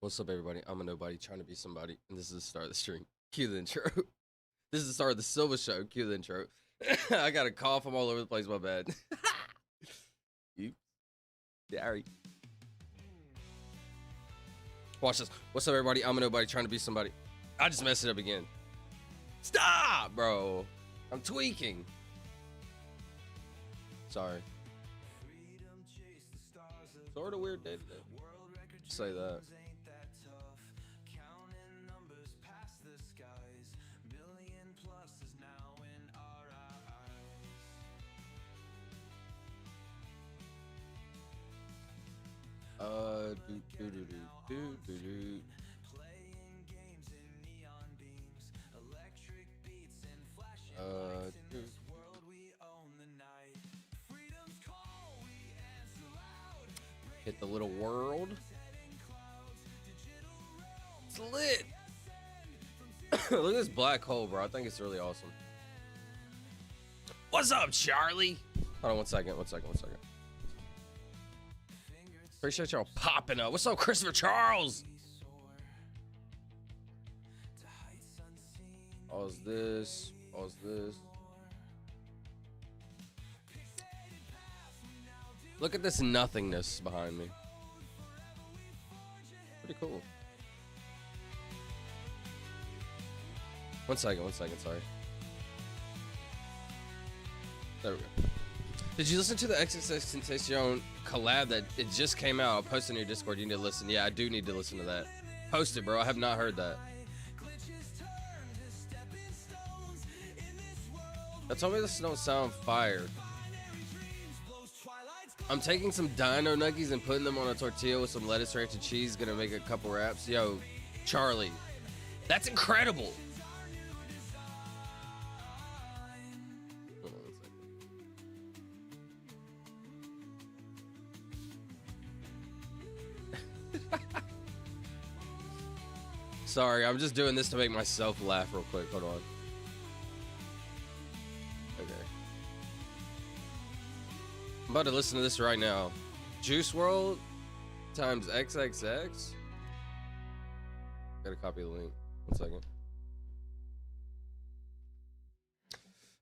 What's up, everybody? I'm a nobody trying to be somebody, and this is the start of the stream. Cue the intro. This is the start of the Silva Show. Cue the intro. I got a cough. I'm all over the place. My bad. You, Gary. Watch this. What's up, everybody? I'm a nobody trying to be somebody. I just messed it up again. Stop, bro. I'm tweaking. Sorry. Sort of weird day today. Say that. Hit the little world. It's lit. Look at this black hole, bro. I think it's really awesome. What's up, Charlie? Hold on one second. Appreciate y'all popping up. What's up, Christopher Charles? Pause this. Look at this nothingness behind me. Pretty cool. One second, sorry. There we go. Did you listen to the XXXTentacion collab that it just came out? I'll post it in your Discord. You need to listen. Yeah, I do need to listen to that. Post it, bro. I have not heard that. That told me this don't sound fire. I'm taking some dino nuggies and putting them on a tortilla with some lettuce, ranch, and cheese. Gonna make a couple wraps. Yo, Charlie, that's incredible. Sorry, I'm just doing this to make myself laugh real quick. Hold on. Okay. I'm about to listen to this right now. Juice WRLD times XXX. Gotta copy the link. 1 second.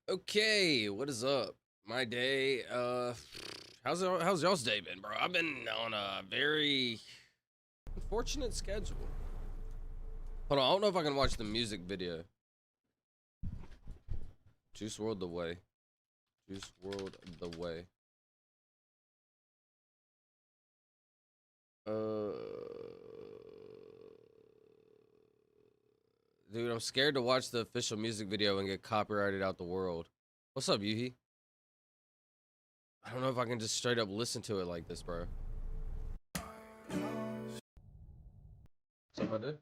Okay, what is up? My day. How's y'all's day been, bro? I've been on a very unfortunate schedule. Hold on, I don't know if I can watch the music video. Juice WRLD the way. Juice WRLD the way. Dude, I'm scared to watch the official music video and get copyrighted out the world. What's up, Yuhi? I don't know if I can just straight up listen to it like this, bro. What's up, my dude?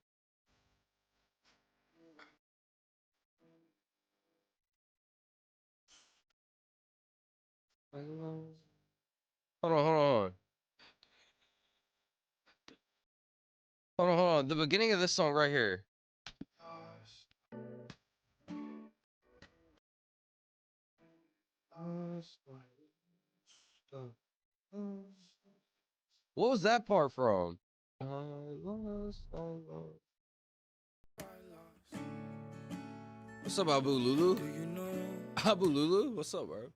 Hold on. Hold on. The beginning of this song right here. What was that part from? What's up, Abu Lulu? Abu Lulu? What's up, bro?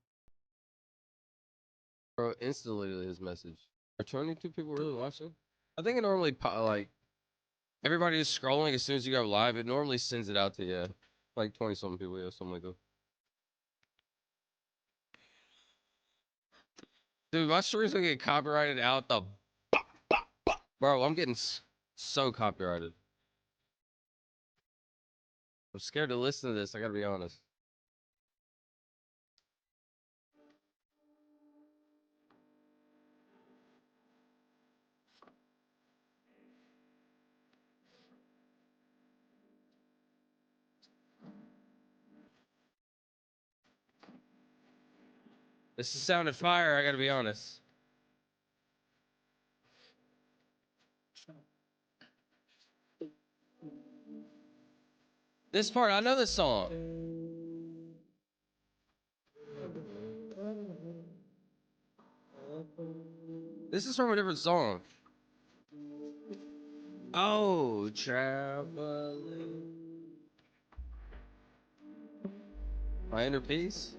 Bro, instantly his message. Are 22 people really watching? I think it normally, like, everybody is scrolling as soon as you go live. It normally sends it out to you. Like 20-something people, yeah, something like that. Dude, my stories gonna get copyrighted out the... Bro, I'm getting so copyrighted. I'm scared to listen to this, I gotta be honest. This is sounded fire, I gotta be honest. This part, I know this song. This is from a different song. Oh, traveling. My inner peace.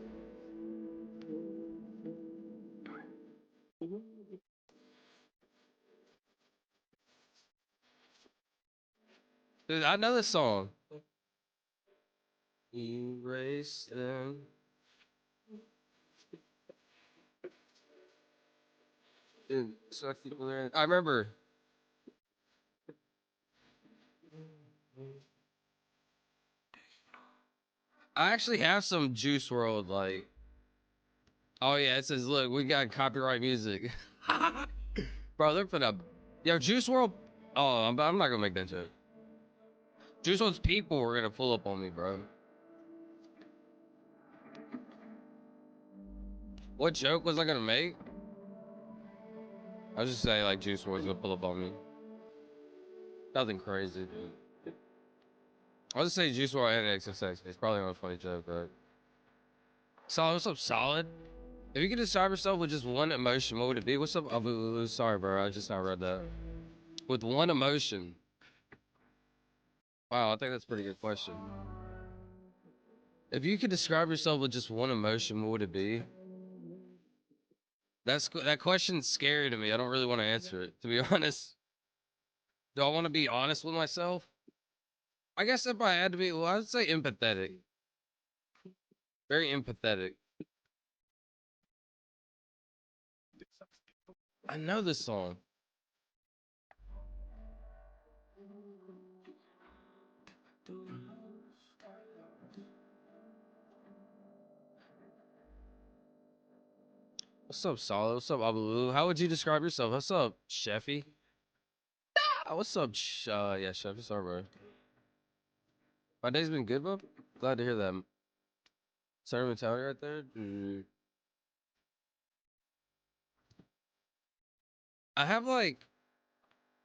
Dude, I know this song. Erase them. Dude, suck people there. I remember. I actually have some Juice World like. Oh yeah, it says, look, we got copyright music. Bro, they're putting up. Yo, Juice World. Oh, I'm not gonna make that joke. Juice WRLD's people were gonna pull up on me, bro. What joke was I gonna make? I was just saying like Juice WRLD's gonna pull up on me. Nothing crazy, dude. I'll just say Juice WRLD and XXX. It's probably not a funny joke, right? Solid, what's up, Solid? If you could describe yourself with just one emotion, what would it be? What's up, Abu? Sorry, bro, I just now read that. With one emotion. Wow, I think that's a pretty good question. If you could describe yourself with just one emotion, what would it be? That question's scary to me. I don't really want to answer it, to be honest. Do I want to be honest with myself? I guess if I had to be, well, I would say empathetic. Very empathetic. I know this song. What's up, Solid? What's up, Abu? How would you describe yourself? What's up, Sheffy? What's up, yeah, Sheffy? Sorry, bro. My day's been good, bro. Glad to hear that. Southern mentality right there. I have like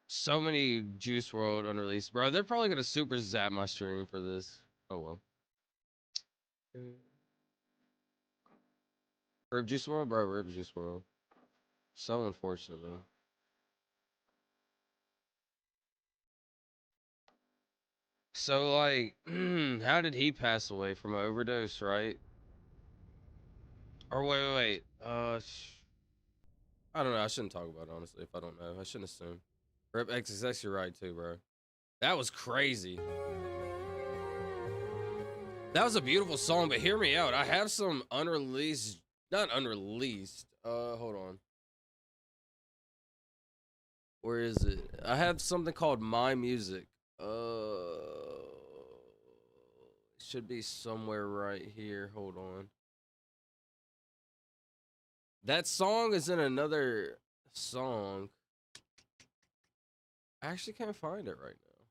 so many Juice World unreleased, bro. They're probably gonna super zap my stream for this. Oh well. Rip Juice World, bro. Rip Juice World. So unfortunate, man. So like, how did he pass away from an overdose, right? Or wait. I don't know. I shouldn't talk about it, honestly, if I don't know. I shouldn't assume. Rip XXX, you're right too, bro. That was crazy. That was a beautiful song, but hear me out. I have some unreleased, not unreleased. Hold on. Where is it? I have something called My Music. It should be somewhere right here. Hold on. That song is in another song. I actually can't find it right now.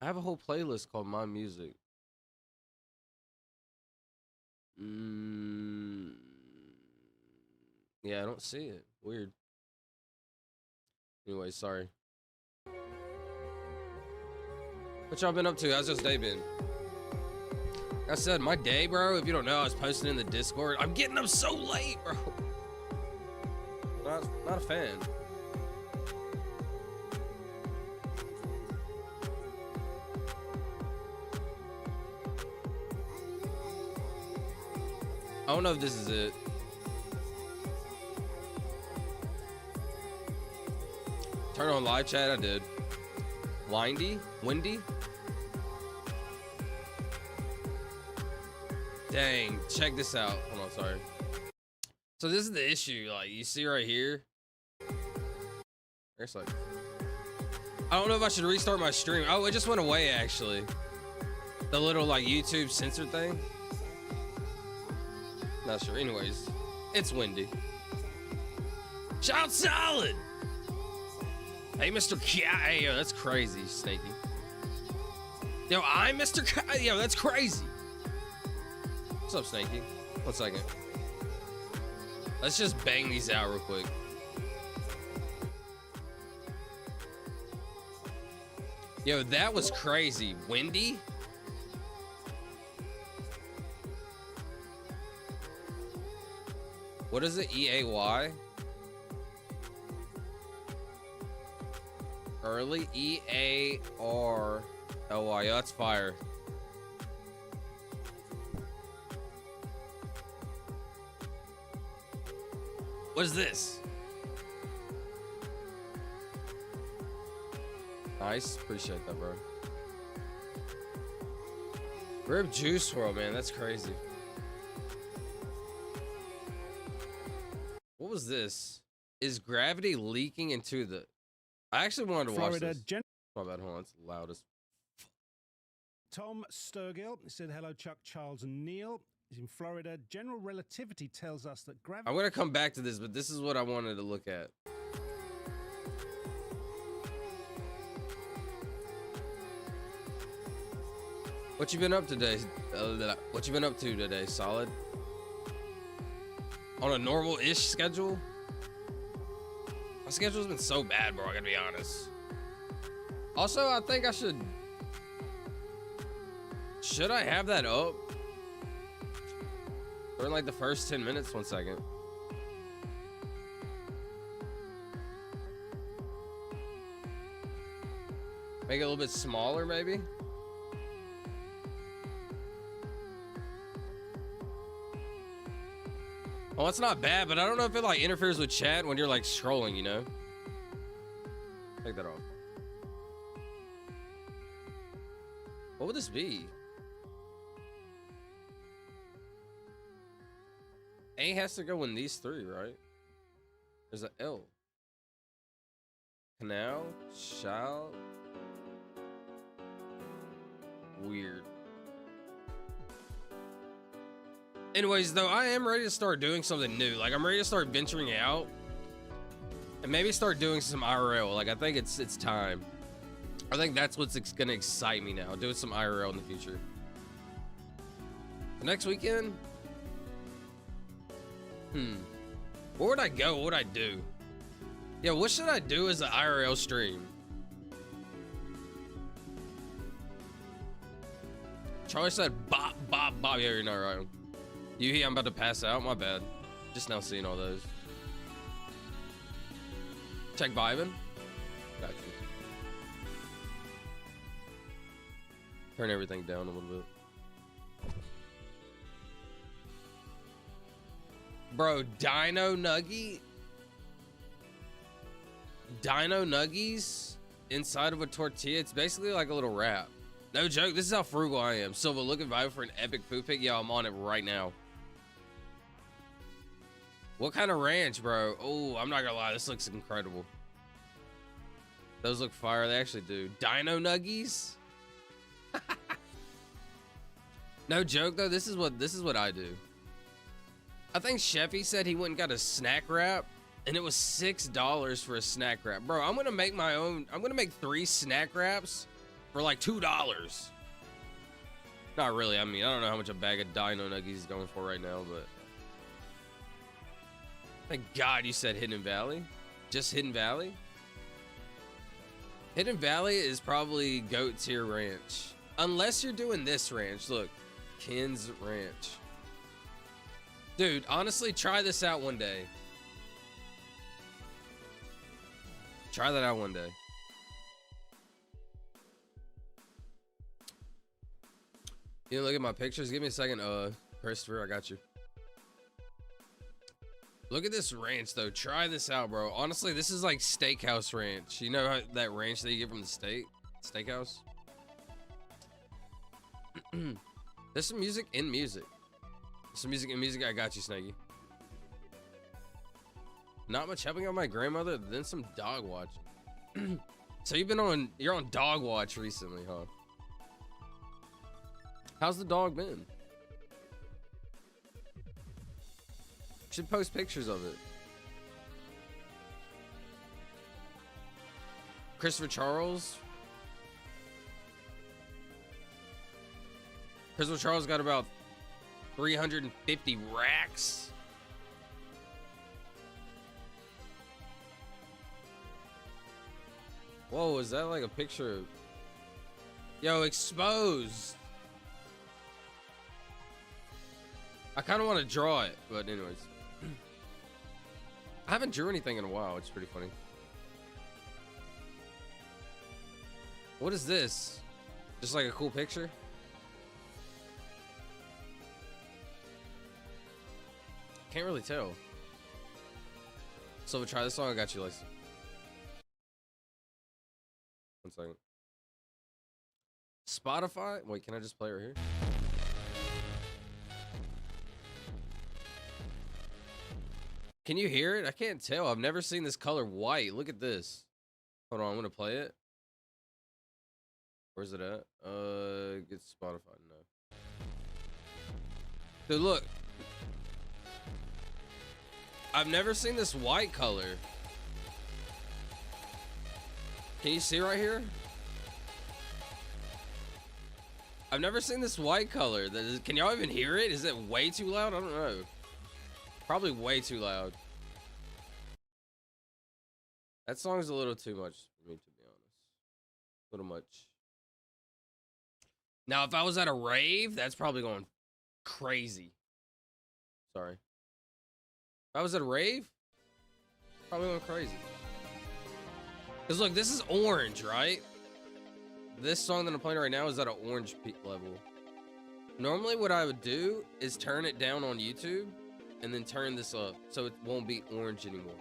I have a whole playlist called My Music. Yeah, I don't see it. Weird. Anyway, sorry. What y'all been up to? How's this day been? Like I said, my day, bro, if you don't know, I was posting in the Discord. I'm getting up so late, bro. Not a fan. I don't know if this is it. Turn on live chat, I did. Windy? Dang, check this out. Hold on, sorry. So this is the issue, like, you see right here? There's like... I don't know if I should restart my stream. Oh, it just went away, actually. The little, like, YouTube censor thing. Not sure. Anyways, it's windy. Shout Solid! Hey, Mr. Hey, yo, that's crazy, Snaky. Yo, I'm Mr. Yo, that's crazy. What's up, Snaky? 1 second. Let's just bang these out real quick. Yo, that was crazy. Windy? What is it? EAY? Early EARLY. Yo, that's fire. What is this? Nice. Appreciate that, bro. Rip Juice WRLD, man. That's crazy. What was this? Is gravity leaking into the... I actually wanted to watch this. My bad, hold on. It's loud as... Tom Sturgill said, hello, Chuck, Charles, and Neil. He's in Florida. General relativity tells us that gravity... I'm going to come back to this, but this is what I wanted to look at. What you been up today? What you been up to today? Solid? On a normal-ish schedule? My schedule's been so bad, bro. I gotta be honest. Also, I think I should... Should I have that up? We're in like the first 10 minutes. 1 second. Make it a little bit smaller, maybe? Oh, it's not bad, but I don't know if it like interferes with chat when you're like scrolling, you know? Take that off. What would this be? A has to go in these three, right? There's an L. Canal, shall. Weird. Anyways, though, I am ready to start doing something new. Like, I'm ready to start venturing out and maybe start doing some IRL. Like, I think it's time. I think that's what's gonna excite me now, doing some IRL in the future. The next weekend? Where would I go? What would I do? Yeah, what should I do as an IRL stream? Charlie said, Bob. Yeah, you're not right. I'm about to pass out. My bad. Just now seeing all those. Check vibing. Got you. Turn everything down a little bit. Bro, Dino Nuggies inside of a tortilla. It's basically like a little wrap. No joke. This is how frugal I am. Silva, looking vibe for an epic food pick. Yeah, I'm on it right now. What kind of ranch, bro? Oh, I'm not gonna lie. This looks incredible. Those look fire. They actually do. Dino Nuggies? No joke though. This is what I do. I think Sheffy said he went and got a snack wrap, and it was $6 for a snack wrap. Bro, I'm gonna make my own. I'm gonna make 3 snack wraps for like $2. Not really. I mean, I don't know how much a bag of Dino Nuggies is going for right now, but thank God you said Hidden Valley. Just Hidden Valley? Hidden Valley is probably GOAT tier ranch. Unless you're doing this ranch. Look, Ken's Ranch. Dude, honestly, try this out one day. Try that out one day. You know, look at my pictures. Give me a second, Christopher. I got you. Look at this ranch, though. Try this out, bro. Honestly, this is like steakhouse ranch. You know how, that ranch that you get from the steakhouse? There's some music in music. Some music in music. I got you, Snaggy. Not much helping out my grandmother, then some dog watch. So you're on dog watch recently, huh? How's the dog been? Should post pictures of it. Christopher Charles. Christopher Charles got about 350 racks. Whoa, is that like a picture of... Yo, exposed. I kind of want to draw it, but anyways. I haven't drew anything in a while. It's pretty funny. What is this? Just like a cool picture? Can't really tell. So we'll try this song. I got you, Lacey. 1 second. Spotify? Wait, can I just play right here? Can you hear it? I can't tell. I've never seen this color white. Look at this. Hold on, I'm gonna play it. Where's it at? Get Spotify. No. Dude, look. I've never seen this white color. Can you see right here? I've never seen this white color. Can y'all even hear it? Is it way too loud? I don't know. Probably way too loud. That song's a little too much for me, to be honest. A little much. Now, if I was at a rave, that's probably going crazy. Sorry. If I was at a rave, probably going crazy. Because look, this is orange, right? This song that I'm playing right now is at an orange peak level. Normally what I would do is turn it down on YouTube and then turn this up so it won't be orange anymore.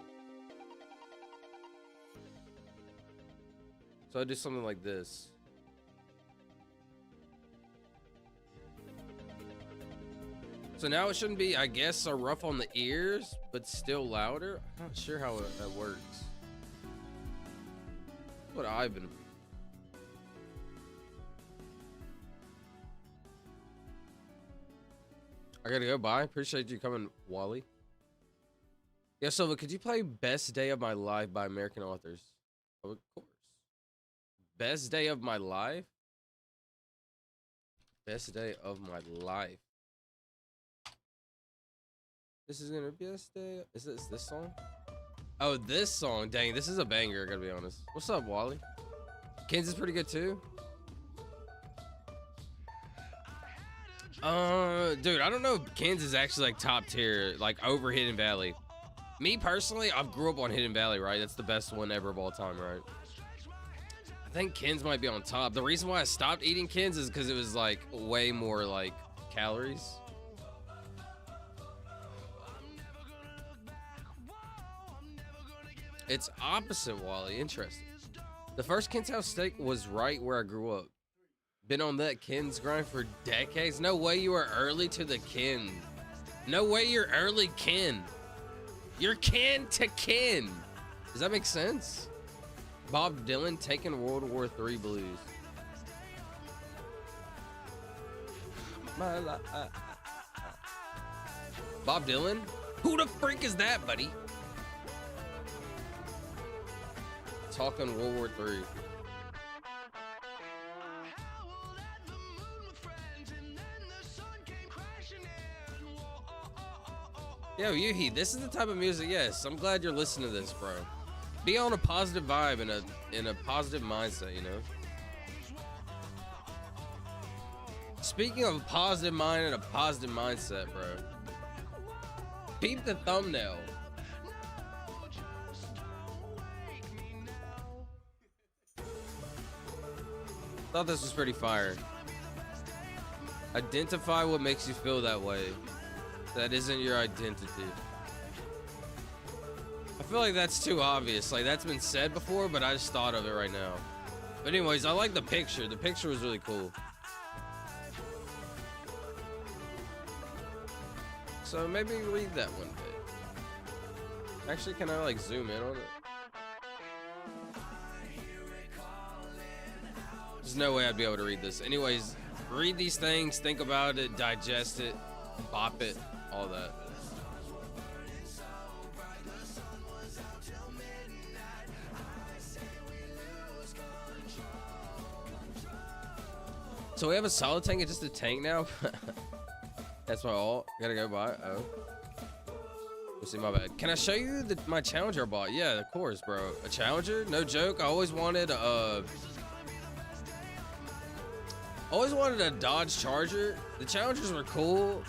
So I do something like this. So now it shouldn't be, I guess, so rough on the ears, but still louder. I'm not sure how that works. That's what I've been. I gotta go. Bye. Appreciate you coming, Wally. Yeah, so could you play Best Day of My Life by American Authors? Oh, of course. Best Day of My Life? Best Day of My Life. This is gonna be best day. Is this song? Oh, this song. Dang, this is a banger, I gotta be honest. What's up, Wally? Kins is pretty good too. Dude, I don't know if Kins is actually like top tier, like over Hidden Valley. Me personally, I grew up on Hidden Valley, right? That's the best one ever of all time, right? I think Kins might be on top. The reason why I stopped eating Kins is because it was like way more like calories. It's opposite, Wally. Interesting. The first Ken's House steak was right where I grew up. Been on that Ken's grind for decades. No way you were early to the Ken. No way you're early Ken. You're kin to kin. Does that make sense? Bob Dylan taking World War III blues. Bob Dylan? Who the freak is that, buddy? Talking World War III. Yo, Yuhi, this is the type of music. Yes, I'm glad you're listening to this, bro. Be on a positive vibe and in a positive mindset, you know. Speaking of a positive mind and a positive mindset, bro. Peep the thumbnail. Thought this was pretty fire. Identify what makes you feel that way. That isn't your identity. I feel like that's too obvious. Like, that's been said before, but I just thought of it right now. But anyways, I like the picture. The picture was really cool. So maybe read that one day. Actually, can I like zoom in on it? There's no way I'd be able to read this. Anyways, read these things, think about it, digest it, bop it, all that. So we have a solid tank and just a tank now? That's my ult. Gotta go buy it. Oh. Let's see, my bad. Can I show you my Challenger I bought? Yeah, of course, bro. A Challenger? No joke. I always wanted a Dodge Charger. The Challengers were cool,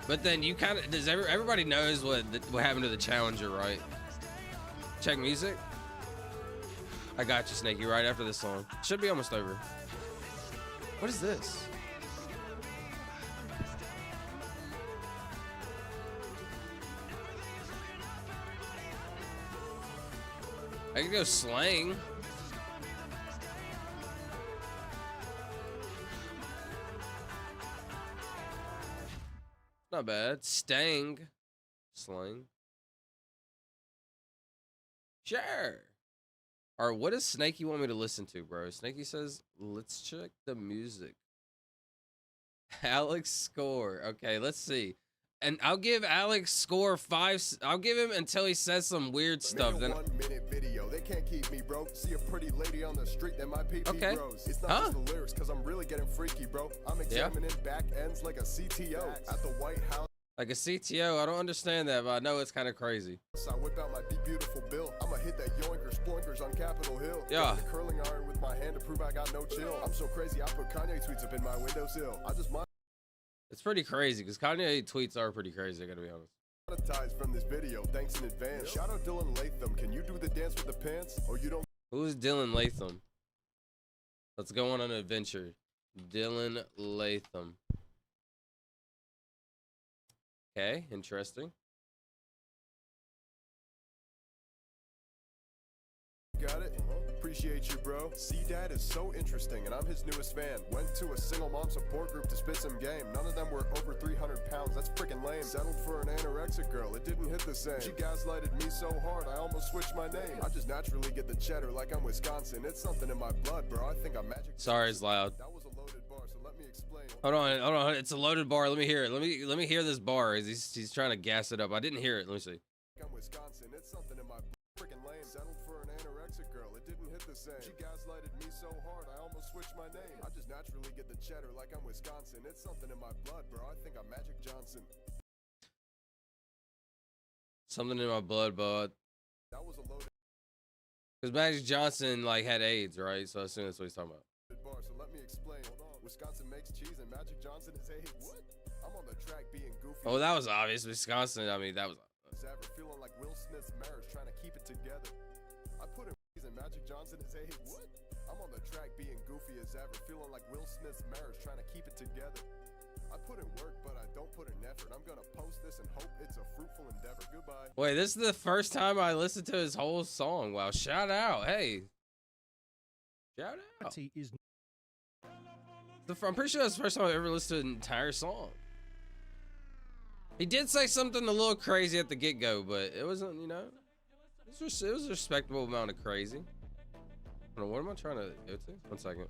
but then you kind of everybody knows what happened to the Challenger, right? Check music. I got you, Snakey, right after this song. Should be almost over. What is this? I can go slang. Not bad. Stang. Slang. Sure. All right, what does Snakey want me to listen to, bro? Snakey says, let's check the music. Alex score. Okay, let's see. And I'll give Alex score 5. I'll give him until he says some weird stuff. Then 1 minute video. They can't keep me, bro. See a pretty lady on the street, then my PP okay. grows. It's not just the lyrics, cause I'm really getting freaky, bro. I'm examining back ends like a CTO at the White House. Like a CTO, I don't understand that, but I know it's kind of crazy. So I whip out my Be Beautiful bill. I'ma hit that yoinkers sploinkers on Capitol Hill. Yeah. The curling iron with my hand to prove I got no chill. I'm so crazy, I put Kanye tweets up in my windowsill. I just It's pretty crazy because Kanye tweets are pretty crazy, I gotta be honest. monetized from this video. Thanks in advance. Shout out Dylan Latham. Can you do the dance with the pants? Or you don't? Who's Dylan Latham? Let's go on an adventure. Dylan Latham. Okay, interesting. Got it? Appreciate you, bro. C-Dad is so interesting, and I'm his newest fan. Went to a single mom support group to spit some game. None of them were over 300 pounds. That's freaking lame. Settled for an anorexic girl. It didn't hit the same. She gaslighted me so hard, I almost switched my name. I just naturally get the cheddar like I'm Wisconsin. It's something in my blood, bro. I think I'm magic. Sorry, it's loud. That was a loaded bar, so let me explain. Hold on. It's a loaded bar. Let me hear it. Let me hear this bar. He's trying to gas it up. I didn't hear it. Let me see. I'm Wisconsin. It's something in my freaking lame. Settled for an anorexic girl. It didn't hit the same. She gaslighted me so hard, I almost switched my name. I just naturally get the cheddar like I'm Wisconsin. It's something in my blood, bro. I think I'm Magic Johnson. Something in my blood, bud. That was a loaded Because Magic Johnson like had AIDS, right? So I assume that's what he's talking about. bar, so let me explain. Hold on. Wisconsin makes cheese and Magic Johnson is AIDS. What? I'm on the track being goofy. Oh, that was obvious. Wisconsin, I mean, that was... Is ever feeling like Will Smith's marriage, trying to keep it together. I put in cheese and Magic Johnson is AIDS. What? I'm on the track being goofy as ever, feeling like Will Smith's marriage, trying to keep it together. I put in work, but I don't put in effort. I'm gonna post this and hope it's a fruitful endeavor. Goodbye. Wait, this is the first time I listened to his whole song. Wow, shout out. Hey. Shout out. Is I'm pretty sure that's the first time I've ever listened to an entire song. He did say something a little crazy at the get-go, but it wasn't, you know, it was a respectable amount of crazy. Hold on, what am I trying to go to? 1 second.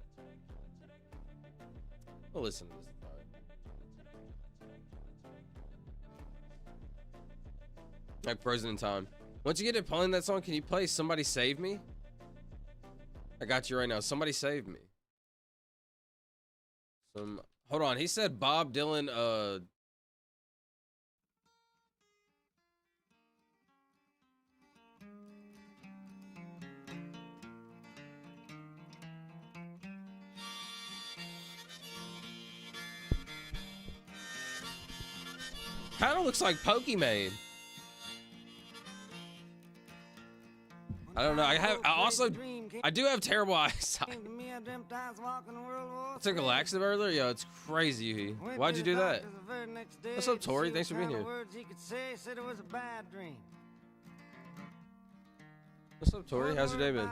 I'll listen to this. Like frozen in time. Once you get it playing that song, can you play Somebody Save Me? I got you right now. Somebody Save Me. Hold on. He said Bob Dylan, kind of looks like Pokimane. I don't know. I do have terrible eyesight. I took a laxative earlier. Yo, it's crazy. Yuhi. Why'd you do that? What's up, Tori? Thanks for being here. What's up, Tori? How's your day been?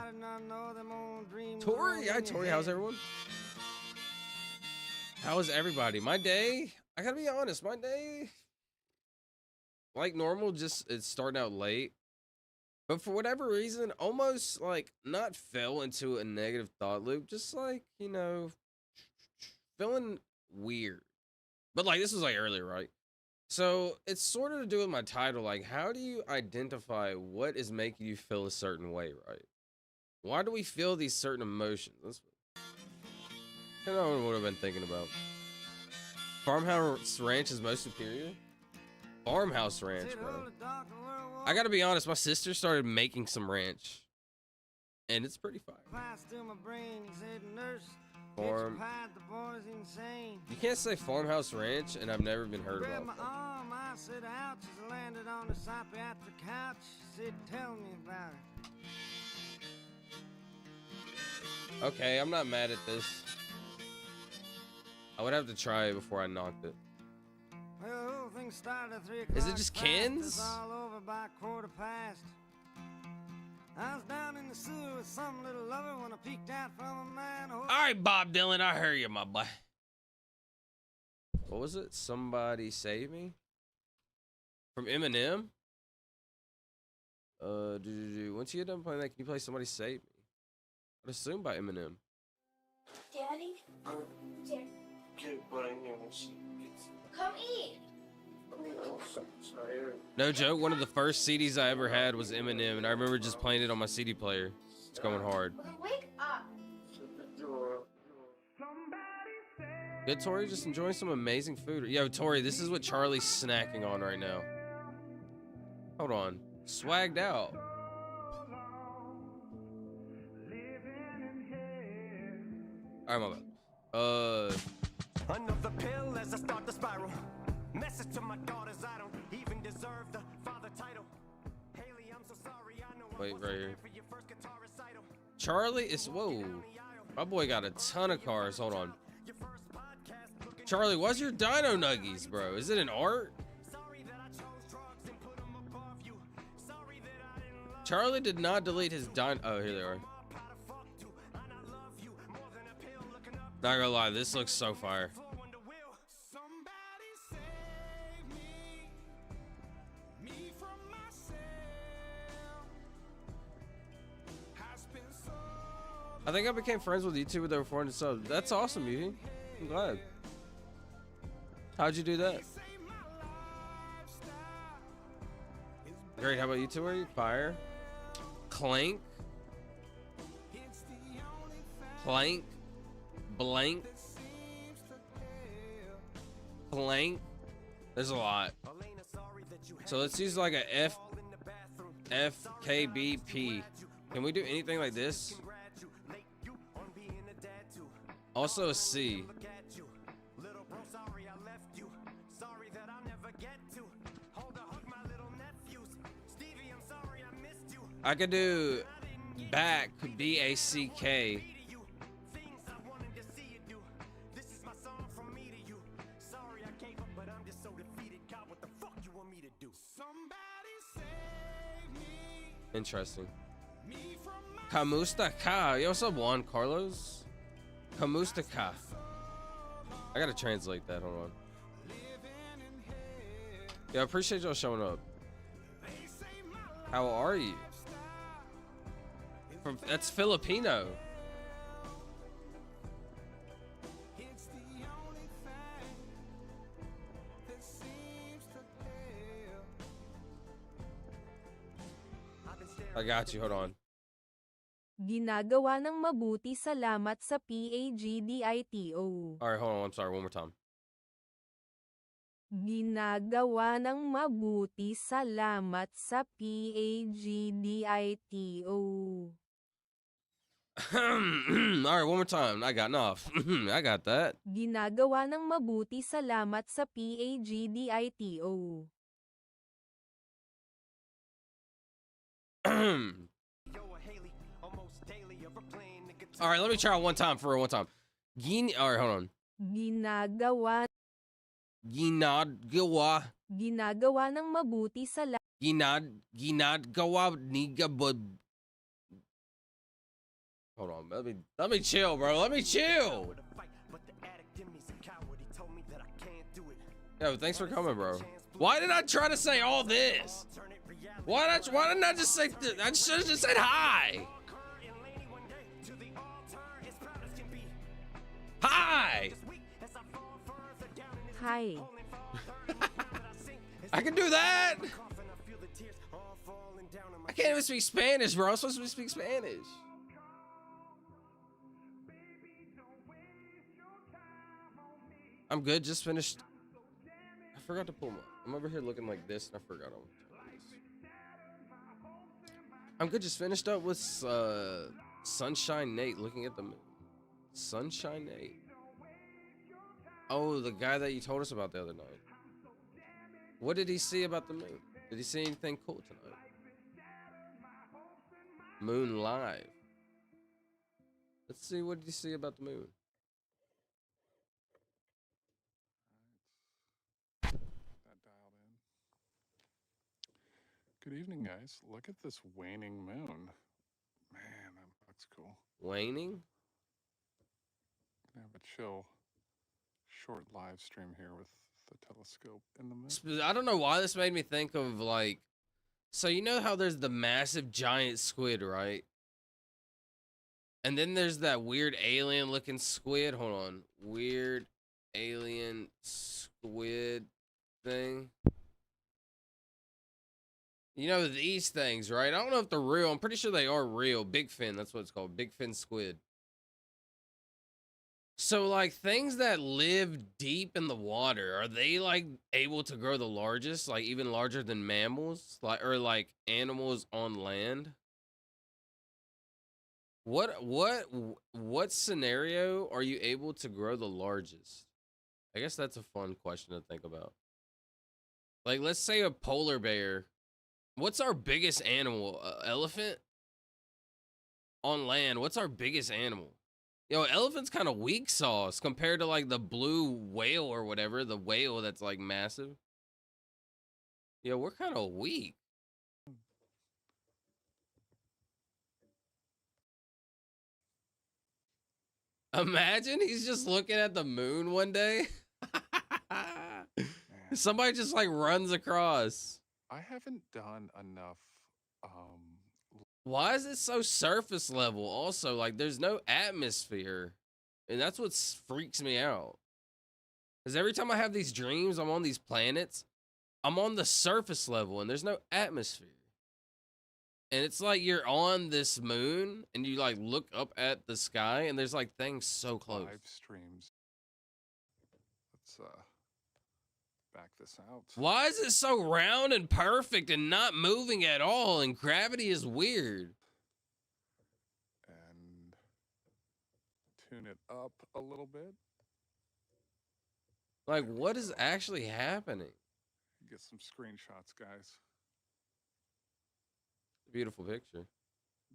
Tori, hi, Tori. How's everyone? How is everybody? My day, I gotta be honest, my day, like normal, just it's starting out late. But for whatever reason, almost like not fell into a negative thought loop, just like, you know, feeling weird. But like this was like earlier, right? So it's sort of to do with my title. Like, how do you identify what is making you feel a certain way, right? Why do we feel these certain emotions? That's kind of what I've been thinking about. Farmhouse Ranch is most superior? Farmhouse Ranch, bro. I gotta be honest, my sister started making some ranch. And it's pretty fire. You can't say Farmhouse Ranch, and I've never been heard about it. I said, ouch, as I landed on the psychiatric couch. She said, tell me about it. Okay, I'm not mad at this. I would have to try it before I knocked it. Well, the whole thing started at 3 Is it o'clock just fast. cans? It's all over by 1/4 past. I was down in the sewer with some little lover when I peeked out from a manhole. All right, Bob Dylan, I heard you, my boy. What was it? Somebody Save Me? From Eminem? Once you get done playing that, can you play Somebody Save Me? I'd assume by Eminem. Daddy? Dad, Get butt in here when she gets. come eat. Sorry. No joke, one of the first CDs I ever had was Eminem, and I remember just playing it on my CD player. It's going hard. Well, then wake up. Good, Tori? Just enjoying some amazing food. Yo, Tori, this is what Charlie's snacking on right now. Hold on. Swagged out. Alright, my bad. Another pill as I start the spiral. Message to my daughters, I don't even deserve the father title. Haley, I'm so sorry, I know Wait, I wasn't right there here. for your first guitar recital. Charlie is... Whoa. My boy got a ton of cars. Hold on. Your first podcast looking Charlie, what's your Dino Nuggies, bro? Is it an art? sorry that I chose drugs and put them above you. Sorry that I didn't love Charlie did not delete his Dino... Oh, here they are. how to fuck to. And I love you more than a pill looking up Not gonna lie, this looks so fire. for wonder will. Somebody save me from myself. Has been so I think I became friends with you two with over 400 subs. That's awesome, Yuki. I'm glad. How'd you do that? Great. How about you two? Are you fire? Clank. Clank. Blank. Blank. There's a lot. So let's use like a FKBP. Can we do anything like this? Also a C. little bro, sorry I left you. Sorry that I'll never get to. Hold a hug my little nephews. Stevie, I'm sorry I missed you. I could do back, B-A-C-K. You things I wanted to see you do. This is my song from me to you. Sorry I gave up, but I'm just so defeated. God, what the fuck you want me to do? Somebody save Interesting. me from my Kamustaka. Yo, what's up, Juan Carlos? Kamustaka. I gotta translate that. Hold on. Yeah, I appreciate y'all showing up. How are you? That's Filipino. I got you. Hold on. Ginagawa ng mabuti, salamat sa PAGDITO. All right, hold on. I'm sorry. One more time. Ginagawa ng mabuti, salamat sa PAGDITO. All right, one more time. I got enough. I got that. Ginagawa ng mabuti, salamat sa PAGDITO. All right, let me try it one time for one time. All right, hold on. Ginagawa Ginagawa ng mabuti, salamat ginagawa nigabod. Hold on, let me chill, bro. Let me chill. Yo, thanks for coming, bro. Why did I try to say all this? Why didn't I just say? I should have just said hi. Hi. Hi. I can do that. I can't even speak Spanish, bro. I'm supposed to speak Spanish. I'm good. Just finished. I forgot to pull my. I'm over here looking like this, and I forgot. I'm good. Just finished up with Sunshine Nate looking at the moon. Sunshine Nate. Oh, the guy that you told us about the other night. What did he see about the moon? Did he see anything cool tonight? Moon Live. Let's see, what did you see about the moon? That dialed in. Good evening, guys. Look at this waning moon. Man, that looks cool. Waning? Gonna have a chill, short live stream here with the telescope in the moon. I don't know why this made me think of like, so you know how there's the massive giant squid, right? And then there's that weird alien looking squid. Hold on. Weird alien squid thing. You know these things, right? I don't know if they're real. I'm pretty sure they are real. Big fin, that's what it's called. Big fin squid. So like things that live deep in the water, are they like able to grow the largest, like even larger than mammals, like or like animals on land? What scenario are you able to grow the largest? I guess that's a fun question to think about. Like let's say a polar bear. What's our biggest animal? Elephant? On land, what's our biggest animal? Yo, elephant's kind of weak sauce compared to like the blue whale or whatever, the whale that's like massive. Yo, we're kind of weak. Imagine he's just looking at the moon one day. Somebody just like runs across. I haven't done enough. Why is it so surface level? Also, like there's no atmosphere, and that's what freaks me out. Because every time I have these dreams, I'm on these planets, I'm on the surface level, and there's no atmosphere. And it's like you're on this moon, and you like look up at the sky, and there's like things so close. Live streams. Let's back this out. Why is it so round and perfect and not moving at all? And gravity is weird. And tune it up a little bit. Like, what is actually happening? Get some screenshots, guys. Beautiful picture.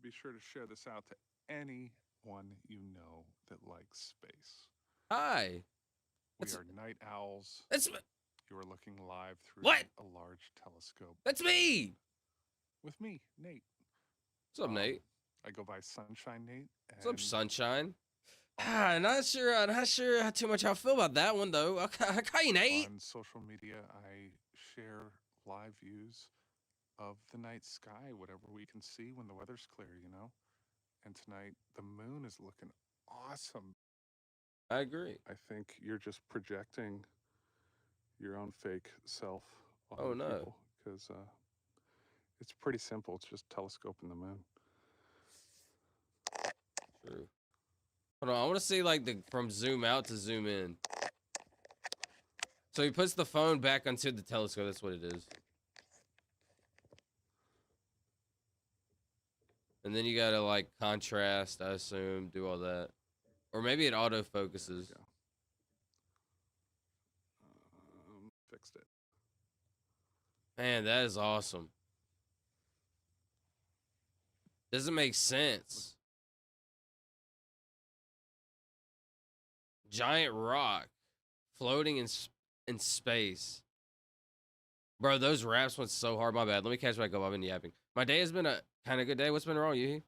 Be sure to share this out to anyone you know that likes space. Hi. We are night owls. That's You are looking live through What? a large telescope. That's me. With me, Nate. What's up, Nate? I go by Sunshine Nate. What's up, Sunshine? Not sure how too much how I feel about that one though. Okay, Nate. On social media, I share live views of the night sky, whatever we can see when the weather's clear, you know. And tonight, the moon is looking awesome. I agree. I think you're just projecting your own fake self on Oh, no. people, because it's pretty simple. It's just telescoping the moon. True. Hold on, I want to see like the from zoom out to zoom in. So he puts the phone back onto the telescope. That's what it is. And then you gotta like contrast, I assume, do all that, or maybe it auto focuses. Fixed it. Man, that is awesome. Doesn't make sense. Giant rock floating in space. Bro, those raps went so hard. My bad. Let me catch back up. I've been yapping. My day has been a kind of good day. What's been wrong, you?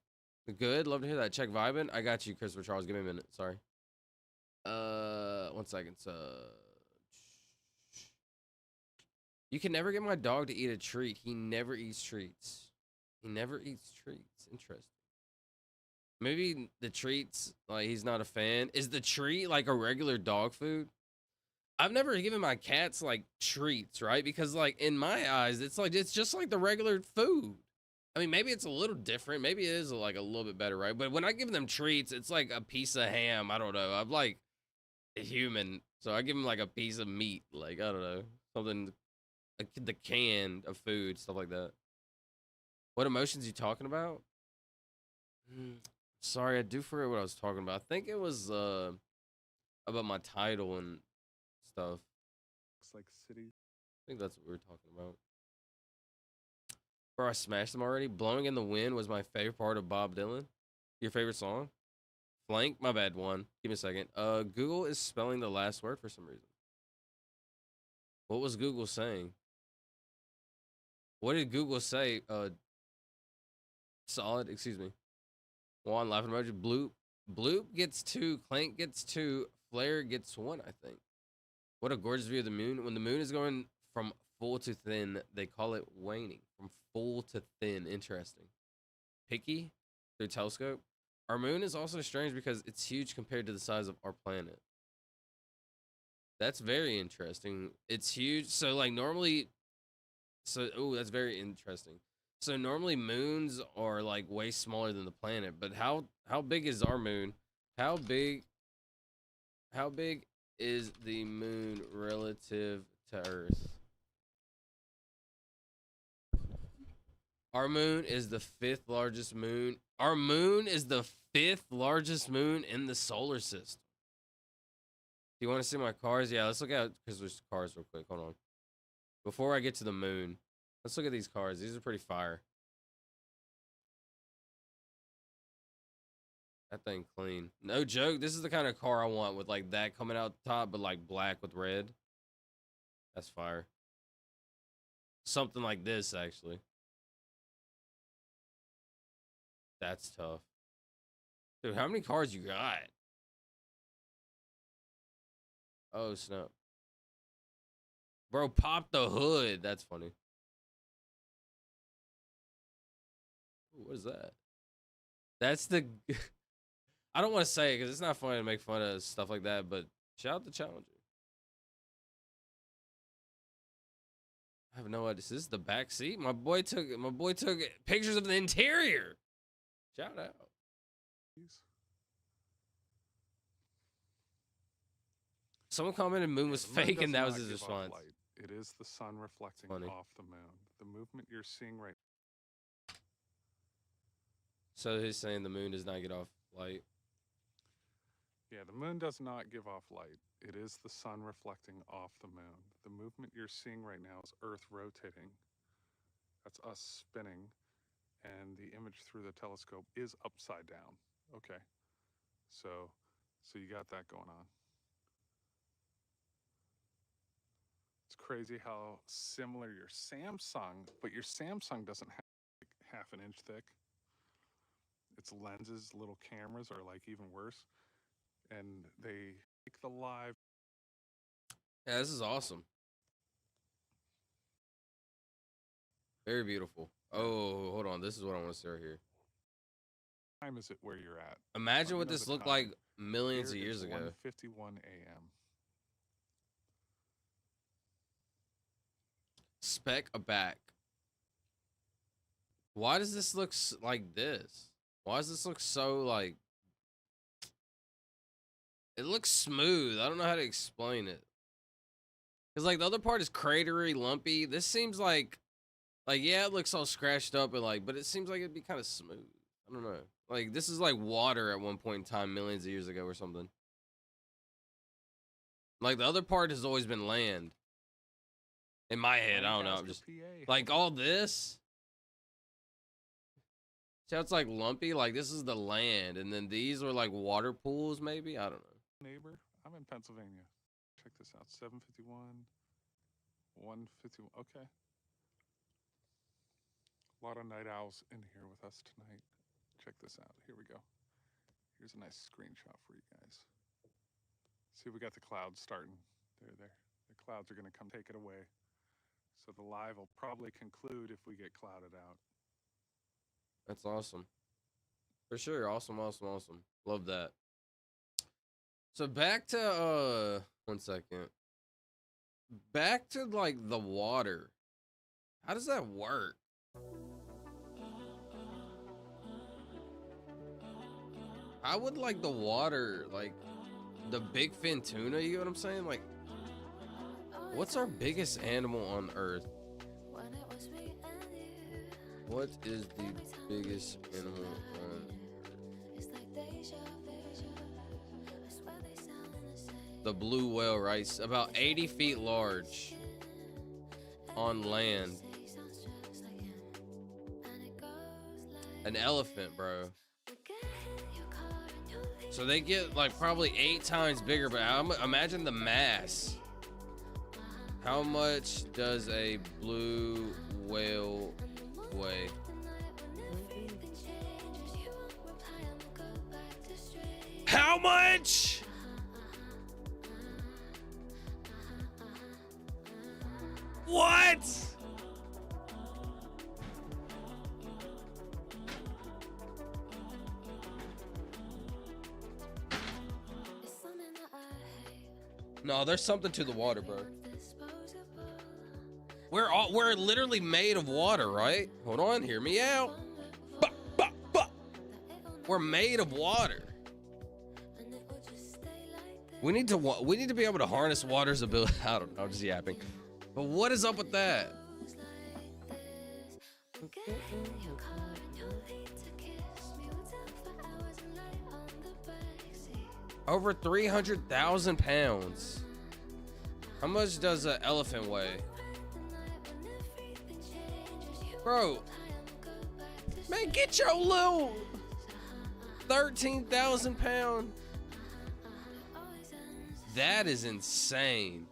Good. Love to hear that. Check vibing. I got you, Christopher Charles. Give me a minute. Sorry. 1 second. You can never get my dog to eat a treat. He never eats treats. He never eats treats. Interesting. Maybe the treats, like, he's not a fan. Is the treat like a regular dog food? I've never given my cats like treats, right? Because like in my eyes, it's just like the regular food. I mean, maybe it's a little different. Maybe it is like a little bit better, right? But when I give them treats, it's like a piece of ham. I don't know. I'm like a human, so I give them like a piece of meat. Like, I don't know, something, the can of food, stuff like that. What emotions you talking about? Sorry, I do forget what I was talking about. I think it was about my title and stuff. Looks like cities. I think that's what we were talking about. Bro, I smashed them already. Blowing in the Wind was my favorite part of Bob Dylan. Your favorite song? blank. My bad. One. Give me a second. Google is spelling the last word for some reason. What was Google saying? What did Google say? Solid. Excuse me. Juan laughing emoji. Bloop gets 2. Clank gets 2. Flare gets 1. I think. What a gorgeous view of the moon. When the moon is going from full to thin, they call it waning. From full to thin. Interesting. Picky through telescope. Our moon is also strange because it's huge compared to the size of our planet. That's very interesting. It's huge. So like normally, that's very interesting. So normally moons are like way smaller than the planet, but how big is our moon? How big is the moon relative to Earth? Our moon is the 5th largest moon. Our moon is the 5th largest moon in the solar system. Do you want to see my cars? Yeah, let's look at, because there's cars real quick. Hold on. Before I get to the moon, let's look at these cars. These are pretty fire. That thing clean. No joke. This is the kind of car I want with like that coming out top, but like black with red. That's fire. Something like this, actually. That's tough. Dude, how many cars you got? Oh, snap. Bro, pop the hood. That's funny. Ooh, what is that? That's the... I don't want to say it because it's not funny to make fun of stuff like that, but shout out to Challenger. I have no idea. This is the back seat. My boy took pictures of the interior. Shout out. Someone commented moon was fake, and that was his response. It is the sun reflecting Funny. off the moon. The movement you're seeing right. So he's saying the moon does not get off light. Yeah, the moon does not give off light. It is the sun reflecting off the moon. The movement you're seeing right now is Earth rotating. That's us spinning. And the image through the telescope is upside down. Okay. So you got that going on. It's crazy how similar your Samsung, but your Samsung doesn't have like half an inch thick. Its lenses, little cameras are like even worse. And they take the live. Yeah, this is awesome. Very beautiful. Oh, hold on. This is what I want to say right here. Time is it where you're at? Imagine Let me what know this the looked time. like millions of Here years is ago. 1:51 a.m. Spec a back. Why does this look like this? Why does this look so like... It looks smooth. I don't know how to explain it. Because like the other part is cratery, lumpy. This seems like yeah, it looks all scratched up and like, but it seems like it'd be kind of smooth. I don't know. Like this is like water at one point in time, millions of years ago or something. Like the other part has always been land. In my head, I don't know. I'm just like all this. See how it's like lumpy? Like this is the land, and then these are like water pools, maybe? I don't know. Neighbor, I'm in Pennsylvania. Check this out. 7:51, 1:51. Okay. A lot of night owls in here with us tonight. Check this out. Here we go. Here's a nice screenshot for you guys. See, we got the clouds starting. There. The clouds are going to come take it away. So the live will probably conclude if we get clouded out. That's awesome. For sure. Awesome. Love that. So back to, one second. Back to like the water. How does that work? I would like the water, like the big fin tuna, you know what I'm saying? Like, what's our biggest animal on Earth? What is the biggest animal on Earth? The blue whale, right? About 80 feet large on land. An elephant, bro. So they get like probably 8 times bigger, but imagine the mass. How much does a blue whale weigh? How much? What? No, there's something to the water, bro. We're literally made of water, right? Hold on, hear me out. We're made of water. We need to be able to harness water's ability. I don't know, I'm just yapping. But what is up with that? Over 300,000 pounds. How much does an elephant weigh? Bro, man, get your little 13,000 pound. That is insane.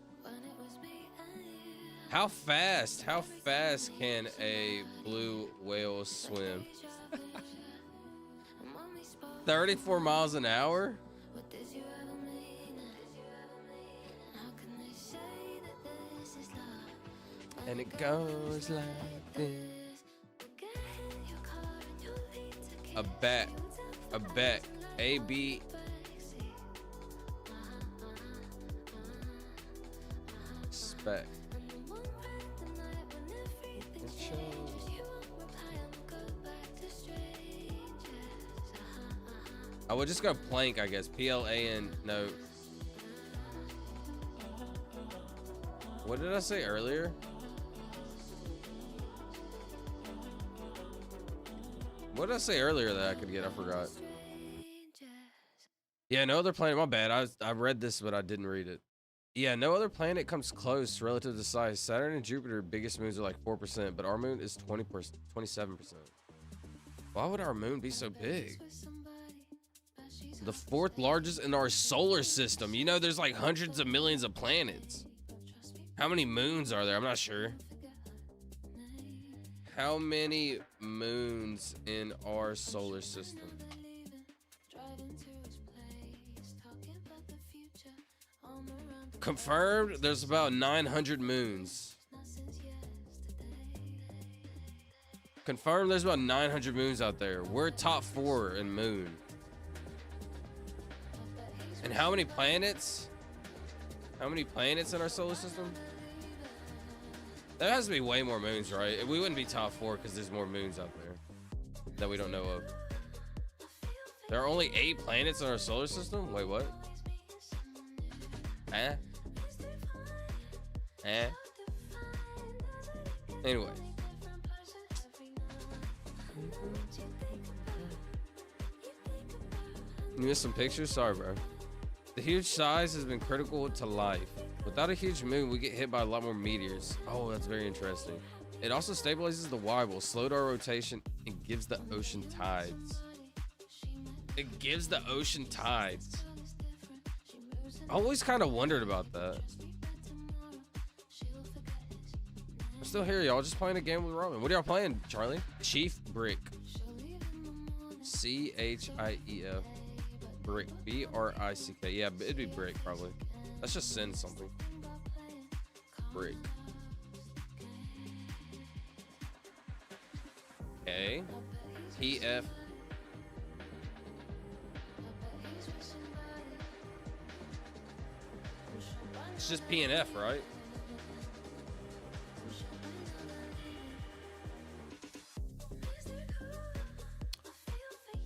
How fast can a blue whale swim? 34 miles an hour? And it goes like this. A bet, A-B. Spec. I would just go plank, I guess. P-L-A-N, no. What did I say earlier? What did I say earlier that I could get? I forgot. Yeah, no other planet. My bad. I read this, but I didn't read it. Yeah, no other planet comes close relative to size. Saturn and Jupiter, biggest moons are like 4%, but our moon is 27%. Why would our moon be so big? The 4th largest in our solar system. You know, there's like hundreds of millions of planets. How many moons are there? I'm not sure. How many moons in our solar system? Confirmed, there's about 900 moons. Confirmed, there's about 900 moons out there. We're top 4 in moon. And how many planets? How many planets in our solar system? There has to be way more moons, right? We wouldn't be top 4 because there's more moons out there that we don't know of. There are only 8 planets in our solar system? Wait, what? Eh? Anyway. You missed some pictures? Sorry, bro. The huge size has been critical to life. Without a huge moon, we get hit by a lot more meteors. Oh, that's very interesting. It also stabilizes the Y, will slow our rotation, and gives the ocean tides. It gives the ocean tides. I always kind of wondered about that. I'm still here, y'all. Just playing a game with Roman. What are y'all playing, Charlie? Chief Brick. C-H-I-E-F. Brick. B-R-I-C-K. Yeah, it'd be Brick, probably. Let's just send something. Brick. Okay. P-F. It's just P and F, right?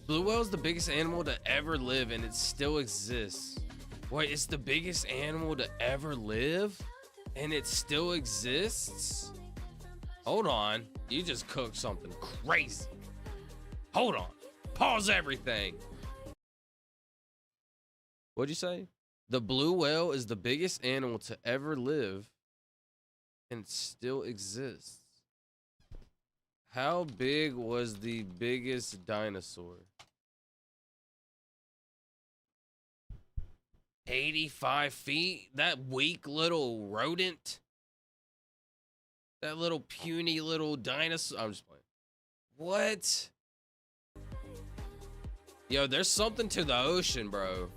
Blue whale is the biggest animal to ever live, and it still exists. Wait, it's the biggest animal to ever live, and it still exists? Hold on. You just cooked something crazy. Hold on. Pause everything. What'd you say? The blue whale is the biggest animal to ever live, and it still exists. How big was the biggest dinosaur? 85 feet? That weak little rodent? That little puny little dinosaur? I'm just playing. What? Yo, there's something to the ocean, bro.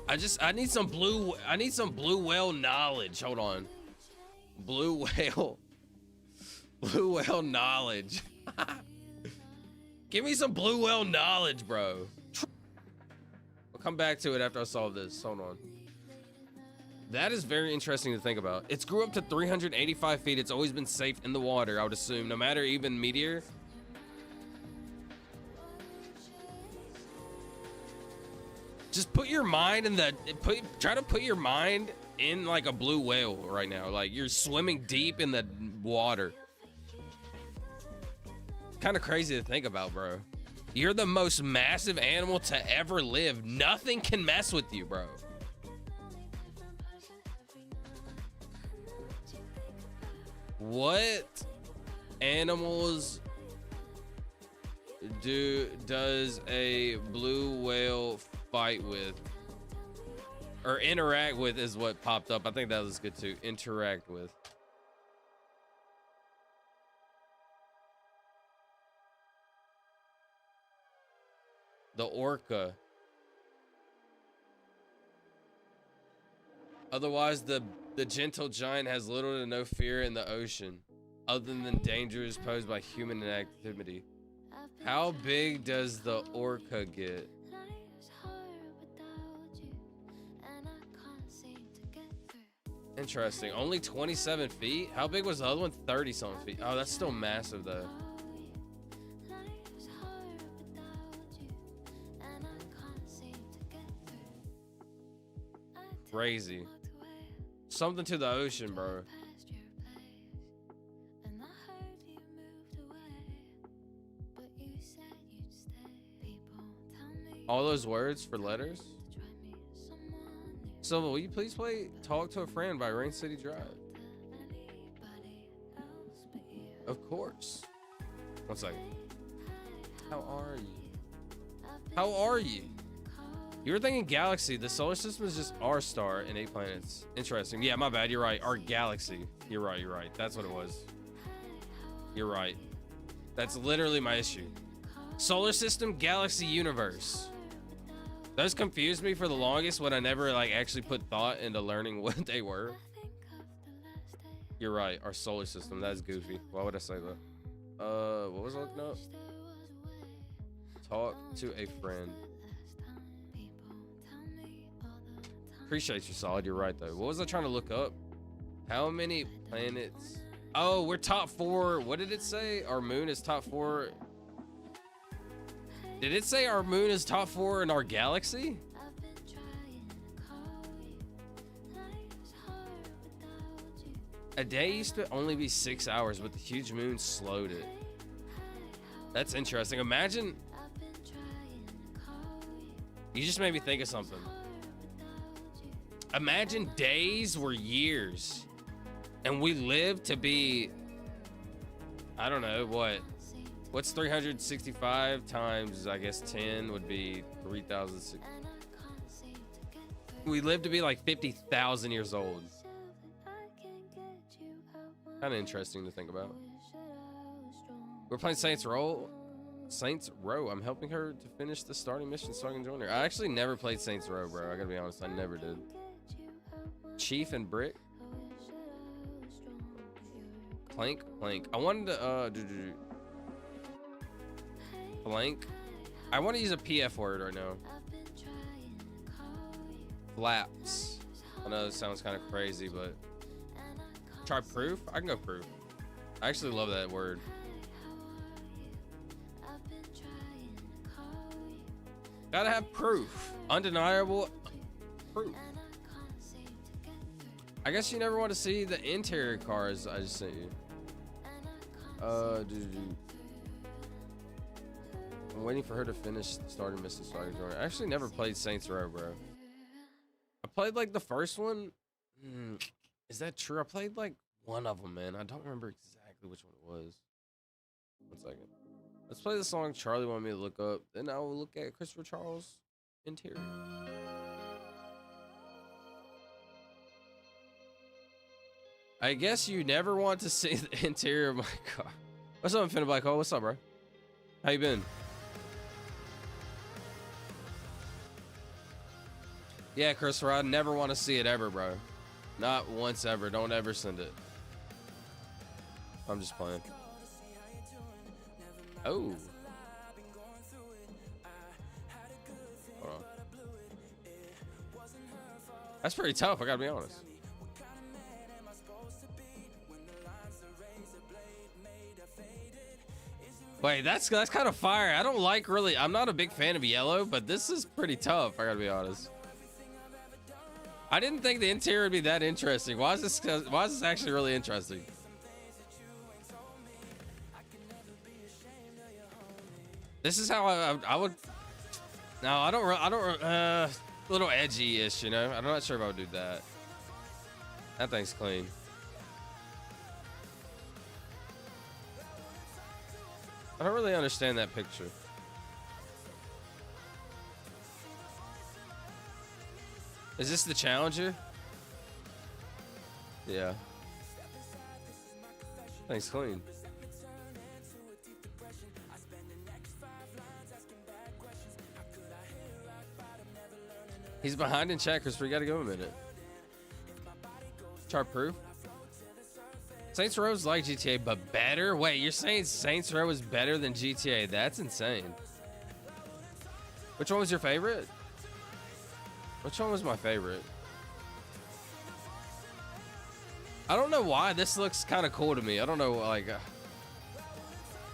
I need some blue whale knowledge. Hold on. Blue whale knowledge. Give me some blue whale knowledge, bro. I'll come back to it after I solve this. Hold on. That is very interesting to think about. It's grew up to 385 feet. It's always been safe in the water, I would assume, no matter even meteor. Just put your mind in the try to put your mind in like a blue whale right now. Like you're swimming deep in the water. Kind of crazy to think about, bro. You're the most massive animal to ever live. Nothing can mess with you, bro. What animals does a blue whale fight with or interact with is what popped up. I think that was good too. Interact with. The orca. Otherwise, the gentle giant has little to no fear in the ocean, other than dangers posed by human activity. How big does the orca get? Interesting. Only 27 feet? How big was the other one? 30 something feet. Oh, that's still massive though. Crazy. Something to the ocean, bro. All those words for letters? So will you please play Talk to a Friend by Rain City Drive? Of course. 1 second. How are you? How are you? You were thinking galaxy. The solar system is just our star and 8 planets. Interesting. Yeah, my bad. You're right. Our galaxy. You're right. You're right. That's what it was. You're right. That's literally my issue. Solar system, galaxy, universe. Those confused me for the longest when I never like actually put thought into learning what they were. You're right. Our solar system. That's goofy. Why would I say that? What was I looking up? Talk to a friend. Appreciate you, Solid. You're right, though. What was I trying to look up? How many planets? Oh, we're top 4. What did it say? Our moon is top 4. Did it say our moon is top 4 in our galaxy? A day used to only be 6 hours, but the huge moon slowed it. That's interesting. Imagine. You just made me think of something. Imagine days were years and we lived to be, I don't know, what's 365 times, I guess 10 would be 3,000. We lived to be like 50,000 years old. Kind of interesting to think about. We're playing Saints Row. Saints Row. I'm helping her to finish the starting mission so I can join her. I actually never played Saints Row, bro. I gotta be honest, I never did. Chief and Brick. Plank. I wanted to blank. I want to use a PF word right now. Flaps. I know this sounds kind of crazy, but try proof. I can go proof. I actually love that word. Gotta have proof. Undeniable proof. I guess you never want to see the interior cars I just sent you. I'm waiting for her to finish starting mission so I can join her. I actually never played Saints Row, bro. I played like the first one. Is that true? I played like one of them, man. I don't remember exactly which one it was. 1 second. Let's play the song Charlie wanted me to look up. Then I will look at Christopher Charles interior. I guess you never want to see the interior of my car. What's up, Infinite Black Hole? What's up, bro? How you been? Yeah, Christopher, I never want to see it ever, bro. Not once ever. Don't ever send it. I'm just playing. Oh. Hold on. That's pretty tough, I gotta be honest. Wait, that's kind of fire. I don't like really. I'm not a big fan of yellow, but this is pretty tough. I gotta be honest. I didn't think the interior would be that interesting. Why is this? Why is this actually really interesting? This is how I would. No, I don't. A little edgy-ish, you know. I'm not sure if I would do that. That thing's clean. I don't really understand that picture. Is this the Challenger? Yeah. Thanks, clean. He's behind in checkers, so we gotta give him a minute. Chart proof. Saints Row is like GTA, but better? Wait, you're saying Saints Row is better than GTA? That's insane. Which one was your favorite? Which one was my favorite? I don't know why this looks kind of cool to me. I don't know, like...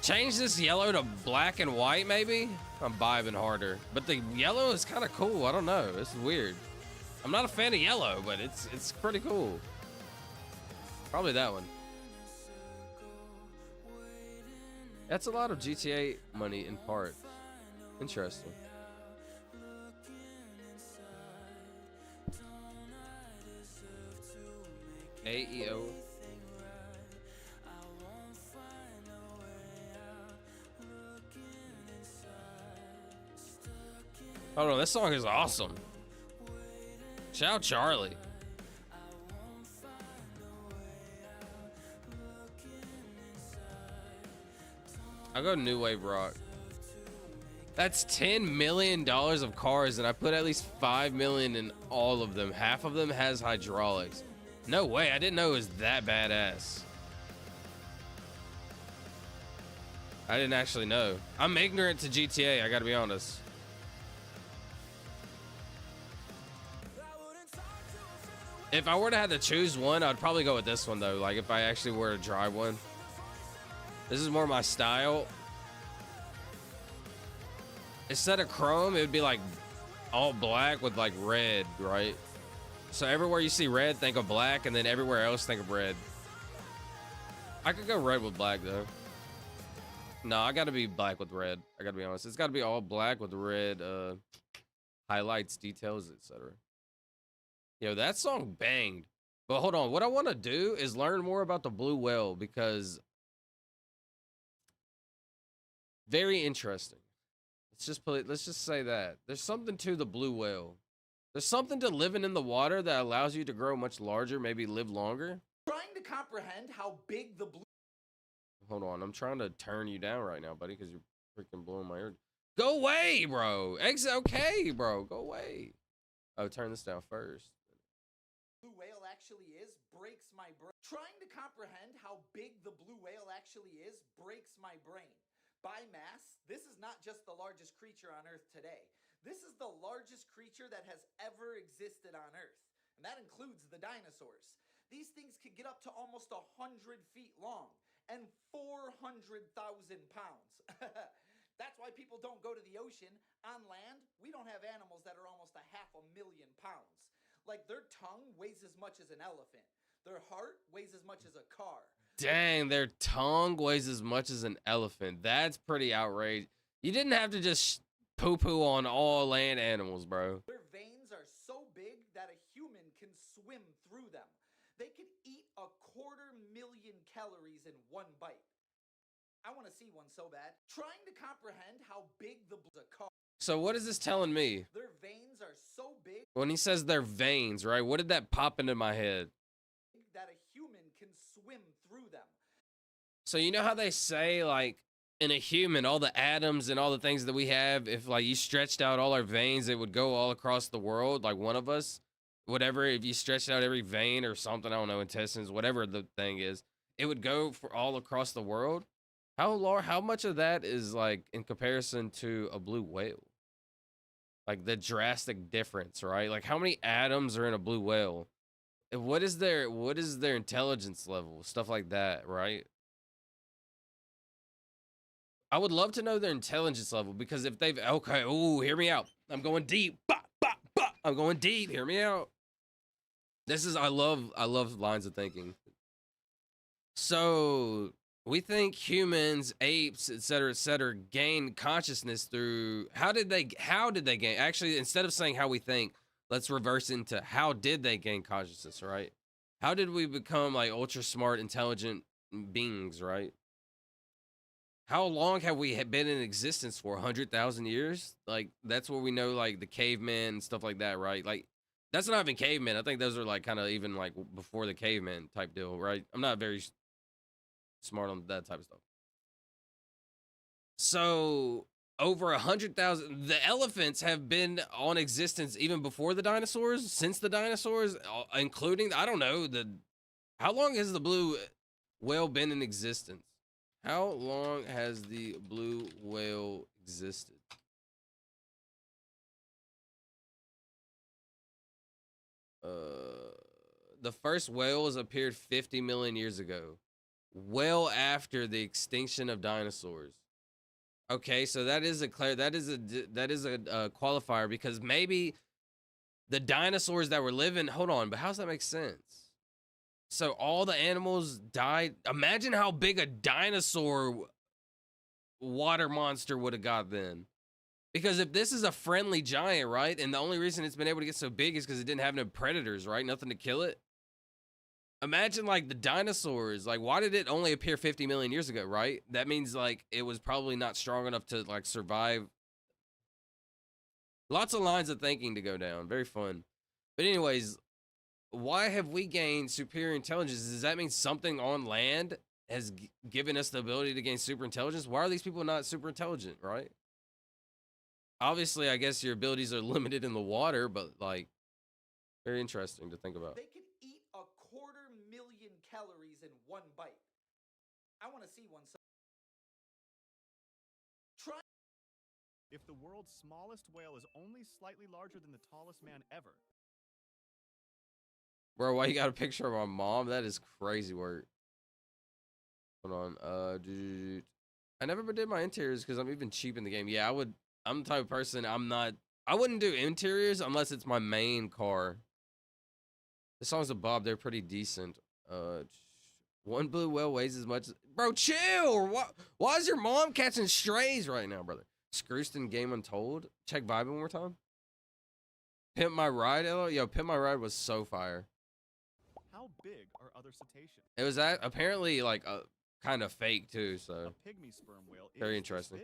change this yellow to black and white, maybe? I'm vibing harder. But the yellow is kind of cool. I don't know. This is weird. I'm not a fan of yellow, but it's pretty cool. Probably that one. That's a lot of GTA money in part. Interesting. AEO. Hold on, this song is awesome. Shout out Charlie. I'll go New Wave Rock. That's $10 million of cars, and I put at least $5 million in all of them. Half of them has hydraulics. No way, I didn't know it was that badass. I didn't actually know. I'm ignorant to GTA, I gotta be honest. If I were to have to choose one, I'd probably go with this one though. Like if I actually were to drive one. This is more my style. Instead of chrome, it would be like all black with like red, right? So everywhere you see red, think of black, and then everywhere else, think of red. I could go red with black though. No, I gotta be black with red. I gotta be honest. It's gotta be all black with red highlights, details, etc. Yo, that song banged. But hold on, what I want to do is learn more about the blue whale because very interesting. Let's just say that there's something to the blue whale. There's something to living in the water that allows you to grow much larger, maybe live longer. Trying to comprehend how big the blue... Hold on, I'm trying to turn you down right now, buddy, because you're freaking blowing my ear. Go away, bro. Okay, bro. Go away. Oh, turn this down first. Blue whale actually is breaks my brain. Trying to comprehend how big the blue whale actually is breaks my brain. By mass, this is not just the largest creature on Earth today. This is the largest creature that has ever existed on Earth, and that includes the dinosaurs. These things could get up to almost 100 feet long and 400,000 pounds. That's why people don't go to the ocean. On land, we don't have animals that are almost 500,000 pounds. Like their tongue weighs as much as an elephant. Their heart weighs as much as a car. Dang, their tongue weighs as much as an elephant. That's pretty outrageous. You didn't have to just poo-poo on all land animals, bro. Their veins are so big that a human can swim through them. They could eat 250,000 calories in one bite. I want to see one so bad. Trying to comprehend how big the car. So what is this telling me? Their veins When he says their veins, right? What did that pop into my head? that a human can swim through them. So you know how they say, like, in a human, all the atoms and all the things that we have, if like you stretched out all our veins, it would go all across the world. Like one of us, whatever, if you stretched out every vein or something, I don't know, intestines, whatever the thing is, it would go for all across the world. How much of that is like in comparison to a blue whale? Like the drastic difference, right? Like how many atoms are in a blue whale? And what is their intelligence level? Stuff like that, right? I would love to know their intelligence level, because if they've hear me out. I'm going deep. I'm going deep. Hear me out. I love lines of thinking. So we think humans, apes, etc., gain consciousness through how did they gain? Actually, instead of saying how we think, let's reverse into how did they gain consciousness, right? How did we become like ultra smart, intelligent beings, right? How long have we been in existence for? 100,000 years? Like, that's where we know, like, the cavemen and stuff like that, right? Like, that's not even cavemen. I think those are, like, kind of even, like, before the caveman type deal, right? I'm not very smart on that type of stuff. So, over 100,000... The elephants have been on existence even before the dinosaurs, since the dinosaurs, including, I don't know, how long has the blue whale been in existence? How long has the blue whale existed? The first whales appeared 50 million years ago, well after the extinction of dinosaurs. Okay, so that is a qualifier, because maybe the dinosaurs that were living. Hold on, but how does that make sense? So all the animals died. Imagine how big a dinosaur water monster would have got then. Because if this is a friendly giant, right? And the only reason it's been able to get so big is because it didn't have no predators, right? Nothing to kill it. Imagine like the dinosaurs. Like, why did it only appear 50 million years ago, right? That means like it was probably not strong enough to like survive. Lots of lines of thinking to go down. Very fun. But anyways, why have we gained superior intelligence? Does that mean something on land has given us the ability to gain super intelligence? Why are these people not super intelligent, right? Obviously, I guess your abilities are limited in the water, but like, very interesting to think about. They could eat 250,000 calories in one bite. I want to see one. Try. If the world's smallest whale is only slightly larger than the tallest man ever. Bro, why you got a picture of my mom? That is crazy work. Hold on. I never did my interiors because I'm even cheap in the game. Yeah, I'm the type of person, I wouldn't do interiors unless it's my main car. The songs of Bob, they're pretty decent. One blue whale weighs as much as... Bro, chill! Why is your mom catching strays right now, brother? Scrooston Game Untold? Check Vibe one more time. Pimp My Ride, yo, Pimp My Ride was so fire. How big are other cetaceans? It was apparently like kind of fake too, so a pygmy sperm whale very interesting.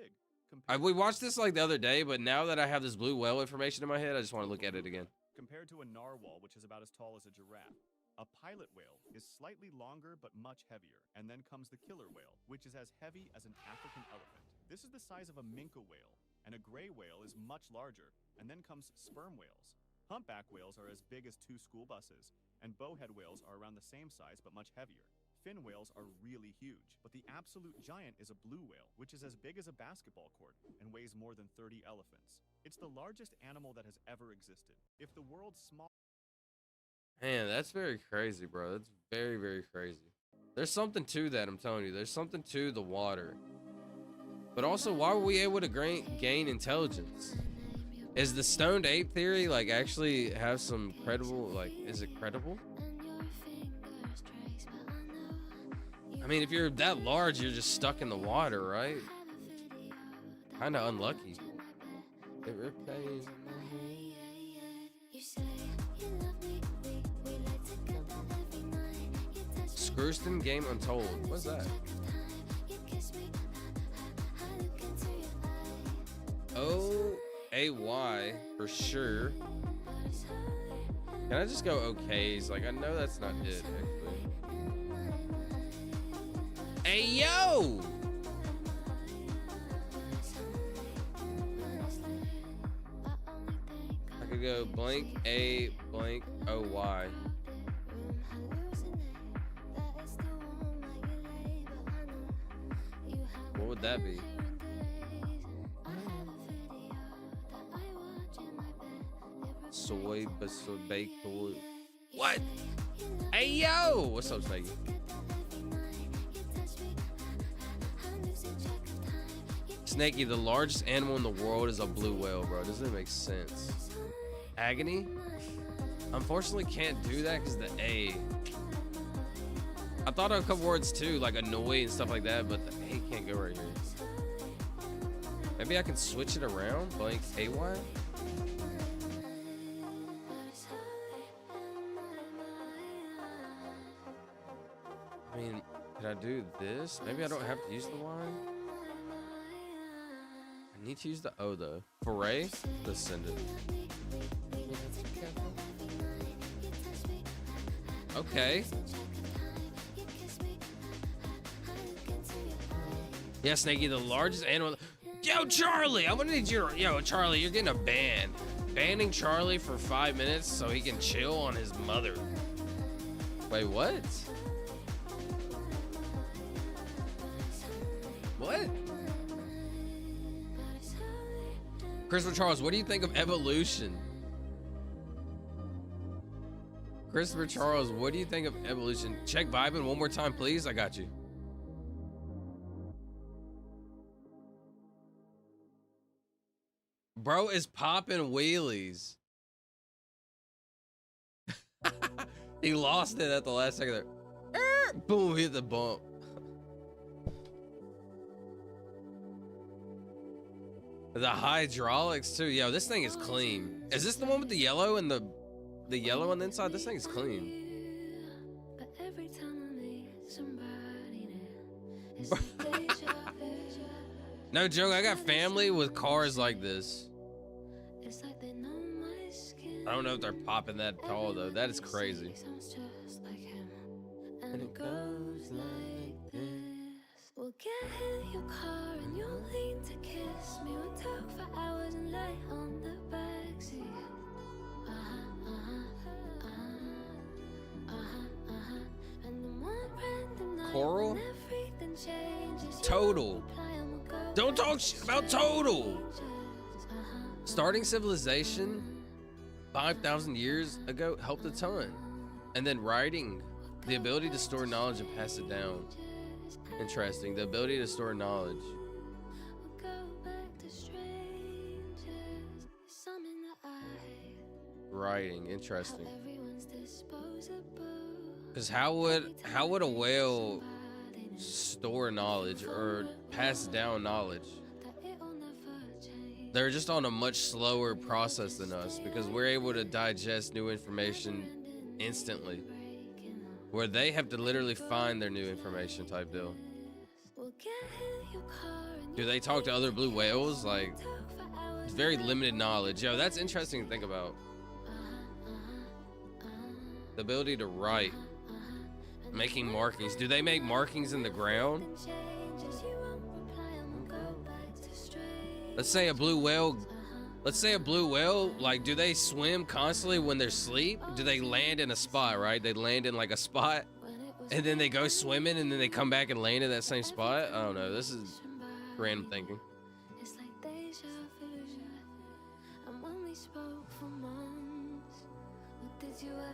We watched this like the other day, but now that I have this blue whale information in my head, I just want to look at it again. Compared to a narwhal, which is about as tall as a giraffe, a pilot whale is slightly longer but much heavier. And then comes the killer whale, which is as heavy as an African elephant. This is the size of a minke whale, and a gray whale is much larger. And then comes sperm whales. Humpback whales are as big as 2 school buses, and bowhead whales are around the same size but much heavier. Fin whales are really huge, but the absolute giant is a blue whale, which is as big as a basketball court and weighs more than 30 elephants. It's the largest animal that has ever existed. If the world's small... Man, that's very crazy, bro. That's very, very crazy. There's something to that, I'm telling you. There's something to the water. But also, why were we able to gain intelligence? Is the stoned ape theory, like, actually have some credible, like, is it credible? I mean, if you're that large, you're just stuck in the water, right? Kind of unlucky. It replays. Scrooston Game Untold. What's that? OAY for sure. Can I just go okays? Like, I know that's not it, actually. Hey, yo! I could go blank A, blank OY. What would that be? Soy baked. What? Hey yo! What's up, Snaggy? Snakey, the largest animal in the world is a blue whale, bro. Doesn't it make sense? Agony? Unfortunately, can't do that because the A. I thought of a couple words too, like annoy and stuff like that, but the A can't go right here. Maybe I can switch it around, blank AY? I mean, can I do this? Maybe I don't have to use the Y. I need to use the O though. Foray? Let's send it. Okay. Yeah, Snakey, the largest animal. Yo, Charlie, I'm gonna need you. Yo, Charlie, you're getting a ban. Banning Charlie for 5 minutes so he can chill on his mother. Wait, what? What? Christopher Charles, what do you think of evolution? Christopher Charles, what do you think of evolution? Check vibing one more time, please. I got you. Bro is popping wheelies. He lost it at the last second there. Boom, hit the bump. The hydraulics too. Yo, this thing is clean. Is this the one with the yellow and the yellow on the inside? This thing is clean. No joke, I got family with cars like this. I don't know if they're popping that tall though. That is crazy. And it goes like this. We'll get in your car and you'll lean to kiss me. We'll talk for hours and lie on the backseat. And the one random night Coral? when everything changes, Total. Don't talk shit about Total. Starting civilization 5,000 years ago helped a ton. And then writing, the ability to store knowledge and pass it down. Interesting. The ability to store knowledge. Writing. Interesting. Because how would a whale store knowledge or pass down knowledge? They're just on a much slower process than us because we're able to digest new information instantly, where they have to literally find their new information type deal. Do they talk to other blue whales? Like, it's very limited knowledge. Yo, that's interesting to think about. The ability to write. Making markings. Do they make markings in the ground? Let's say a blue whale, like, do they swim constantly when they're asleep? Do they land in a spot, right? They land in like a spot and then they go swimming and then they come back and land in that same spot? I don't know. This is random thinking.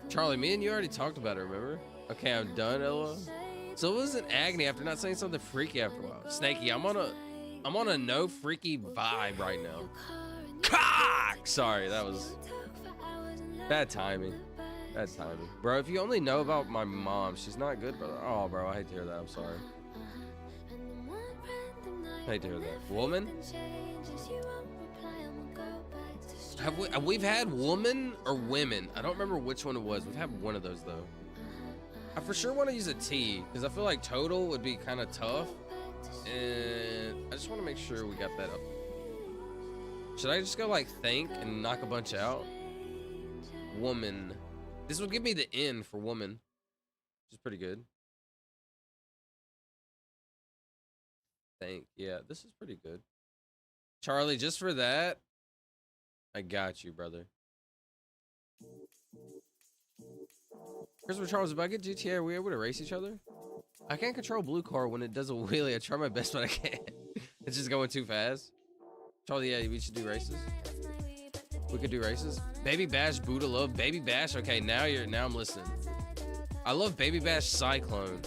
Charlie, me and you already talked about it, remember? Okay, I'm done, Ella. So it wasn't agony after not saying something freaky after a while. Snakey, I'm on a no freaky vibe right now. Cock! Sorry, that was bad timing. Bad timing. Bro, if you only know about my mom, she's not good, brother. Oh, bro, I hate to hear that. I'm sorry. I hate to hear that. Woman? We've had woman or women. I don't remember which one it was. We've had one of those though. I for sure want to use a T because I feel like total would be kind of tough. And I just want to make sure we got that up. Should I just go like think and knock a bunch out? Woman. This will give me the N for woman, which is pretty good. Yeah, this is pretty good. Charlie, just for that, I got you, brother. Christopher Charles, if I get GTA, are we able to race each other? I can't control blue car when it does a wheelie. I try my best, but I can't. It's just going too fast. Charlie, yeah, we should do races. We could do races. Baby Bash, Buddha love Baby Bash. Okay, now I'm listening. I love Baby Bash Cyclone.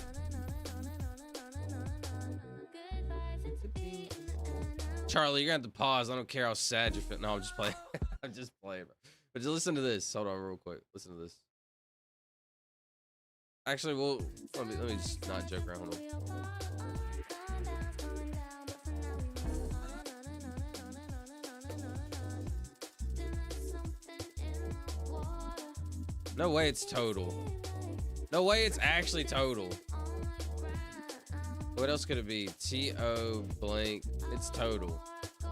Charlie, you're gonna have to pause. I don't care how sad you feel. No, I'm just playing. I'm just playing, bro. But just listen to this. Hold on, real quick. Listen to this. Actually, well, let me just not joke around. Hold on. No way it's total. No way it's actually total. What else could it be? T-O blank. It's total.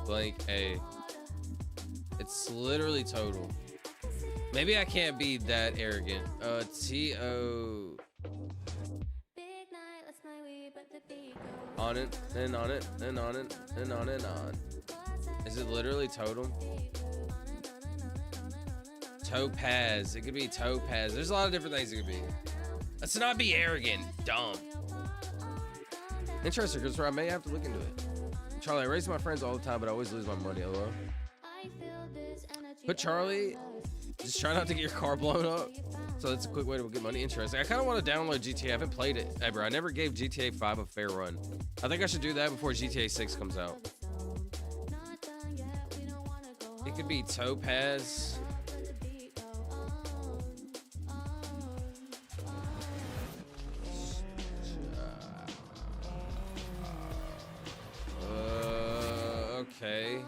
Blank A. It's literally total. Maybe I can't be that arrogant. T-O. On it, then on it, then on it, then on and on. Is it literally total? Topaz. It could be Topaz. There's a lot of different things it could be. Let's not be arrogant. Dumb. Interesting, because I may have to look into it. Charlie, I race my friends all the time, but I always lose my money. Hello? But Charlie, just try not to get your car blown up. So that's a quick way to get money. Interesting. I kind of want to download GTA. I haven't played it ever. I never gave GTA 5 a fair run. I think I should do that before GTA 6 comes out. It could be Topaz. Okay.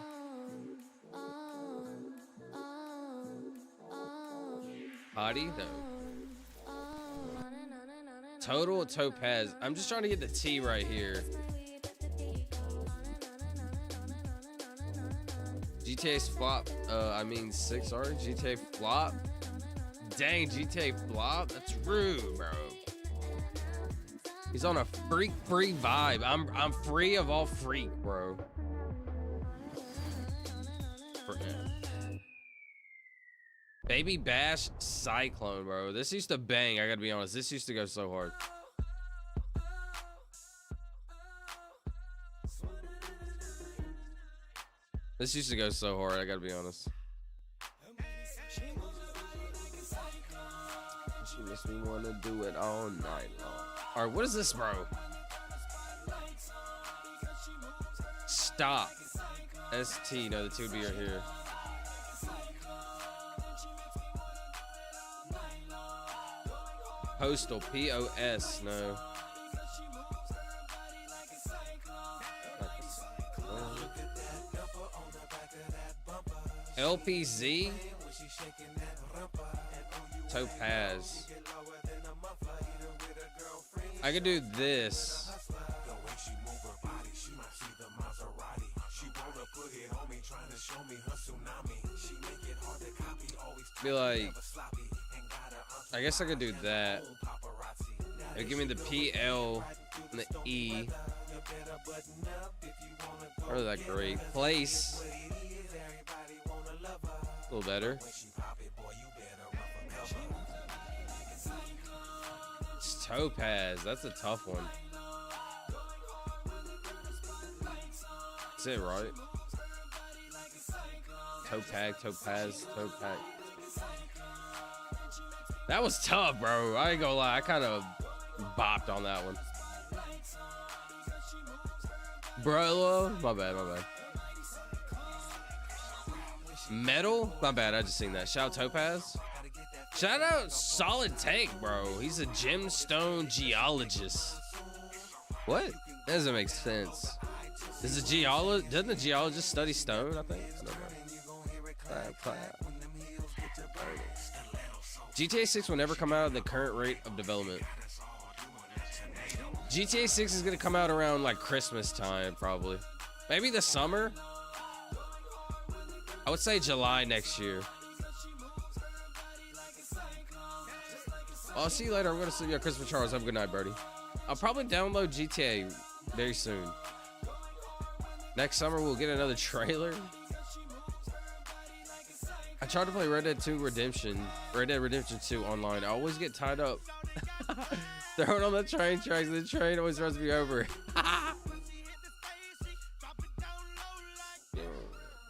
Hottie? No. Total Topaz. I'm just trying to get the T right here. GTA's flop. I mean 6, sorry. GTA flop. Dang, GTA flop? That's rude, bro. He's on a freak free vibe. I'm free of all freak, bro. Baby Bash Cyclone, bro. This used to bang, I gotta be honest. This used to go so hard. This used to go so hard, I gotta be honest. She makes me wanna do it all night long. Alright, what is this, bro? Stop. ST, no, the T would be right here. Postal, POS, no. LPZ? Topaz. I could do this. Be like, I guess I could do that. It'll give me the PL and the E. Not really that great. Place. A little better. It's Topaz. That's a tough one. That's it, right? Topaz. That was tough, bro. I ain't gonna lie. I kind of bopped on that one. Bro, my bad. Metal? My bad, I just seen that. Shout out Topaz. Shout out Solid Tank, bro. He's a gemstone geologist. What? That doesn't make sense. Doesn't the geologist study stone, I think? I don't know. GTA 6 will never come out at the current rate of development. GTA 6 is gonna come out around like Christmas time, probably. Maybe the summer? I would say July next year. I'll see you later. I'm going to see you at Christopher Charles. Have a good night, Birdie. I'll probably download GTA very soon. Next summer, we'll get another trailer. I tried to play Red Dead 2 Redemption, Red Dead Redemption 2 online. I always get tied up. Thrown on the train tracks, and the train always runs me over.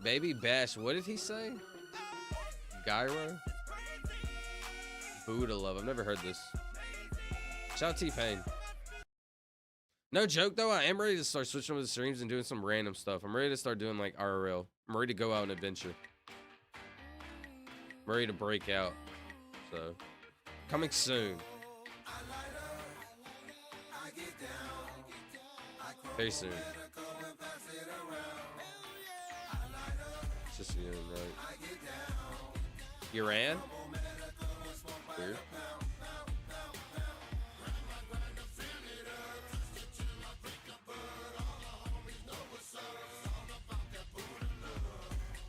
Baby Bash, what did he say? Gyro? Buddha Love, I've never heard this. Shout out T-Pain. No joke though, I am ready to start switching over the streams and doing some random stuff. I'm ready to start doing like RRL. I'm ready to go out and adventure. I'm ready to break out. So, coming soon. Very soon. It's just you, right? Iran? Weird.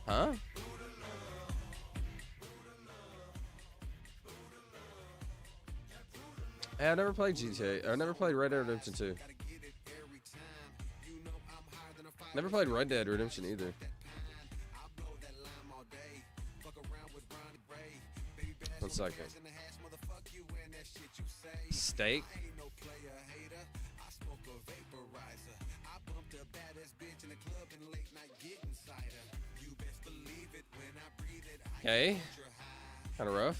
Huh? Hey, I never played GTA. I never played Red Dead Redemption 2. Never played Red Dead Redemption either. One second. Steak? Okay. Kind of rough.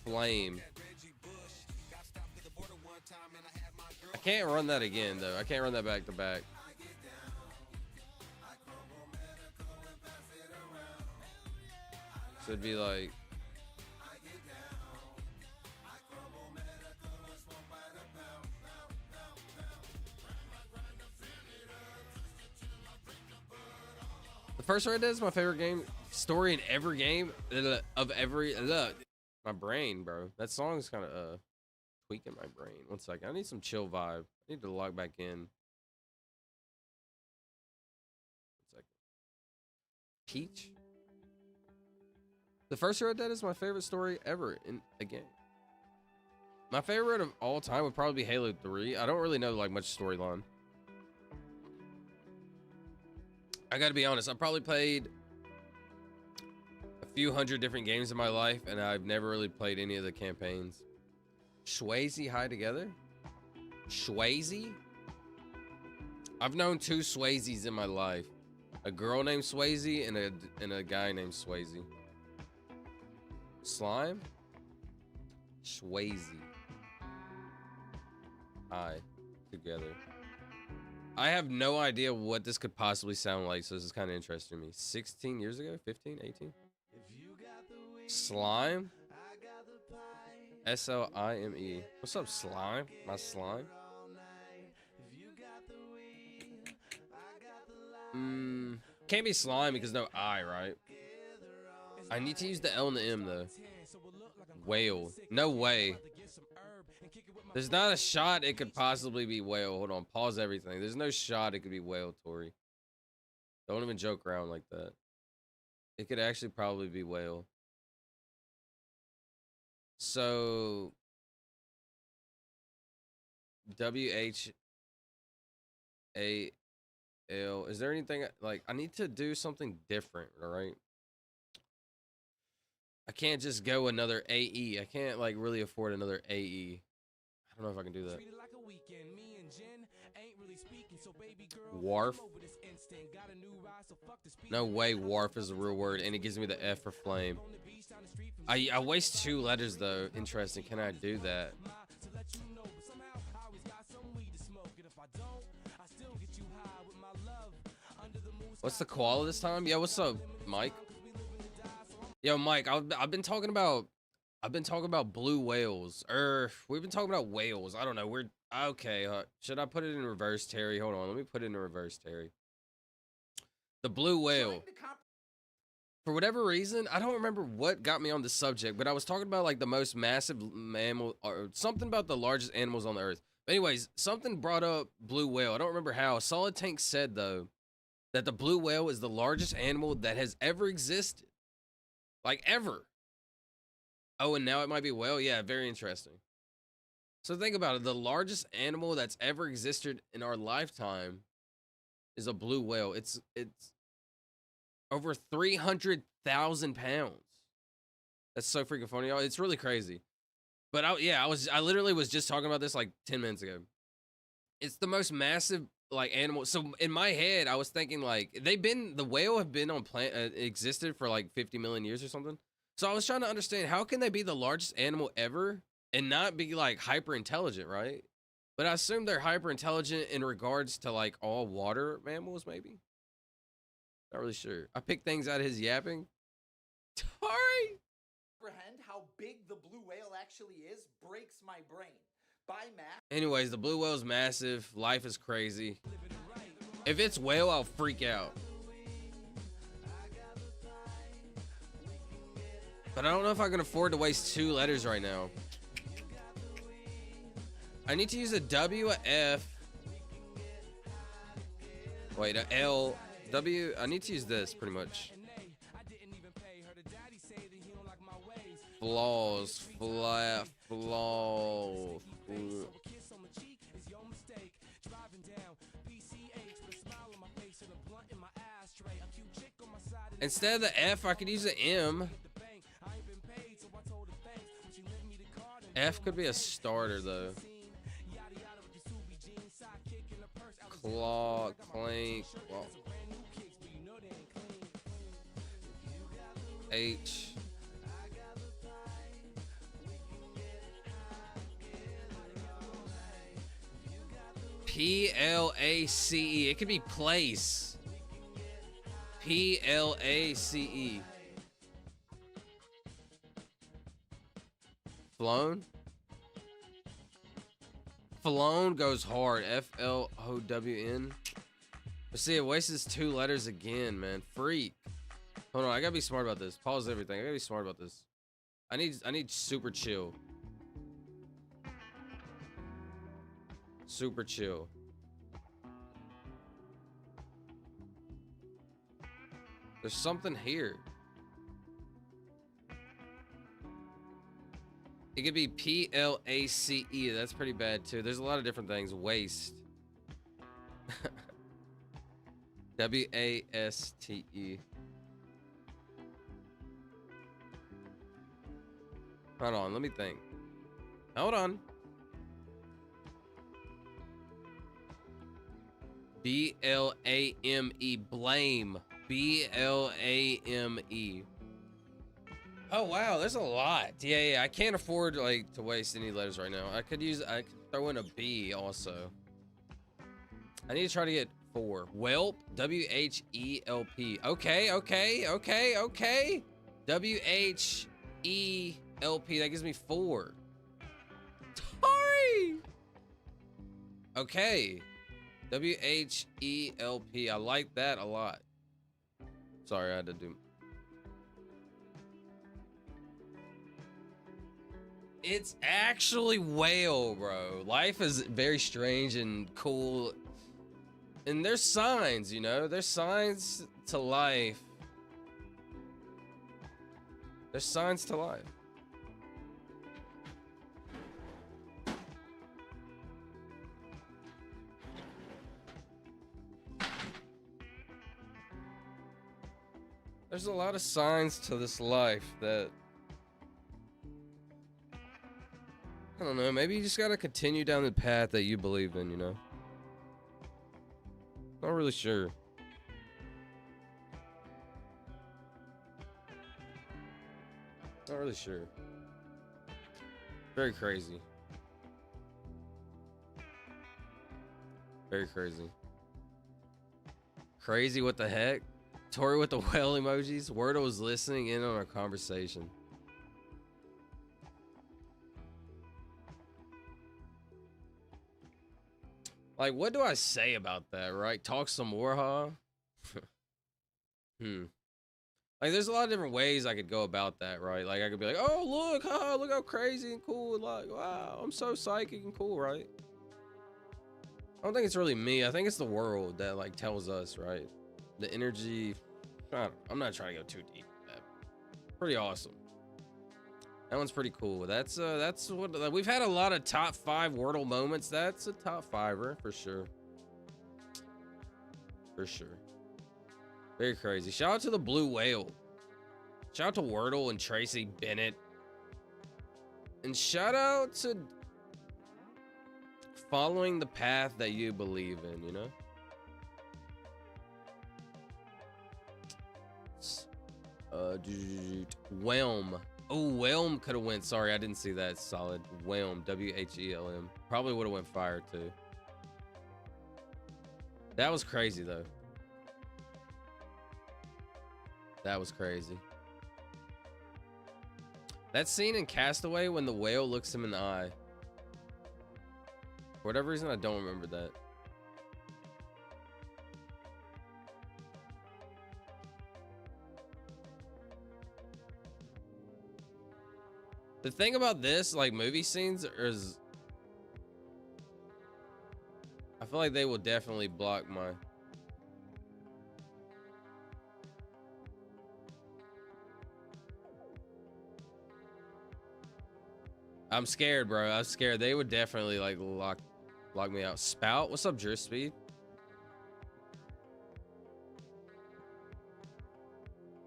Flame. I can't run that again though. I can't run that back to back. So it'd be like the first Red Dead is my favorite game story in every game of every my brain, bro. That song is kind of tweaking my brain. One second. I need some chill vibe. I need to log back in. 1 second. Peach. The first Red Dead is my favorite story ever in a game. My favorite of all time would probably be Halo 3. I don't really know like much storyline. I gotta be honest, I probably played a few hundred different games in my life, and I've never really played any of the campaigns. Swayze high together? Swayze? I've known 2 Swayzes in my life. A girl named Swayze and a guy named Swayze. Slime? Swayze. High together. I have no idea what this could possibly sound like, so this is kind of interesting to me. 16 years ago? 15? 18? Slime? S-L-I-M-E. What's up, Slime? My slime? Can't be slime because no I, right? I need to use the L and the M, though. Whale. No way. There's not a shot it could possibly be whale. Hold on. Pause everything. There's no shot it could be whale, Tori. Don't even joke around like that. It could actually probably be whale. So... W-H-A-L. Is there anything... Like, I need to do something different, alright? I can't just go another AE. I can't, like, really afford another AE. I don't know if I can do that. Wharf. No way Wharf is a real word, and it gives me the F for flame. I waste 2 letters, though. Interesting. Can I do that? What's the koala this time? Yeah, what's up, Mike? Yo, Mike, I've been talking about blue whales. We've been talking about whales. I don't know. We're okay. Should I put it in reverse, Terry? Hold on. Let me put it in reverse, Terry. The blue whale. For whatever reason, I don't remember what got me on the subject, but I was talking about like the most massive mammal or something about the largest animals on the earth. But anyways, something brought up blue whale. I don't remember how. Solid Tank said though that the blue whale is the largest animal that has ever existed. Like ever. Oh, and now it might be whale. Yeah, very interesting. So think about it. The largest animal that's ever existed in our lifetime is a blue whale. It's over 300,000 pounds. That's so freaking funny, y'all. It's really crazy. But I literally was just talking about this like 10 minutes ago. It's the most massive like animal. So in my head, I was thinking like the whale have been on existed for like 50 million years or something. So I was trying to understand, how can they be the largest animal ever and not be like hyper intelligent, right? But I assume they're hyper intelligent in regards to like all water mammals, maybe. Not really sure. I picked things out of his yapping. Sorry. Comprehend how big the blue whale actually is breaks my brain. By math. Anyways, the blue whale's massive. Life is crazy. If it's whale, I'll freak out. But I don't know if I can afford to waste 2 letters right now. I need to use a W, a F. Wait, a L, W. I need to use this pretty much. Flaws, flaws. Instead of the F, I could use an M. F could be a starter though. Claw, clank, well. H. P-L-A-C-E. It could be place. P-L-A-C-E. Flown? Flown goes hard. F-L-O-W-N. But see, it wastes 2 letters again, man. Freak. Hold on, I gotta be smart about this. Pause everything. I gotta be smart about this. I need super chill. Super chill. There's something here. It could be P-L-A-C-E. That's pretty bad too. There's a lot of different things. Waste. W-A-S-T-E. Hold on, let me think. Hold on. B-L-A-M-E. Blame. B-L-A-M-E. Oh wow, there's a lot. Yeah, I can't afford like to waste any letters right now. I could throw in a B also. I need to try to get 4. Whelp, W-H-E-L-P. Okay. W-H-E-L-P, that gives me 4. Sorry. Okay. W-H-E-L-P, I like that a lot. Sorry, I had to do. It's actually whale, bro. Life is very strange and cool. And there's signs, you know? There's signs to life. There's signs to life. There's a lot of signs to this life that, I don't know, maybe you just gotta continue down the path that you believe in, you know? Not really sure. Not really sure. Very crazy. Very crazy. Crazy, what the heck? Tori with the whale emojis. Wordle was listening in on our conversation. Like, what do I say about that, right? Talk some more, huh? Like, there's a lot of different ways I could go about that, right? Like, I could be like, oh, look, haha, look how crazy and cool. Like, wow, I'm so psychic and cool, right? I don't think it's really me. I think it's the world that, like, tells us, right? The energy. I'm not trying to go too deep with that. Pretty awesome. That one's pretty cool. That's what we've had a lot of top 5 Wordle moments. That's a top 5er for sure. For sure. Very crazy. Shout out to the Blue Whale. Shout out to Wordle and Tracy Bennett. And shout out to following the path that you believe in, you know? Whelm. Oh, Whelm could have went. Sorry, I didn't see that. Solid. Whelm. W-H-E-L-M. Probably would have went fire too. That was crazy though. That was crazy. That scene in Castaway when the whale looks him in the eye. For whatever reason, I don't remember that. The thing about this, like movie scenes, is I feel like they will definitely block my. I'm scared, bro. I'm scared. They would definitely like lock me out. Spout, what's up, Drift Speed?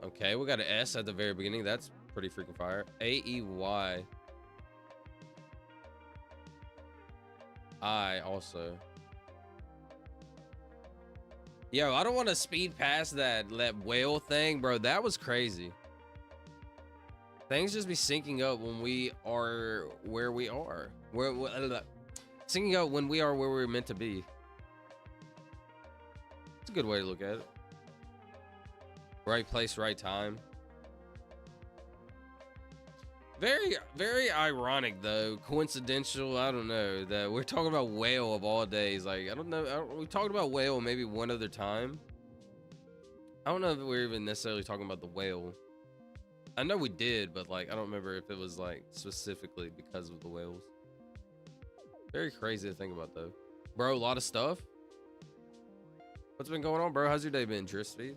Okay, we got an S at the very beginning. That's pretty freaking fire. A-E-Y. I also. Yo, I don't want to speed past that whale thing, bro. That was crazy. Things just be syncing up when we are where we are. Syncing up when we are where we're meant to be. It's a good way to look at it. Right place, right time. Very, very ironic though. Coincidental, I don't know, that we're talking about whale of all days. Like, I don't know. We talked about whale maybe one other time. I don't know if we're even necessarily talking about the whale. I know we did, but like, I don't remember if it was like specifically because of the whales. Very crazy to think about though. Bro, a lot of stuff. What's been going on, bro? How's your day been, Tristy?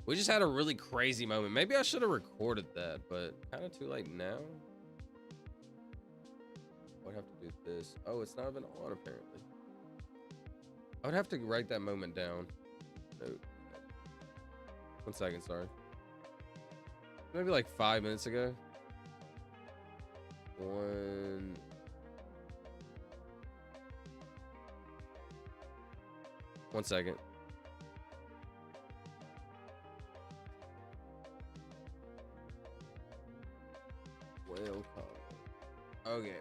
We just had a really crazy moment. Maybe I should have recorded that, but kind of too late now. I would have to do this. Oh, it's not even on apparently. I would have to write that moment down. No. 1 second, sorry. Maybe like 5 minutes ago. 1 second. Whale color. Okay.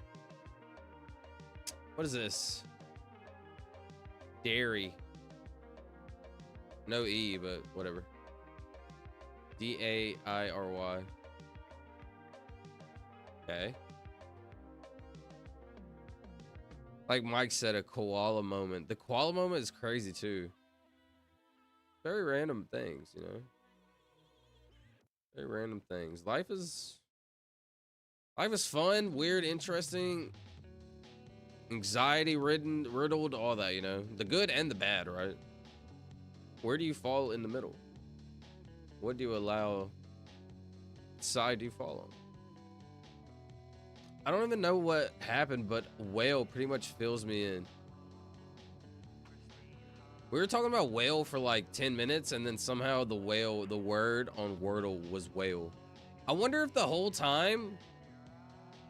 What is this? Dairy. No E, but whatever. D-A-I-R-Y. Okay. Like Mike said, a koala moment. The koala moment is crazy too. Very random things, you know? Very random things. Life is fun, weird, interesting, anxiety ridden, riddled, all that, you know? The good and the bad, right? Where do you fall in the middle? What do you allow? Side do you fall on? I don't even know what happened, but whale pretty much fills me in. We were talking about whale for like 10 minutes, and then somehow the word on Wordle was whale. I wonder if the whole time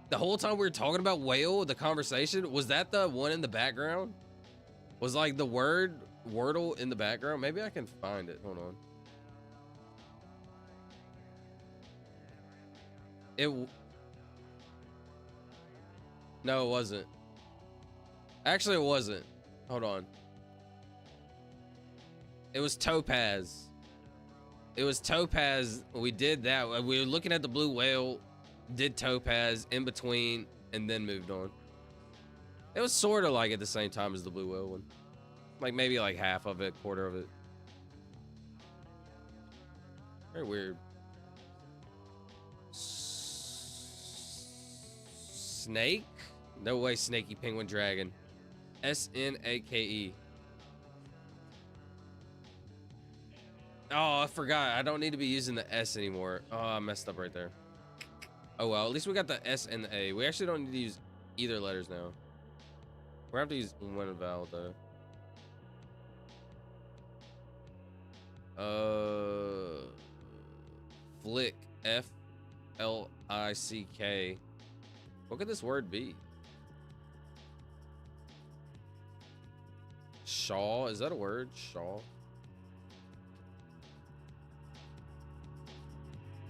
we were talking about whale, the conversation, was that the one in the background? Was like the word Wordle in the background? Maybe I can find it. Hold on. No, it wasn't. Actually, it wasn't. Hold on. It was Topaz. It was Topaz. We did that. We were looking at the blue whale, did Topaz in between, and then moved on. It was sort of like at the same time as the blue whale one. Like maybe like half of it, quarter of it. Very weird. Snake? No way, Snaky Penguin Dragon. S-N-A-K-E. Oh, I forgot. I don't need to be using the S anymore. Oh, I messed up right there. Oh well, at least we got the S and the A. We actually don't need to use either letters now. We're gonna have to use one vowel though. Flick, F-L-I-C-K. What could this word be? Shaw, is that a word? Shaw.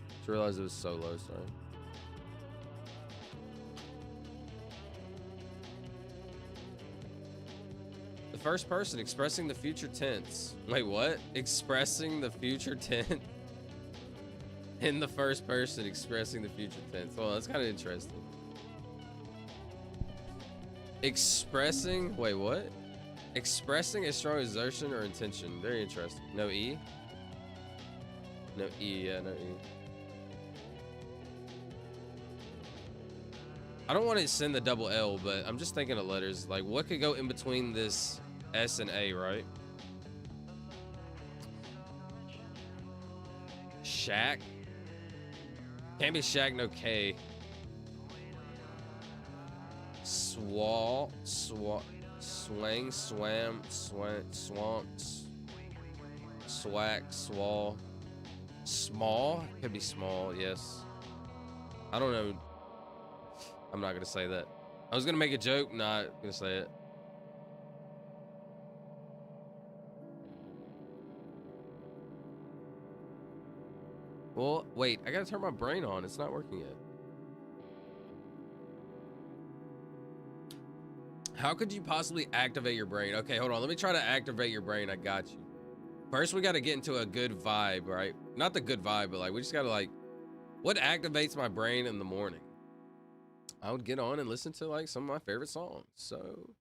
Just realized it was so low, sorry. The first person expressing the future tense. Wait, what? Expressing the future tense? In the first person expressing the future tense. Well, that's kind of interesting. Expressing, wait, what? Expressing a strong exertion or intention. Very interesting. No E? No E, yeah, no E. I don't want to send the double L, but I'm just thinking of letters. Like, what could go in between this S and A, right? Shack? Can't be Shack, no K. Swang, swam, swamp, swack, swall. Small? Could be small, yes. I don't know. I'm not gonna say that. I was gonna make a joke, not gonna say it. Well, wait, I gotta turn my brain on. It's not working yet. How could you possibly activate your brain? Okay, hold on. Let me try to activate your brain. I got you. First, we gotta get into a good vibe, right? Not the good vibe, but like, we just gotta like, what activates my brain in the morning? I would get on and listen to like some of my favorite songs. So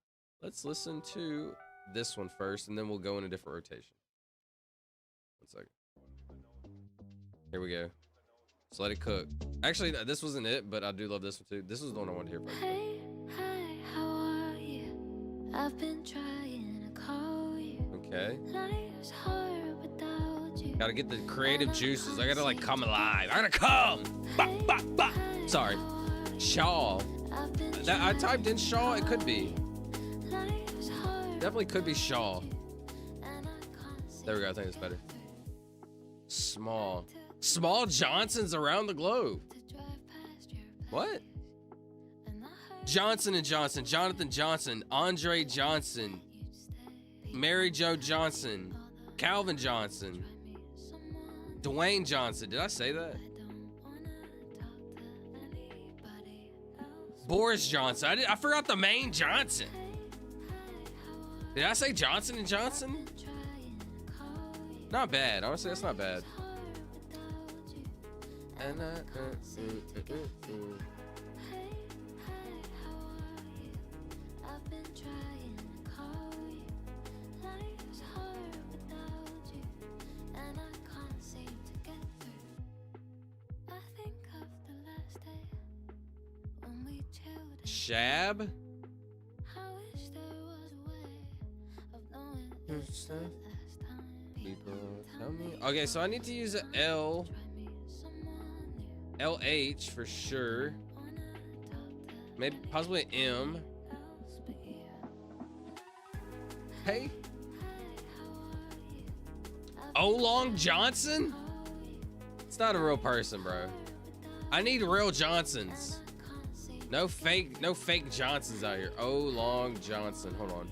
let's listen to this one first, and then we'll go in a different rotation. 1 second. Here we go. Just let it cook. Actually, this wasn't it, but I do love this one too. This was the one I wanted to hear first. Hey, hi, how are you? I've been trying to call you. Okay. Life's hard without you. Gotta get the creative juices. I gotta like come alive. I gotta come. Bah, bah, bah. Sorry. Shaw. That, I typed in Shaw. It could be. Definitely could be Shaw. There we go. I think it's better. Small. Small Johnsons around the globe. What? Johnson & Johnson, Jonathan Johnson, Andre Johnson, Mary Jo Johnson, Calvin Johnson, Dwayne Johnson. Did I say that? Boris Johnson. I forgot the main Johnson. Did I say Johnson & Johnson? Not bad. Honestly, that's not bad. And Shab? People tell me. Okay, so I need to use an L. LH for sure. Maybe possibly an M. Hey. Olong Johnson? It's not a real person, bro. I need real Johnsons. No fake Johnsons out here. Olong Johnson. Hold on.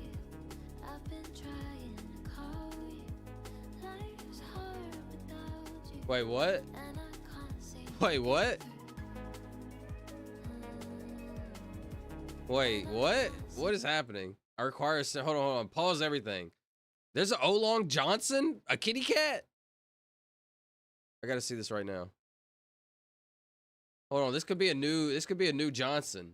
Wait, what? Wait, what? Wait, what? What is happening? I require hold on. Pause everything. There's an Olong Johnson? A kitty cat? I gotta see this right now. Hold on, this could be a new Johnson.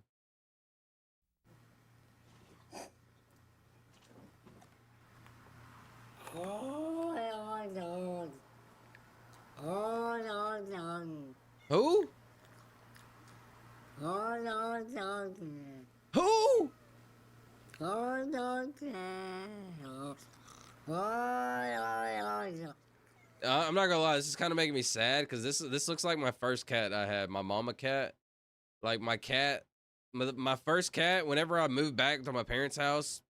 Who? Who? I'm not gonna lie, this is kind of making me sad because this looks like my first cat I had, my mama cat. Like my cat, my first cat, whenever I moved back to my parents' house,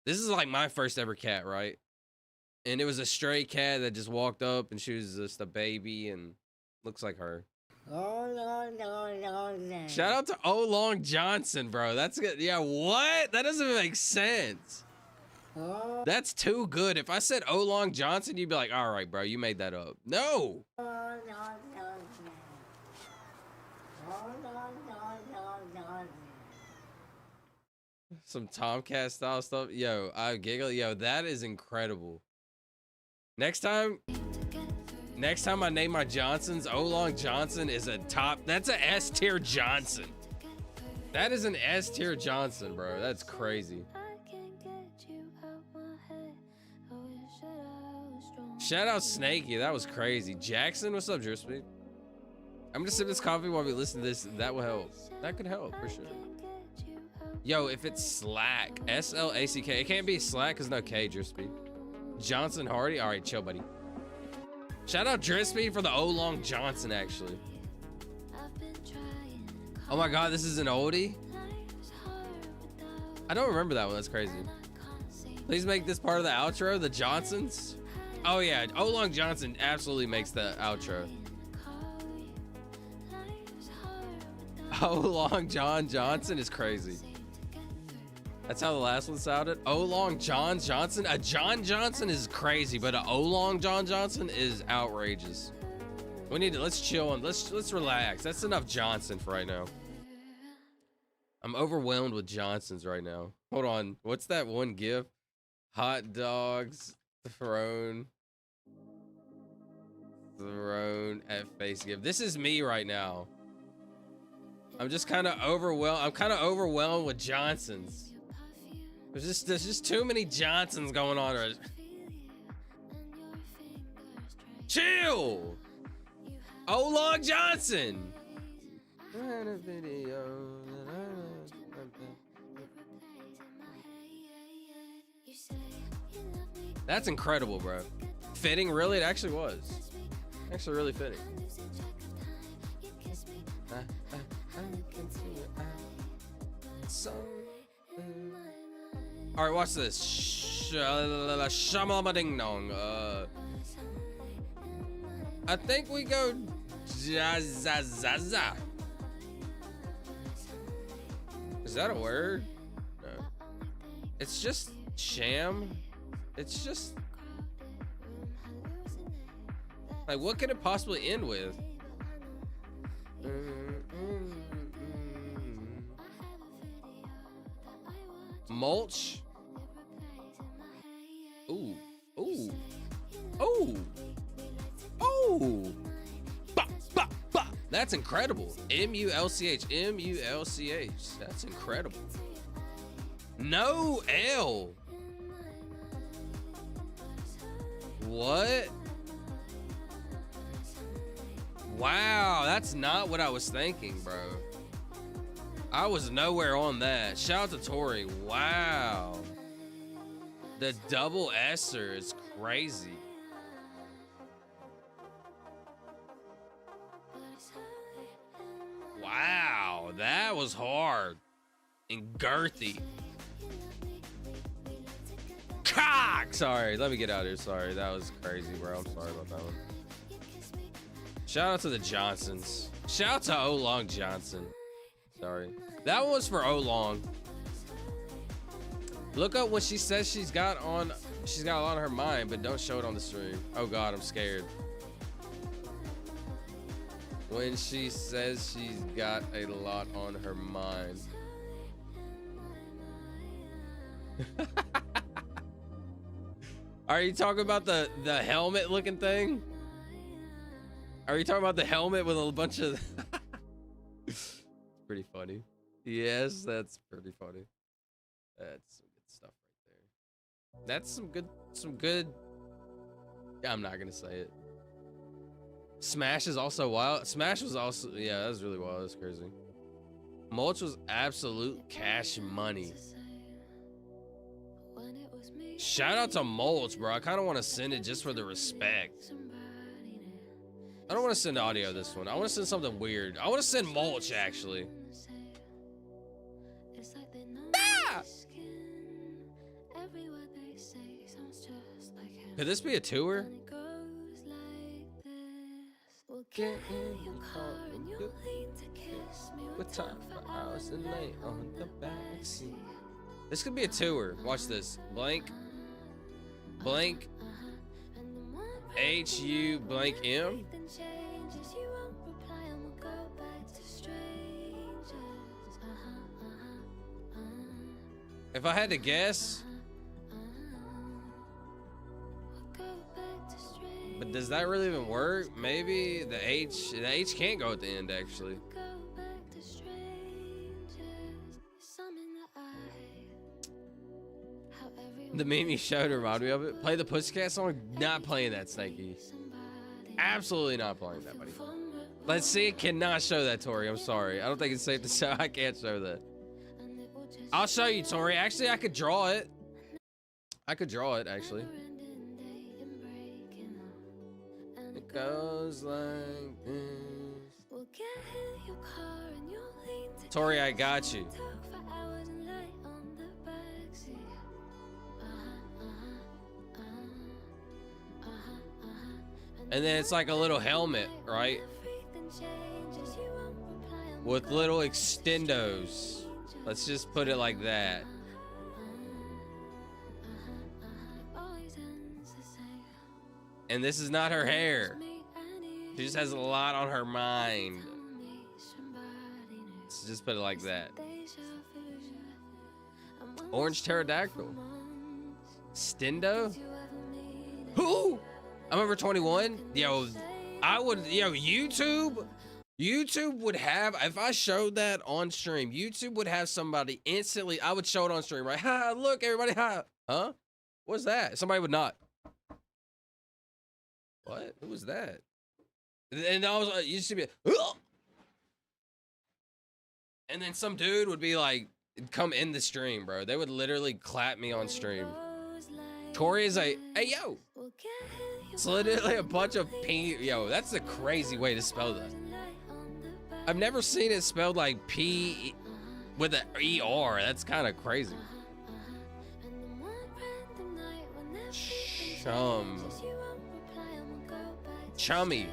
this is like my first ever cat, right? And it was a stray cat that just walked up and she was just a baby and looks like her. Shout out to O Long Johnson, bro. That's good. Yeah, what? That doesn't make sense. That's too good. If I said O Long Johnson, you'd be like, all right, bro, you made that up. No. Some Tomcat style stuff. Yo, I giggle. Yo, that is incredible. Next time I name my Johnsons, O Long Johnson is a top. That's a S tier Johnson. That is an S tier Johnson, bro. That's crazy. Shout out Snaky. That was crazy. Jackson, what's up, Drispy? I'm gonna sip this coffee while we listen to this. That will help. That could help for sure. Yo, if it's Slack, S-L-A-C-K, it can't be Slack because no K, Drispy. Johnson Hardy. All right, chill, buddy. Shout out Drispy for the O Long Johnson, actually. Oh my God, this is an oldie. I don't remember that one. That's crazy. Please make this part of the outro. The Johnsons. Oh yeah, O Long Johnson absolutely makes the outro. O Long John Johnson is crazy. That's how the last one sounded. O Long John Johnson. A John Johnson is crazy, but a O Long John Johnson is outrageous. We need to let's chill and let's relax. That's enough Johnson for right now. I'm overwhelmed with Johnsons right now. Hold on. What's that one gif? Hot dogs thrown at face gift. This is me right now. I'm just kind of overwhelmed. I'm kind of overwhelmed with Johnsons. There's just too many Johnsons going on right. Chill. O Long Johnson. That's incredible, bro. Fitting, really? It actually was. Actually really fitting. All right, watch this. Shamalama dong. I think we go jazazaza. Is that a word? No. It's just sham. It's just like, what could it possibly end with? Mulch. Ooh, ooh, ooh, ooh. Bah, bah, bah. That's incredible. M-U-L-C-H, M-U-L-C-H. That's incredible. No L. What? Wow, that's not what I was thinking, bro. I was nowhere on that. Shout out to Tori. Wow. The double S-er is crazy. Wow, that was hard and girthy. Cock! Sorry, let me get out of here. Sorry, that was crazy, bro. I'm sorry about that one. Shout out to the Johnsons. Shout out to O Long Johnson. Sorry. That one was for O Long. Look up what she says she's got a lot on her mind, but don't show it on the stream. Oh God, I'm scared. When she says she's got a lot on her mind. Are you talking about the helmet looking thing? Are you talking about the helmet with a bunch of It's pretty funny. Yes, that's pretty funny. That's some good stuff right there. That's some good I'm not gonna say it. Smash is also wild. Smash was also, yeah, that was really wild. That's crazy. Mulch was absolute cash money. Shout out to Mulch, bro. I kind of want to send it just for the respect. I don't want to send audio this one. I want to send something weird. I want to send mulch, actually. Ah! Could this be a tour? Get in your car and you'll lean to kiss me with time for hours and lay on the backseat. This could be a tour. Watch this. Blank. Blank. H-U blank M. If I had to guess. But does that really even work? Maybe the H can't go at the end, actually. The meme you showed reminded me of it. Play the Pussycat song. Not playing that, Snakey. Absolutely not playing that, buddy. Let's see. It cannot show that, Tori. I'm sorry. I don't think it's safe to show. I can't show that. I'll show you, Tori. Actually, I could draw it. I could draw it, actually. It goes like this. Tori, I got you. And then it's like a little helmet, right? With little extendos. Let's just put it like that. And this is not her hair. She just has a lot on her mind. Let's just put it like that. Orange pterodactyl. Stendo? Who? I'm over 21. Yo, YouTube would have, if I showed that on stream, YouTube would have somebody instantly, I would show it on stream, right? Ha, look, everybody, ha. Huh? What's that? Somebody would not. What? Who was that? And I was, you see me, and then some dude would be like, come in the stream, bro. They would literally clap me on stream. Tori is a, hey, yo. It's literally a bunch of P. Yo, that's a crazy way to spell that. I've never seen it spelled like P with an ER. That's kind of crazy. Chummy.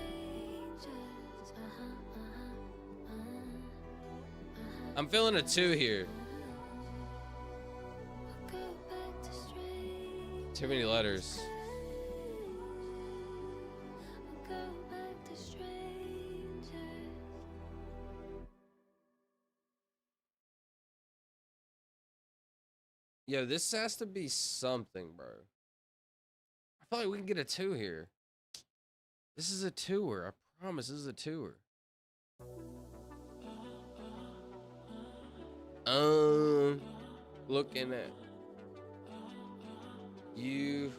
I'm feeling a 2 here. Too many letters. Yo, this has to be something, bro. I feel like we can get a 2 here. This is a tour. I promise this is a tour. Looking at U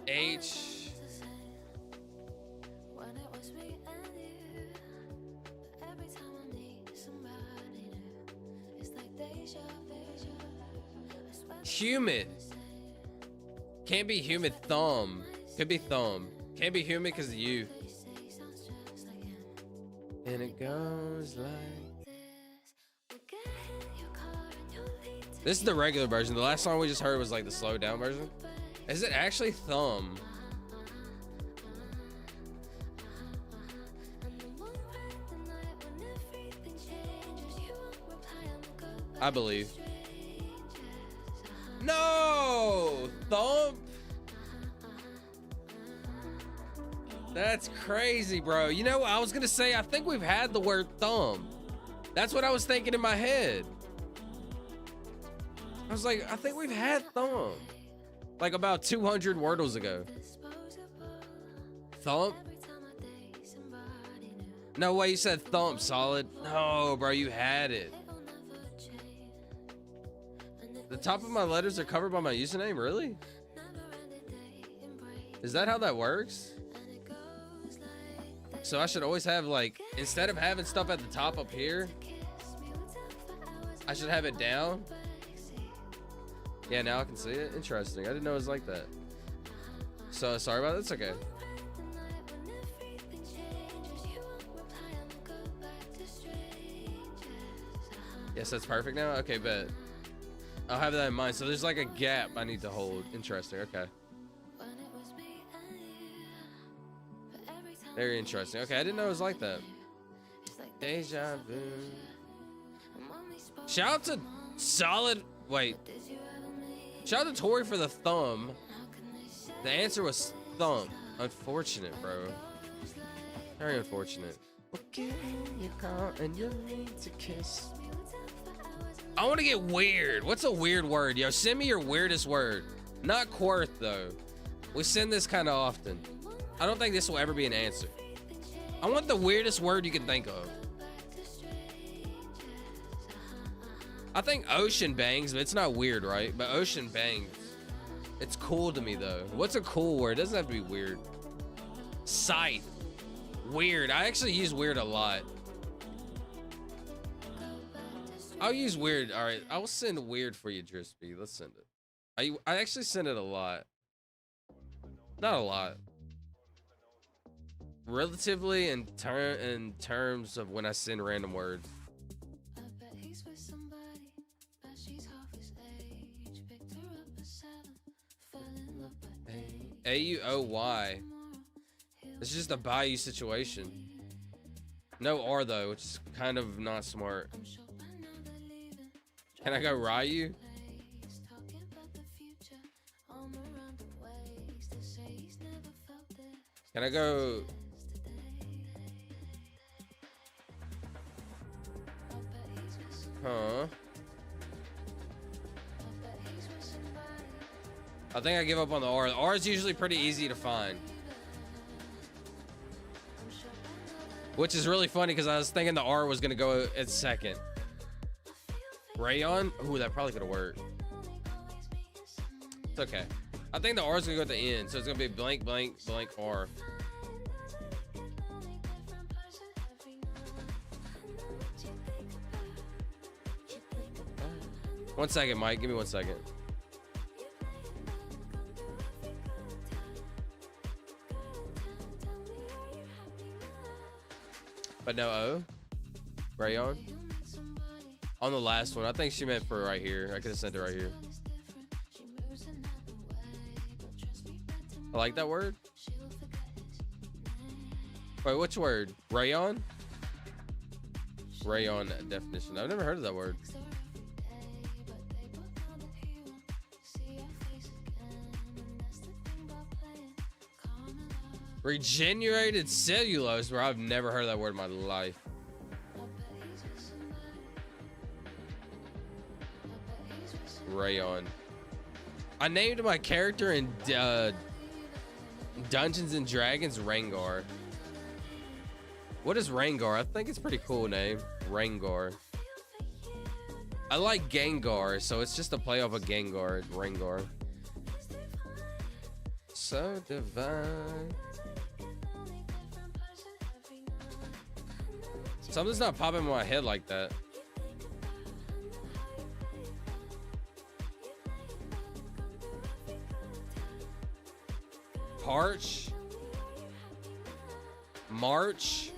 H humid. Can't be humid. Thumb. Could be thumb. Can't be humid because of you. And it goes like. This is the regular version. The last song we just heard was like the slowed down version. Is it actually thumb? I believe. No! Thump? That's crazy, bro. You know what I was gonna say? I think we've had the word thumb. That's what I was thinking in my head. I was like, I think we've had thumb. Like about 200 Wordles ago. Thump? No way, you said thump, solid. No, bro, you had it. The top of my letters are covered by my username, really? Is that how that works? So I should always have like, instead of having stuff at the top up here, I should have it down. Yeah, now I can see it. Interesting. I didn't know it was like that. So sorry about that. It's okay. Yes, that's perfect now. Okay, bet. I'll have that in mind. So there's like a gap I need to hold. Interesting. Okay. Very interesting. Okay, I didn't know it was like that. Deja vu. Shout out to Solid. Wait. Shout out to Tori for the thumb. The answer was thumb. Unfortunate, bro. Very unfortunate. Okay, you call and you need to kiss. I want to get weird. What's a weird word? Yo, send me your weirdest word. Not quirth, though. We send this kind of often. I don't think this will ever be an answer. I want the weirdest word you can think of. I think ocean bangs, but it's not weird, right? But ocean bangs. It's cool to me, though. What's a cool word? It doesn't have to be weird. Sight. Weird. I actually use weird a lot. I'll use weird. All right. I will send weird for you, Drispy. Let's send it. I actually send it a lot. Not a lot. Relatively in terms of when I send random words. AUOY. It's just a Bayou situation. No R though, which is kind of not smart. Can I go Ryu? Can I go? Huh? I think I give up on the R. The R is usually pretty easy to find. Which is really funny because I was thinking the R was going to go at second. Rayon? Ooh, that probably could have worked. It's okay. I think the R is going to go at the end. So it's going to be blank, blank, blank, R. One second, Mike. Give me 1 second. But no O. Rayon. On the last one. I think she meant for right here. I could have sent it right here. I like that word. Wait, which word? Rayon? Rayon definition. I've never heard of that word. Regenerated cellulose, bro. I've never heard that word in my life. Rayon. I named my character in Dungeons and Dragons Rengar. What is Rengar? I think it's a pretty cool name. Rengar. I like Gengar, so it's just a play off of Gengar. Rengar. So divine. Something's not popping in my head like that. Parch. March.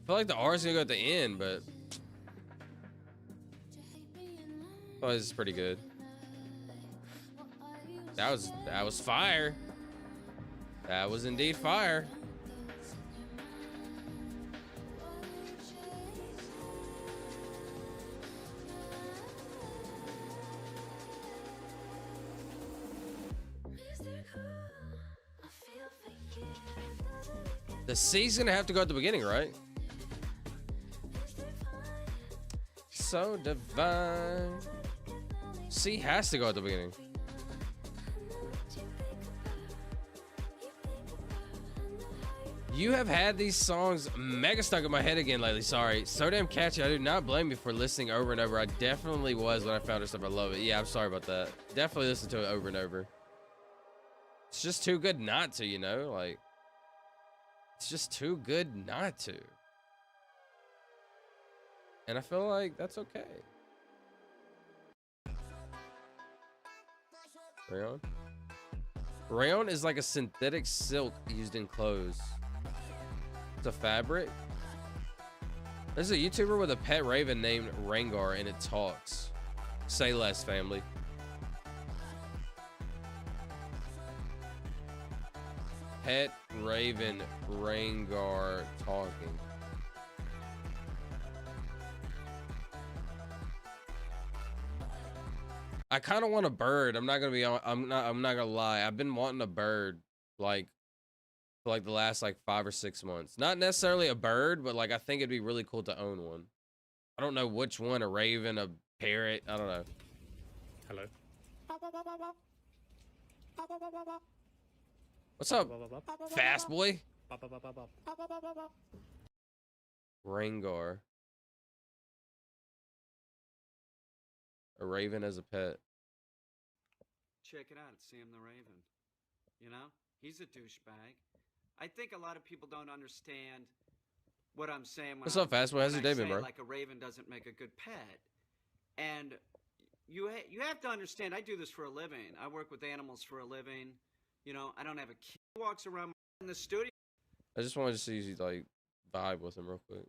I feel like the R is gonna go at the end, but oh, this is pretty good. That was fire. That was indeed fire. The C's gonna have to go at the beginning, right? So divine. C has to go at the beginning. You have had these songs mega stuck in my head again lately. Sorry. So damn catchy. I do not blame you for listening over and over. I definitely was when I found her stuff. I love it. Yeah, I'm sorry about that. Definitely listen to it over and over. It's just too good not to, you know? Like, it's just too good not to. And I feel like that's okay. Rayon? Rayon is like a synthetic silk used in clothes. It's a fabric. There's a YouTuber with a pet raven named Rangar, and it talks. Say less, family. Pet raven Rangar talking. I kind of want a bird. I'm not gonna be. I'm not gonna lie. I've been wanting a bird, like, for like the last like 5 or 6 months. Not necessarily a bird, but like I think it'd be really cool to own one. I don't know which one. A raven, a parrot. I don't know. Hello. What's up, fast boy? Rangar. A raven as a pet. Check it out, it's Sam the Raven. You know, he's a douchebag. I think a lot of people don't understand what I'm saying. What's up, fast boy? How's your day been, bro? Like a raven doesn't make a good pet, and you have to understand. I do this for a living. I work with animals for a living. You know, I don't have a kid who walks around in the studio. I just wanted to see you like vibe with him real quick.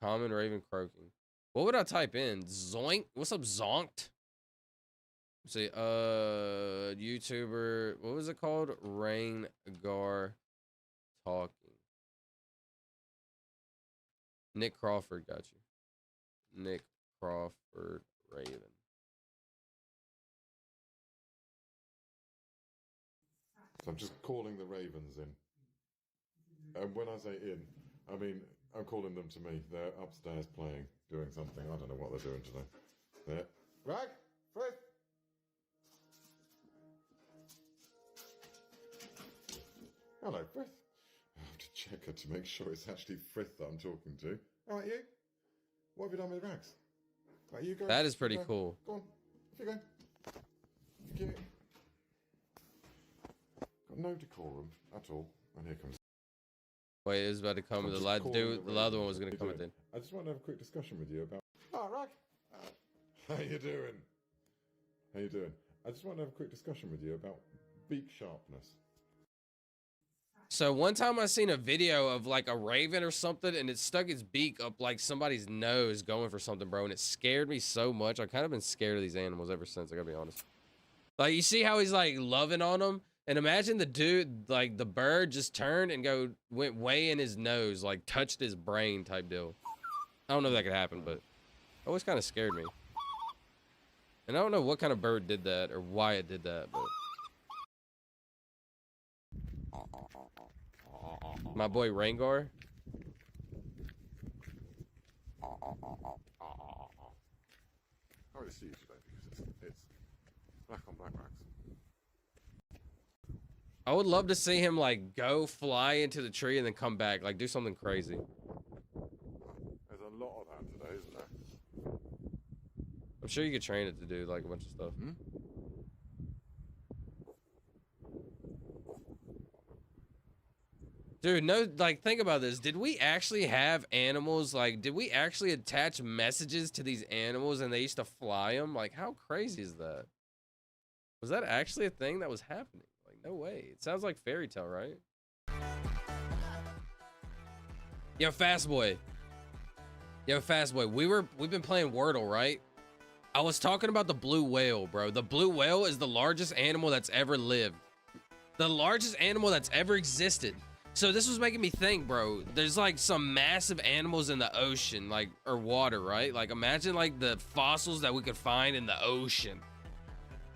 Common raven croaking. What would I type in? Zoink? What's up, zonked? Let's see, YouTuber. What was it called? Rangar talking. Nick Crawford, got you. Nick Crawford Raven. So I'm just calling the ravens in. And when I say in, I mean I'm calling them to me. They're upstairs playing, doing something. I don't know what they're doing today. There. Rag! Frith! Hello, Frith. I have to check her to make sure it's actually Frith that I'm talking to. How about you? What have you done with Rags? Right, you go. That is pretty go. cool. Go on. Off you go. Thank you. Got no decorum at all. And here comes. Wait, it was about to come. I'm The just lad calling dude, the other one was Ravens. gonna How come you at doing? then. I just want to have a quick discussion with you about. Oh, Rag. How you doing? How you doing? I just want to have a quick discussion with you about beak sharpness. So one time I seen a video of like a raven or something, and it stuck its beak up like somebody's nose going for something, bro, and it scared me so much. I've kind of been scared of these animals ever since, I gotta be honest. Like, you see how he's like loving on them, and imagine the dude, like the bird just turned and went way in his nose, like touched his brain type deal. I don't know if that could happen, but it always kind of scared me. And I don't know what kind of bird did that or why it did that, but my boy Rangar. Sorry to see you today because it's black on black Rags. I would love to see him like go fly into the tree and then come back, like do something crazy. There's a lot of that today, isn't there? I'm sure you could train it to do like a bunch of stuff. Dude, no, like, think about this. Did we actually have animals? Like, did we actually attach messages to these animals and they used to fly them? Like, how crazy is that? Was that actually a thing that was happening? Like, no way. It sounds like fairy tale, right? Yo, Fast Boy. Yo, Fast Boy. We've been playing Wordle, right? I was talking about the blue whale, bro. The blue whale is the largest animal that's ever lived. The largest animal that's ever existed. So this was making me think, bro, there's like some massive animals in the ocean, like, or water, right? Like, imagine like the fossils that we could find in the ocean.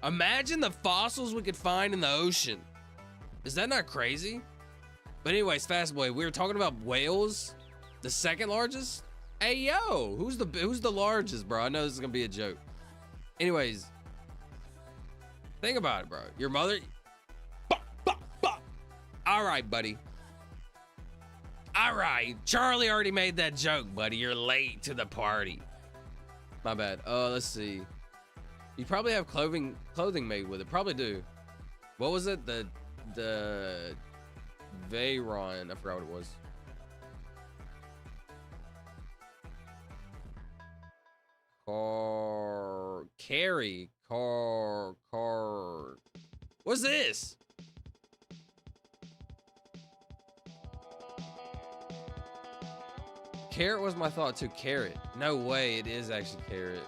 Imagine the fossils we could find in the ocean. Is that not crazy? But anyways, Fast Boy, we were talking about whales, the second largest. Hey, yo, who's the largest, bro? I know this is gonna be a joke. Anyways, think about it, bro. Your mother. All right, buddy. All right, Charlie already made that joke, buddy. You're late to the party. My bad. Let's see. You probably have clothing made with it. Probably do. What was it? The Veyron. I forgot what it was. Carry. What's this? Carrot was my thought too. Carrot. No way. It is actually carrot.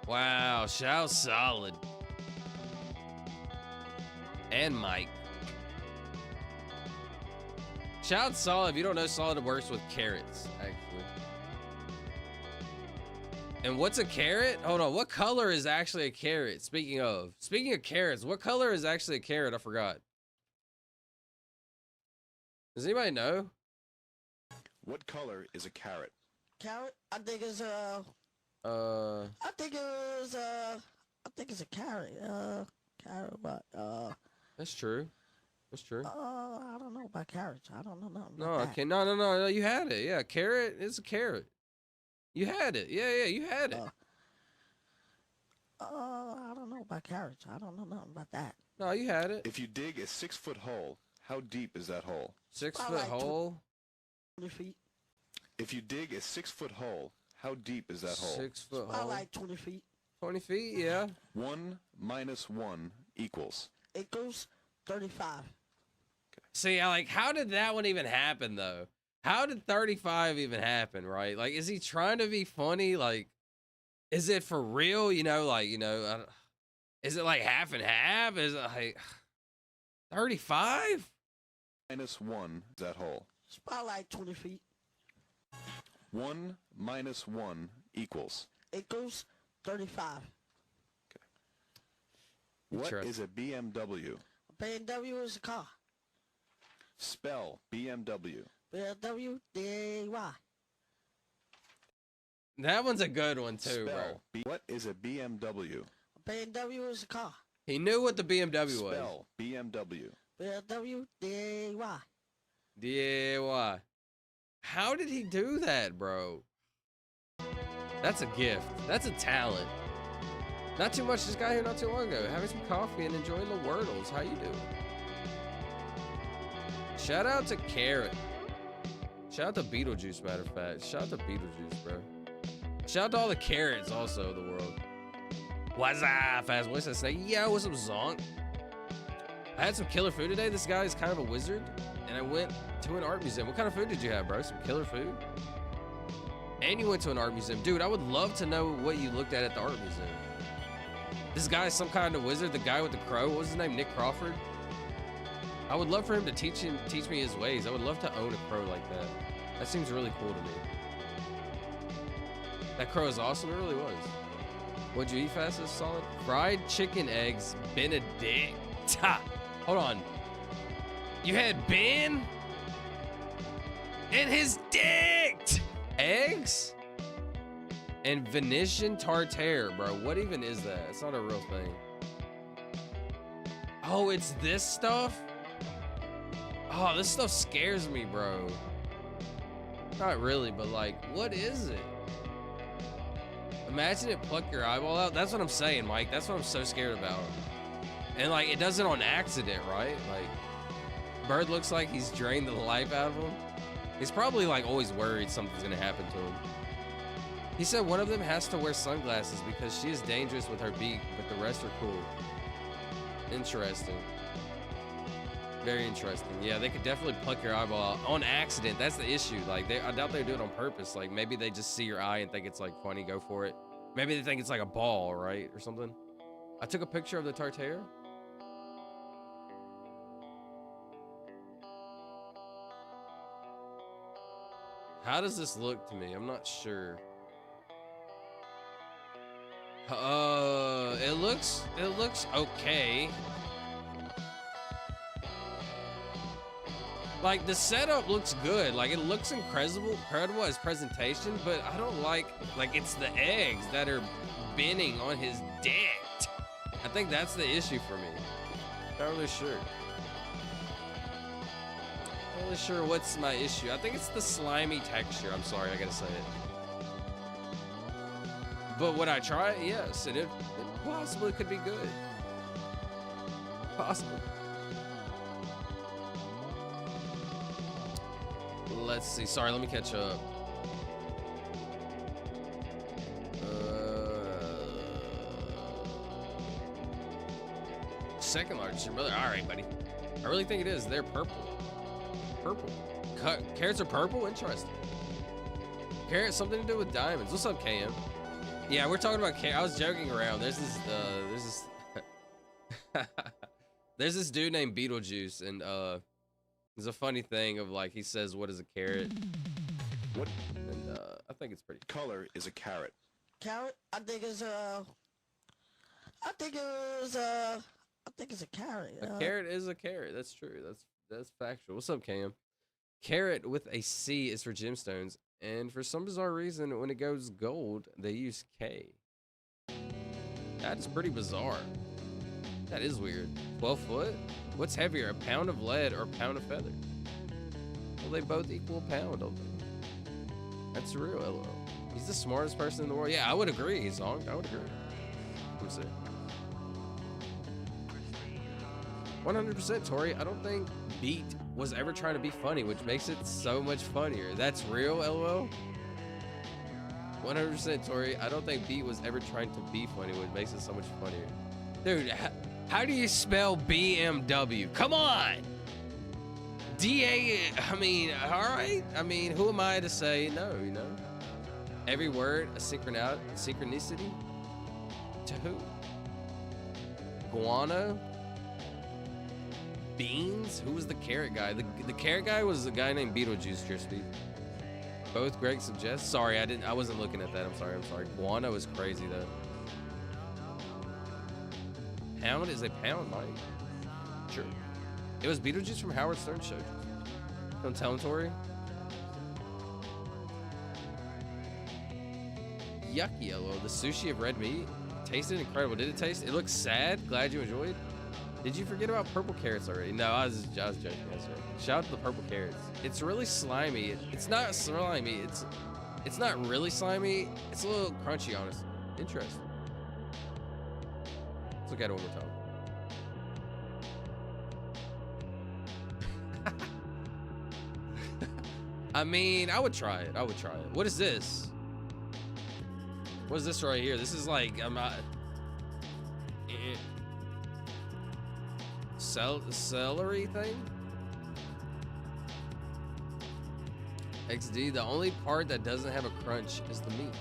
Wow. Shao solid. And Mike. Shout solid. If you don't know, solid works with carrots, actually. And what's a carrot? Hold on. What color is actually a carrot? Speaking of carrots, what color is actually a carrot? I forgot. Does anybody know? What color is a carrot? Carrot? I think it's a carrot. Carrot, but That's true. That's true. I don't know about carrots. I don't know nothing No, about okay. No. You had it. Yeah, carrot is a carrot. You had it. Yeah, you had it. I don't know about carrots. I don't know nothing about that. No, you had it. If you dig a 6-foot hole, how deep is that hole? 6-foot hole? 20 feet. If you dig a 6-foot hole, how deep is that hole? 6-foot I hole. like 20 feet. 20 feet, yeah. 1 minus 1 equals. Equals 35. See, how did that one even happen, though? How did 35 even happen, right? Like, is he trying to be funny? Like, is it for real? You know, is it like half and half? Is it like 35? Minus 1 is that hole. It's about like 20 feet. 1 minus 1 equals. Equals 35. What is a BMW? A BMW is a car. Spell BMW. BMW, D-A-Y. That one's a good one, too, bro. Spell. What is a BMW? A BMW is a car. He knew what the BMW was. Spell BMW. BMW, D-A-Y. D-A-Y. How did he do that, bro? That's a gift. That's a talent. Not too much. Just got here not too long ago. Having some coffee and enjoying the Wordles. How you doing? Shout out to Carrot. Shout out to Beetlejuice, matter of fact. Shout out to Beetlejuice, bro. Shout out to all the carrots also of the world. What's up, Fast Voice? I say, yo, what's up, Zonk? I had some killer food today. This guy is kind of a wizard. And I went to an art museum. What kind of food did you have, bro? Some killer food? And you went to an art museum. Dude, I would love to know what you looked at the art museum. This guy is some kind of wizard. The guy with the crow. What was his name? Nick Crawford? I would love for him to teach me his ways. I would love to own a crow like that. That seems really cool to me. That crow is awesome. It really was. What'd you eat, Fastest? Solid? Fried chicken eggs Benedict. Ha! Hold on. You had Ben and his dick eggs and Venetian tartare, bro. What even is that? It's not a real thing. Oh, it's this stuff? Oh, this stuff scares me, bro. Not really, but like, what is it? Imagine it pluck your eyeball out. That's what I'm saying, Mike. That's what I'm so scared about. And like, it does it on accident, right? Like, Bird looks like he's drained the life out of him. He's probably like always worried something's gonna happen to him. He said one of them has to wear sunglasses because she is dangerous with her beak, but the rest are cool. Interesting. Very interesting. Yeah, they could definitely pluck your eyeball out on accident. That's the issue. Like, I doubt they do it on purpose. Like, maybe they just see your eye and think it's like funny, go for it. Maybe they think it's like a ball, right? Or something. I took a picture of the tartare. How does this look to me? I'm not sure. It looks okay. Like, the setup looks good. Like, it looks incredible as presentation, but I don't like it's the eggs that are bending on his dick. I think that's the issue for me. Not really sure. Not really sure what's my issue. I think it's the slimy texture. I'm sorry, I gotta say it. But would I try it? Yes, and it possibly could be good. Possibly. Let's see. Sorry, let me catch up. Second largest, your brother. All right, buddy. I really think it is. They're purple. Purple. Carrots are purple? Interesting. Carrots, something to do with diamonds. What's up, KM? Yeah, we're talking about carrots. I was joking around. There's this dude named Beetlejuice, and there's a funny thing of like, he says, what is a carrot? What? And I think it's pretty color is a carrot? Carrot? I think it's a carrot. A carrot is a carrot. That's true. That's factual. What's up, Cam? Carrot with a C is for gemstones, and for some bizarre reason, when it goes gold, they use K. That is pretty bizarre. That is weird. 12 foot? What's heavier, a pound of lead or a pound of feather? Well, they both equal a pound, don't they? That's real, LOL. He's the smartest person in the world. Yeah, I would agree, Zong. I would agree. Let me see. 100% Tori. I don't think Beat was ever trying to be funny, which makes it so much funnier. That's real, LOL. 100% Tori. I don't think Beat was ever trying to be funny, which makes it so much funnier. Dude, how do you spell BMW? Come on! D-A, I mean, all right. I mean, who am I to say no, you know? Every word, a synchronicity? To who? Guano? Beans? Who was the carrot guy? The carrot guy was a guy named Beetlejuice, Crispy. Both Greg suggests. Sorry, I wasn't looking at that. I'm sorry. Guano is crazy though. Pound is a pound, Mike. Sure. It was Beetlejuice from Howard Stern show. Don't tell him, Tori. Yucky yellow. The sushi of red meat tasted incredible. Did it taste? It looks sad. Glad you enjoyed. Did you forget about purple carrots already? No, I was joking. Shout out to the purple carrots. It's really slimy. It's not slimy. It's not really slimy. It's a little crunchy, honestly. Interesting. Let's look at it one more time. I mean, I would try it. What is this? What is this right here? This is like, I'm not. Celery thing? XD, the only part that doesn't have a crunch is the meat.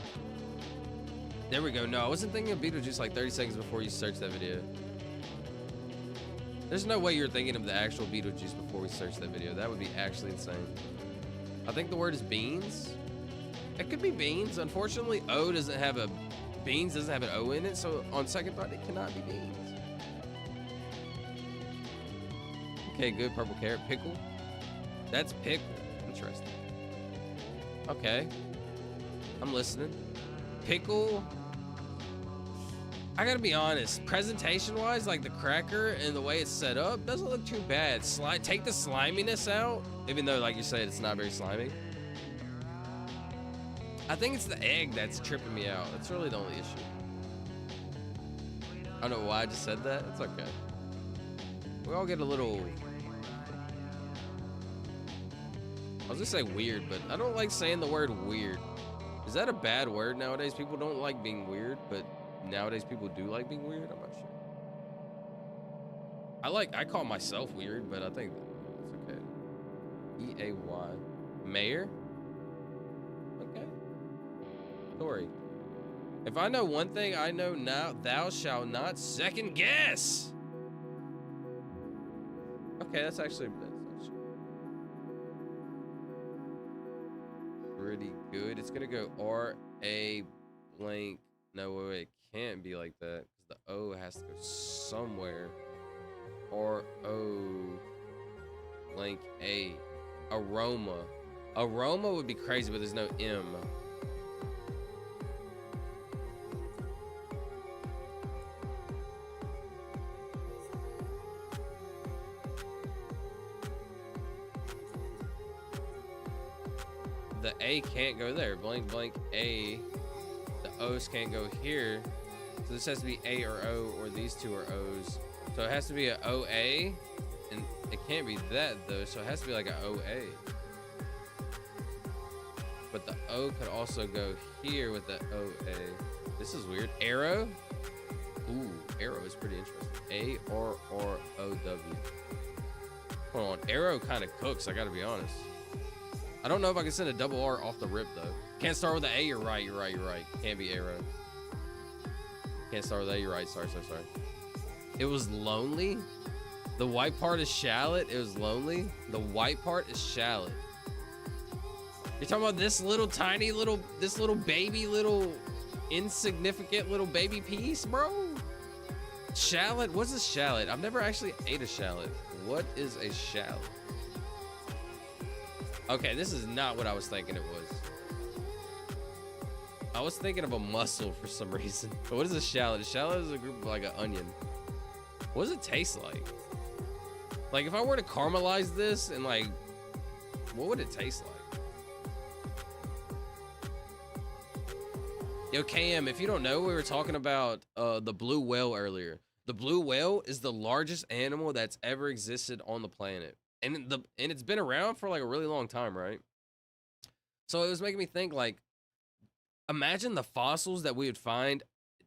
There we go. No, I wasn't thinking of Beetlejuice like 30 seconds before you searched that video. There's no way you're thinking of the actual Beetlejuice before we searched that video. That would be actually insane. I think the word is beans. It could be beans. Unfortunately, beans doesn't have an O in it, so on second thought, it cannot be beans. Okay, good. Purple carrot. Pickle. That's pickle. Interesting. Okay. I'm listening. Pickle. I gotta be honest. Presentation-wise, like the cracker and the way it's set up, doesn't look too bad. Take the sliminess out, even though, like you said, it's not very slimy. I think it's the egg that's tripping me out. That's really the only issue. I don't know why I just said that. It's okay. We all get a little... I was gonna say weird, but I don't like saying the word weird. Is that a bad word nowadays? People don't like being weird, but nowadays people do like being weird? I'm not sure. I call myself weird, but I think it's okay. E-A-Y. Mayor? Okay. Tori. If I know one thing I know now, thou shalt not second guess. Okay, that's actually pretty good. It's gonna go R-A blank. No, wait, it can't be like that because the O has to go somewhere. R-O blank A. Aroma. Aroma would be crazy, but there's no M. The A can't go there. Blank, blank, A. The O's can't go here. So this has to be A or O, or these two are O's. So it has to be an OA, and it can't be that though. So it has to be like an OA. But the O could also go here with the OA. This is weird. Arrow. Ooh, arrow is pretty interesting. A-R-R-O-W. Hold on, arrow kind of cooks, I gotta be honest. I don't know if I can send a double R off the rip though. Can't start with an A. You're right. Can't be arrow. Can't start with A. You're right. Sorry. It was lonely. The white part is shallot. It was lonely. The white part is shallot. You're talking about this little tiny this little baby, little insignificant little baby piece, bro? Shallot? What's a shallot? I've never actually ate a shallot. What is a shallot? Okay, this is not what I was thinking it was. I was thinking of a mussel for some reason. But what is a shallot? A shallot is a group of like an onion. What does it taste like? Like if I were to caramelize this and like, what would it taste like? Yo, KM, if you don't know, we were talking about the blue whale earlier. The blue whale is the largest animal that's ever existed on the planet. And it's been around for like a really long time, right? So it was making me think like, imagine the fossils that we would find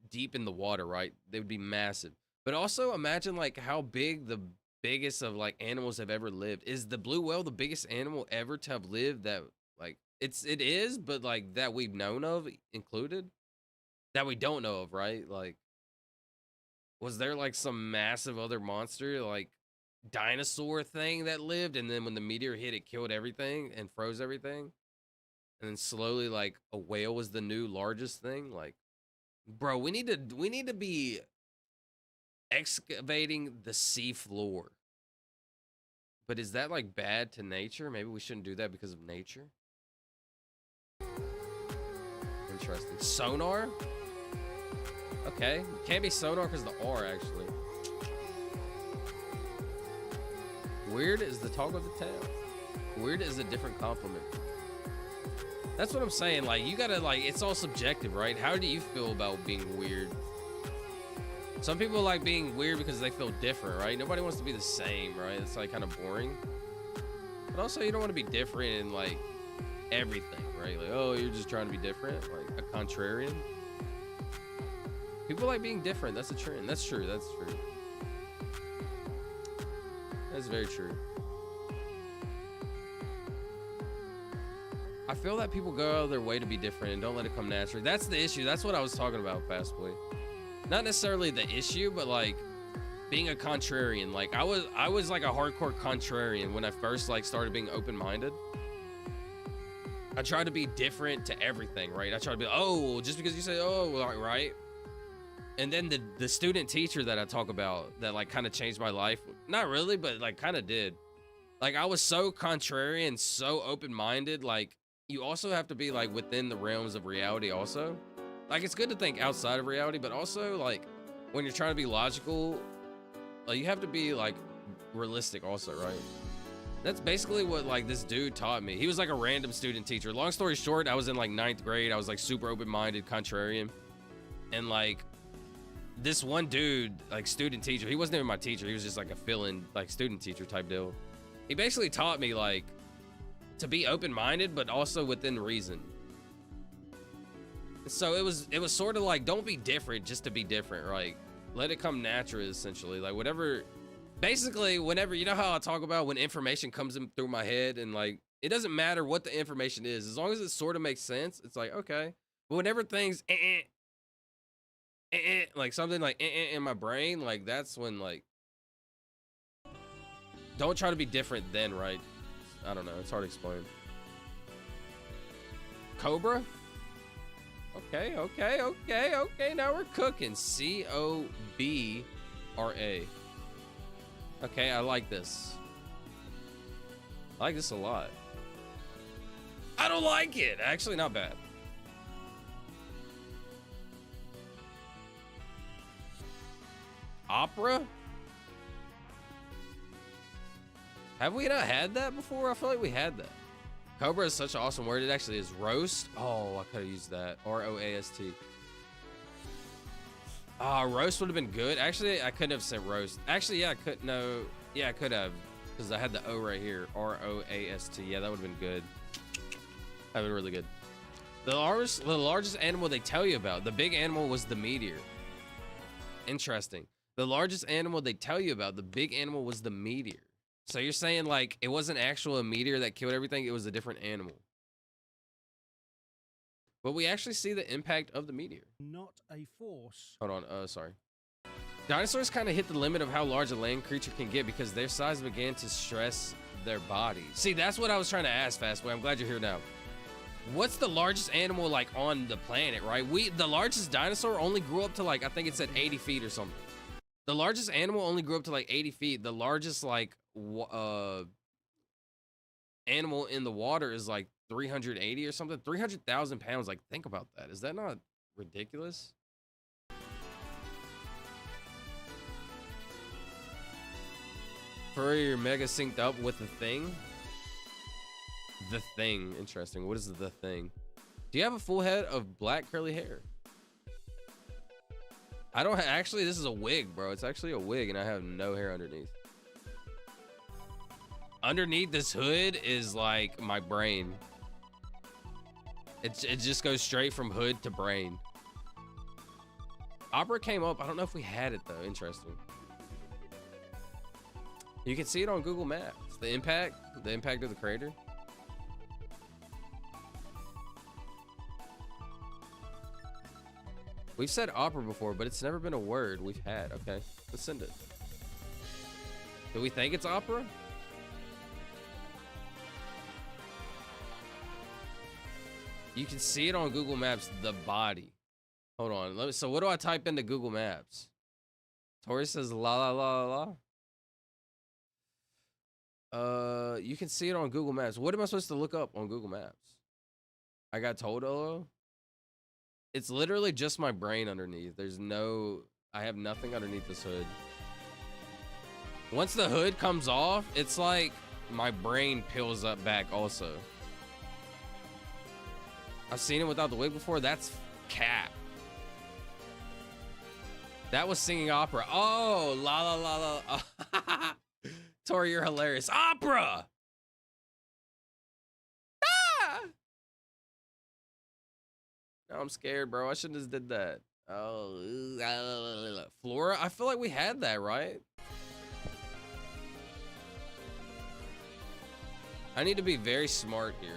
deep in the water, right? They would be massive. But also imagine like how big the biggest of like animals have ever lived. Is the blue whale the biggest animal ever to have lived that like it is, but like that we've known of included? That we don't know of, right? Like, was there like some massive other monster, like dinosaur thing that lived, and then when the meteor hit, it killed everything and froze everything? And then slowly, like, a whale was the new largest thing? Like, bro, we need to be excavating the sea floor. But is that like bad to nature? Maybe we shouldn't do that because of nature. Interesting. Sonar? Okay. Can't be sonar because of the R, actually. Weird is the talk of the town. Weird is a different compliment. That's what I'm saying. Like, you gotta, like, it's all subjective, right? How do you feel about being weird? Some people like being weird because they feel different, right? Nobody wants to be the same, right? It's like kind of boring. But also, you don't want to be different in like everything, right? Like, oh, you're just trying to be different, like a contrarian. People like being different. That's a trend. That's true. That's true. That's very true. I feel that people go out of their way to be different and don't let it come naturally. That's the issue. That's what I was talking about, Fast Boy. Not necessarily the issue, but like being a contrarian. Like I was like a hardcore contrarian when I first like started being open-minded. I tried to be different to everything, right? I tried to be, oh, just because you say, oh, right. And then the student teacher that I talk about that like kind of changed my life. Not really, but like kind of did. Like I was so contrarian, so open-minded. Like you also have to be like within the realms of reality also. Like, it's good to think outside of reality, but also, like, when you're trying to be logical, like, you have to be, like, realistic also, right? That's basically what, like, this dude taught me. He was, like, a random student teacher. Long story short, I was in, like, 9th grade. I was, like, super open-minded, contrarian. And, like, this one dude, like, student teacher, he wasn't even my teacher. He was just, like, a fill-in, like, student teacher type deal. He basically taught me, like, to be open-minded, but also within reason. So it was sort of like, don't be different just to be different, right? Let it come natural, essentially. Like whatever, basically whenever, you know how I talk about when information comes in through my head and like, it doesn't matter what the information is, as long as it sort of makes sense, it's like, okay. But whenever things, like something like in my brain, like that's when like, don't try to be different then, right? I don't know, it's hard to explain. Cobra? Okay, now we're cooking. C-O-B-R-A. Okay, I like this. I like this a lot. I don't like it. Actually, not bad. Opera? Have we not had that before? I feel like we had that. Cobra is such an awesome word. It actually is. Roast. Oh, I could have used that. R-O-A-S-T. Roast would have been good. Actually, I couldn't have said roast. Actually, yeah, I could. No. Yeah, I could have. Because I had the O right here. R-O-A-S-T. Yeah, that would have been good. That would have been really good. The largest animal they tell you about. The big animal was the meteor. Interesting. The largest animal they tell you about. The big animal was the meteor. So you're saying like it wasn't actual a meteor that killed everything, it was a different animal. But we actually see the impact of the meteor. Not a force. Hold on, sorry. Dinosaurs kind of hit the limit of how large a land creature can get because their size began to stress their body. See, that's what I was trying to ask, Fastboy. I'm glad you're here now. What's the largest animal like on the planet, right? The largest dinosaur only grew up to like, I think it said 80 feet or something. The largest animal only grew up to like 80 feet. The largest like animal in the water is like 380 or something. 300,000 pounds. Like, think about that. Is that not ridiculous? Furry, you're mega synced up with the thing. The thing. Interesting. What is the thing? Do you have a full head of black curly hair? I don't actually, this is a wig, bro. It's actually a wig and I have no hair underneath. Underneath this hood is like my brain. It just goes straight from hood to brain. Opera came up. I don't know if we had it though. Interesting. You can see it on Google Maps. The impact of the crater. We've said opera before, but it's never been a word we've had. Okay, let's send it. Do we think it's opera? You can see it on Google Maps, the body. Hold on. So what do I type into Google Maps? Tori says la la la la la. You can see it on Google Maps. What am I supposed to look up on Google Maps? I got told. It's literally just my brain underneath. I have nothing underneath this hood. Once the hood comes off, it's like my brain peels up back also. I've seen it without the wig before. That's cap. That was singing opera. Oh, la la la la. Tori, you're hilarious. Opera! Ah! No, I'm scared, bro. I shouldn't have did that. Oh, Flora? I feel like we had that, right? I need to be very smart here.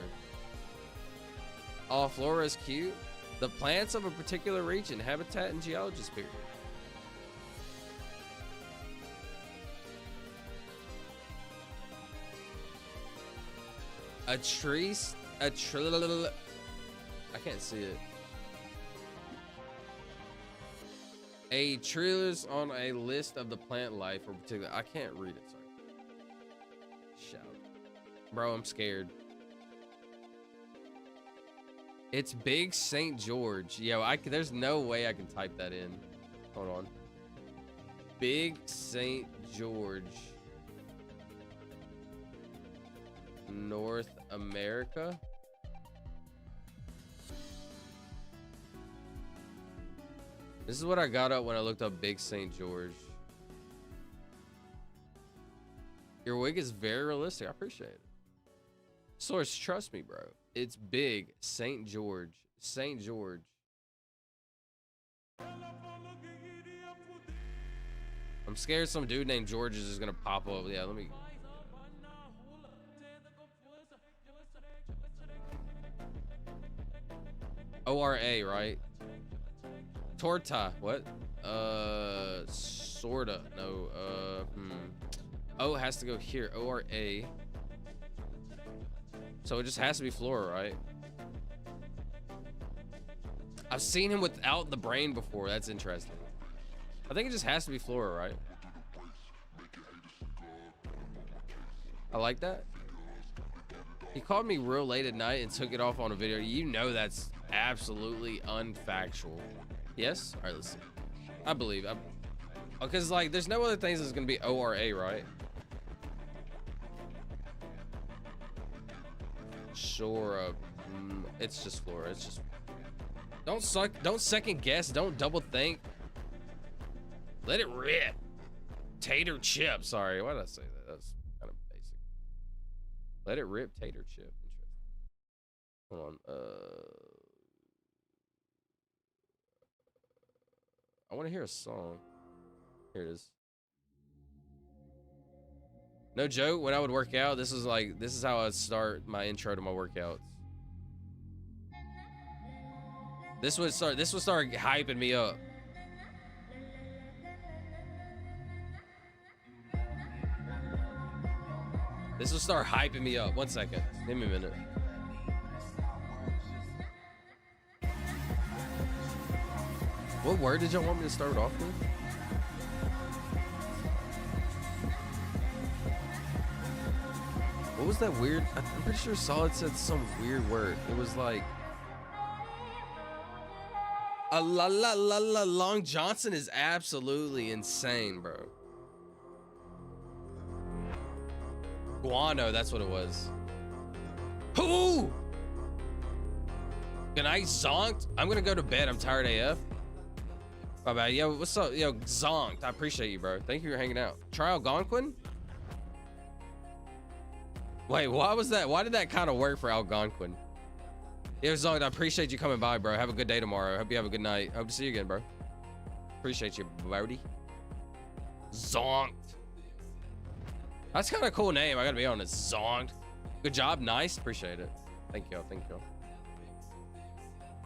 Oh, Flora is cute. The plants of a particular region, habitat, and geologist period. I can't see it. A trailer's on a list of the plant life or particular. I can't read it, sorry. Shout. Bro, I'm scared. It's Big St. George. Yo, there's no way I can type that in. Hold on. Big St. George. North America. This is what I got up when I looked up Big St. George. Your wig is very realistic. I appreciate it. Source, trust me, bro. It's Big St. George. St. George. I'm scared some dude named George is just gonna pop up. Yeah, let me. ORA, right? Torta. What? Sorta. No. O has to go here. ORA. So it just has to be Flora, right? I've seen him without the brain before. That's interesting. I think it just has to be Flora, right? I like that. He called me real late at night and took it off on a video. You know that's absolutely unfactual. Yes? All right, let's see. I believe. Because, like, there's no other things that's going to be ORA, right? Sure. It's just Flora. It's just... Don't second guess. Don't double think. Let it rip. Tater chip. Sorry, why did I say that? That's kind of basic. Let it rip, tater chip. Interesting. Hold on. I want to hear a song. Here it is. No joke, when I would work out, this is how I'd start my intro to my workouts. This would start hyping me up. This will start hyping me up. 1 second. Give me a minute. What word did y'all want me to start off with? What was that weird? I'm pretty sure Solid said some weird word. It was like a la la la la. Long Johnson is absolutely insane, bro. Guano, that's what it was. Who? Good night, zonked. I'm gonna go to bed. I'm tired AF. My bad. Yo, what's up? Yo, zonked. I appreciate you, bro. Thank you for hanging out. Try Algonquin? Wait, why was that? Why did that kind of work for Algonquin? Yo, zonked. I appreciate you coming by, bro. Have a good day tomorrow. Hope you have a good night. Hope to see you again, bro. Appreciate you, Brody. Zonked. That's kind of a cool name. I gotta be honest. Zonked. Good job. Nice. Appreciate it. Thank y'all. Thank y'all.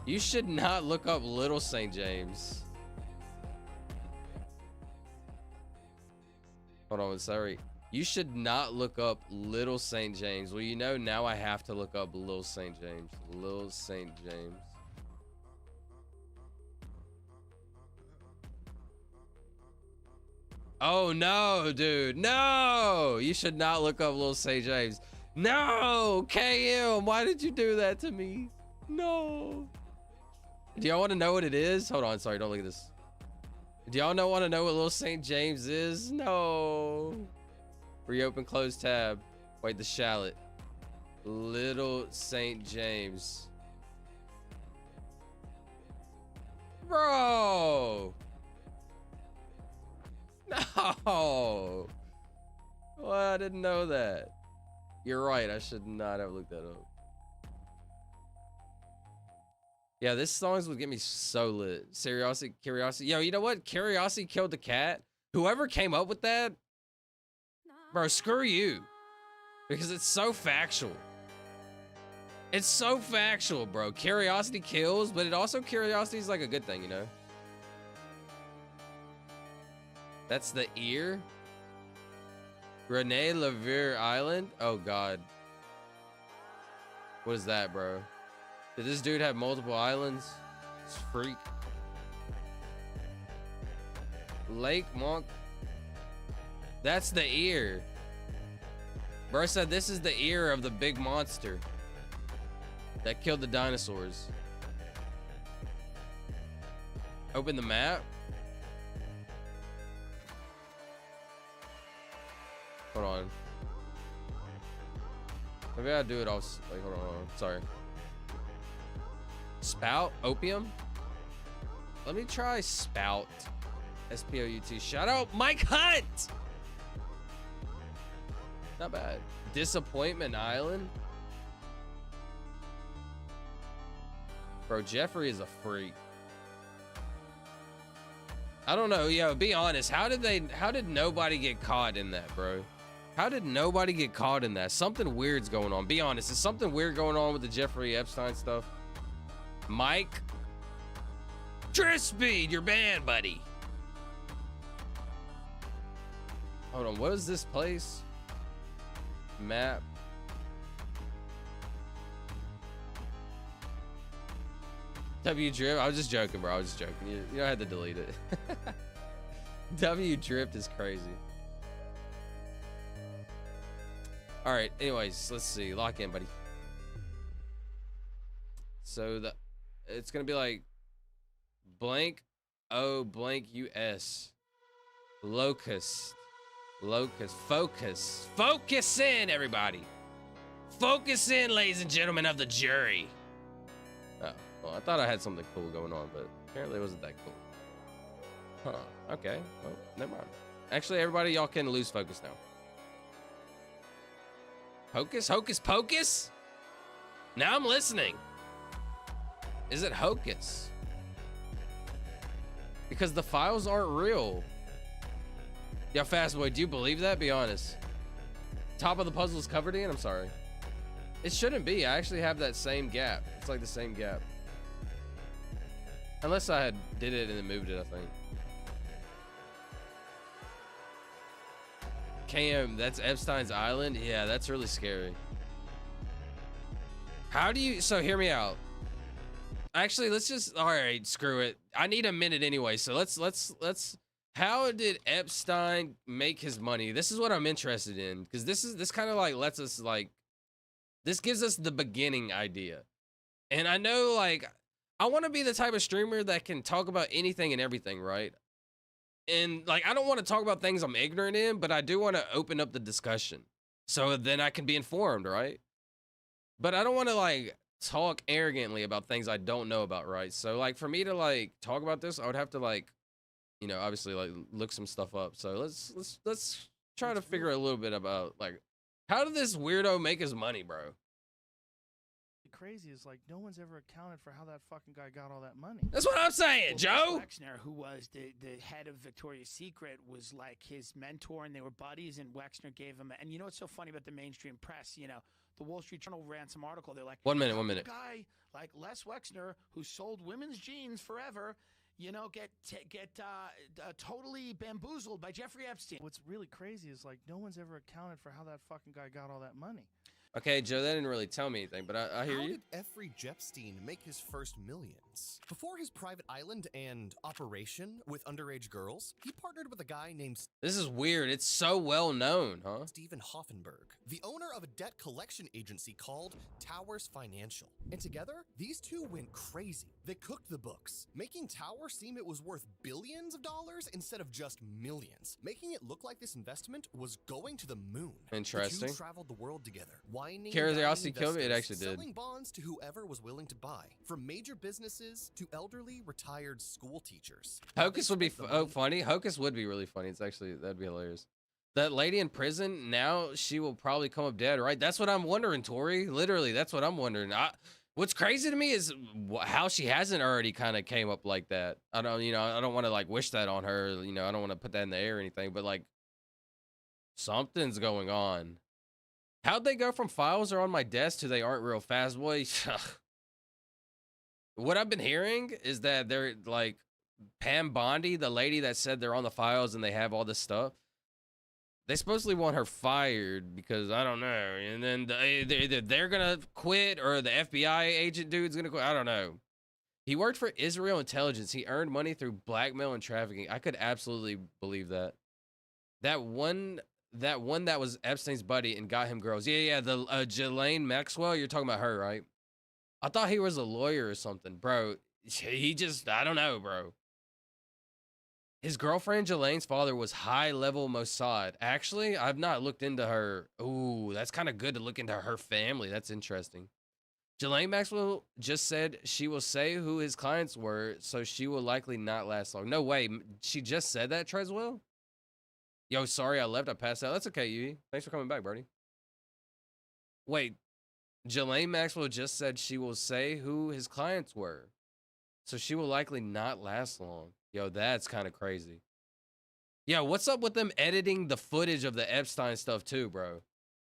You should not look up Little St. James. Hold on, sorry. You should not look up Little St. James. Well, you know, now I have to look up Little St. James. Little St. James. Oh, no, dude. No! You should not look up Little St. James. No! KM, why did you do that to me? No. Do y'all want to know what it is? Hold on, sorry, don't look at this. Do y'all want to know what Little St. James is? No. Reopen, close tab. Wait, the shallot. Little St. James. Bro. No. Well, I didn't know that. You're right, I should not have looked that up. Yeah, this songs would get me so lit. Curiosity. Yo, you know what? Curiosity killed the cat. Whoever came up with that, bro, screw you. Because it's so factual. It's so factual, bro. Curiosity kills, but it also, curiosity is like a good thing, you know? That's the ear. Rene Lavier Island? Oh, God. What is that, bro? Did this dude have multiple islands? It's freak. Lake Monk. That's the ear. Bro said this is the ear of the big monster that killed the dinosaurs. Open the map. Hold on. Maybe I'll do it all. Like, hold on. Sorry. Spout? Opium? Let me try Spout. S-P-O-U-T. Shout out Mike Hunt! Not bad. Disappointment Island? Bro, Jeffrey is a freak. I don't know. Yo, be honest. How did nobody get caught in that, bro? How did nobody get caught in that? Something weird's going on. Be honest. Is something weird going on with the Jeffrey Epstein stuff? Mike Trispeed, your band, buddy. Hold on, what is this place? Map. W Drip. I was just joking, bro. I was just joking. You know, I had to delete it. W Drift is crazy. All right. Anyways, let's see. Lock in, buddy. So it's gonna be like blank O blank US. Locust. Focus in, everybody. Focus in, ladies and gentlemen of the jury. Oh, well, I thought I had something cool going on, but apparently it wasn't that cool. Huh, okay. Well, never mind. Actually, everybody, y'all can lose focus now. Hocus? Hocus Pocus? Now I'm listening. Is it Hocus? Because the files aren't real. Yo, Fastboy, do you believe that? Be honest. top of the puzzle is covered in? I'm sorry. It shouldn't be. I actually have that same gap. It's like the same gap. Unless I had did it and then moved it, I think. Cam, that's Epstein's Island? Yeah, that's really scary. How do you, so hear me out. Actually, let's just, all right, screw it. I need a minute anyway, so let's, how did Epstein make his money? This is what I'm interested in, because this kind of like lets us like, this gives us the beginning idea. And I know like, I want to be the type of streamer that can talk about anything and everything, right? And like, I don't want to talk about things I'm ignorant in, but I do want to open up the discussion so then I can be informed, right? But I don't want to like talk arrogantly about things I don't know about, right? So like for me to like talk about this, I would have to like, you know, obviously like look some stuff up. So let's try to figure a little bit about like, how did this weirdo make his money, bro? Crazy is like no one's ever accounted for how that fucking guy got all that money. That's what I'm saying, Joe. Wexner, who was the head of Victoria's Secret, was like his mentor, and they were buddies. And Wexner gave him. And you know what's so funny about the mainstream press? You know, the Wall Street Journal ran some article. They're like, 1 minute, how 1 could minute. A guy like Les Wexner, who sold women's jeans forever, you know, get totally bamboozled by Jeffrey Epstein. What's really crazy is like no one's ever accounted for how that fucking guy got all that money. Okay, Joe, that didn't really tell me anything, but I hear How you. did Jeffrey Epstein make his first millions? Before his private island and operation with underage girls, he partnered with a guy named This is weird. It's so well known, huh? Stephen Hoffenberg, the owner of a debt collection agency called Towers Financial. And together, these two went crazy. They cooked the books, making Towers seem it was worth billions of dollars instead of just millions, making it look like this investment was going to the moon. Interesting. The two traveled the world together, whining, Curiosity guiding killed me. It investors, actually did. selling bonds to whoever was willing to buy, from major businesses to elderly retired school teachers. Hocus would be funny. Hocus would be really funny. It's actually, that'd be hilarious. That lady in prison, now she will probably come up dead, right? That's what I'm wondering, Tori. Literally, that's what I'm wondering. What's crazy to me is how she hasn't already kind of came up like that. I don't, you know, I don't want to like wish that on her. You know, I don't want to put that in the air or anything, but like something's going on. How'd they go from files are on my desk to they aren't real fast, boy? What I've been hearing is that they're like Pam Bondi, the lady that said they're on the files and they have all this stuff. They supposedly want her fired because I don't know. And then either they're going to quit or the FBI agent dude's going to quit. I don't know. He worked for Israel Intelligence. He earned money through blackmail and trafficking. I could absolutely believe that. That one that was Epstein's buddy and got him girls. Yeah, the Ghislaine Maxwell. You're talking about her, right? I thought he was a lawyer or something, bro. He just, I don't know, bro. His girlfriend, Ghislaine's father, was high-level Mossad. Actually, I've not looked into her. Ooh, that's kind of good to look into her family. That's interesting. Ghislaine Maxwell just said she will say who his clients were, so she will likely not last long. No way. She just said that, Treswell? Yo, sorry I left. I passed out. That's okay, Yui. Thanks for coming back, Birdie. Wait. Ghislaine Maxwell just said she will say who his clients were, so she will likely not last long. Yo, that's kind of crazy. Yo, what's up with them editing the footage of the Epstein stuff too, bro?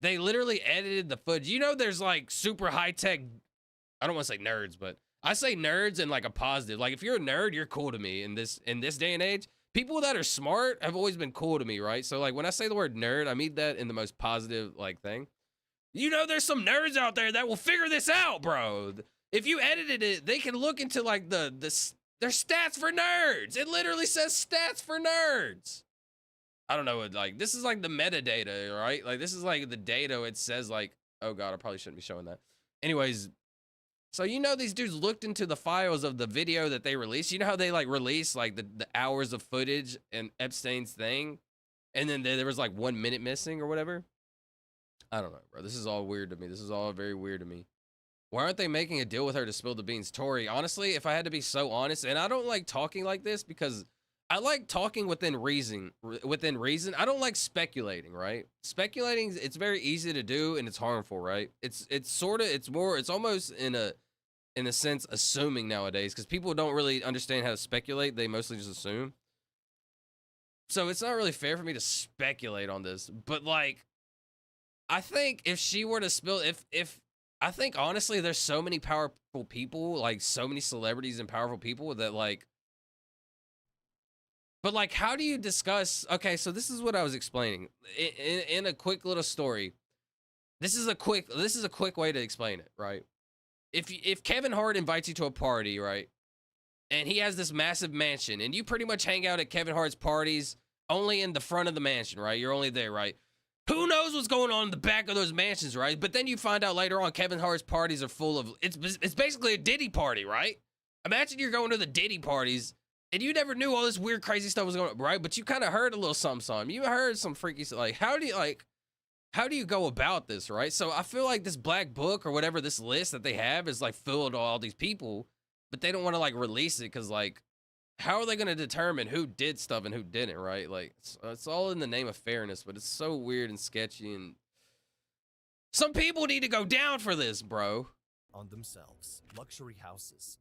They literally edited the footage. You know, there's like super high tech. I don't want to say nerds, but I say nerds in like a positive. Like if you're a nerd, you're cool to me in this day and age. People that are smart have always been cool to me, right? So like when I say the word nerd, I mean that in the most positive like thing. You know, there's some nerds out there that will figure this out, bro. If you edited it, they can look into like their stats for nerds. It literally says stats for nerds. I don't know. Like this is like the metadata, right? Like this is like the data. It says like, oh God, I probably shouldn't be showing that. Anyways, so you know these dudes looked into the files of the video that they released. You know how they like release like the hours of footage and Epstein's thing, and then there was like 1 minute missing or whatever. I don't know, bro. This is all weird to me. This is all very weird to me. Why aren't they making a deal with her to spill the beans? Tori, honestly, if I had to be so honest, and I don't like talking like this because I like talking within reason. I don't like speculating, right? Speculating, it's very easy to do and it's harmful, right? It's almost in a sense assuming nowadays because people don't really understand how to speculate. They mostly just assume. So it's not really fair for me to speculate on this, but like, I think if she were to spill, if I think honestly, there's so many powerful people, like so many celebrities and powerful people that like. But like, how do you discuss? Okay, so this is what I was explaining in a quick little story. This is a quick way to explain it, right? If Kevin Hart invites you to a party, right, and he has this massive mansion, and you pretty much hang out at Kevin Hart's parties only in the front of the mansion, right? You're only there, right? Who knows what's going on in the back of those mansions, right? But then you find out later on Kevin Hart's parties are full of it's basically a Diddy party, right? Imagine you're going to the Diddy parties. And you never knew all this weird, crazy stuff was going on, right? But you kind of heard a little something. You heard some freaky stuff. Like, how do you go about this, right? So I feel like this black book or whatever, this list that they have is like filled with all these people, but they don't want to like release it because like, how are they going to determine who did stuff and who didn't, right? Like, it's all in the name of fairness, but it's so weird and sketchy. And some people need to go down for this, bro. On themselves, luxury houses,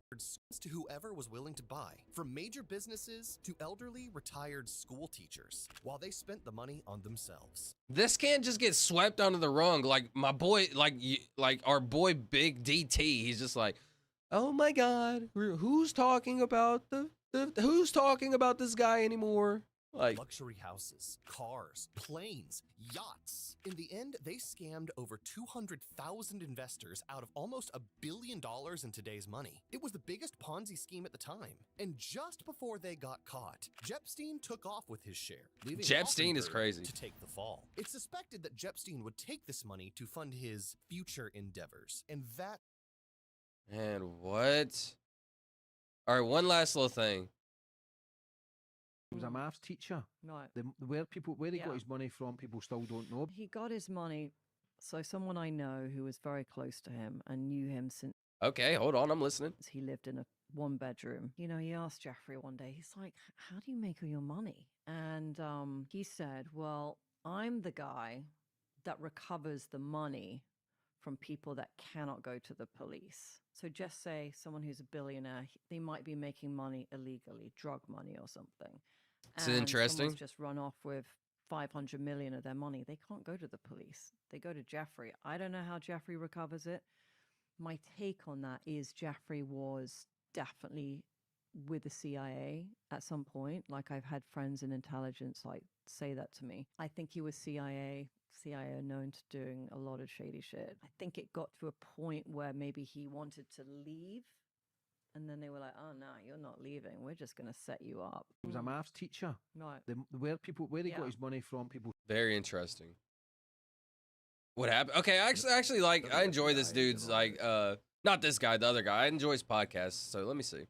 to whoever was willing to buy, from major businesses to elderly retired school teachers, while they spent the money on themselves. This can't just get swept under the rug. Like my boy, like our boy Big DT, he's just like, oh my God, who's talking about who's talking about this guy anymore? Like luxury houses, cars, planes, yachts. In the end, they scammed over 200,000 investors out of almost $1 billion in today's money. It was the biggest Ponzi scheme at the time. And just before they got caught, Jepstein took off with his share, leaving Jepstein is Hoffenberg crazy to take the fall. It's suspected that Jepstein would take this money to fund his future endeavors, and that. And what? All right, one last little thing. He was a maths teacher. Right. Where he got his money from, people still don't know. He got his money. So someone I know who was very close to him and knew him since. Okay, hold on, I'm listening. He lived in a one bedroom. You know, he asked Jeffrey one day, he's like, how do you make all your money? And he said, well, I'm the guy that recovers the money from people that cannot go to the police. So just say someone who's a billionaire, they might be making money illegally, drug money or something. It's and interesting. Someone's just run off with 500 million of their money. They can't go to the police. They go to Jeffrey. I don't know how Jeffrey recovers it. My take on that is Jeffrey was definitely with the CIA at some point. Like I've had friends in intelligence like say that to me. I think he was CIA are known to doing a lot of shady shit. I think it got to a point where maybe he wanted to leave. And then they were like, oh, no, you're not leaving. We're just going to set you up. He was a maths teacher. Right. Where he got his money from, people. Very interesting. What happened? Okay, I actually like, I enjoy this dude's, like, not this guy, the other guy. I enjoy his podcast. So let me see.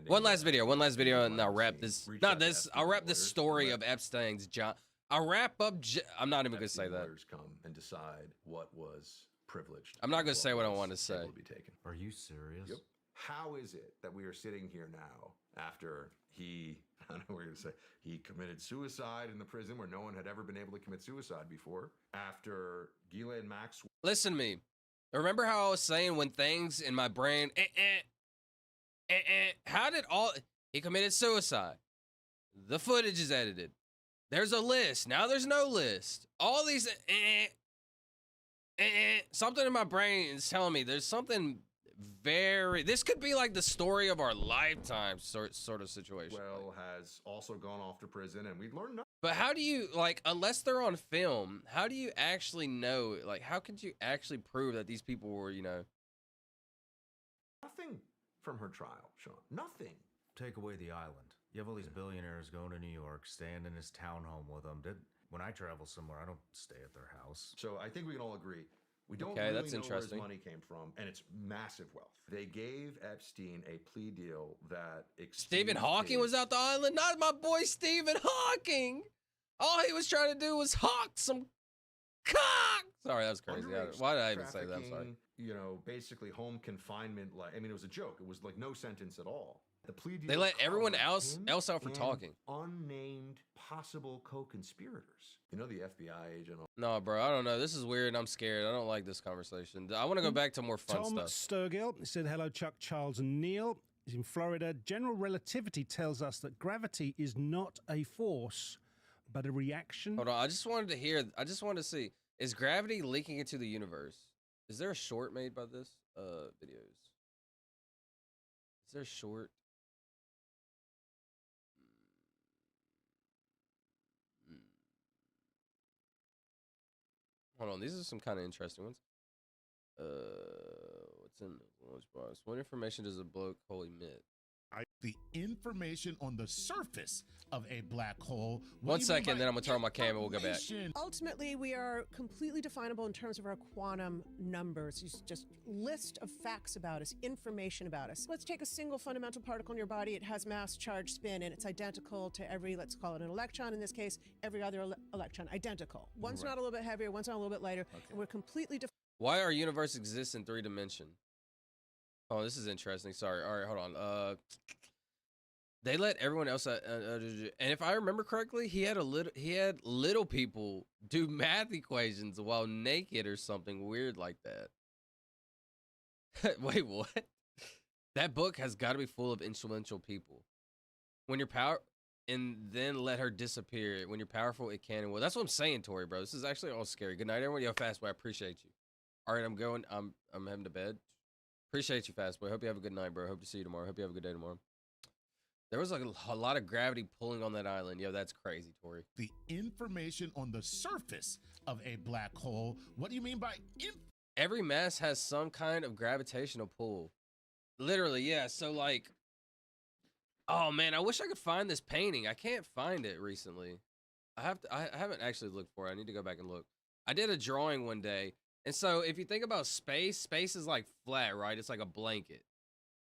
One last video, and I'll wrap this. Not this. I'll wrap this story of Epstein's John. I'll wrap up. I'm not even going to say that. Come and decide what was privileged. I'm not going to say what I want to say. Be taken. Are you serious? Yep. How is it that we are sitting here now after he, I don't know what we're going to say, he committed suicide in the prison where no one had ever been able to commit suicide before, after Ghislaine Maxwell. Listen to me. Remember how I was saying when things in my brain, how did he committed suicide? The footage is edited. There's a list. Now there's no list. All these, something in my brain is telling me there's something this could be like the story of our lifetime sort of situation. Well, has also gone off to prison and we've learned nothing. But how do you, like, unless they're on film, how do you actually know, like, how could you actually prove that these people were, you know? Nothing from her trial, Sean. Nothing. Take away the island. You have all these billionaires going to New York, staying in his townhome with them. When I travel somewhere, I don't stay at their house. So I think we can all agree. We don't really know where his money came from, and it's massive wealth. They gave Epstein a plea deal that Stephen Hawking was out the island? Not my boy Stephen Hawking! All he was trying to do was hawk some cock! Sorry, that was crazy. Why did I even say that? I'm sorry. You know, basically home confinement. Like, I mean, it was a joke. It was like no sentence at all. The plea deal. They let everyone else out for talking. Unnamed possible co-conspirators. You know, the FBI agent. No, bro, I don't know. This is weird and I'm scared. I don't like this conversation. I want to go back to more fun Tom stuff. Sturgill said, hello, Chuck, Charles, and Neil. He's in Florida. General relativity tells us that gravity is not a force, but a reaction. Hold on. I just wanted to see. Is gravity leaking into the universe? Is there a short made by this? Videos. Is there a short? Hold on, these are some kind of interesting ones. What's in the lunchbox? What information does a bloke hole emit? The information on the surface of a black hole. One second, then I'm gonna turn on my camera. We'll go back. Ultimately, we are completely definable in terms of our quantum numbers. It's just list of facts about us, information about us. Let's take a single fundamental particle in your body. It has mass, charge, spin, and it's identical to every, let's call it an electron in this case, every other electron. Identical. One's not a little bit heavier, one's not a little bit lighter, and we're completely Why our universe exists in 3 dimension? Oh, this is interesting. Sorry. All right, hold on. They let everyone else, and if I remember correctly, he had little people do math equations while naked or something weird like that. Wait, what? That book has got to be full of influential people. When you're and then let her disappear. When you're powerful, it can and will. That's what I'm saying, Tori, bro. This is actually all scary. Good night, everyone. Yo, Fastboy, I appreciate you. All right, I'm going. I'm heading to bed. Appreciate you, Fastboy. Hope you have a good night, bro. Hope to see you tomorrow. Hope you have a good day tomorrow. There was like a lot of gravity pulling on that island. Yo, that's crazy, Tori. The information on the surface of a black hole. What do you mean by every mass has some kind of gravitational pull? Literally, yeah. So like, oh man, I wish I could find this painting. I can't find it recently. I haven't actually looked for it. I need to go back and look. I did a drawing one day. And so if you think about space is like flat, right? It's like a blanket.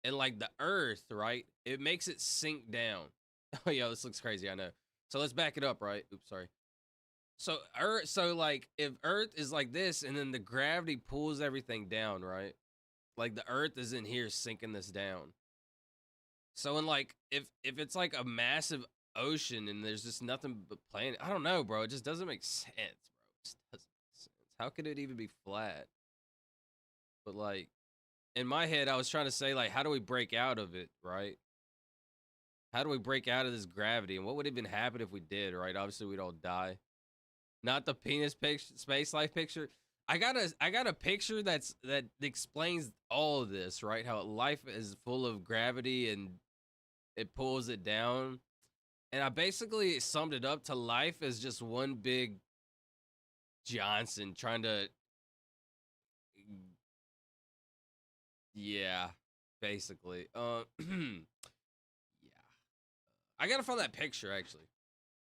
And like the earth, right? It makes it sink down. Oh, yo, this looks crazy, I know. So let's back it up, right? Oops, sorry. So like if earth is like this and then the gravity pulls everything down, right? Like the earth is in here sinking this down. So in like if it's like a massive ocean and there's just nothing but planet, I don't know, bro. It just doesn't make sense, bro. It just doesn't make sense. How could it even be flat? But like in my head, I was trying to say, like, how do we break out of it, right? How do we break out of this gravity? And what would even happen if we did, right? Obviously, we'd all die. Not the penis picture, space life picture. I got a picture that explains all of this, right? How life is full of gravity and it pulls it down. And I basically summed it up to life as just one big Johnson trying to... Yeah, basically. Yeah. I gotta find that picture, actually.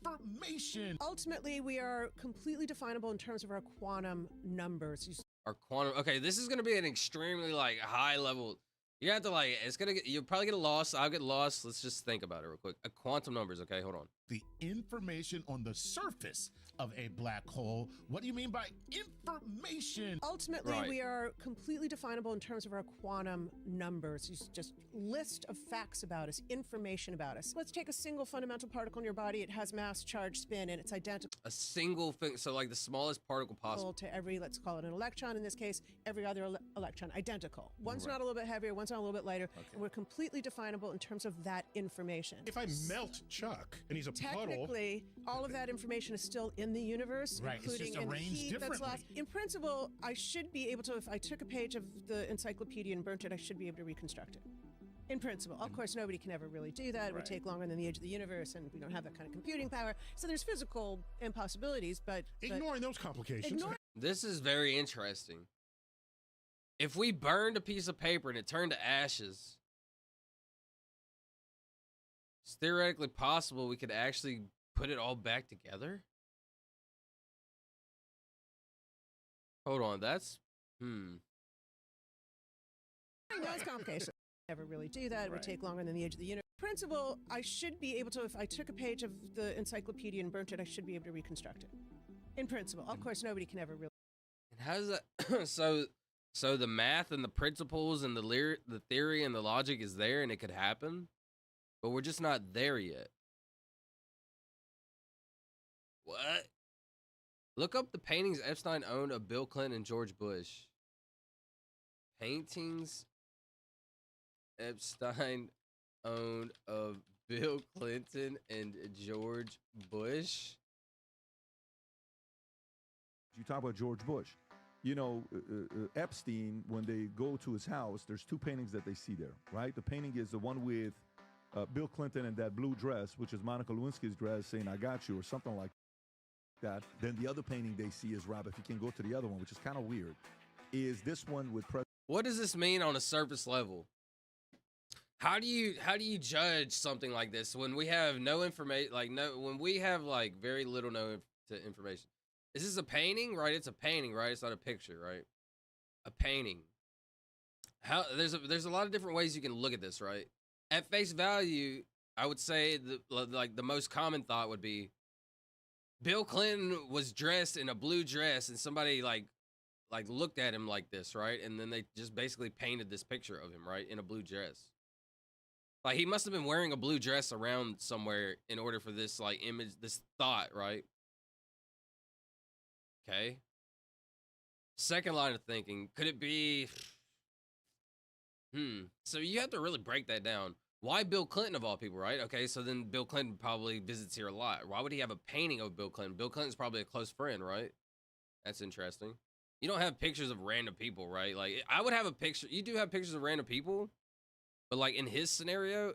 Information. Ultimately, we are completely definable in terms of our quantum numbers. Our quantum. Okay, this is gonna be an extremely like high level. You have to like. You'll probably get lost. I'll get lost. Let's just think about it real quick. Quantum numbers. Okay, hold on. The information on the surface of a black hole. What do you mean by information? Ultimately, we are completely definable in terms of our quantum numbers. It's just list of facts about us, information about us. Let's take a single fundamental particle in your body. It has mass, charge, spin, and it's identical. A single thing. So like the smallest particle possible. To every, let's call it an electron in this case, every other electron. Identical. One's not a little bit heavier, one's not a little bit lighter. And we're completely definable in terms of that information. If I melt Chuck and he's a puddle. Technically, all of that information is still in the universe, including in the heat that's lost. In principle, I should be able to, if I took a page of the encyclopedia and burnt it, I should be able to reconstruct it. In principle. Of course, nobody can ever really do that. It would take longer than the age of the universe, and we don't have that kind of computing power. So there's physical impossibilities, but... Ignoring those complications. This is very interesting. If we burned a piece of paper and it turned to ashes, it's theoretically possible we could actually put it all back together? Hold on, that's... Those complications. Never really do that. It would take longer than the age of the universe. In principle, I should be able to, if I took a page of the encyclopedia and burnt it, I should be able to reconstruct it. In principle. Of course, nobody can ever really... And how does that... So the math and the principles and the theory and the logic is there and it could happen, but we're just not there yet. What? Look up the paintings Epstein owned of Bill Clinton and George Bush. Paintings Epstein owned of Bill Clinton and George Bush. You talk about George Bush. You know, Epstein, when they go to his house, there's two paintings that they see there, right? The painting is the one with Bill Clinton in that blue dress, which is Monica Lewinsky's dress, saying, I got you, or something like that. Then the other painting they see is, Rob, if you can go to the other one, which is kind of weird, is this one with President. What does this mean on a surface level? How do you judge something like this when we have no information, when we have like very little information? Is this a painting, right? It's a painting, right? It's not a picture, right? A painting. How there's a lot of different ways you can look at this, right? At face value, I would say the most common thought would be Bill Clinton was dressed in a blue dress and somebody like looked at him like this, right? And then they just basically painted this picture of him, right, in a blue dress. Like he must have been wearing a blue dress around somewhere in order for this like image, this thought, right? Okay. Second line of thinking, could it be? So you have to really break that down. Why Bill Clinton of all people, right? Okay, so then Bill Clinton probably visits here a lot. Why would he have a painting of Bill Clinton? Bill Clinton's probably a close friend, right? That's interesting. You don't have pictures of random people, right? Like I would have a picture. You do have pictures of random people, but like in his scenario,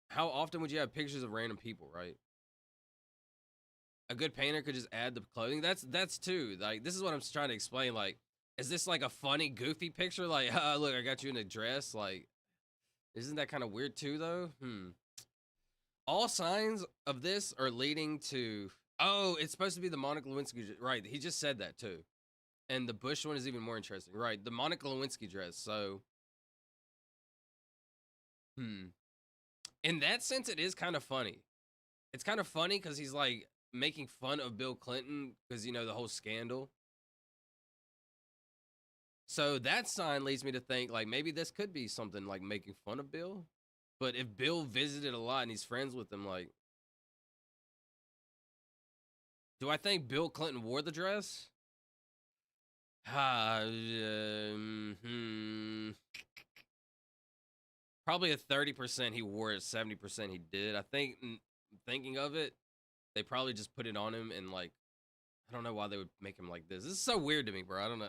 how often would you have pictures of random people, right? A good painter could just add the clothing. That's too, like, this is what I'm trying to explain. Like, is this like a funny, goofy picture? Like, look, I got you in a dress. Like, isn't that kind of weird too, though? All signs of this are leading to, oh, it's supposed to be the Monica Lewinsky, right? He just said that too. And the Bush one is even more interesting, right? The Monica Lewinsky dress. So, in that sense, it is kind of funny. It's kind of funny because he's like making fun of Bill Clinton because, you know, the whole scandal. So that sign leads me to think like maybe this could be something like making fun of Bill. But if Bill visited a lot and he's friends with him, like, do I think Bill Clinton wore the dress? Probably a 30% he wore it, 70% he did. I think, thinking of it, they probably just put it on him and like, I don't know why they would make him like this. This is so weird to me, bro. I don't know.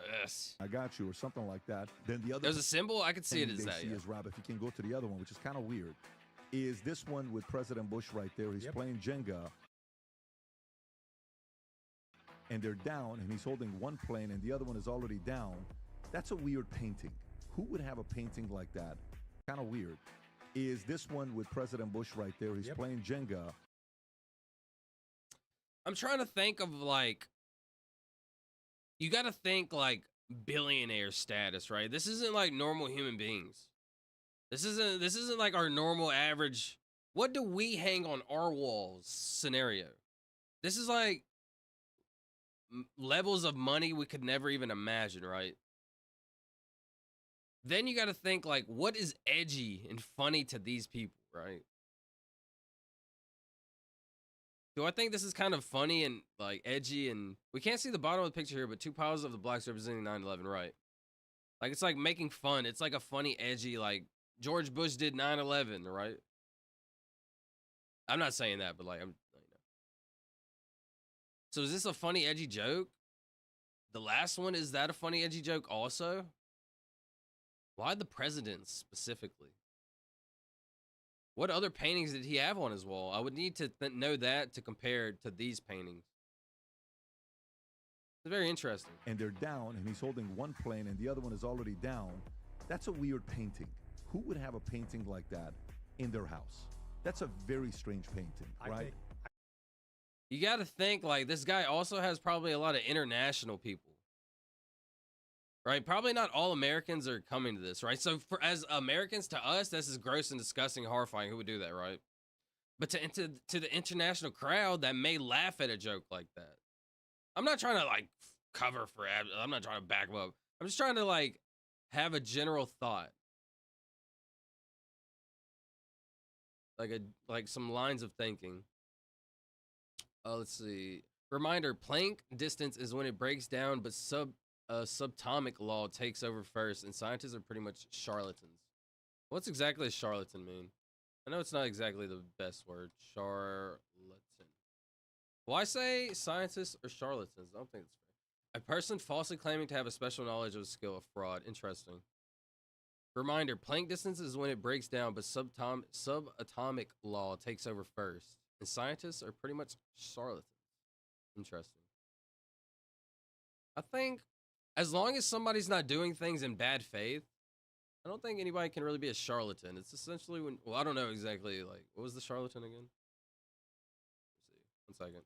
I got you, or something like that. Then the other. There's a symbol. I could see it as that. Is Rob, if you can go to the other one, which is kind of weird, is this one with President Bush right there. He's playing Jenga, and they're down, and he's holding one plane, and the other one is already down. That's a weird painting. Who would have a painting like that? Kind of weird. Is this one with President Bush right there? He's playing Jenga. I'm trying to think of like, you got to think like billionaire status, right? This isn't like normal human beings. This isn't like our normal average. What do we hang on our walls scenario? This is like levels of money we could never even imagine, right? Then you got to think like, what is edgy and funny to these people, right? Do I think this is kind of funny and like edgy? And we can't see the bottom of the picture here, but two piles of the blacks representing 9/11, right? Like it's like making fun. It's like a funny, edgy, like George Bush did 9/11, right? I'm not saying that, but like So is this a funny, edgy joke? The last one, is that a funny, edgy joke also? Why the president specifically? What other paintings did he have on his wall? I would need to know that to compare to these paintings. It's very interesting. And they're down, and he's holding one plane, and the other one is already down. That's a weird painting. Who would have a painting like that in their house? That's a very strange painting, right? You got to think like this guy also has probably a lot of international people. Right? Probably not all Americans are coming to this, right? So as Americans, to us, this is gross and disgusting, horrifying. Who would do that, right? But to the international crowd that may laugh at a joke like that. I'm not trying to like cover for I'm not trying to back them up. I'm just trying to like have a general thought. Like some lines of thinking. Let's see. Reminder, Planck distance is when it breaks down, but subatomic law takes over first, and scientists are pretty much charlatans. What's exactly a charlatan mean? I know it's not exactly the best word. Charlatan. Why say scientists or charlatans? I don't think it's fair. A person falsely claiming to have a special knowledge of a skill of fraud. Interesting. Reminder, Planck distance is when it breaks down, but subatomic law takes over first. And scientists are pretty much charlatans. Interesting. I think as long as somebody's not doing things in bad faith, I don't think anybody can really be a charlatan. It's essentially when, well, I don't know exactly, like, what was the charlatan again? Let's see. 1 second.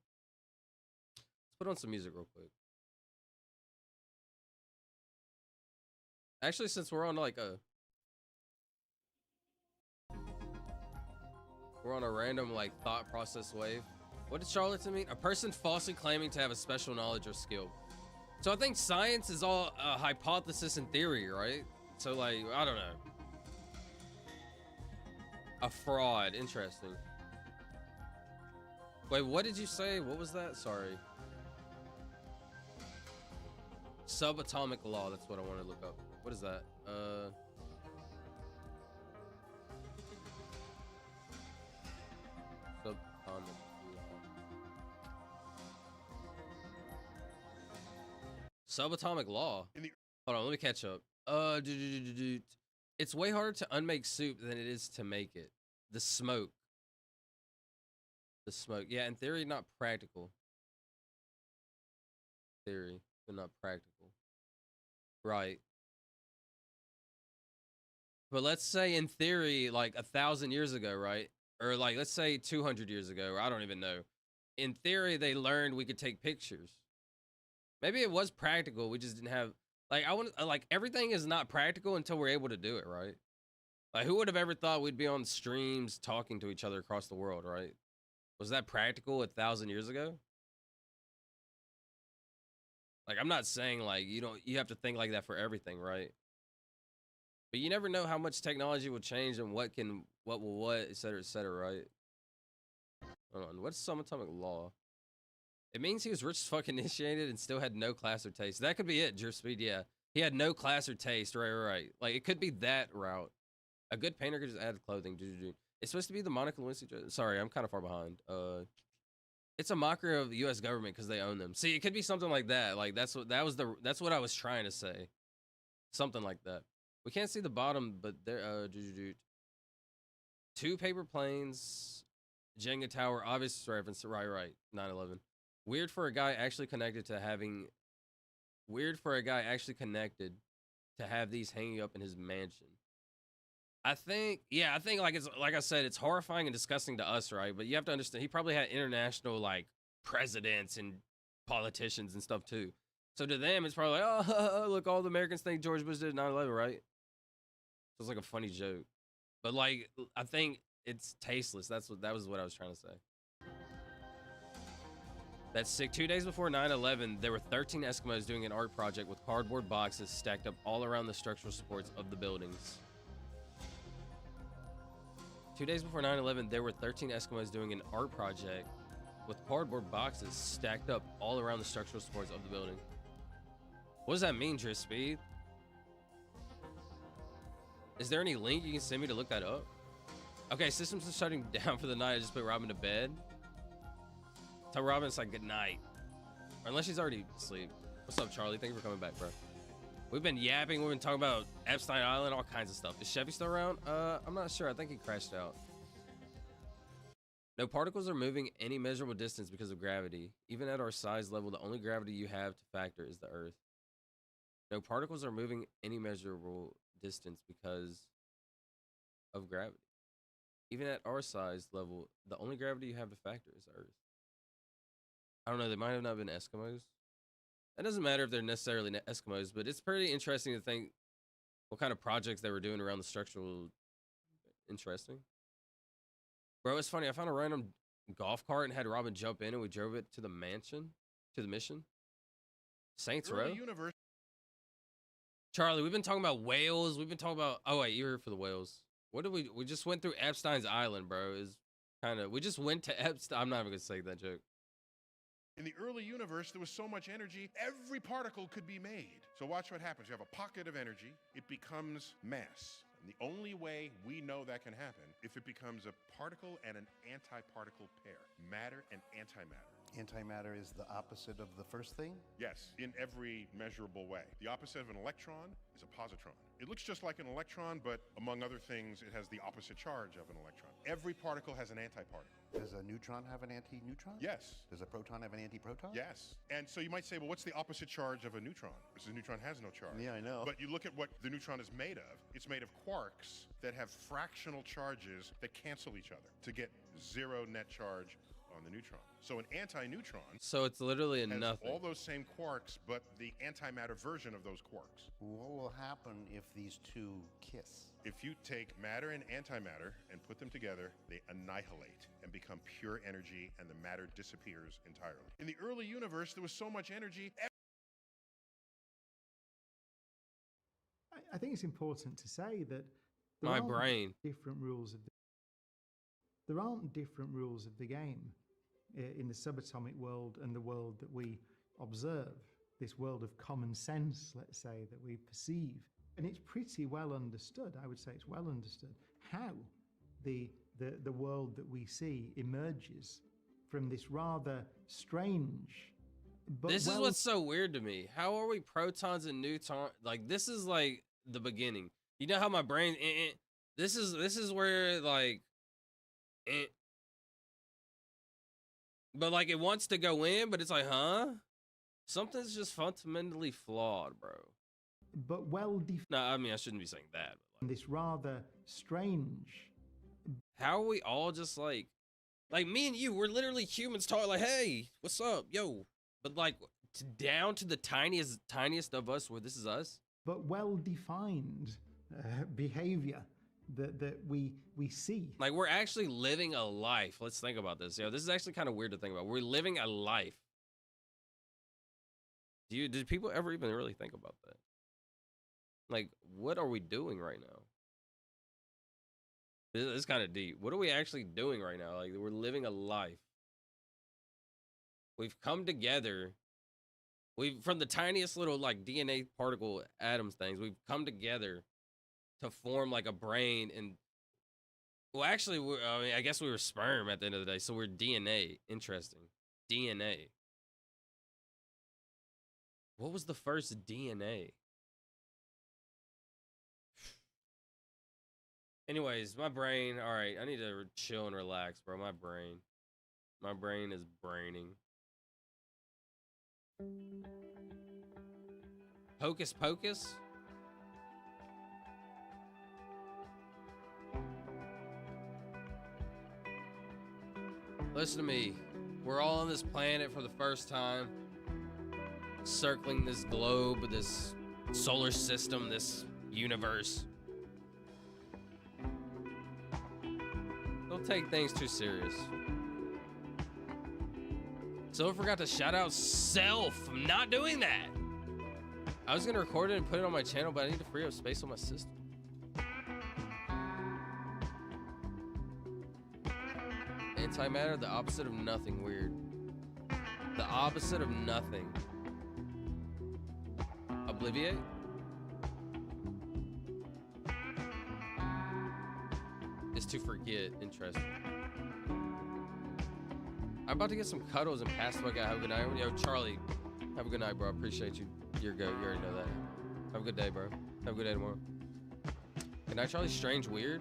Let's put on some music real quick. Actually, since we're on like we're on a random like thought process wave. What does charlatan mean? A person falsely claiming to have a special knowledge or skill. So I think science is all hypothesis and theory, right? So like, I don't know. A fraud, interesting. Wait, what did you say? What was that? Sorry. Subatomic law, that's what I want to look up. What is that? Subatomic law. Subatomic law? Hold on, let me catch up. It's way harder to unmake soup than it is to make it. The smoke. The smoke. Yeah, in theory, not practical. Theory, but not practical. Right. But let's say in theory, like 1,000 years ago, right? Or like, let's say 200 years ago, or I don't even know. In theory, they learned we could take pictures. Maybe it was practical. We just didn't have, like, like everything is not practical until we're able to do it, right? Like, who would have ever thought we'd be on streams talking to each other across the world, right? Was that practical 1,000 years ago? Like, I'm not saying like you have to think like that for everything, right? But you never know how much technology will change and what will, et cetera, right? Hold on, what's subatomic law? It means he was rich as fuck initiated and still had no class or taste. That could be it, Drift Speed, yeah. He had no class or taste, right. Like, it could be that route. A good painter could just add clothing. It's supposed to be the Monica Lewinsky. Sorry, I'm kind of far behind. It's a mockery of the U.S. government because they own them. See, it could be something like that. Like, that's what I was trying to say. Something like that. We can't see the bottom, but there, 2 paper planes, Jenga tower, obvious reference, right, 9/11. Weird for a guy actually connected to have these hanging up in his mansion. I think like I said, it's horrifying and disgusting to us, right? But you have to understand, he probably had international like presidents and politicians and stuff too. So to them, it's probably like, oh, look, all the Americans think George Bush did 9/11, right? So it's like a funny joke. But like, I think it's tasteless. That was what I was trying to say. That's sick. 2 days before 9/11, there were 13 Eskimos doing an art project with cardboard boxes stacked up all around the structural supports of the buildings. 2 days before 9/11, there were 13 Eskimos doing an art project with cardboard boxes stacked up all around the structural supports of the building. What does that mean, Drift Speed? Is there any link you can send me to look that up? Okay, systems are shutting down for the night. I just put Robin to bed. Tell Robin it's like good night. Or unless she's already asleep. What's up, Charlie? Thank you for coming back, bro. We've been yapping. We've been talking about Epstein Island, all kinds of stuff. Is Chevy still around? I'm not sure. I think he crashed out. No particles are moving any measurable distance because of gravity. Even at our size level, the only gravity you have to factor is the Earth. No particles are moving any measurable distance because of gravity. Even at our size level, the only gravity you have to factor is the Earth. I don't know. They might have not been Eskimos. It doesn't matter if they're necessarily Eskimos, but it's pretty interesting to think what kind of projects they were doing around the structural. Interesting. Bro, it's funny. I found a random golf cart and had Robin jump in, and we drove it to the mansion, to the mission. Saints Row. Charlie, we've been talking about whales. We've been talking about. Oh wait, you're here for the whales. What did we just went through Epstein's Island, bro. Is kind of we just went to Epstein. I'm not even gonna say that joke. In the early universe, there was so much energy, every particle could be made. So watch what happens. You have a pocket of energy, it becomes mass. And the only way we know that can happen if it becomes a particle and an antiparticle pair, matter and antimatter. Antimatter is the opposite of the first thing? Yes, in every measurable way. The opposite of an electron is a positron. It looks just like an electron, but among other things, it has the opposite charge of an electron. Every particle has an antiparticle. Does a neutron have an anti-neutron? Yes. Does a proton have an anti-proton? Yes. And so you might say, well, what's the opposite charge of a neutron? Because a neutron has no charge. Yeah, I know. But you look at what the neutron is made of. It's made of quarks that have fractional charges that cancel each other to get zero net charge on the neutron. So an anti-neutron So it's literally a has nothing. all those same quarks, but the antimatter version of those quarks. What will happen if these two kiss? If you take matter and antimatter and put them together, they annihilate and become pure energy, and the matter disappears entirely. In the early universe, there was so much energy. I think it's important to say that there My aren't brain. different rules of there aren't different rules of the game in the subatomic world and the world that we observe, this world of common sense, let's say, that we perceive. And it's pretty well understood, I would say it's well understood, how the world that we see emerges from this rather strange but This is well- what's so weird to me. How are we protons and neutrons? Like, this is like the beginning. You know how my brain, this is where like, but like it wants to go in, but it's like, huh? Something's just fundamentally flawed, bro. but well defined. No, I mean, I shouldn't be saying that. This rather strange. How are we all just like me and you, we're literally humans talking like, hey, what's up, yo? But like down to the tiniest of us, where this is us. But well-defined behavior that we see. Like we're actually living a life. Let's think about this. This is actually kind of weird to think about. We're living a life. Did people ever even really think about that? Like, what are we doing right now? It's kind of deep. What are we actually doing right now? Like, we're living a life. We've come together. From the tiniest little like DNA particle atoms things, we've come together to form like a brain. And well, actually, I guess we were sperm at the end of the day, so we're DNA. Interesting. DNA. What was the first DNA? Anyways, my brain. All right, I need to chill and relax, bro. My brain is braining. Hocus Pocus? Listen to me. We're all on this planet for the first time. Circling this globe, this solar system, this universe. Don't take things too serious. So I forgot to shout out Self. I'm not doing that. I was gonna record it and put it on my channel, but I need to free up space on my system. Antimatter, the opposite of nothing. Weird. The opposite of nothing. Obliviate? Is to forget. Interesting. I'm about to get some cuddles and pass the fuck out. Have a good night. Yo, Charlie, have a good night, bro. Appreciate you. You're good. You already know that. Have a good day, bro. Have a good day tomorrow. Good night, Charlie. Strange, weird.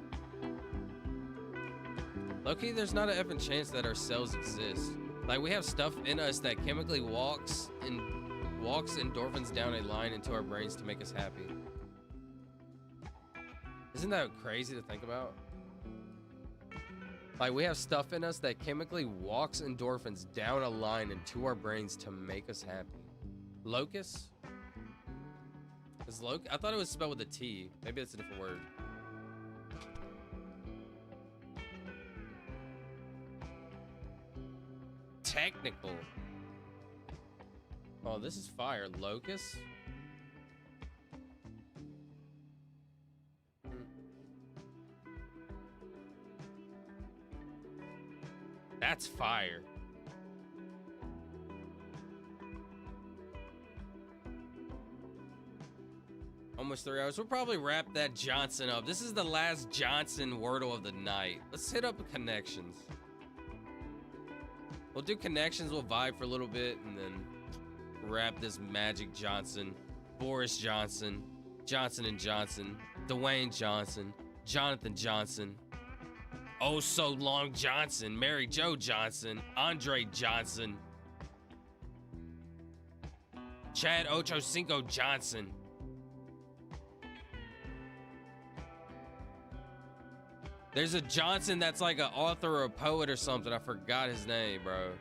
Low-key, there's not an effing chance that our cells exist. Like, we have stuff in us that chemically walks endorphins down a line into our brains to make us happy. Isn't that crazy to think about? Like, we have stuff in us that chemically walks endorphins down a line into our brains to make us happy. Locus? I thought it was spelled with a T. Maybe it's a different word. Technical. Oh, this is fire. Locus? That's fire. Almost 3 hours. We'll probably wrap that Johnson up. This is the last Johnson Wordle of the night. Let's hit up connections. We'll do connections, we'll vibe for a little bit, and then wrap this Magic Johnson, Boris Johnson, Johnson & Johnson, Dwayne Johnson, Jonathan Johnson, Oh So Long Johnson, Mary Jo Johnson, Andre Johnson, Chad Ochocinco Johnson. There's a Johnson that's like an author or a poet or something. I forgot his name, bro.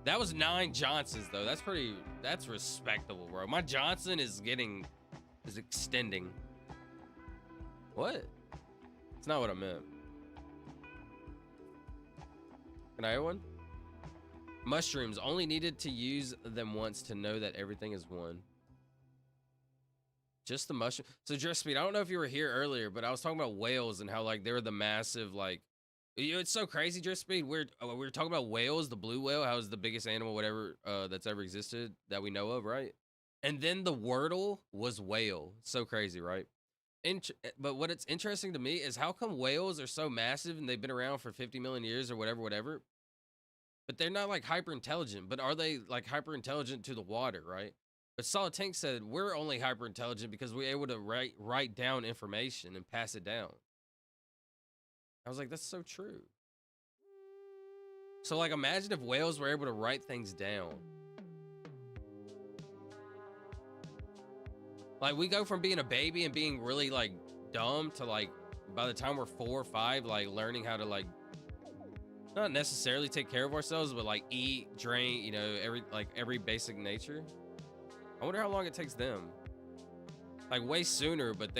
That was 9 Johnsons though. That's respectable, bro. My Johnson is extending. What? It's not what I meant. Can I hear one? Mushrooms, only needed to use them once to know that everything is one. Just the mushroom. So Drift Speed, I don't know if you were here earlier, but I was talking about whales and how like they're the massive like, you know, it's so crazy, Drift Speed. We were talking about whales, the blue whale, how it's the biggest animal, whatever, that's ever existed that we know of, right? And then the Wordle was whale. So crazy, right? But what it's interesting to me is how come whales are so massive and they've been around for 50 million years or whatever, but they're not like hyper intelligent. But are they like hyper intelligent to the water, right? But Solid Tank said we're only hyper intelligent because we're able to write down information and pass it down. I was like, that's so true. So like, imagine if whales were able to write things down. Like, we go from being a baby and being really like dumb to like, by the time we're 4 or 5, like learning how to like, not necessarily take care of ourselves, but like eat, drink, you know, every basic nature. I wonder how long it takes them. Like way sooner, but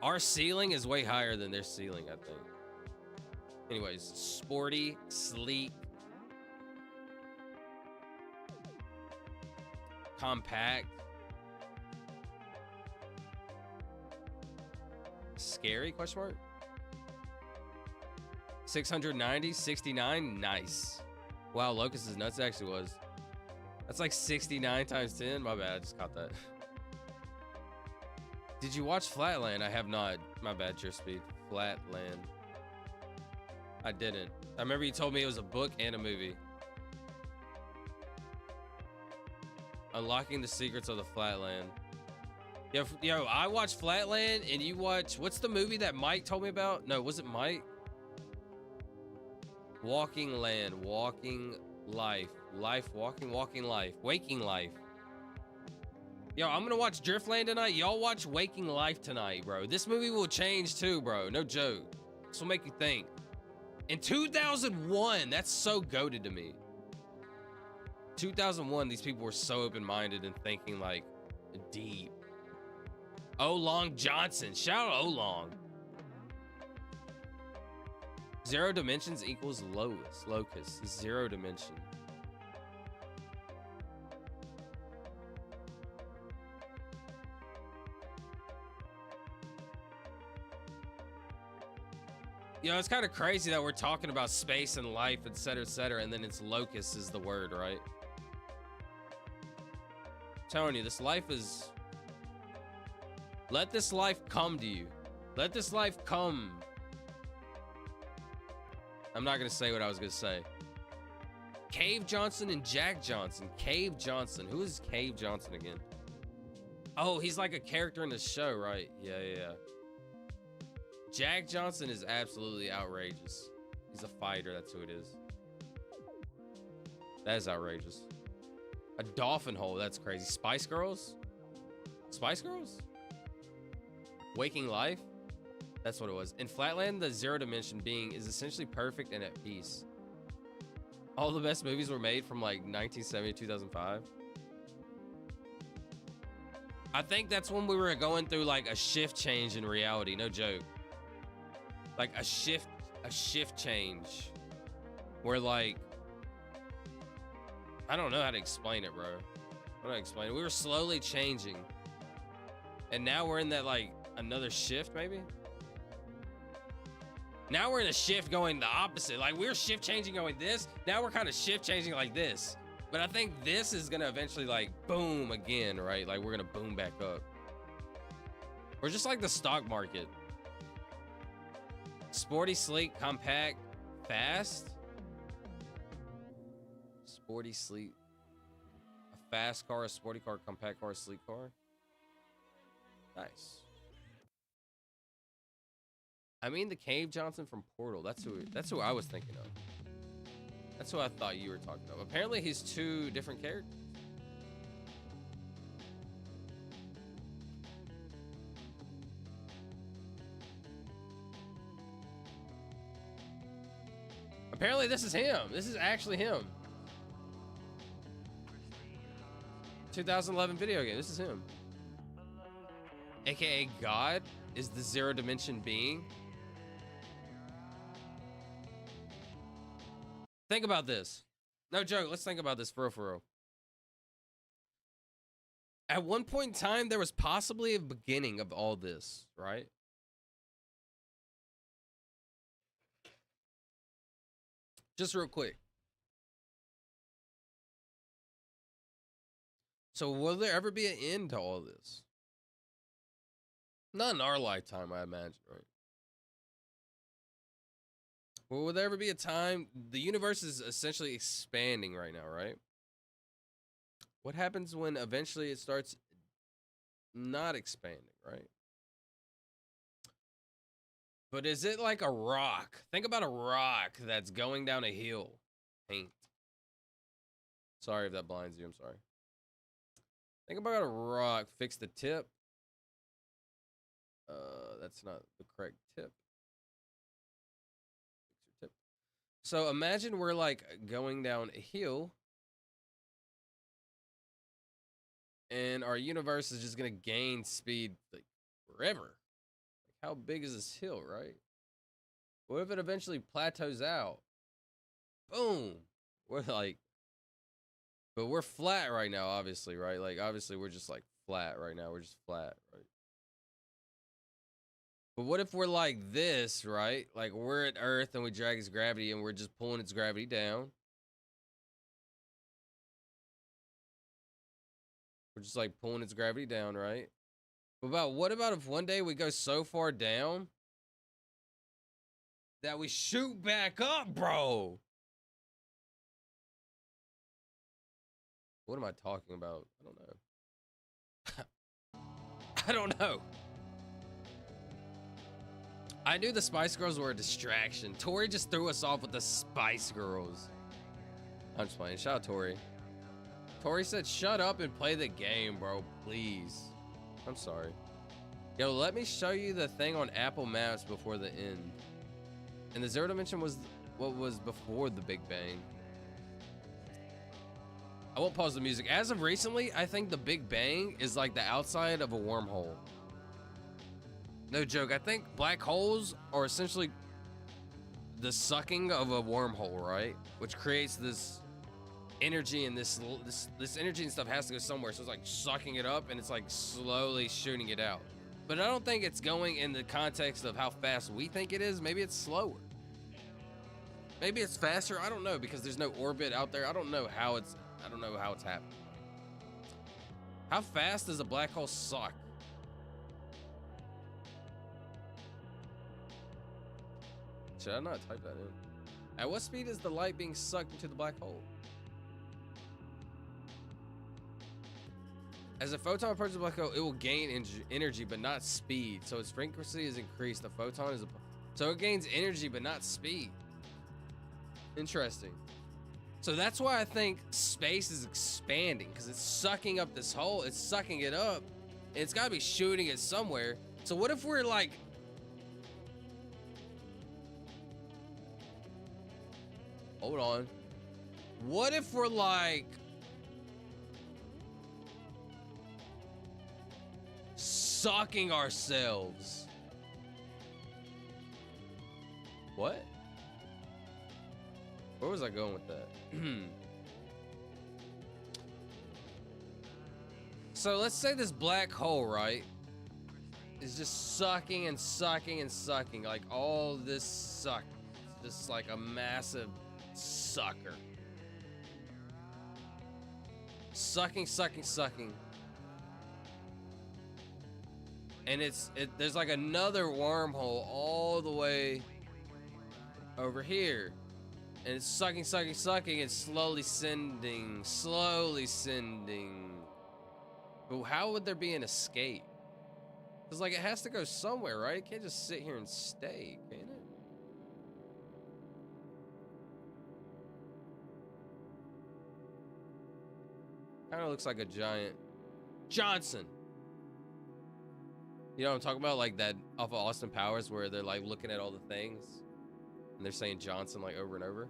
our ceiling is way higher than their ceiling, I think. Anyways, sporty, sleek, compact, scary, question mark? 690, 69, nice. Wow, Locust is nuts, actually was. That's like 69 times 10. My bad, I just caught that. Did you watch Flatland? I have not. My bad, Your Speed. Flatland. I didn't. I remember you told me it was a book and a movie. Unlocking the Secrets of the Flatland. Yo, I watched Flatland and you watch, what's the movie that Mike told me about? No, was it Mike? Walking Land, Walking Life, Walking Life, Waking Life. Yo, I'm gonna watch Driftland tonight. Y'all watch Waking Life tonight, bro. This movie will change too, bro. No joke. This will make you think. In 2001, that's so goated to me. 2001, these people were so open-minded and thinking like deep. O Long Johnson, shout out O Long. 0 dimensions equals locus, 0 dimension. You know, it's kind of crazy that we're talking about space and life, etc., and then it's locus is the word, right? I'm telling you, this life is... Let this life come to you. Let this life come. I'm not gonna say what I was gonna say. Cave Johnson and Jack Johnson. Cave Johnson. Who is Cave Johnson again? Oh, he's like a character in the show, right? Yeah. Jack Johnson is absolutely outrageous. He's a fighter, that's who it is. That is outrageous. A dolphin hole, that's crazy. Spice Girls? Spice Girls? Waking Life? That's what it was. In Flatland, the 0 dimension being is essentially perfect and at peace. All the best movies were made from like 1970 to 2005. I think that's when we were going through like a shift change in reality, no joke. Like a shift change. Where like, I don't know how to explain it, bro. I don't know how to explain it. We were slowly changing. And now we're in that like another shift maybe? Now we're in a shift going the opposite. Like we're shift changing going this. Now we're kind of shift changing like this. But I think this is gonna eventually like boom again, right? Like we're gonna boom back up. We're just like the stock market. Sporty, sleek, compact, fast. Sporty, sleek. A fast car, a sporty car, compact car, a sleek car. Nice. I mean the Cave Johnson from Portal. That's who I was thinking of. That's who I thought you were talking of. Apparently he's two different characters. Apparently this is him. This is actually him. 2011 video game. This is him. AKA God is the zero dimension being. Think about this. No joke. Let's think about this for real. At one point in time, there was possibly a beginning of all this, right? Just real quick. So will there ever be an end to all this? Not in our lifetime, I imagine, right? Well, will there ever be a time? The universe is essentially expanding right now, right? What happens when eventually it starts not expanding, right? But is it like a rock? Think about a rock that's going down a hill. Paint. Sorry if that blinds you, I'm sorry. Think about a rock. Fix the tip. That's not the correct tip. Fix your tip. So imagine we're like going down a hill. And our universe is just gonna gain speed like forever. Like how big is this hill, right? What if it eventually plateaus out? Boom. We're like, but we're flat right now, obviously, right? Like obviously we're just like flat right now. We're just flat, right? But what if we're like this, right? Like we're at Earth and we drag its gravity and we're just pulling its gravity down. We're just like pulling its gravity down, right? But what about if one day we go so far down that we shoot back up, bro? What am I talking about? I don't know. I don't know. I knew the Spice Girls were a distraction. Tori just threw us off with the Spice Girls. I'm just playing. Shout out Tori. Tori said, shut up and play the game, bro, please. I'm sorry. Yo, let me show you the thing on Apple Maps before the end. And the zero dimension was what was before the Big Bang. I won't pause the music. As of recently, I think the Big Bang is like the outside of a wormhole. No joke. I think black holes are essentially the sucking of a wormhole, right? Which creates this energy, and this energy and stuff has to go somewhere, so it's like sucking it up and it's like slowly shooting it out. But I don't think it's going in the context of how fast we think it is. Maybe it's slower, maybe it's faster. I don't know, because there's no orbit out there. I don't know how it's happening. How fast does a black hole suck? Should I not type that in? At what speed is the light being sucked into the black hole? As a photon approaches the black hole, it will gain energy, but not speed. So its frequency is increased. The photon is so it gains energy, but not speed. Interesting. So that's why I think space is expanding, because it's sucking up this hole. It's sucking it up, and it's got to be shooting it somewhere. So what if we're like, hold on. What if we're like sucking ourselves? What? Where was I going with that? So let's say this black hole, right, is just sucking and sucking and sucking, like all this suck, just like a massive sucker. Sucking. And there's like another wormhole all the way over here. And it's sucking, sucking, sucking, and slowly sending, But how would there be an escape? Because, like, it has to go somewhere, right? It can't just sit here and stay, can it? Kind of looks like a giant Johnson. You know what I'm talking about? Like that off of Austin Powers where they're like looking at all the things and they're saying Johnson like over and over.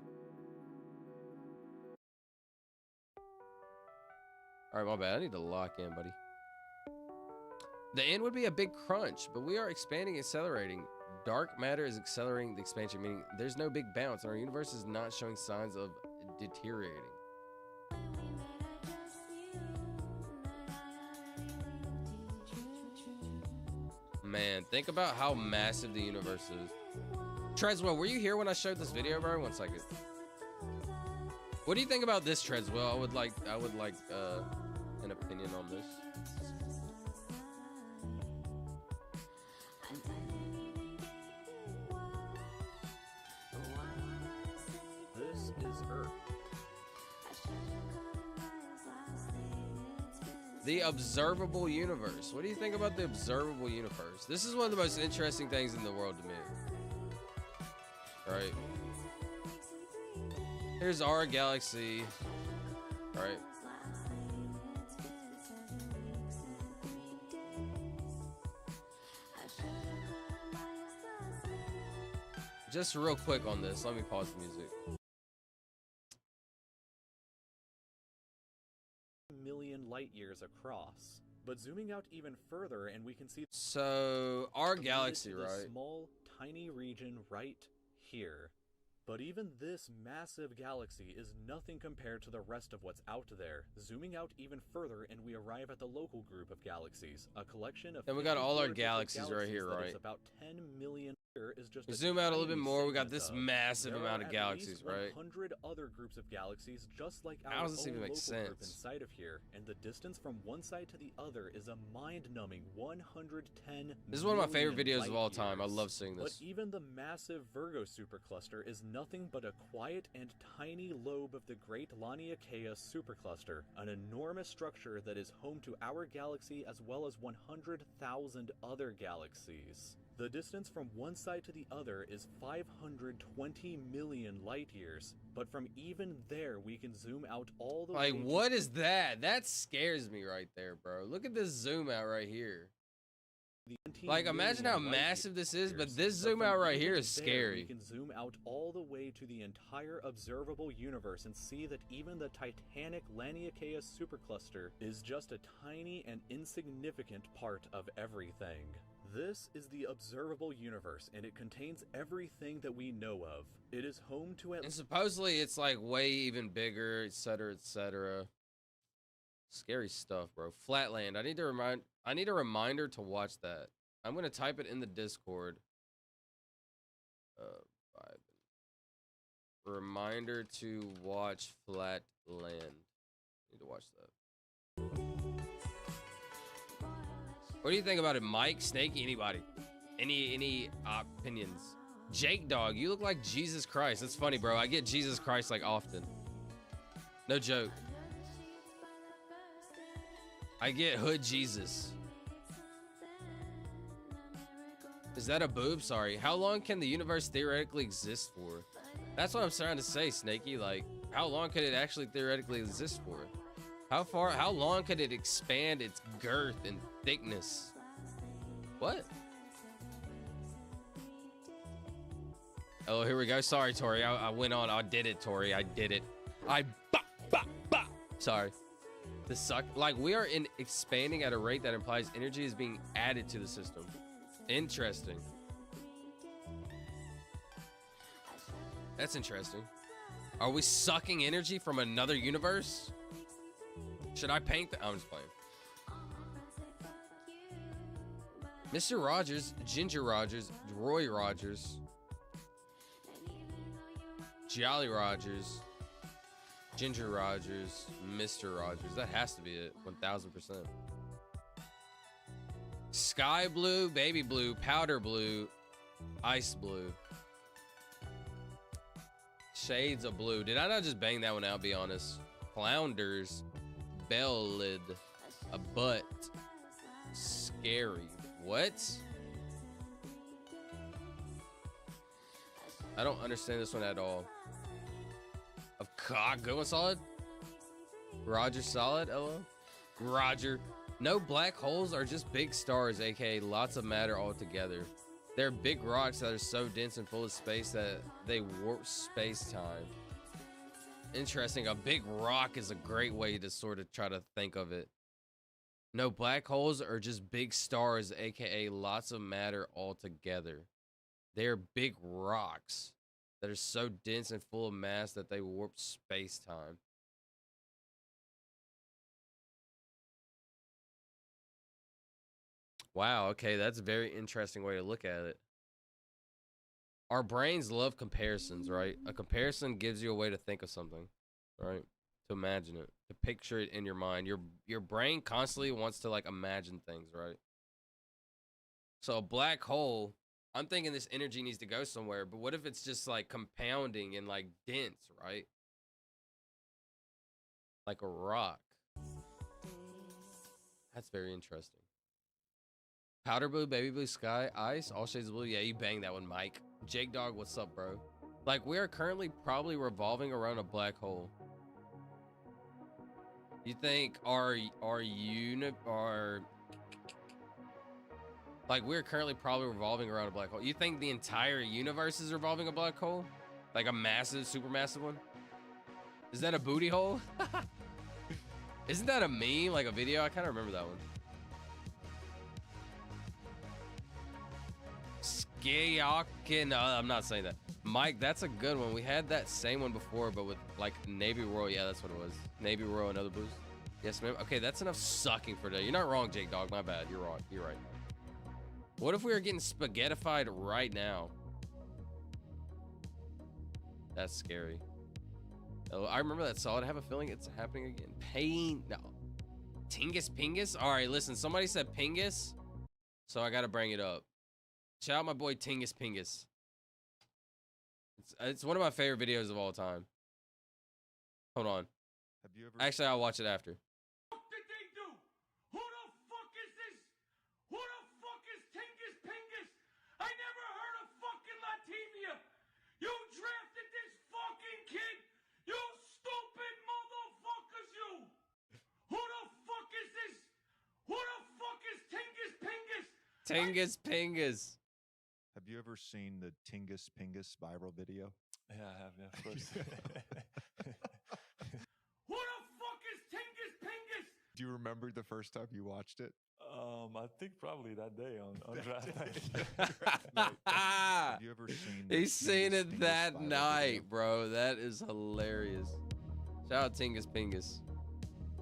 All right, my bad. I need to lock in, buddy. The end would be a big crunch, but we are expanding and accelerating. Dark matter is accelerating the expansion, meaning there's no big bounce. Our universe is not showing signs of deteriorating. Man, think about how massive the universe is. Treswell, were you here when I showed this video, bro? 1 second. What do you think about this, Treswell? I would like an opinion on this. This is Earth. The observable universe. What do you think about the observable universe? This is one of the most interesting things in the world to me. Right. Here's our galaxy. Right. Just real quick on this. Let me pause the music. Million light years across, but zooming out even further and we can see so our galaxy, this right? Small tiny region right here. But even this massive galaxy is nothing compared to the rest of what's out there. Zooming out even further and we arrive at the local group of galaxies, a collection of Then we got all our 54 galaxies right here, that right? is about 10 million. Is just We a zoom out a little bit tiny more, we got segment this of. massive There amount are of at galaxies, least right? 100 other groups of galaxies just like our How does this own even make local group sense? inside of here, and the distance from one side to the other is a mind-numbing 110 This is one of my favorite million videos of all light time. I years. love seeing But this. even the massive Virgo supercluster is nothing but a quiet and tiny lobe of the Great Laniakea supercluster, an enormous structure that is home to our galaxy as well as 100,000 other galaxies. The distance from one side to the other is 520 million light years, but from even there we can zoom out all the way Like, to what is that? That scares me right there, bro. Look at this zoom out right here. the 19 Like, imagine how million light massive this is, but years. this zoom from out right even here is there, scary. We can zoom out all the way to the entire observable universe and see that even the titanic Laniakea supercluster is just a tiny and insignificant part of everything. This is the observable universe, and it contains everything that we know of. It is home to at And supposedly it's like way even bigger, etc., etc. Scary stuff, bro. Flatland. I need a reminder to watch that. I'm gonna type it in the Discord. Reminder to watch Flatland. Need to watch that. What do you think about it, Mike, Snakey, anybody? Any opinions? Jake Dog, you look like Jesus Christ. That's funny, bro. I get Jesus Christ like often. No joke. I get Hood Jesus. Is that a boob? Sorry. How long can the universe theoretically exist for? That's what I'm trying to say, Snakey. Like, how long could it actually theoretically exist for? How long could it expand its girth and thickness? What? Oh, here we go. Sorry, Tori. I went on. I did it, Tori. I did it. Sorry. This sucked. Like, we are expanding at a rate that implies energy is being added to the system. Interesting. That's interesting. Are we sucking energy from another universe? Should I paint the... I'm just playing. Mr. Rogers, Ginger Rogers, Roy Rogers, Jolly Rogers, Ginger Rogers, Mr. Rogers. That has to be it. 1000%. Sky blue, baby blue, powder blue, ice blue. Shades of blue. Did I not just bang that one out, be honest? Flounders. Bellid. A butt. Scary. What? I don't understand this one at all. Of cock. Good one, solid. Roger solid. Hello. Roger. No, black holes are just big stars, aka lots of matter altogether. They're big rocks that are so dense and full of space that they warp space-time. Interesting. A big rock is a great way to sort of try to think of it. No, black holes are just big stars, aka lots of matter altogether. They're big rocks that are so dense and full of mass that they warp space-time. Wow, okay, that's a very interesting way to look at it. Our brains love comparisons, right? A comparison gives you a way to think of something, right? To imagine it, to picture it in your mind. Your brain constantly wants to like imagine things, right? So a black hole, I'm thinking this energy needs to go somewhere, but what if it's just like compounding and like dense, right? Like a rock. That's very interesting. Powder blue, baby blue sky, ice, all shades of blue. Yeah, you banged that one, Mike. Jake Dog, what's up, bro? Like, we are currently probably revolving around a black hole. You think like, we're currently probably revolving around a black hole. You think the entire universe is revolving a black hole? Like a massive, supermassive one? Is that a booty hole? Isn't that a meme, like a video? I kind of remember that one. Skiakin, I'm not saying that. Mike, that's a good one. We had that same one before, but with like Navy Royal. Yeah, that's what it was. Navy Royal and other booze. Yes, ma'am. Okay, that's enough sucking for today. You're not wrong, Jake Dog. My bad. You're wrong. You're right. What if we were getting spaghettified right now? That's scary. Oh, I remember that solid. I have a feeling it's happening again. Pain. No. Tingus Pingus? All right, listen. Somebody said Pingus, so I got to bring it up. Shout out my boy Tingus Pingus. It's one of my favorite videos of all time. Hold on. Have you ever? Actually, I'll watch it after. What did they do? Who the fuck is this? Who the fuck is Tingus Pingus? I never heard of fucking Lativia. You drafted this fucking kid. You stupid motherfuckers, you. Who the fuck is this? Who the fuck is Tingus Pingus? Tingus Pingus. Have you ever seen the Tingus Pingus viral video? Yeah, I have. Yeah, of course. Who the fuck is Tingus Pingus? Do you remember the first time you watched it? I think probably that day on draft night. Have you ever seen? He's seen it that night, bro. That is hilarious. Shout out Tingus Pingus.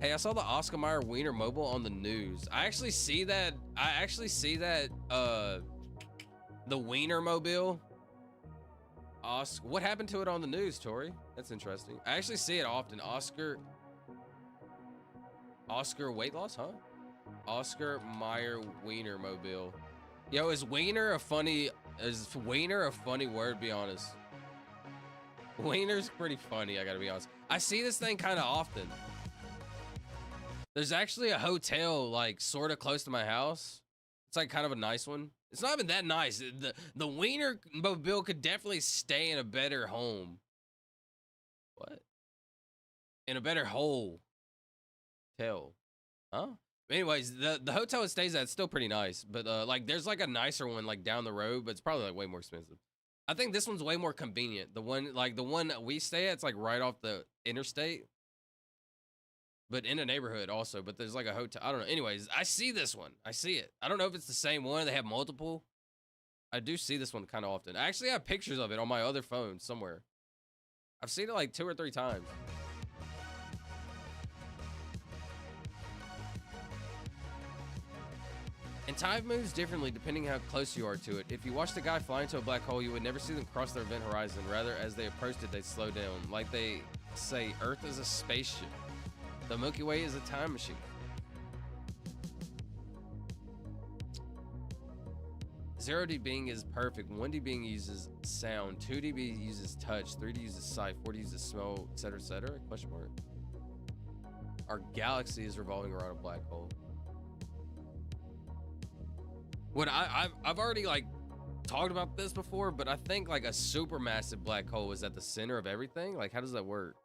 Hey, I saw the Oscar Mayer Wiener Mobile on the news. I actually see that. The Wiener Mobile. What happened to it on the news, Tori? That's interesting. I actually see it often. Oscar weight loss, huh? Oscar Mayer Wiener Mobile. Yo, is wiener a funny word, be honest? Wiener's pretty funny, I gotta be honest. I see this thing kind of often. There's actually a hotel like sort of close to my house. It's like kind of a nice one. It's not even that nice. The Wiener Mobile could definitely stay in a better home. What? In a better hole. Tell. Huh? Anyways, the hotel it stays at is still pretty nice. But like there's like a nicer one like down the road, but it's probably like way more expensive. I think this one's way more convenient. The one that we stay at, it's like right off the interstate. But in a neighborhood also, but there's like a hotel. I don't know. Anyways, I see this one. I see it. I don't know if it's the same one. They have multiple. I do see this one kind of often. I actually have pictures of it on my other phone somewhere. I've seen it like 2 or 3 times. And time moves differently depending how close you are to it. If you watch the guy fly into a black hole, you would never see them cross their event horizon. Rather, as they approached it, they'd slow down. Like they say, Earth is a spaceship. The Milky Way is a time machine. 0D being is perfect. 1D being uses sound. 2D being uses touch. 3D uses sight. 4D uses smell, etc., etc. Question mark. Our galaxy is revolving around a black hole. What I've already like talked about this before, but I think like a supermassive black hole is at the center of everything. Like, how does that work?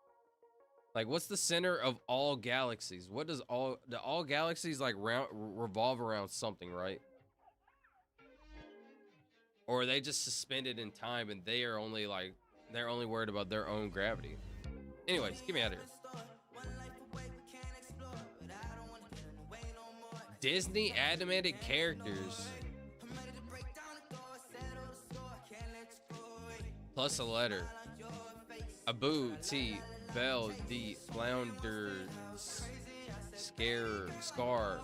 Like, what's the center of all galaxies? What does all galaxies like revolve around something, right? Or are they just suspended in time and they are only like, they're only worried about their own gravity? Anyways, get me out of here. Disney animated characters. Plus a letter. Abu, T, Bell, D, Flounders, Scare, Scar.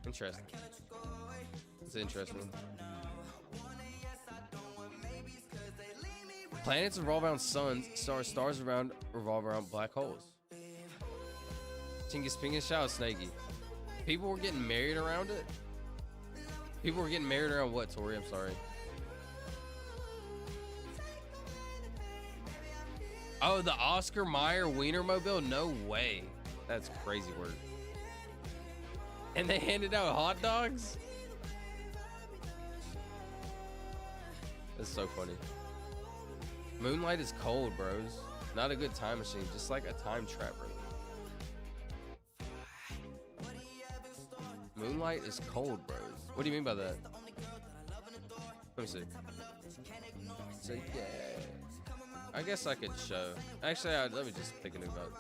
Interesting. It's interesting. Planets revolve around suns, stars revolve around black holes. Tingus Pingus, shout out Snakey. People were getting married around it? People were getting married around what, Tori? I'm sorry. Oh, the Oscar Mayer Wienermobile? No way. That's crazy work. And they handed out hot dogs? That's so funny. Moonlight is cold, bros. Not a good time machine, just like a time trapper. Moonlight is cold, bros. What do you mean by that? Let me see. So, yeah. I guess I could show. Actually, let me just pick a new vote.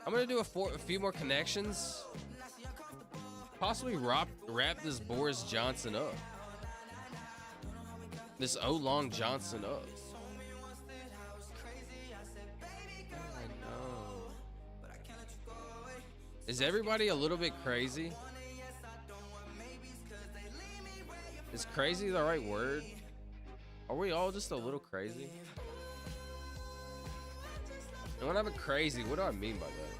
I'm gonna do a few more connections. Possibly wrap this Boris Johnson up. This O'Long Johnson up. I know. Is everybody a little bit crazy? Is crazy the right word? Are we all just a little crazy? And when I'm a crazy, what do I mean by that?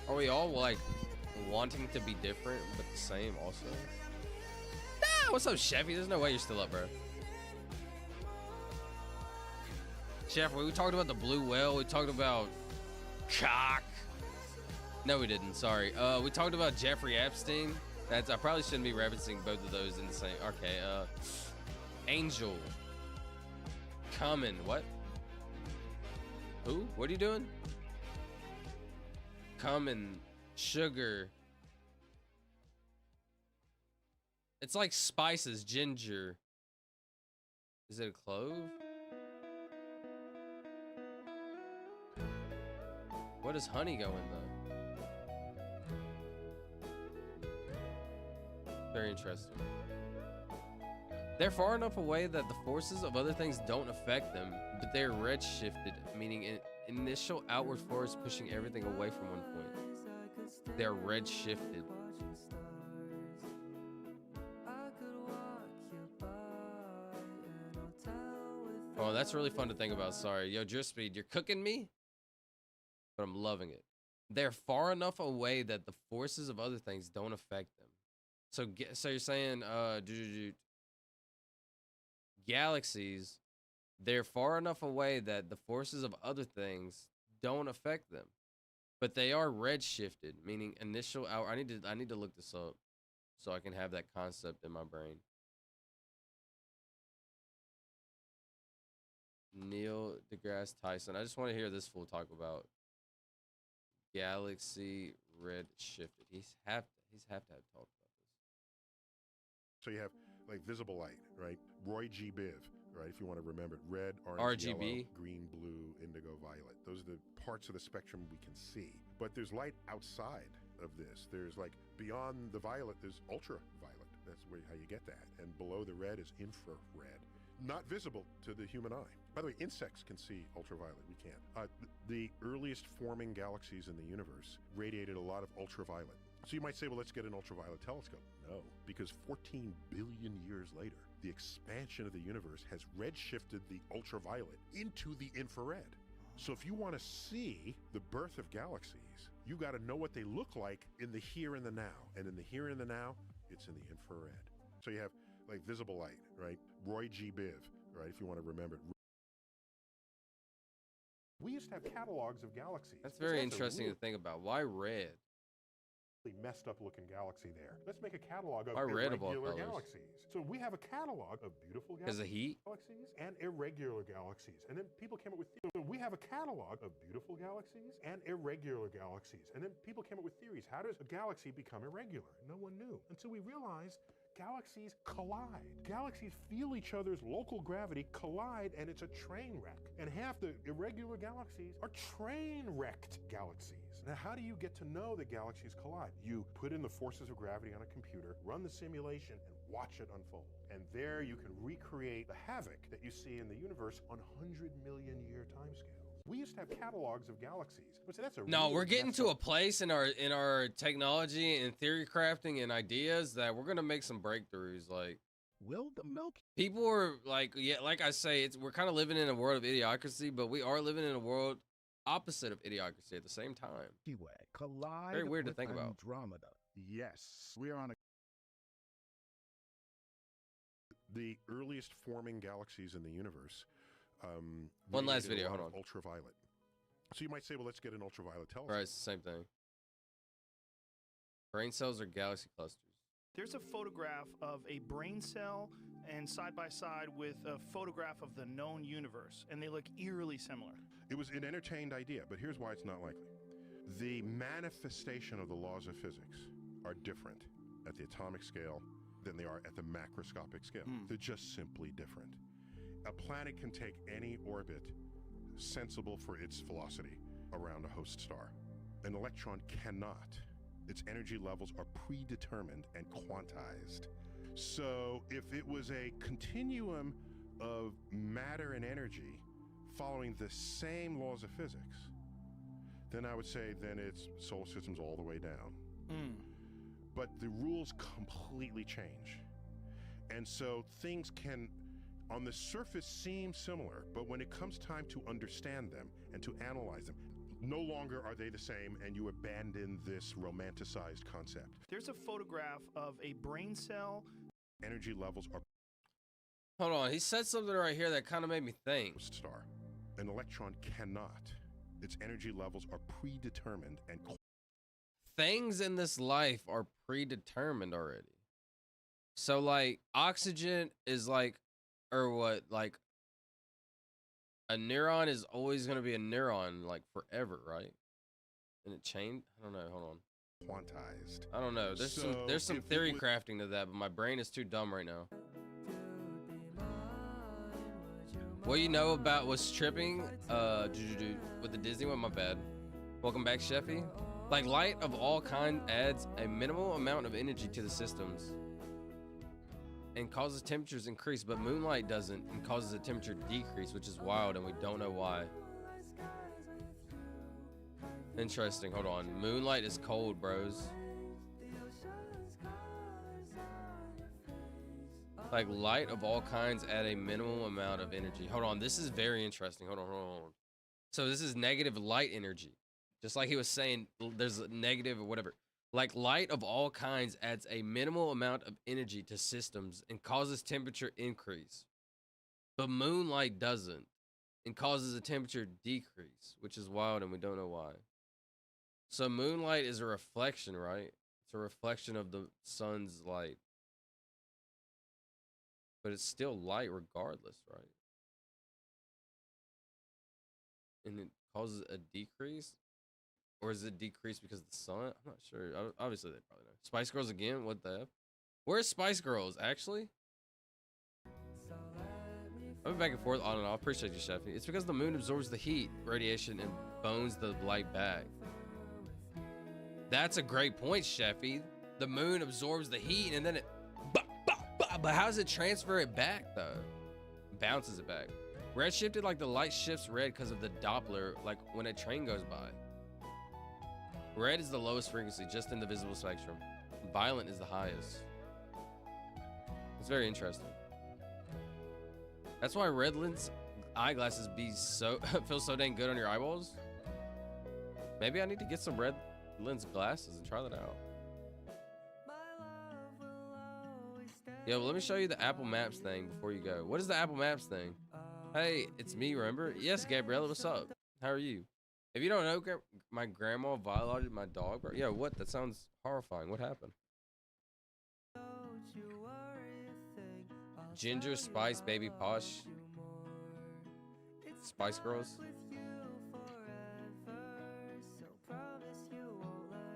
Are we all like wanting to be different but the same also? Nah, what's up, Chevy? There's no way you're still up, bro. Chef, we talked about the blue whale. We talked about cock. No, we didn't. Sorry. We talked about Jeffrey Epstein. I probably shouldn't be referencing both of those in the same. Okay. Angel. Common. What? Who? What are you doing? Common. Sugar. It's like spices. Ginger. Is it a clove? What does honey go in though? Very interesting. They're far enough away that the forces of other things don't affect them, but they're redshifted, meaning an initial outward force pushing everything away from one point. They're redshifted. Oh, that's really fun to think about. Sorry. Yo, Drispeed, you're cooking me? But I'm loving it. They're far enough away that the forces of other things don't affect them. So you're saying galaxies, they're far enough away that the forces of other things don't affect them, but they are redshifted, meaning initial hour. I need to look this up so I can have that concept in my brain. Neil deGrasse Tyson. I just want to hear this fool talk about galaxy redshifted. He's have to have talked about this. So you have like visible light, right? Roy G. Biv, right? If you want to remember it, red, orange, RGB, yellow, green, blue, indigo, violet. Those are the parts of the spectrum we can see. But there's light outside of this. There's like beyond the violet, there's ultraviolet. That's how you get that. And below the red is infrared. Not visible to the human eye. By the way, insects can see ultraviolet. We can't. The earliest forming galaxies in the universe radiated a lot of ultraviolet. So you might say, well, let's get an ultraviolet telescope. No, because 14 billion years later, the expansion of the universe has redshifted the ultraviolet into the infrared. So if you want to see the birth of galaxies, you got to know what they look like in the here and the now. And in the here and the now, it's in the infrared. So you have like visible light, right? Roy G. Biv, right? If you want to remember it. We used to have catalogs of galaxies. That's very interesting to think about. Why red? Messed up looking galaxy there. Let's make a catalog of Why red of all irregular colors? galaxies. So we have a catalog of beautiful Because of heat? galaxies and irregular galaxies. And then people came up with theories. So we have a catalog of beautiful galaxies and irregular galaxies. And then people came up with theories. How does a galaxy become irregular? No one knew until we realized galaxies collide. Galaxies feel each other's local gravity, collide, and it's a train wreck. And half the irregular galaxies are train wrecked galaxies. Now, how do you get to know that galaxies collide? You put in the forces of gravity on a computer, run the simulation, and watch it unfold. And there you can recreate the havoc that you see in the universe on 100 million year timescales. We used to have catalogs of galaxies. But see, that's a No, really we're getting messed to a up- place in our technology and theory crafting and ideas that we're gonna make some breakthroughs. Like, will the Milky people are like, yeah, like I say, we're kind of living in a world of idiocracy, but we are living in a world opposite of idiocracy at the same time. Way collide Very weird to with think about. Andromeda? Yes, we are on a The earliest forming galaxies in the universe. One last radiated a video, lot hold of on. Ultraviolet. So you might say, well, let's get an ultraviolet telescope. Right, it's the same thing. Brain cells are galaxy clusters. There's a photograph of a brain cell and side by side with a photograph of the known universe, and they look eerily similar. It was an entertained idea, but here's why it's not likely. The manifestation of the laws of physics are different at the atomic scale than they are at the macroscopic scale. They're just simply different. A planet can take any orbit sensible for its velocity around a host star. An electron cannot. Its energy levels are predetermined and quantized. So if it was a continuum of matter and energy following the same laws of physics, then I would say then its solar system's all the way down. But the rules completely change. And so things can, on the surface, seem similar, but when it comes time to understand them and to analyze them, no longer are they the same, and you abandon this romanticized concept. There's a photograph of a brain cell. Energy levels are Hold on, he said something right here that kind of made me think. Star. An electron cannot. Its energy levels are predetermined and Things in this life are predetermined already. So like oxygen is like, or what, like a neuron is always going to be a neuron like forever, right? And it changed? I don't know, hold on. Quantized. I don't know. There's some if it theory was- crafting to that, but my brain is too dumb right now. What you know about what's tripping with the Disney one? My bad. Welcome back, Sheffy. Like light of all kind adds a minimal amount of energy to the systems and causes temperatures increase, but moonlight doesn't and causes a temperature decrease, which is wild and we don't know why. Interesting. Hold on. Moonlight is cold, bros. Like light of all kinds add a minimal amount of energy. Hold on, this is very interesting. Hold on. So this is negative light energy. Just like he was saying, there's a negative or whatever. Like light of all kinds adds a minimal amount of energy to systems and causes temperature increase. But moonlight doesn't and causes a temperature decrease, which is wild and we don't know why. So moonlight is a reflection, right? It's a reflection of the sun's light. But it's still light regardless, right? And it causes a decrease? Or is it decrease because of the sun? I'm not sure. Obviously, they probably know. Spice Girls again? What the F? Where's Spice Girls, actually? I've been back and forth on and off. Appreciate you, Sheffy. It's because the moon absorbs the heat, radiation, and bones the light back. That's a great point, Sheffy. The moon absorbs the heat and then it... But how does it transfer it back, though? Bounces it back. Red shifted like the light shifts red because of the Doppler, like when a train goes by. Red is the lowest frequency, just in the visible spectrum. Violet is the highest. It's very interesting. That's why eyeglasses be so feel so dang good on your eyeballs? Maybe I need to get some red lens glasses and try that out. Yo, let me show you the Apple Maps thing before you go. What is the Apple Maps thing? Hey, it's me, remember? Yes, Gabriella, what's up? How are you? If you don't know, my grandma violated my dog, bro. Yo, what? That sounds horrifying. What happened? Ginger, Spice, Baby Posh. Spice Girls.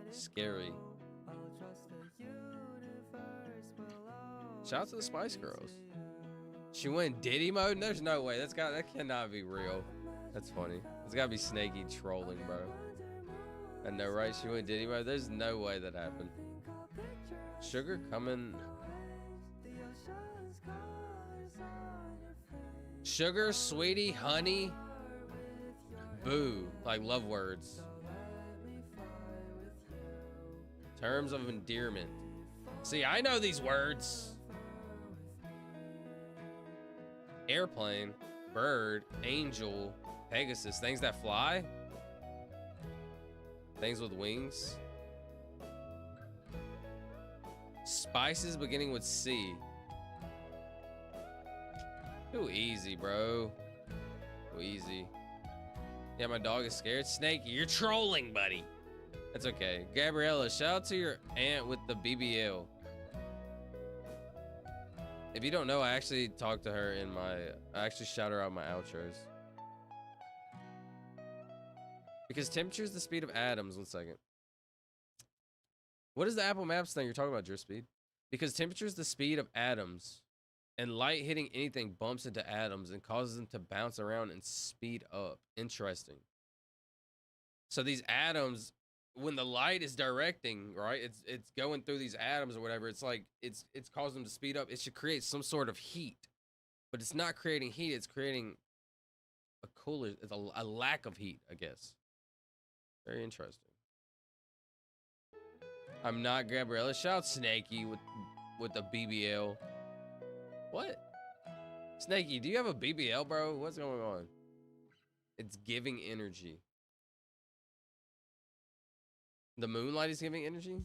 Scary. Shout out to the Spice Girls. She went Diddy mode? There's no way. That cannot be real. That's funny. It's gotta be Snaky trolling, bro. I know, right? She went Diddy mode. There's no way that happened. Sugar coming. Sugar, sweetie, honey, boo. Like love words. Terms of endearment. See, I know these words. Airplane, bird, angel, Pegasus, things that fly, things with wings, spices beginning with C. Too easy, bro. Too easy. Yeah, my dog is scared. Snaky, you're trolling, buddy. That's okay. Gabriella, shout out to your aunt with the BBL. If you don't know, I actually talked to her in I actually shout her out in my outros. Because temperature is the speed of atoms. 1 second. What is the Apple Maps thing you're talking about, Drift Speed? Because temperature is the speed of atoms, and light hitting anything bumps into atoms and causes them to bounce around and speed up. Interesting. So these atoms, when the light is directing, right, it's going through these atoms or whatever, it's like it's causing them to speed up. It should create some sort of heat, but it's not creating heat. It's creating a cooler, it's a lack of heat, I guess. Very interesting. I'm not Gabriella. Shout out Snaky with the BBL. What? Snaky, do you have a BBL, bro? What's going on? It's giving energy. The moonlight is giving energy?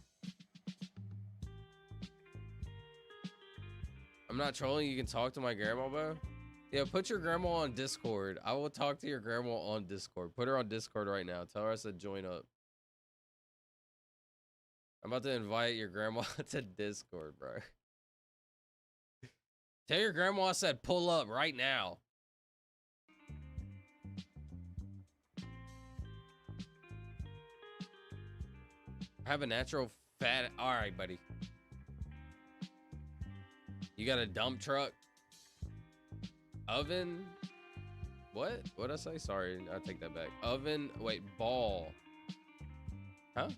I'm not trolling. You can talk to my grandma, bro. Yeah, put your grandma on Discord. I will talk to your grandma on Discord. Put her on Discord right now. Tell her I said join up. I'm about to invite your grandma to Discord, bro. Tell your grandma I said pull up right now. I have a natural fat. All right, buddy. You got a dump truck? Oven? What? What'd I say? Sorry, I take that back. Oven. Wait, ball. Huh?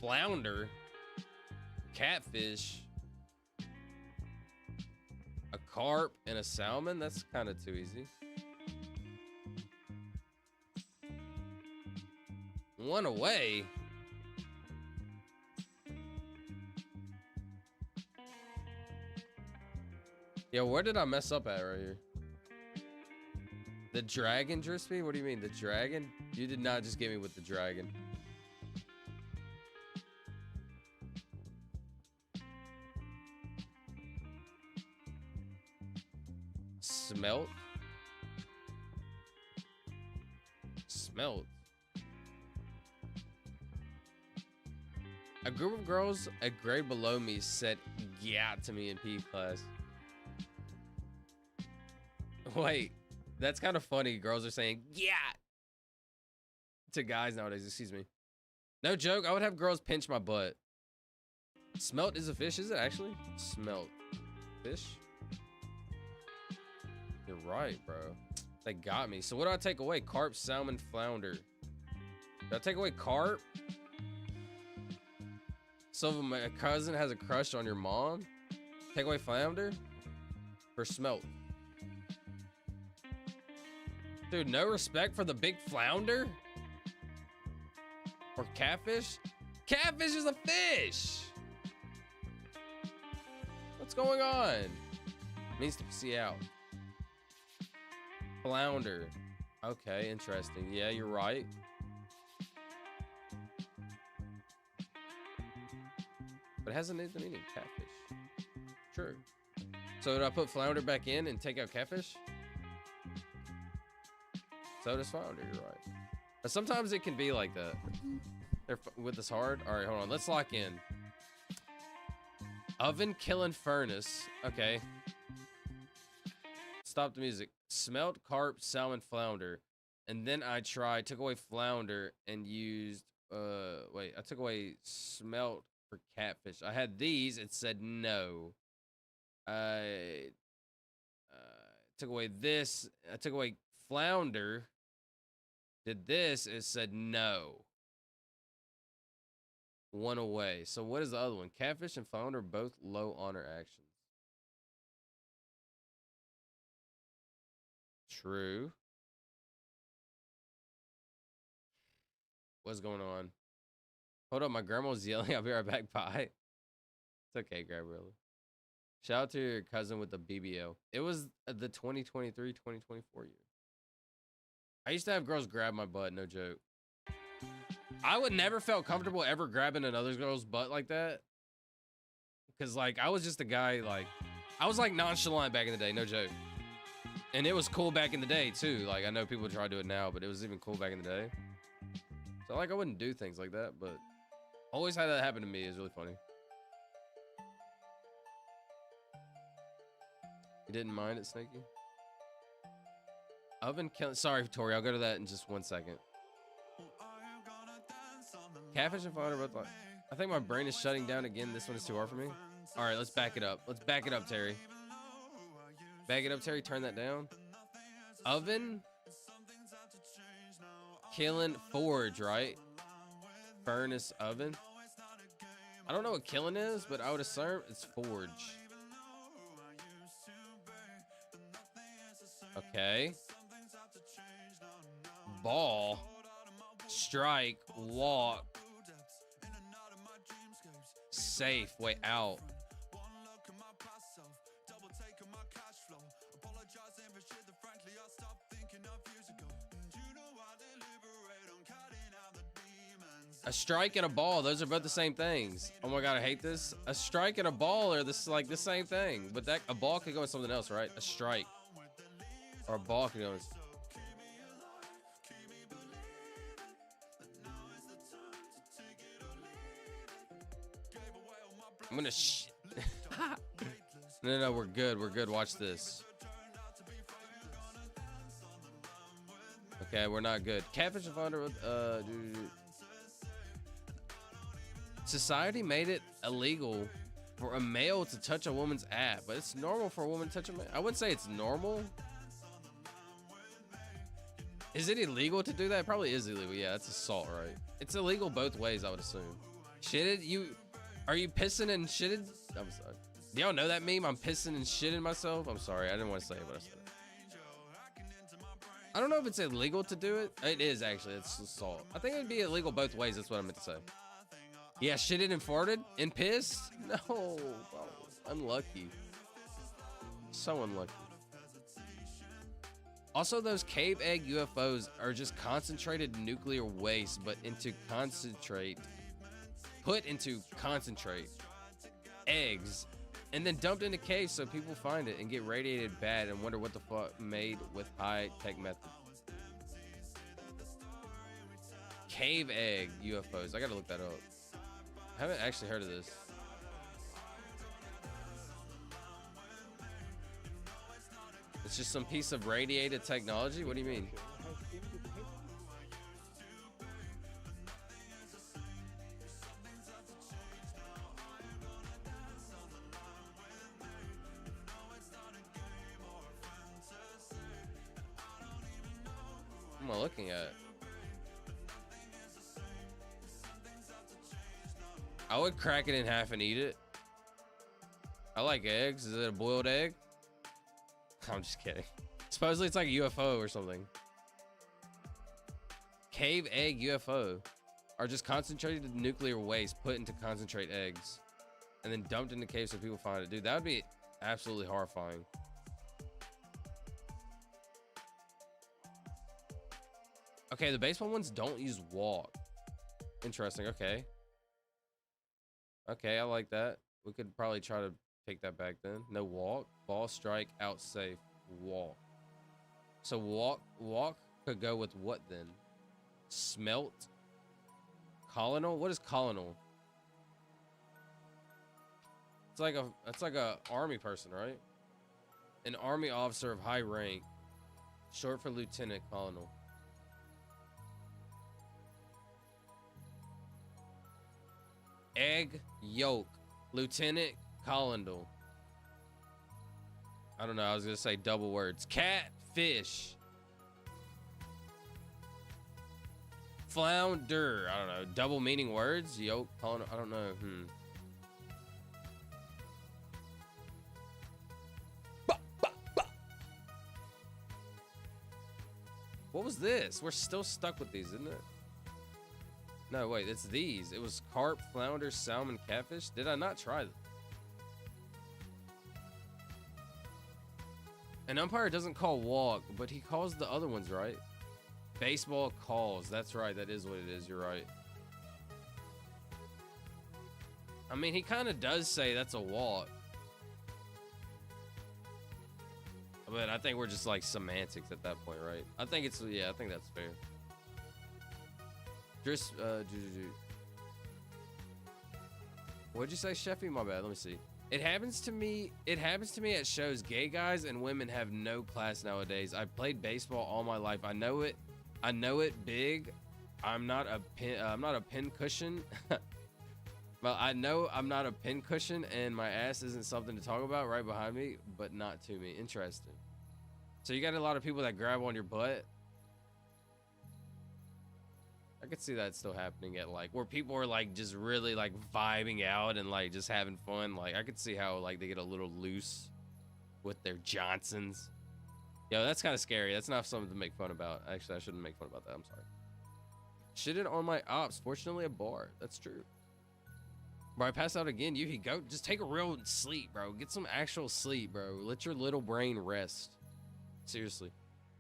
Flounder. Catfish. A carp and a salmon? That's kind of too easy. One away. Yo, where did I mess up at right here? The dragon, Drispy? What do you mean, the dragon? You did not just get me with the dragon. Smelt? Smelt? A group of girls a grade below me said yeah to me in PE class. Wait, that's kind of funny. Girls are saying yeah to guys nowadays, excuse me. No joke, I would have girls pinch my butt. Smelt is a fish, is it actually? Smelt. Fish? You're right, bro. They got me. So what do I take away? Carp, salmon, flounder. Do I take away carp? So if my cousin has a crush on your mom, take away flounder for smelt. Dude, no respect for the big flounder? Or catfish? Catfish is a fish! What's going on? Means to see out. Flounder. Okay, interesting. Yeah, you're right. But it hasn't the meaning catfish. True. So do I put flounder back in and take out catfish? So does flounder, you're right. But sometimes it can be like that. They're with this hard. All right, hold on. Let's lock in. Oven killing furnace. Okay. Stop the music. Smelt carp, salmon, flounder. And then I took away flounder and used, wait, I took away smelt for catfish. I had these, it said no. I took away this. I took away flounder. Did this, it said no. One away. So what is the other one? Catfish and flounder are both low honor actions. True. What's going on? Hold up, my grandma was yelling. I'll be right back. Bye. It's okay, Gabriella. Shout out to your cousin with the BBL. It was the 2023-2024 year. I used to have girls grab my butt, no joke. I would never felt comfortable ever grabbing another girl's butt like that. Cause like I was just a guy, like I was like nonchalant back in the day, no joke. And it was cool back in the day too. Like I know people try to do it now, but it was even cool back in the day. So like I wouldn't do things like that, but always had that happen to me. Is really funny. You didn't mind it, Snaky? Oven killing. Sorry, Tori. I'll go to that in just 1 second. Catfish and flounder both. I think my brain is shutting down again. This one is too hard for me. All right, let's back it up. Let's back it up, Terry. Back it up, Terry. Turn that down. Oven killing forge, right? Furnace oven. I don't know what killing is, but I would assume it's forge. Okay. Ball. Strike. Walk. Safe. Way out. A strike and a ball, those are both the same things. Oh my god, I hate this. A strike and a ball are this like the same thing, but that a ball could go in something else, right? A strike or a ball could go in. I'm gonna No, we're good. We're good. Watch this. Okay, we're not good. Catfish and flounder with Society made it illegal for a male to touch a woman's ass, but it's normal for a woman to touch a man. I wouldn't say it's normal. Is it illegal to do that? It probably is illegal. Yeah, that's assault, right? It's illegal both ways, I would assume. Shitted? Are you pissing and shitted? I'm sorry. Do y'all know that meme? I'm pissing and shitting myself? I'm sorry. I didn't want to say it, but I said it. I don't know if it's illegal to do it. It is actually. It's assault. I think it'd be illegal both ways. That's what I meant to say. Yeah, shitted and farted and pissed? No. Oh, unlucky. So unlucky. Also, those cave egg UFOs are just concentrated nuclear waste, but put into concentrate eggs and then dumped into caves so people find it and get radiated bad and wonder what the fuck made with high-tech method. Cave egg UFOs. I gotta look that up. I haven't actually heard of this. It's just some piece of radiated technology? What do you mean? What am I looking at? I would crack it in half and eat it. I like eggs. Is it a boiled egg? I'm just kidding. Supposedly it's like a UFO or something. Cave egg UFO are just concentrated nuclear waste put into concentrate eggs and then dumped into caves so people find it. Dude, that would be absolutely horrifying. Okay, the baseball ones don't use walk. Interesting. Okay. Okay, I like that. We could probably try to take that back then. No walk. Ball strike, out safe, walk. So walk could go with what then? Smelt? Colonel? What is colonel? It's like a army person, right? An army officer of high rank. Short for lieutenant colonel. Egg yolk. Lieutenant colonel. I don't know. I was going to say double words. Cat fish. Flounder. I don't know. Double meaning words. Yolk. Colonel. I don't know. What was this? We're still stuck with these, isn't it? No, wait, it's these. It was carp, flounder, salmon, catfish. Did I not try them? An umpire doesn't call walk, but he calls the other ones, right? Baseball calls. That's right. That is what it is. You're right. I mean, he kind of does say that's a walk. But I think we're just like semantics at that point, right? I think it's, yeah, I think that's fair. Just, what'd you say, Sheffy? My bad. Let me see. It happens to me at shows. Gay guys and women have no class nowadays. I played baseball all my life. I know it big. I'm not a pin cushion. Well, I know I'm not a pin cushion and my ass isn't something to talk about right behind me, but not to me. Interesting. So you got a lot of people that grab on your butt. I could see that still happening at like where people are like just really like vibing out and like just having fun. Like I could see how like they get a little loose with their Johnsons. Yo, that's kind of scary. That's not something to make fun about. Actually, I shouldn't make fun about that. I'm sorry. Shitted on my ops. Fortunately, a bar. That's true. Bro, I passed out again. You go. Just take a real sleep, bro. Get some actual sleep, bro. Let your little brain rest. Seriously.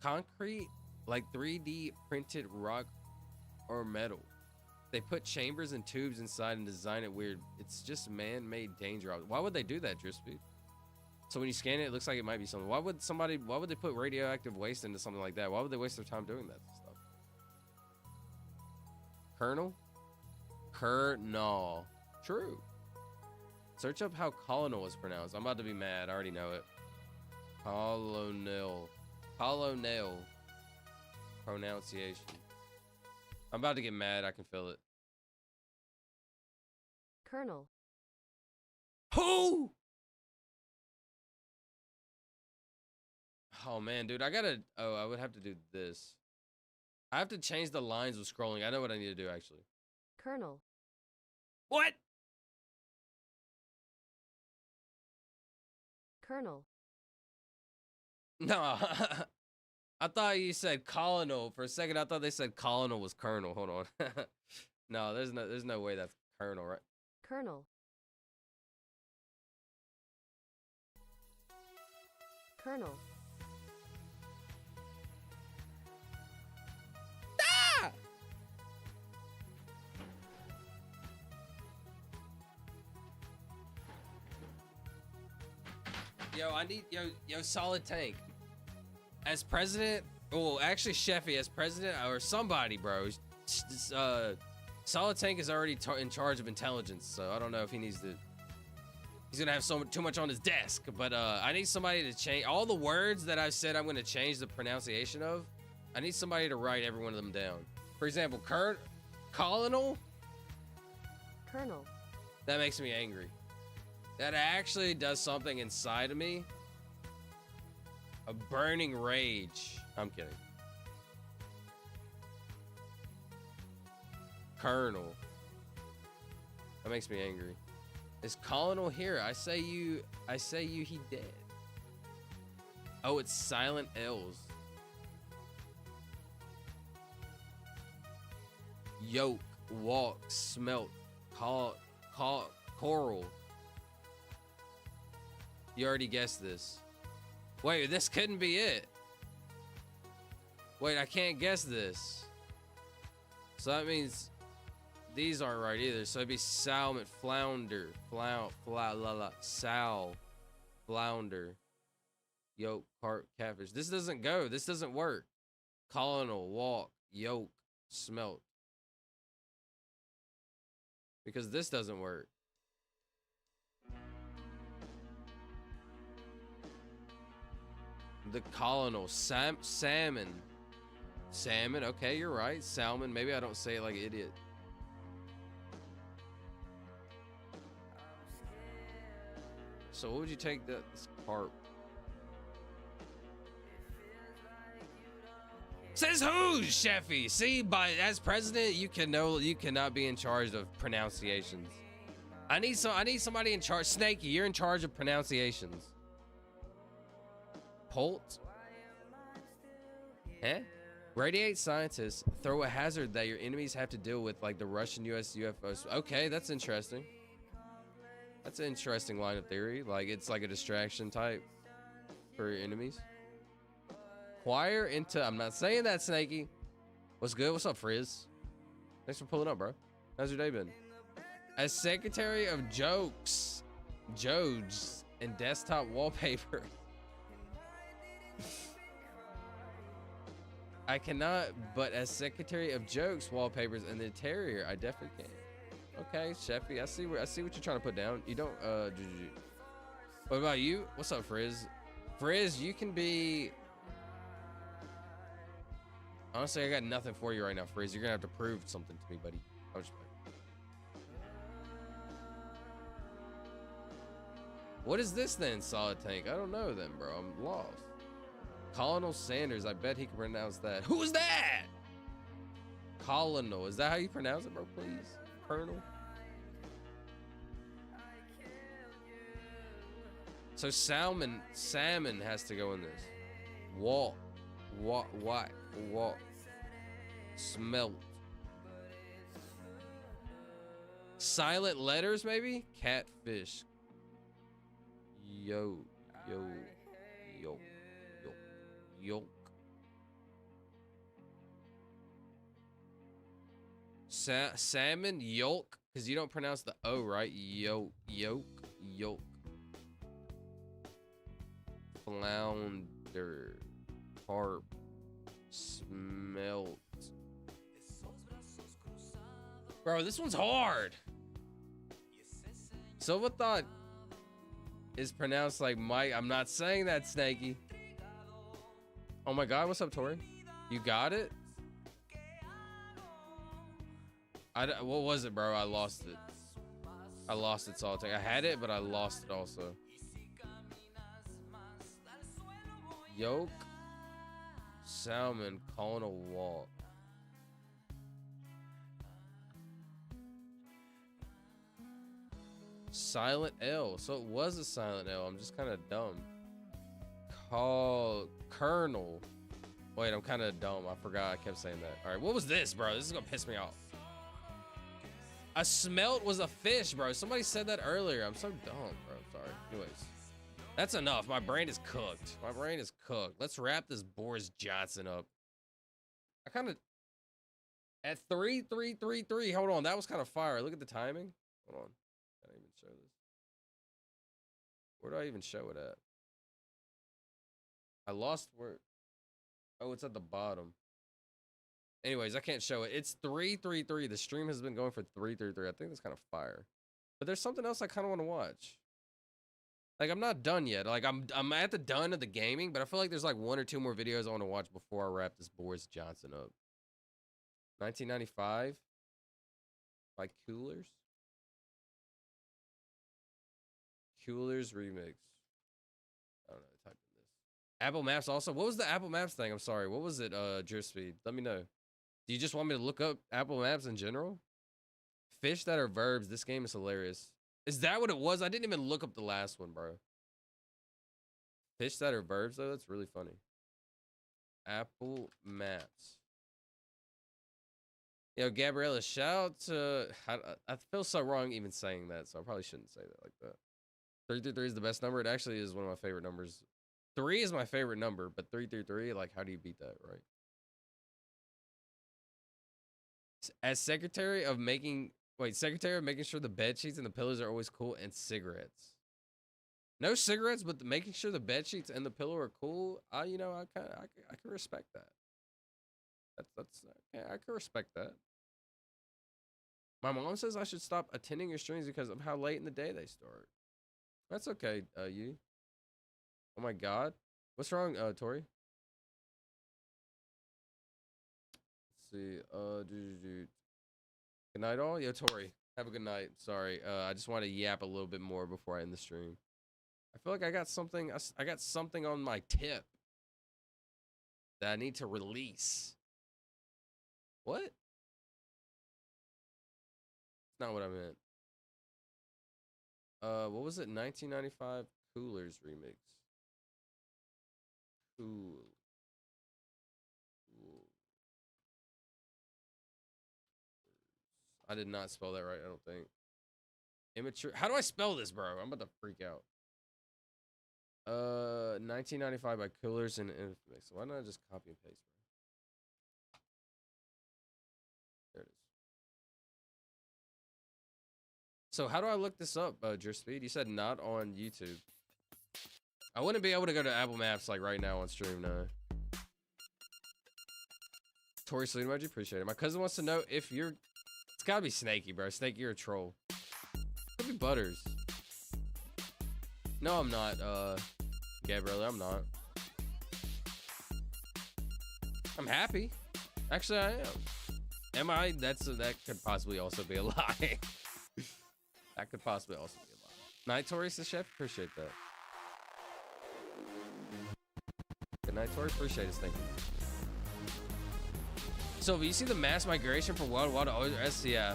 Concrete, like 3D printed rock or metal. They put chambers and tubes inside and design it weird. It's just man-made danger. Why would they do that, Drispy? So when you scan it, it looks like it might be something. Why would they put radioactive waste into something like that? Why would they waste their time doing that stuff? Colonel? Colonel. True. Search up how colonel is pronounced. I'm about to be mad. I already know it. Colonel. Colonel. Pronunciation. I'm about to get mad. I can feel it. Colonel. Who? Oh man, dude, I would have to do this. I have to change the lines with scrolling. I know what I need to do actually. Colonel. What? Colonel. No. I thought you said colonel. For a second, I thought they said colonel was colonel. Hold on. No, there's no way that's colonel, right? Colonel. Colonel. Ah! Yo, Solid Tank. As president, well, actually, Sheffy, as president, or somebody, bro. Solid Tank is already in charge of intelligence, so I don't know if he needs to. He's gonna have too much on his desk, but I need somebody to change all the words that I've said I'm gonna change the pronunciation of. I need somebody to write every one of them down. For example, colonel. Colonel. That makes me angry. That actually does something inside of me. A burning rage. I'm kidding. Colonel. That makes me angry. Is Colonel here? I say you he dead. Oh, it's silent L's. Yolk, walk, smelt, coral. You already guessed this. Wait, this couldn't be it. Wait, I can't guess this. So that means these aren't right either. So it'd be salmon, flounder, sal, flounder, yolk, carp, catfish. This doesn't go. This doesn't work. Colonel, walk, yolk, smelt. Because this doesn't work. The colonel, salmon. Salmon, okay, you're right. Salmon, maybe I don't say it like an idiot. So what would you take this carp? Says who, Sheffy? See, as president, you cannot be in charge of pronunciations. I need somebody in charge. Snakey, you're in charge of pronunciations. Polt? Huh? Radiate scientists throw a hazard that your enemies have to deal with, like the Russian US UFOs. Okay, that's interesting. That's an interesting line of theory. Like, it's like a distraction type for your enemies. Choir into... I'm not saying that, Snakey. What's good? What's up, Frizz? Thanks for pulling up, bro. How's your day been? As Secretary of Jokes, Jodes, and Desktop Wallpaper. I cannot, but as Secretary of Jokes, Wallpapers, and the Interior, I definitely can. Okay, Sheffy, I see what you're trying to put down. You don't, What about you? What's up, Frizz? Frizz, you can be... Honestly, I got nothing for you right now, Frizz. You're gonna have to prove something to me, buddy. I'm just playing. What is this then, Solid Tank? I don't know then, bro. I'm lost. Colonel Sanders. I bet he can pronounce that. Who is that? Colonel. Is that how you pronounce it, bro? Please. Colonel. So salmon has to go in this. Walk. Smelt. Silent letters, maybe? Catfish. Yolk. Salmon, yolk, because you don't pronounce the O, right? Yolk. Flounder. Carp. Smelt. Bro, this one's hard. Silva thought is pronounced like Mike. I'm not saying that, Snakey. Oh my God, what's up, Tori? You got it? What was it, bro? I lost it. I lost it, Salting. I had it, but I lost it also. Yolk. Salmon, Colonel Walk. Silent L. So it was a silent L. I'm just kind of dumb. Colonel. Wait, I'm kind of dumb. I forgot I kept saying that. All right, what was this, bro? This is gonna piss me off. A smelt was a fish, bro. Somebody said that earlier. I'm so dumb, bro. Sorry. Anyways, that's enough. My brain is cooked. My brain is cooked. Let's wrap this Boris Johnson up. I kind of... At 3-3-3-3. Hold on. That was kind of fire. Look at the timing. Hold on. I can't even show this. Where do I even show it at? I lost where... Oh, it's at the bottom. Anyways, I can't show it. It's 3-3-3. The stream has been going for 3-3-3. I think that's kind of fire. But there's something else I kind of want to watch. Like, I'm not done yet. Like, I'm at the done of the gaming, but I feel like there's like 1 or 2 more videos I want to watch before I wrap this Boris Johnson up. 1995 by Coolers. Coolers remix. I don't know. Type in this. Apple Maps also. What was the Apple Maps thing? I'm sorry. What was it? Drift speed. Let me know. Do you just want me to look up Apple Maps in general? Fish that are verbs. This game is hilarious. Is that what it was? I didn't even look up the last one, bro. Fish that are verbs, though? That's really funny. Apple Maps. Yo, Gabriella, shout out to... I feel so wrong even saying that, so I probably shouldn't say that like that. 333 is the best number. It actually is one of my favorite numbers. 3 is my favorite number, but 333, like, how do you beat that, right? As secretary of making sure the bed sheets and the pillows are always cool, and cigarettes. No cigarettes, but making sure the bed sheets and the pillow are cool. I can respect that. That's okay. I can respect that. My mom says I should stop attending your streams because of how late in the day they start. That's okay, you. Oh my God, what's wrong, Tori? Let's see, Good night, all. Yo, Tori, have a good night. Sorry, I just want to yap a little bit more before I end the stream. I feel like I got something on my tip that I need to release. What? That's not what I meant. What was it? 1995 Coolers remix. Cool. I did not spell that right, I don't think. Immature. How do I spell this, bro? I'm about to freak out. 1995 by Coolers and Infamous. Why not just copy and paste, bro? There it is. So how do I look this up, Speed? You said not on YouTube. I wouldn't be able to go to Apple Maps like right now on stream, no. Tori Sleet emoji, appreciate it. My cousin wants to know if you're... It's gotta be Snaky, bro. Snaky, you're a troll. Could be Butters. No, I'm not, Gabriella, I'm not. I'm happy. Actually, I am. Am I? That could possibly also be a lie. That could possibly also be a lie. Night, Tori, the chef. Appreciate that. Good night, Tori. Appreciate it. Thank you. So, have you seen the mass migration for Wild OS? Yeah.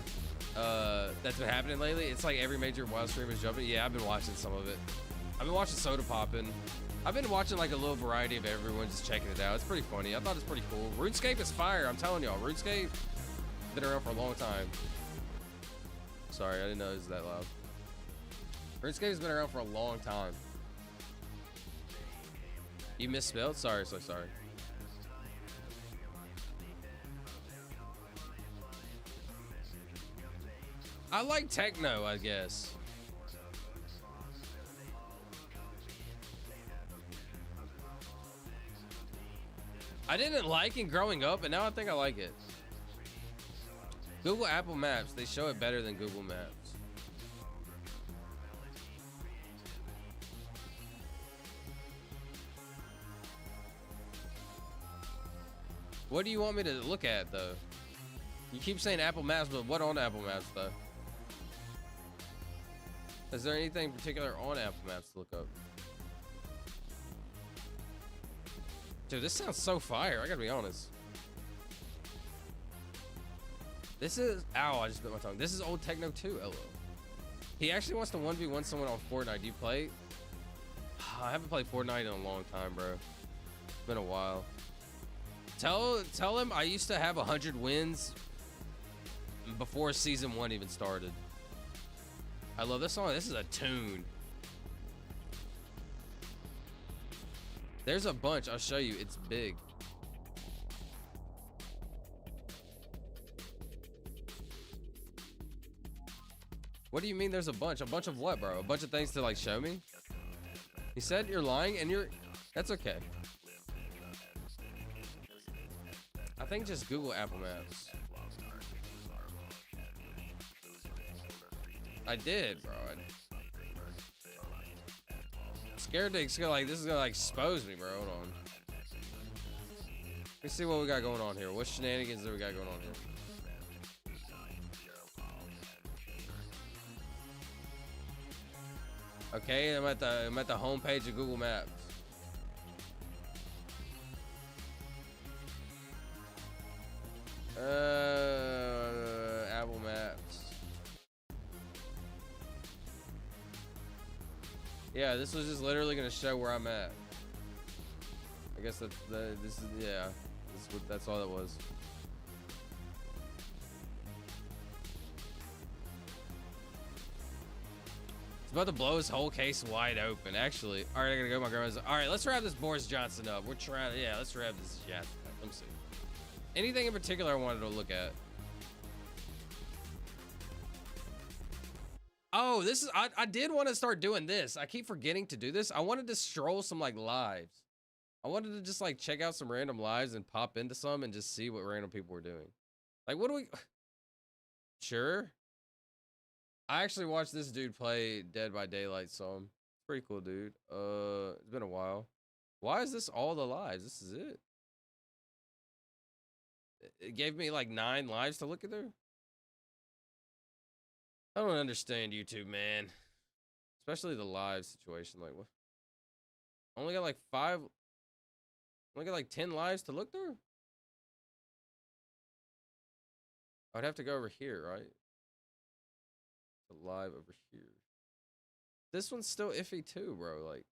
That's been happening lately. It's like every major Wild streamer is jumping. Yeah, I've been watching some of it. I've been watching Soda Poppin'. I've been watching like a little variety of everyone, just checking it out. It's pretty funny. I thought it's pretty cool. RuneScape is fire. I'm telling y'all, RuneScape been around for a long time. Sorry, I didn't know it was that loud. RuneScape has been around for a long time. You misspelled? Sorry, so sorry. I like techno, I guess. I didn't like it growing up, and now I think I like it. Google Apple Maps, they show it better than Google Maps. What do you want me to look at, though? You keep saying Apple Maps, but what on Apple Maps, though? Is there anything particular on Apple Maps to look up? Dude, this sounds so fire. I gotta be honest. This is... Ow, I just bit my tongue. This is old Techno 2, LO. He actually wants to 1v1 someone on Fortnite. Do you play? I haven't played Fortnite in a long time, bro. It's been a while. Tell him I used to have 100 wins before season 1 even started. I love this song. This is a tune. There's a bunch. I'll show you. It's big. What do you mean there's a bunch? A bunch of what, bro? A bunch of things to like show me? He said you're lying and you're... That's okay. I think just Google Apple Maps. I did, bro. I'm scared to like this is gonna like expose me, bro. Hold on. Let's see what we got going on here. What shenanigans do we got going on here? Okay, I'm at the home page of Google Maps. Apple Maps. Yeah, this was just literally gonna show where I'm at. I guess that's that's all it was. It's about to blow his whole case wide open. Actually, all right, I gotta go. My grandma's. All right, let's wrap this Boris Johnson up. We're trying. Yeah, let's wrap this Johnson up. Let me see. Anything in particular I wanted to look at? Oh, this is I did want to start doing this. I keep forgetting to do this. I wanted to stroll some like lives. I wanted to just like check out some random lives and pop into some and just see what random people were doing. Like, what do we? Sure. I actually watched this dude play Dead by Daylight some. Pretty cool, dude. It's been a while. Why is this all the lives? This is it. It gave me like 9 lives to look at there. I don't understand YouTube, man. Especially the live situation. Like, what? Only got like 5. Only got like 10 lives to look through. I'd have to go over here, right? The live over here. This one's still iffy too, bro. Like,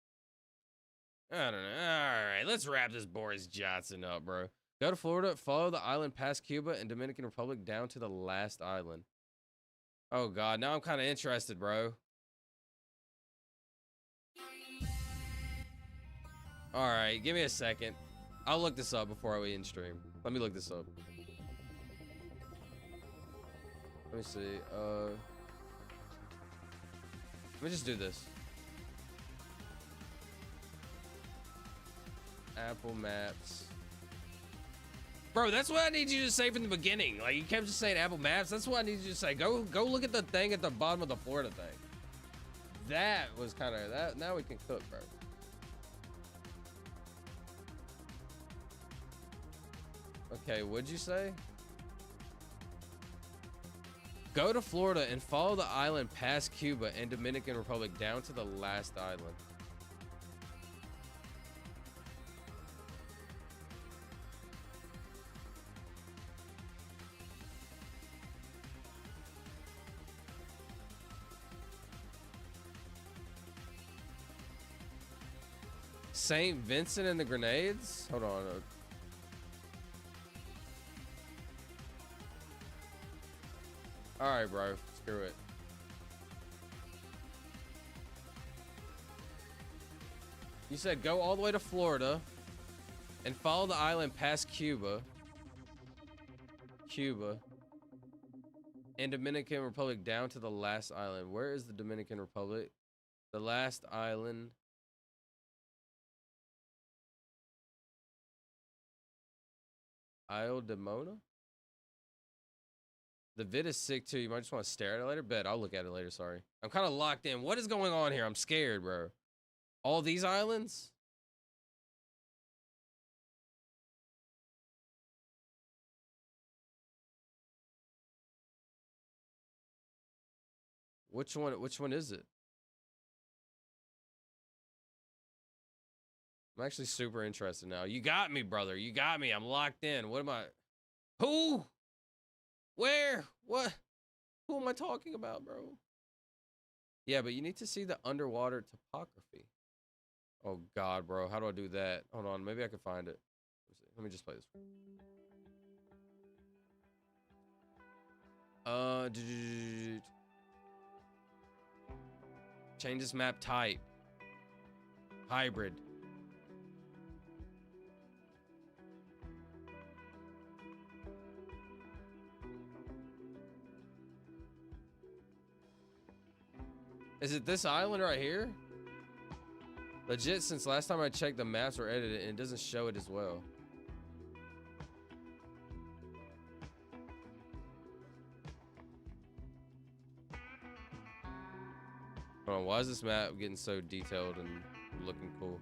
I don't know. All right, let's wrap this Boris Johnson up, bro. Go to Florida, follow the island past Cuba and Dominican Republic down to the last island. Oh, God. Now I'm kind of interested, bro. All right. Give me a second. I'll look this up before we end stream. Let me look this up. Let me see. Let me just do this. Apple Maps. Bro, that's what I need you to say from the beginning. Like, you kept just saying Apple Maps. That's what I need you to say. Go look at the thing at the bottom of the Florida thing. That was kind of that. Now we can cook, bro. Okay, what'd you say? Go to Florida and follow the island past Cuba and Dominican Republic down to the last island. St. Vincent and the Grenades? Hold on. All right, bro. Screw it. You said go all the way to Florida and follow the island past Cuba. And Dominican Republic down to the last island. Where is the Dominican Republic? The last island. Isle de Mona? The vid is sick too. You might just want to stare at it later. Bet I'll look at it later. Sorry. I'm kind of locked in. What is going on here? I'm scared, bro. All these islands? Which one is it? I'm actually super interested now. You got me, brother. You got me. I'm locked in. What am I? Who? Where? What? Who am I talking about, bro? Yeah, but you need to see the underwater topography. Oh, God, bro. How do I do that? Hold on. Maybe I can find it. Let me just play this. Change this map type. Hybrid. Is it this island right here? Legit, since last time I checked, the maps were edited and it doesn't show it as well. Hold on, why is this map getting so detailed and looking cool?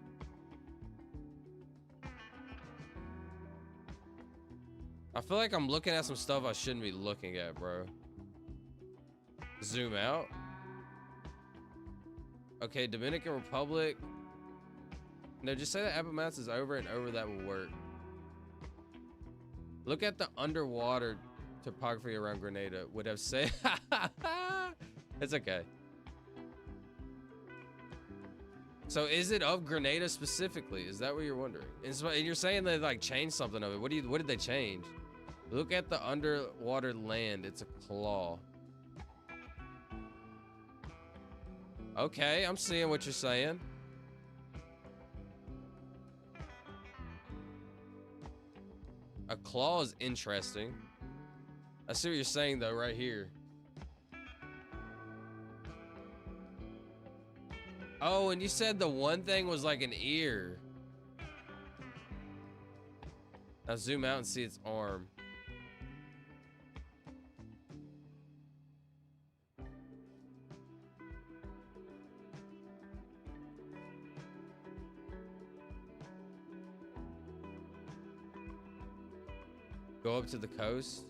I feel like I'm looking at some stuff I shouldn't be looking at, bro. Zoom out. Okay, Dominican Republic. No, just say that Apple Maps is over and over. That will work. Look at the underwater topography around Grenada. Would have said. It's okay. So is it of Grenada specifically? Is that what you're wondering? And you're saying they like changed something of it. What did they change? Look at the underwater land. It's a claw. Okay, I'm seeing what you're saying. A claw is interesting. I see what you're saying though right here. Oh, and you said the one thing was like an ear. Now zoom out and see its arm. Go up to the coast.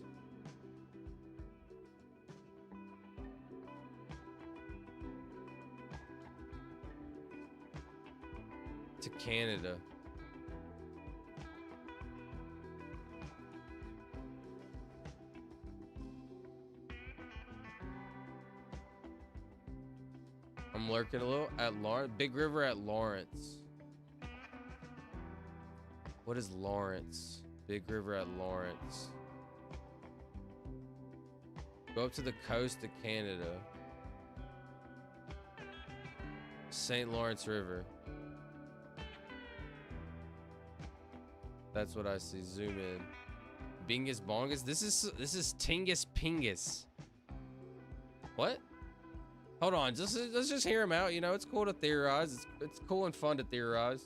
To Canada. I'm lurking a little at Lawrence. Big River at Lawrence. What is Lawrence? Big River at Lawrence. Go up to the coast of Canada. St. Lawrence River. That's what I see. Zoom in. Bingus Bongus. This is Tingus Pingus. What? Hold on. Let's just hear him out. You know, it's cool to theorize. It's cool and fun to theorize.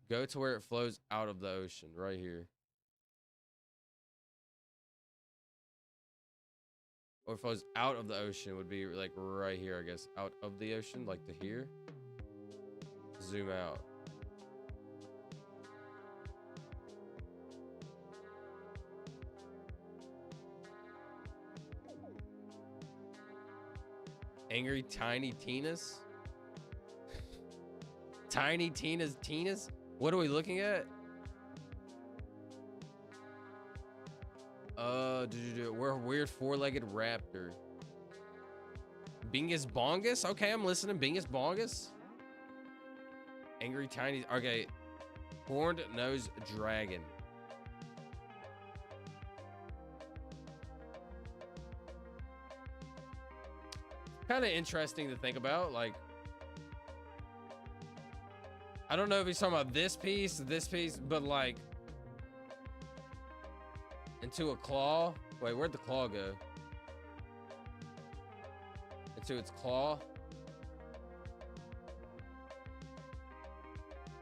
Go to where it flows out of the ocean, right here. Or it flows out of the ocean would be like right here, I guess. Out of the ocean, like to here. Zoom out. Angry Tiny Tina's? Tiny Tina's? What are we looking at? We're a weird four-legged raptor. Bingus Bongus? Okay, I'm listening. Bingus Bongus? Angry Tiny. Okay. Horned Nose Dragon. Kind of interesting to think about. Like, I don't know if he's talking about this piece, but like into a claw. Wait, where'd the claw go? Into its claw.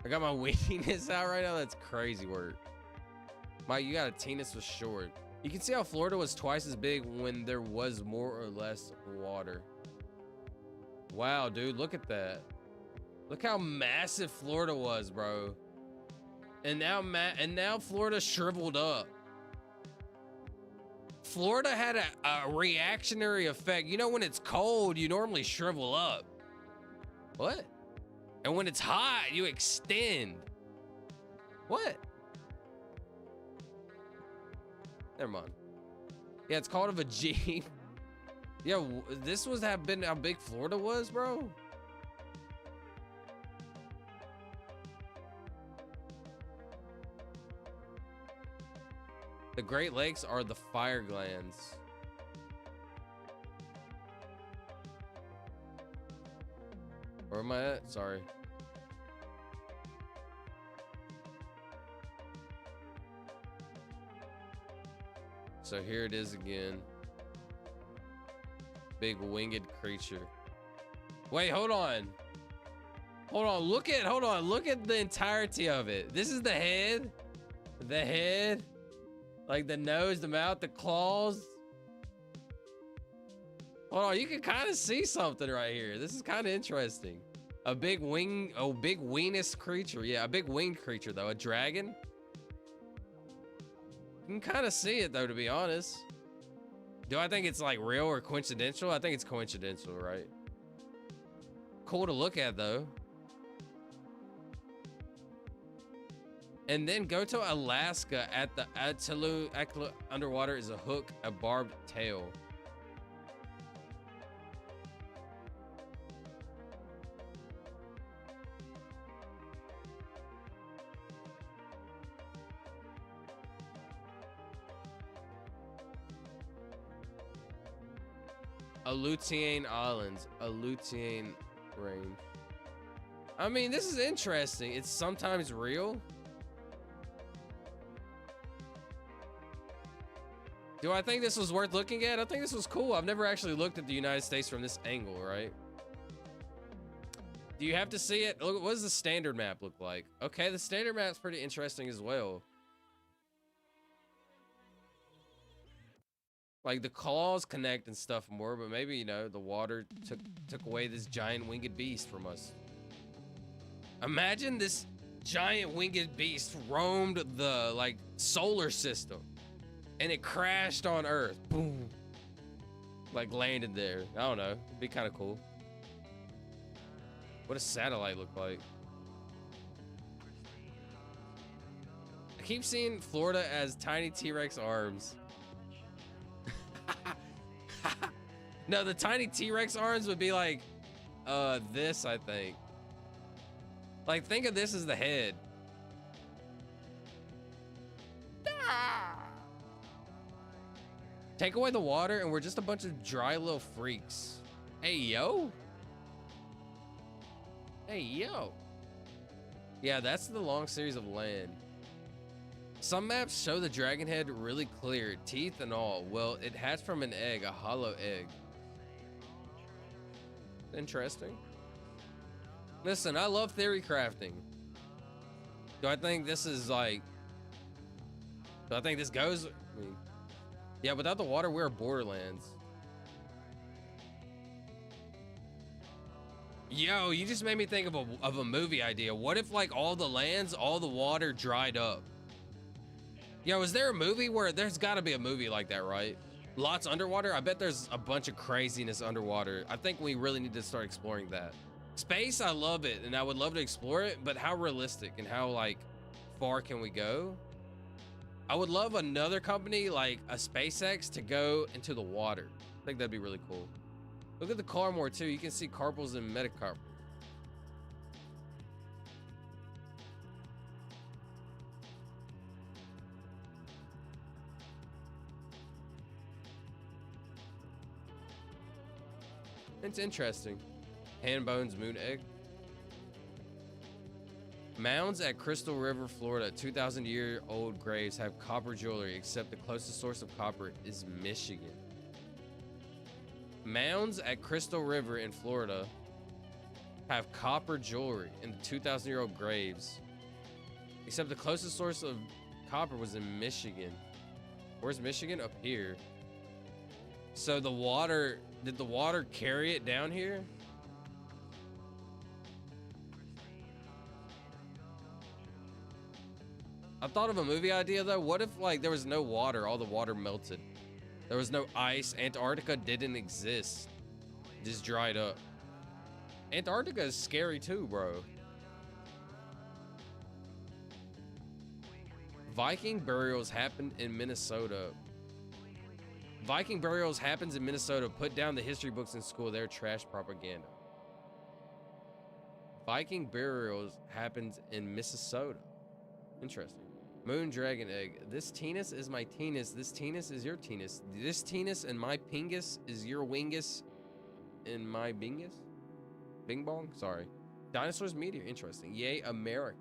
I got my weeniness out right now. That's crazy work. Mike, you got a teenus for short. You can see how Florida was twice as big when there was more or less water. Wow, dude, look at that. Look how massive Florida was, bro. And now Florida shriveled up. Florida had a reactionary effect. You know, when it's cold, you normally shrivel up. What? And when it's hot, you extend. What? Never mind. Yeah, it's called a vagine. Yeah, this was have been how big Florida was, bro. The Great Lakes are the fire glands. Where am I at? Sorry. So here it is again. Big winged creature. Wait, hold on. Hold on. Look at the entirety of it. This is the head. The head. Like the nose, the mouth, the claws. Hold on, you can kind of see something right here. This is kind of interesting. A big weenus creature. Yeah, a big winged creature though. A dragon. You can kind of see it though, to be honest. Do I think it's like real or coincidental? I think it's coincidental, right? Cool to look at though. And then go to Alaska at the Atlu underwater is a hook, a barbed tail. Aleutian Islands, Aleutian Range. I mean, this is interesting. It's sometimes real. Do I think this was worth looking at? I think this was cool. I've never actually looked at the United States from this angle, right? Do you have to see it? Look, what does the standard map look like? Okay, the standard map's pretty interesting as well. Like the claws connect and stuff more, but maybe, you know, the water took away this giant winged beast from us. Imagine this giant winged beast roamed the like solar system and it crashed on Earth. Boom. Like landed there. I don't know. It'd be kind of cool. What does satellite look like? I keep seeing Florida as tiny T-Rex arms. No, the tiny T-Rex arms would be like this, I think. Like, think of this as the head. Take away the water and we're just a bunch of dry little freaks. Hey, yo. Hey, yo. Yeah, that's the long series of land. Some maps show the dragon head really clear, teeth and all. Well, it hatched from an egg, a hollow egg. Interesting. Listen, I love theory crafting. Do I think this is like... Do I think this goes... I mean, yeah, without the water, we're Borderlands. Yo, you just made me think of a movie idea. What if like all the lands, all the water dried up? Yo, is there a movie where there's gotta be a movie like that, right? Lots underwater? I bet there's a bunch of craziness underwater. I think we really need to start exploring that. Space, I love it and I would love to explore it, but how realistic and how like far can we go? I would love another company like a SpaceX to go into the water. I think that'd be really cool. Look at the Carmore too. You can see carpals and metacarpals. It's interesting. Hand bones, moon egg. Mounds at Crystal River, Florida. 2,000-year-old graves have copper jewelry, except the closest source of copper is Michigan. Mounds at Crystal River in Florida have copper jewelry in the 2,000-year-old graves, except the closest source of copper was in Michigan. Where's Michigan? Up here. So the water, did the water carry it down here? I thought of a movie idea though. What if like there was no water, all the water melted? There was no ice. Antarctica didn't exist. Just dried up. Antarctica is scary too, bro. Viking burials happened in Minnesota. Viking burials happens in Minnesota. Put down the history books in school. They're trash propaganda. Viking burials happens in Minnesota. Interesting. Moon dragon egg. This Tennis is my Tennis. This Tennis is your Tennis. This Tennis and my Pingus is your Wingus and my Bingus? Bing bong? Sorry. Dinosaurs meteor. Interesting. Yay, America.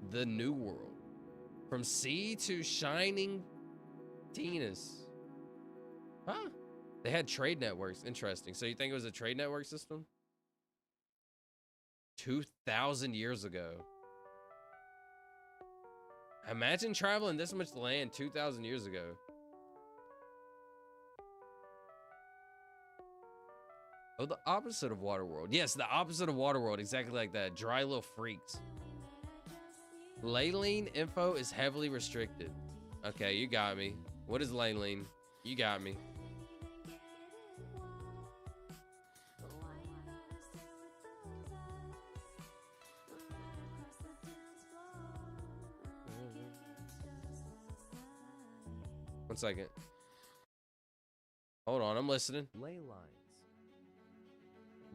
The New World. From sea to shining Tennis. Huh? They had trade networks. Interesting. So you think it was a trade network system? 2,000 years ago. Imagine traveling this much land 2,000 years ago. Oh, the opposite of Waterworld. Yes, the opposite of Waterworld. Exactly like that. Dry little freaks. Laylene info is heavily restricted. Okay, you got me. What is Laylene? You got me. One second. Hold on, I'm listening. Ley lines.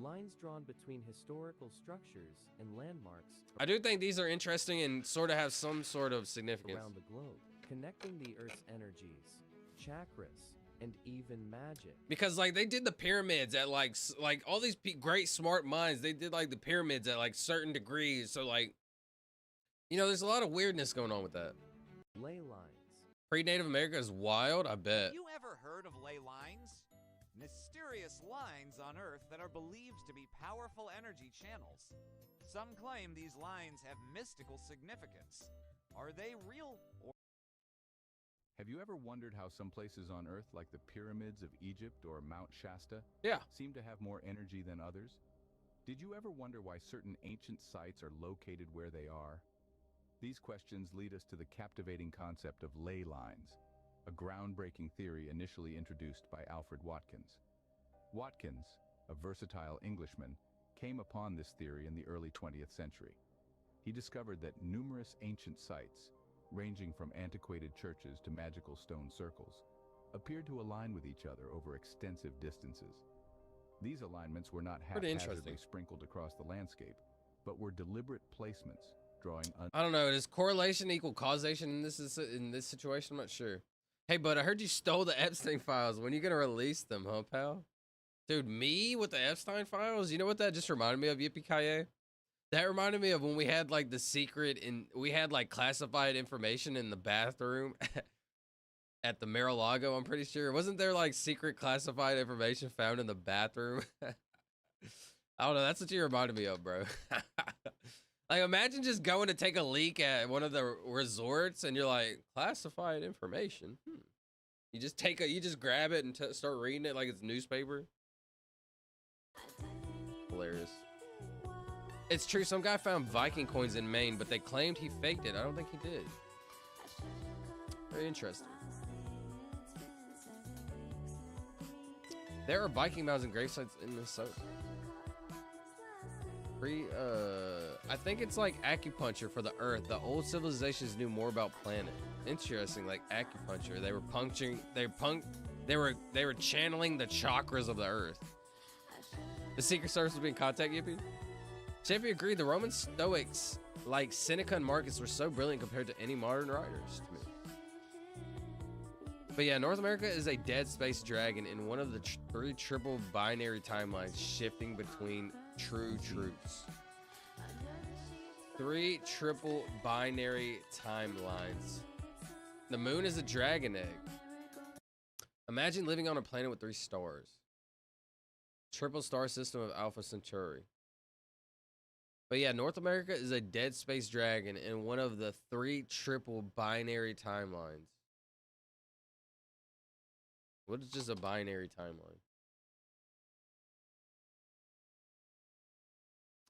Lines drawn between historical structures and landmarks I do think these are interesting and sort of have some sort of significance. around the globe, connecting the Earth's energies, chakras, and even magic. Because like they did the pyramids at like all these great smart minds, they did like the pyramids at like certain degrees. So like, you know, there's a lot of weirdness going on with that. Ley lines. Pre-Native America is wild, I bet. You ever heard of ley lines? Mysterious lines on Earth that are believed to be powerful energy channels. Some claim these lines have mystical significance. Are they real or... Have you ever wondered how some places on Earth, like the pyramids of Egypt or Mount Shasta, seem to have more energy than others? Did you ever wonder why certain ancient sites are located where they are? These questions lead us to the captivating concept of ley lines, a groundbreaking theory initially introduced by Alfred Watkins. Watkins, a versatile Englishman, came upon this theory in the early 20th century. He discovered that numerous ancient sites, ranging from antiquated churches to magical stone circles, appeared to align with each other over extensive distances. These alignments were not haphazardly sprinkled across the landscape, but were deliberate placements, drawing... I don't know, does correlation equal causation in this situation? I'm not sure. Hey, bud, I heard you stole the Epstein files. When are you going to release them, huh, pal? Dude, me with the Epstein files? You know what that just reminded me of, Yippee-ki-yay? That reminded me of when we had, like, the secret, we had, like, classified information in the bathroom at the Mar-a-Lago, I'm pretty sure. Wasn't there, like, secret classified information found in the bathroom? I don't know, that's what you reminded me of, bro. Like, imagine just going to take a leak at one of the resorts and you're like, classified information. You just you just grab it and start reading it like it's newspaper. Hilarious. It's true, some guy found Viking coins in Maine, but they claimed he faked it. I don't think he did. Very interesting. There are Viking mounds and gravesites in Minnesota. I think it's like acupuncture for the earth. The old civilizations knew more about planet. Interesting, like acupuncture. They were they were channeling the chakras of the earth. The Secret Service was being contact, Yippee. Shafi agreed. The Roman Stoics, like Seneca and Marcus, were so brilliant compared to any modern writers to me. But yeah, North America is a dead space dragon in one of the three triple binary timelines, shifting between true truths. 3 triple binary timelines. The moon is a dragon egg. Imagine living on a planet with 3 stars. Triple star system of Alpha Centauri. But yeah, North America is a dead space dragon in one of the 3 triple binary timelines. What is just a binary timeline?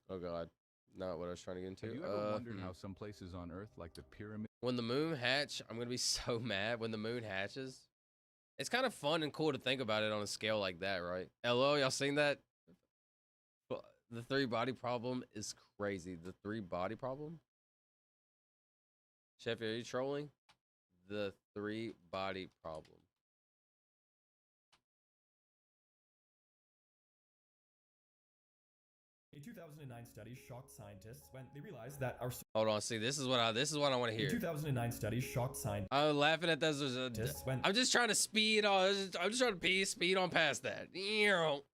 Oh God, not what I was trying to get into. Have you ever wondered how some places on Earth, like the pyramid... When the moon hatch, I'm gonna be so mad when the moon hatches. It's kind of fun and cool to think about it on a scale like that, right? LO, y'all seen that? The 3 body problem is crazy. The 3 body problem? Chef, are you trolling? The 3 body problem. A 2009 study shocked scientists when they realized that our... Hold on, see, this is what I want to hear. A 2009 study shocked scientists... I'm laughing at this. I'm just trying to speed on. I'm just trying to speed on past that.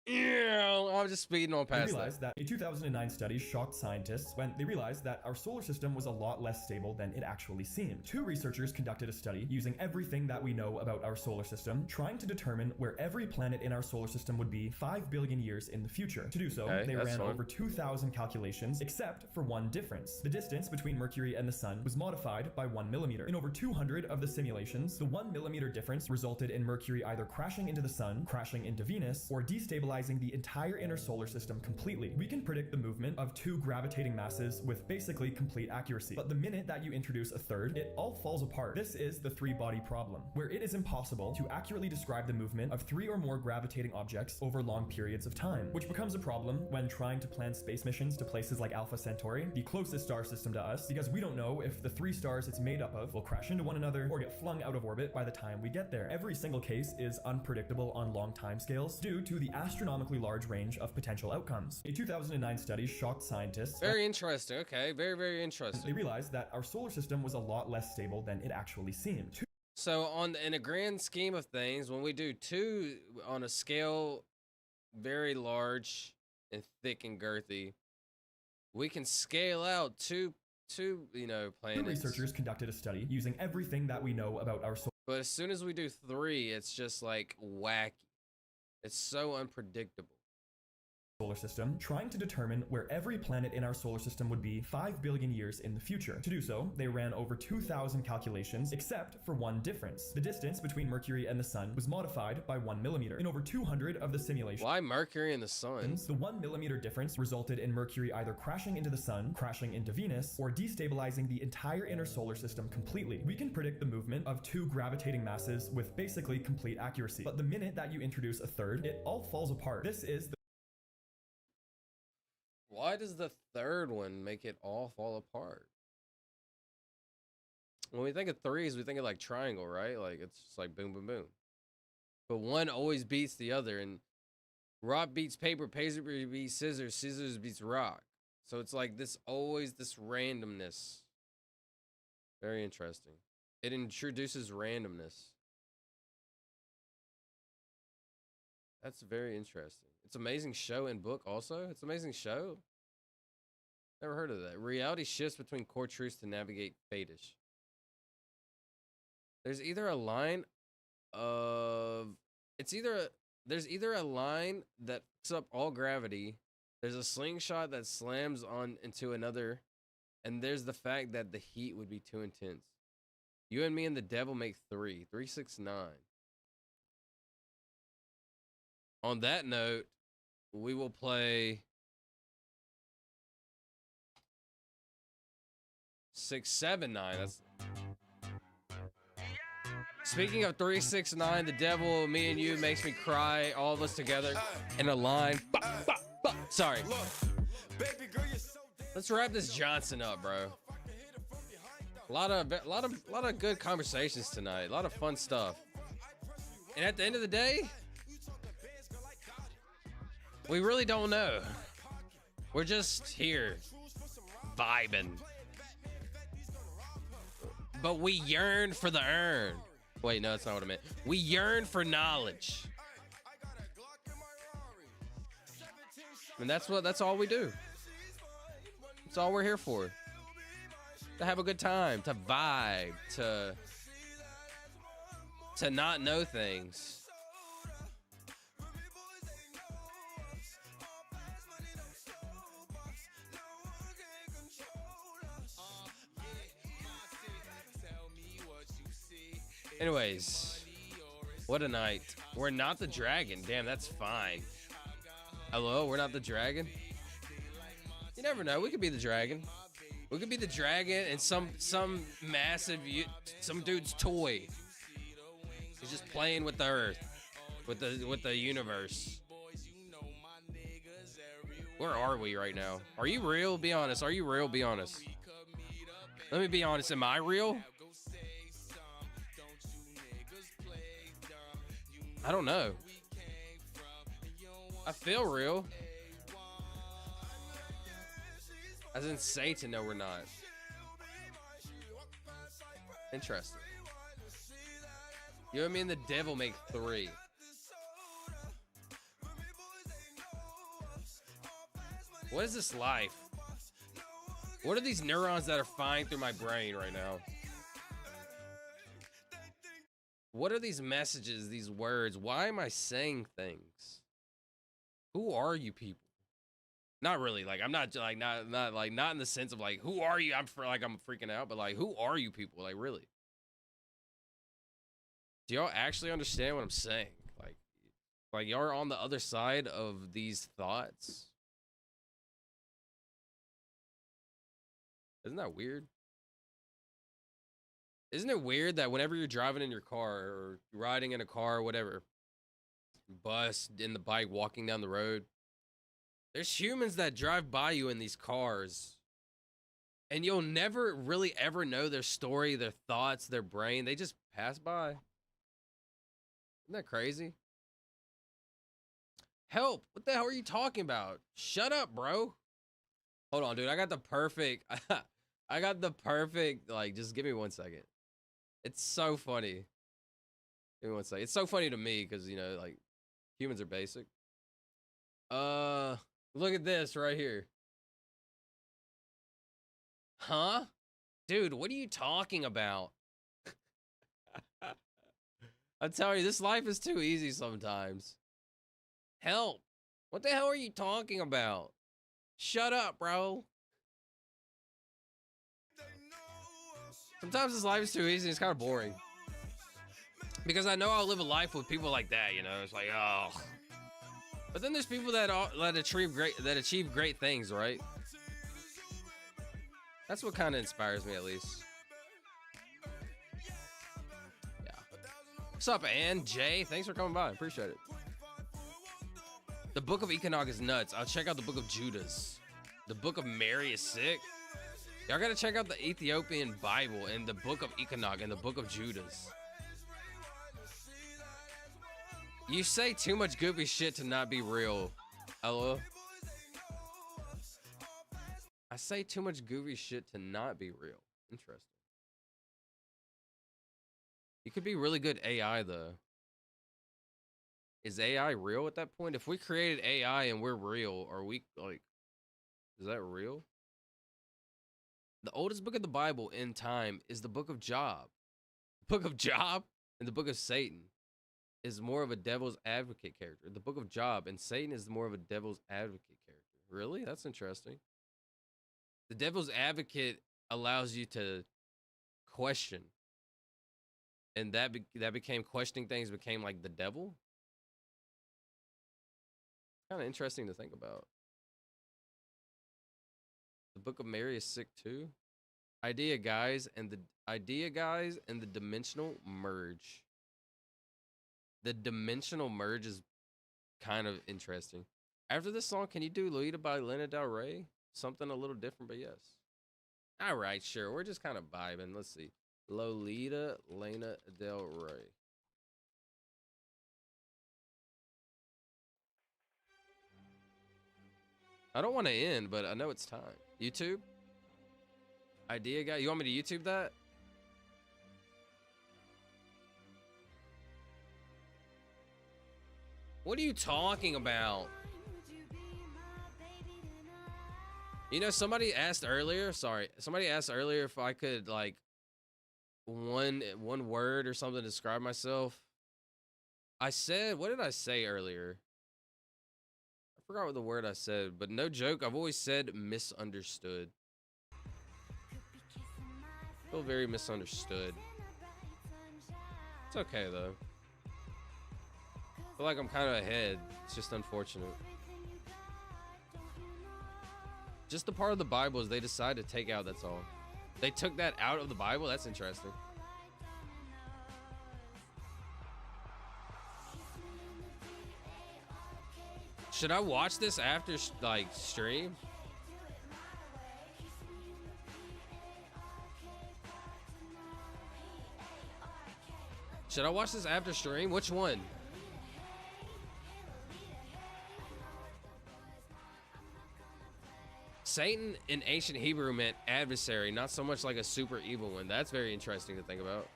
I'm just speeding on past they realized that. A 2009 study shocked scientists when they realized that our solar system was a lot less stable than it actually seemed. 2 researchers conducted a study using everything that we know about our solar system, trying to determine where every planet in our solar system would be 5 billion years in the future. To do so, they ran over 2,000 calculations, except for one difference. The distance between Mercury and the Sun was modified by 1 millimeter. In over 200 of the simulations, the 1 millimeter difference resulted in Mercury either crashing into the Sun, crashing into Venus, or destabilizing the entire inner solar system completely. We can predict the movement of 2 gravitating masses with basically complete accuracy. But the minute that you introduce a third, it all falls apart. This is the 3 body problem, where it is impossible to accurately describe the movement of 3 or more gravitating objects over long periods of time, which becomes a problem when trying to plan space missions to places like Alpha Centauri, the closest star system to us, because we don't know if the 3 stars it's made up of will crash into one another or get flung out of orbit by the time we get there. Every single case is unpredictable on long timescales due to the astronomically large range of potential outcomes. A 2009 study shocked scientists. Very interesting. Okay, very, very interesting. They realized that our solar system was a lot less stable than it actually seemed. So in a grand scheme of things, when we do 2 on a scale very large and thick and girthy, we can scale out two planets. 2 researchers conducted a study using everything that we know about our solar But as soon as we do 3, it's just like wacky. It's so unpredictable. Solar system, trying to determine where every planet in our solar system would be 5 billion years in the future. To do so, they ran over 2,000 calculations, except for one difference. The distance between Mercury and the Sun was modified by 1 millimeter. In over 200 of the simulations, Why Mercury and the Sun? the 1 millimeter difference resulted in Mercury either crashing into the Sun, crashing into Venus, or destabilizing the entire inner solar system completely. We can predict the movement of 2 gravitating masses with basically complete accuracy. But the minute that you introduce a third, it all falls apart. This is the Why does the third one make it all fall apart? When we think of 3s, we think of like triangle, right? Like it's just like boom, boom, boom. But one always beats the other, and rock beats paper, paper beats scissors, scissors beats rock. So it's like this randomness. Very interesting. It introduces randomness. That's very interesting. It's amazing show and book also. It's amazing show. Never heard of that. Reality shifts between core truths to navigate fatish. There's either a line of there's either a line that fucks up all gravity, there's a slingshot that slams on into another, and there's the fact that the heat would be too intense. You and me and the devil make 3. 3, 6, 9. On that note, we will play 6, 7, 9. That's speaking of 3, 6, 9. The devil, me and you, makes me cry. All of us together in a line. Sorry. Let's wrap this Johnson up, bro. A lot of good conversations tonight. A lot of fun stuff. And at the end of the day, we really don't know. We're just here, vibing. But we yearn for the urn. Wait, no, that's not what I meant. We yearn for knowledge. And that's all we do. That's all we're here for. To have a good time, to vibe, to not know things. Anyways, what a night. We're not the dragon. Damn, that's fine. Hello, we're not the dragon? You never know. We could be the dragon. We could be the dragon and some massive, some dude's toy. He's just playing with the earth, with the universe. Where are we right now? Are you real? Be honest. Are you real? Be honest. Let me be honest. Am I real? I don't know. I feel real. As in Satan, no, we're not. Interesting. You and me and the devil make 3. What is this life? What are these neurons that are flying through my brain right now? What are these messages, these words? Why am I saying things? Who are you people? Not really. Like, I'm not like not in the sense of like, who are you? I'm freaking out, but like, who are you people? Like, really? Do y'all actually understand what I'm saying? Like y'all are on the other side of these thoughts? Isn't that weird? Isn't it weird that whenever you're driving in your car or riding in a car or whatever, bus, in the bike, walking down the road, there's humans that drive by you in these cars and you'll never really ever know their story, their thoughts, their brain. They just pass by. Isn't that crazy? Help. What the hell are you talking about? Shut up, bro. Hold on, dude. I got the perfect, like, just give me 1 second. It's so funny. Give me 1 second. It's so funny to me because, you know, like, humans are basic. Look at this right here. Huh? Dude, what are you talking about? I'm telling you, this life is too easy sometimes. Help. What the hell are you talking about? Shut up, bro. Sometimes this life is too easy. It's kind of boring. Because I know I'll live a life with people like that, you know? It's like, oh. But then there's people that achieve great things, right? That's what kind of inspires me, at least. Yeah. What's up, Ann? Jay, thanks for coming by. Appreciate it. The Book of Enoch is nuts. I'll check out the Book of Judas. The Book of Mary is sick. Y'all gotta check out the Ethiopian Bible and the Book of Enoch and the Book of Judas. You say too much goofy shit to not be real. Hello? I say too much goofy shit to not be real. Interesting. You could be really good AI, though. Is AI real at that point? If we created AI and we're real, are we, like, is that real? The oldest book of the Bible in time is the Book of Job. The Book of Job and the Book of Satan is more of a devil's advocate character. The Book of Job and Satan is more of a devil's advocate character. Really? That's interesting. The devil's advocate allows you to question. And that became questioning things became like the devil. Kind of interesting to think about. The Book of Mary is sick too. Idea guys and the dimensional merge. The dimensional merge is kind of interesting. After this song, can you do Lolita by Lana Del Rey? Something a little different, but yes. All right, sure. We're just kind of vibing. Let's see. Lolita, Lana Del Rey. I don't want to end, but I know it's time. YouTube? Idea guy? You want me to YouTube that? What are you talking about? You know, somebody asked earlier if I could, like, one word or something to describe myself. I said, what did I say earlier? I forgot what the word I said, but no joke, I've always said misunderstood. I feel very misunderstood. It's okay, though. I feel like I'm kind of ahead. It's just unfortunate. Just the part of the Bible is they decided to take out, that's all. They took that out of the Bible? That's interesting. Should I watch this after, like, stream? Should I watch this after stream? Which one? Satan in ancient Hebrew meant adversary, not so much like a super evil one. That's very interesting to think about.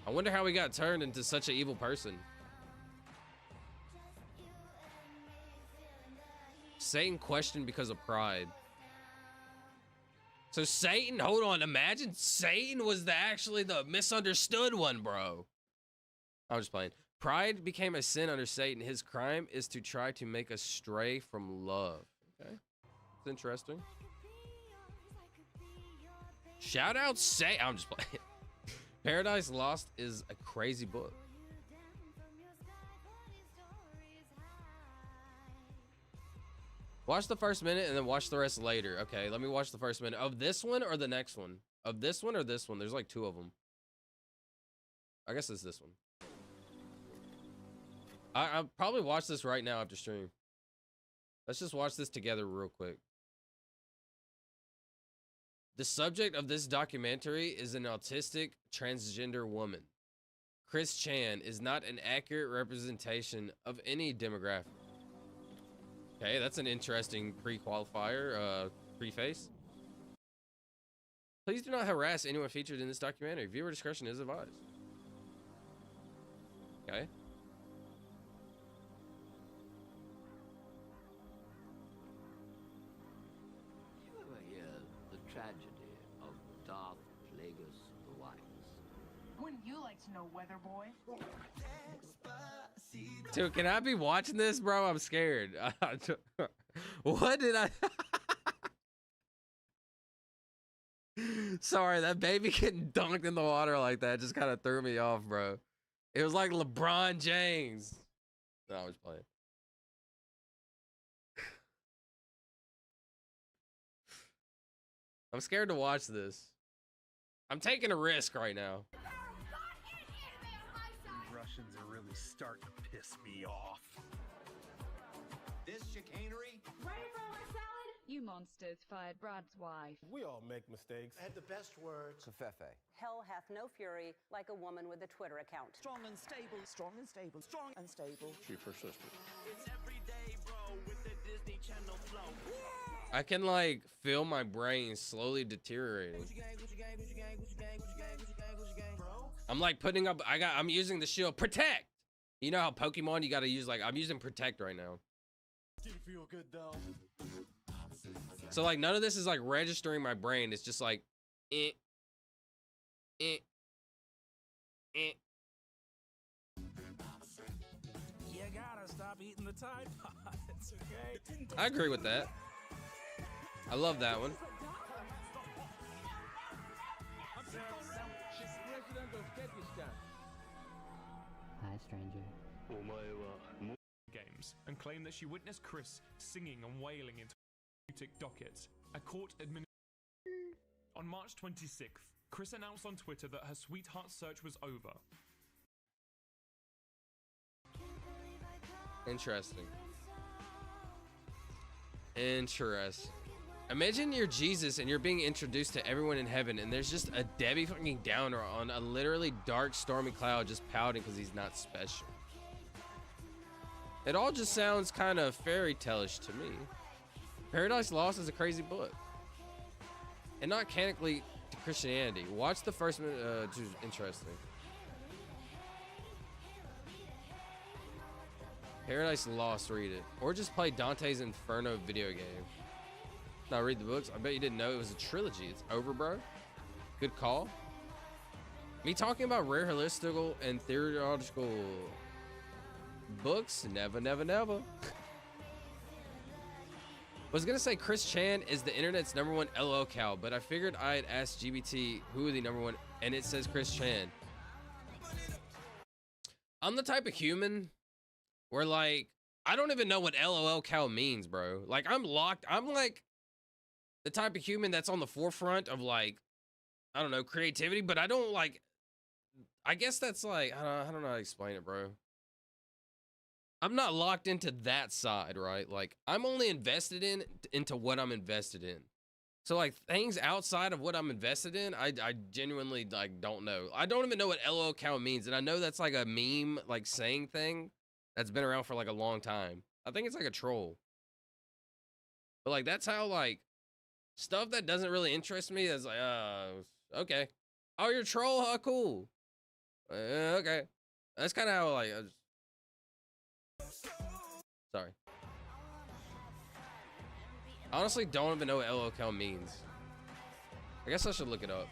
I wonder how he got turned into such an evil person. Satan questioned because of pride. So Satan, hold on, imagine Satan was actually the misunderstood one, bro. I'm just playing. Pride became a sin under Satan. His crime is to try to make us stray from love. Okay, it's interesting. Shout out Satan. I'm just playing. Paradise Lost is a crazy book. Watch the first minute and then watch the rest later. Okay, let me watch the first minute. Of this one or the next one? Of this one or this one? There's like two of them. I guess it's this one. I'll probably watch this right now after stream. Let's just watch this together real quick. The subject of this documentary is an autistic transgender woman. Chris Chan is not an accurate representation of any demographic. Okay, that's an interesting pre-qualifier, preface. Please do not harass anyone featured in this documentary. Viewer discretion is advised. Okay. You ever hear the tragedy of Darth Plagueis the Wise? know, weather boy. Dude, can I be watching this, bro? I'm scared. What did I? Sorry, that baby getting dunked in the water like that just kind of threw me off, bro. It was like LeBron James. No, I was playing. I'm scared to watch this. I'm taking a risk right now. Russians are really starting to piss me off. This chicanery? Ready for a salad? You monsters fired Brad's wife. We all make mistakes. I had the best words. Covfefe. Hell hath no fury like a woman with a Twitter account. Strong and stable, strong and stable, strong and stable. She persisted. It's every day, bro, with the Disney Channel flow. I can like feel my brain slowly deteriorating. I'm like putting up, I'm using the shield. Protect! You know how Pokemon, you gotta use like, I'm using Protect right now. Didn't feel good though. So like none of this is like registering my brain. It's just like, eh. You gotta stop eating the Tide Pods, okay? I agree with that. I love that one. Hi, stranger. Games and claim that she witnessed Chris singing and wailing into mutic dockets. A court On March 26th, Chris announced on Twitter that her sweetheart search was over. Interesting. Interesting. Imagine you're Jesus and you're being introduced to everyone in heaven and there's just a Debbie fucking Downer on a literally dark stormy cloud just pouting because he's not special. It all just sounds kind of fairy tale-ish to me. Paradise Lost is a crazy book. And not canonically to Christianity. Watch the first minute, which is interesting. Paradise Lost, read it. Or just play Dante's Inferno video game. Now read the books. I bet you didn't know it was a trilogy. It's over, bro. Good call. Me talking about rare holistical and theological books? Never, never, never. Was gonna say Chris Chan is the internet's #1 LOL cow, but I figured I'd ask GBT who the #1, and it says Chris Chan. I'm the type of human where like I don't even know what LOL cow means, bro. Like I'm locked. I'm like the type of human that's on the forefront of like, I don't know, creativity, but I don't like, I guess that's like, I don't know how to explain it, bro. I'm not locked into that side, right? Like I'm only invested into what I'm invested in. So like things outside of what I'm invested in, I genuinely like don't know. I don't even know what LOL count means. And I know that's like a meme, like saying thing that's been around for like a long time. I think it's like a troll. But like, that's how like stuff that doesn't really interest me is like, okay. Oh, you're a troll? Huh? Cool. Okay. That's kind of how like, sorry. I honestly don't even know what LOL means. I guess I should look it up.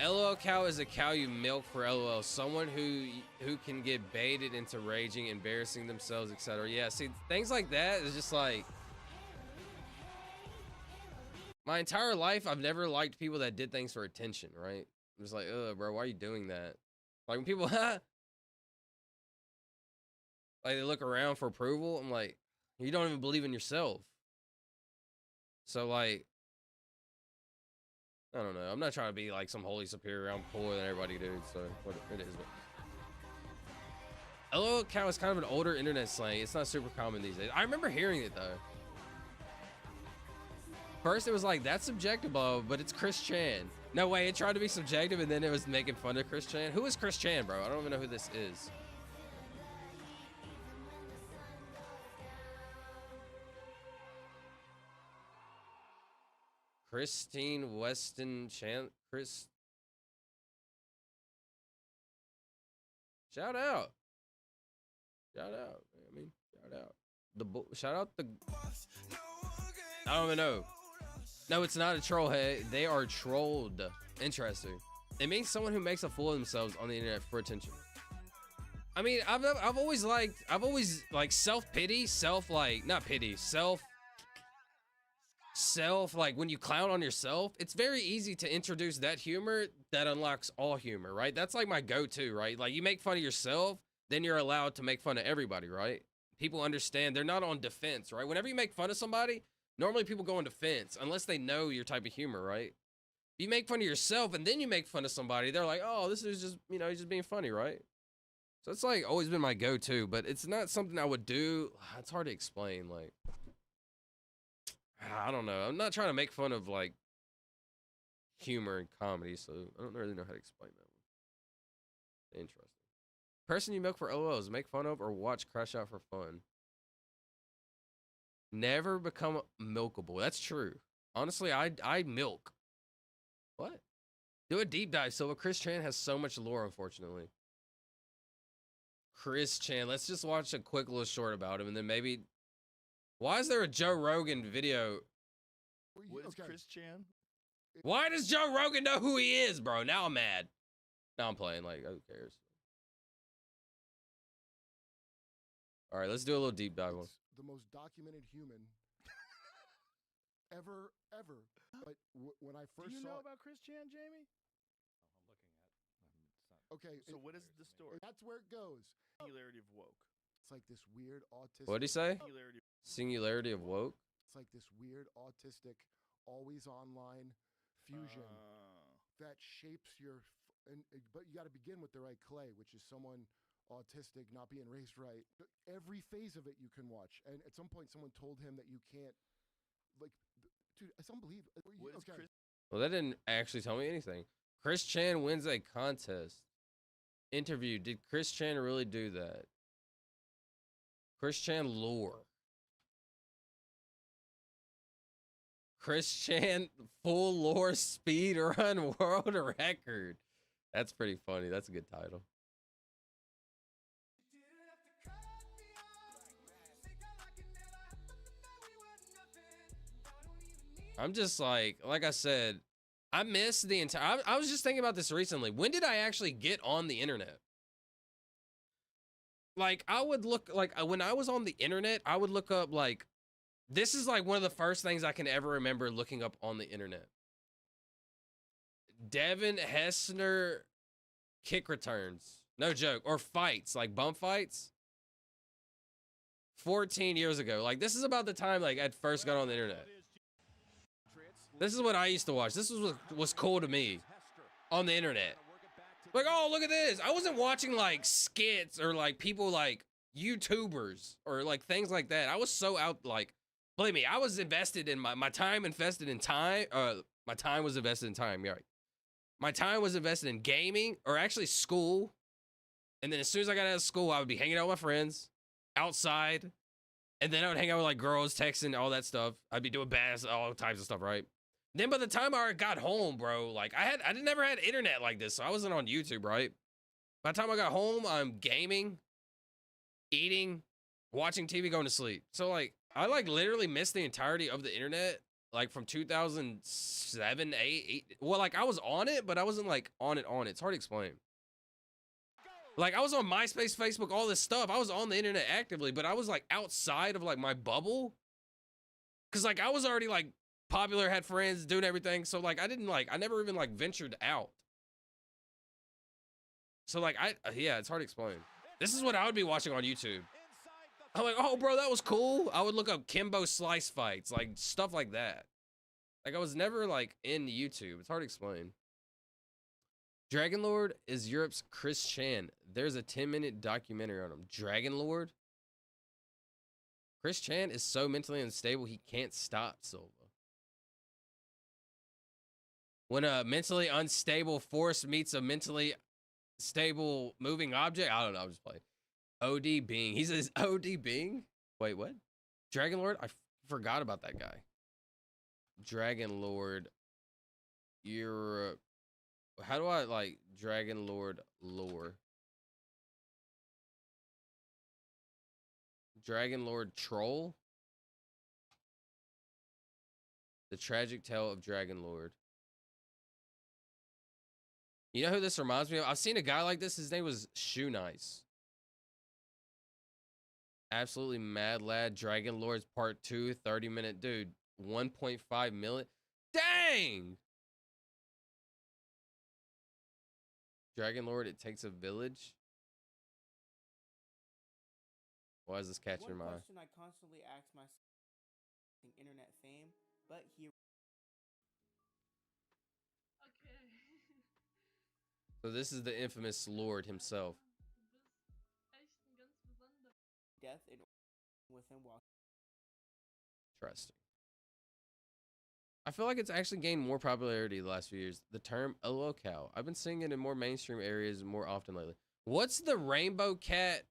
LOL cow is a cow you milk for LOL. Someone who can get baited into raging, embarrassing themselves, etc. Yeah, see, things like that is just like, my entire life, I've never liked people that did things for attention, right? I'm just like, ugh, bro, why are you doing that? Like when people, like they look around for approval, I'm like, you don't even believe in yourself. So like, I don't know. I'm not trying to be like some holy superior. I'm cooler than everybody, dude. So what it is. But LOL cow is kind of an older internet slang. It's not super common these days. I remember hearing it though. First, it was like, that's subjective, but it's Chris Chan. No way, it tried to be subjective, and then it was making fun of Chris Chan. Who is Chris Chan, bro? I don't even know who this is. Christine Weston Chan. Chris. Shout out. Shout out. I mean, shout out. shout out the. I don't even know. No, it's not a troll. Hey, they are trolled. Interesting. It means someone who makes a fool of themselves on the internet for attention. I mean, I've always like self-pity, self like when you clown on yourself, it's very easy to introduce that humor that unlocks all humor, right? That's like my go-to, right? Like you make fun of yourself, then you're allowed to make fun of everybody, right? People understand, they're not on defense, right? Whenever you make fun of somebody, normally people go on defense unless they know your type of humor, right? You make fun of yourself and then you make fun of somebody, they're like, oh, this is just, you know, he's just being funny, right? So it's like always been my go-to, but it's not something I would do. It's hard to explain. Like, I don't know. I'm not trying to make fun of like humor and comedy, so I don't really know how to explain that one. Interesting. Person you milk for LOLs, make fun of or watch crash out for fun. Never become milkable. That's true. Honestly, I milk. What? Do a deep dive, Silva. Chris Chan has so much lore, unfortunately. Chris Chan. Let's just watch a quick little short about him, and then maybe. Why is there a Joe Rogan video? What is Chris Chan? Why does Joe Rogan know who he is, bro? Now I'm mad. Now I'm playing. Like, who cares? All right, let's do a little deep dive one. The most documented human ever. But when I first Do you saw know about Chris Chan, Jamie? Okay, So what is the story? That's where it goes. Singularity of woke. It's like this weird autistic. What'd he say? Singularity. Singularity of woke. It's like this weird autistic, always online fusion that shapes your. But you got to begin with the right clay, which is someone autistic, not being raised right. Every phase of it you can watch, and at some point, someone told him that you can't. Like, dude, it's unbelievable. What is Chris? Well, that didn't actually tell me anything. Chris Chan wins a contest. Interview. Did Chris Chan really do that? Chris Chan lore. Chris Chan full lore speed run world record. That's pretty funny. That's a good title. I'm just like I said, I miss the entire. I was just thinking about this recently. When did I actually get on the internet? Like, I would look, like, when I was on the internet, I would look up, like, this is like one of the first things I can ever remember looking up on the internet. Devin Hessner kick returns. No joke. Or fights, like bump fights. 14 years ago. Like, this is about the time, like, I first got on the internet. This is what I used to watch. This was cool to me on the internet. Like, oh, look at this. I wasn't watching like skits or like people like YouTubers or like things like that. I was so out, like, believe me, I was invested in my time invested in time. My time was invested in time. Yeah, right. My time was invested in gaming or actually school. And then as soon as I got out of school, I would be hanging out with my friends outside. And then I would hang out with like girls, texting, all that stuff. I'd be doing bass, all types of stuff, right? Then by the time I got home, bro, like I never had internet like this, so I wasn't on YouTube, right? By the time I got home, I'm gaming, eating, watching TV, going to sleep. So like I like literally missed the entirety of the internet, like from 2007, 8. Well, like I was on it, but I wasn't like on it. It's hard to explain. Like I was on MySpace, Facebook, all this stuff. I was on the internet actively, but I was like outside of like my bubble. Cause like I was already like popular, had friends, doing everything. So like I never even like ventured out. So like yeah, it's hard to explain. This is what I would be watching on YouTube. I'm like, oh bro, that was cool. I would look up Kimbo Slice fights, like stuff like that. Like I was never like in YouTube. It's hard to explain. Dragon Lord is Europe's Chris Chan. There's a 10-minute documentary on him. Dragon Lord? Chris Chan is so mentally unstable he can't stop Silva. When a mentally unstable force meets a mentally stable moving object, I don't know, I'm just playing. OD Bing. He says OD Bing? Wait, what? Dragon Lord? I forgot about that guy. Dragon Lord Europe. How do I like Dragon Lord lore? Dragon Lord Troll. The Tragic Tale of Dragon Lord. You know who this reminds me of? I've seen a guy like this. His name was Shoe Nice. Absolutely mad lad. Dragon Lords Part 2, 30-minute dude. 1.5 million. Dang! Dragon Lord, It Takes a Village. Why is this catching your One eye? question I constantly ask myself is internet fame, but he So this is the infamous Lord himself. death in with him while Interesting. I feel like it's actually gained more popularity the last few years. The term a locale. I've been seeing it in more mainstream areas more often lately. What's the rainbow cat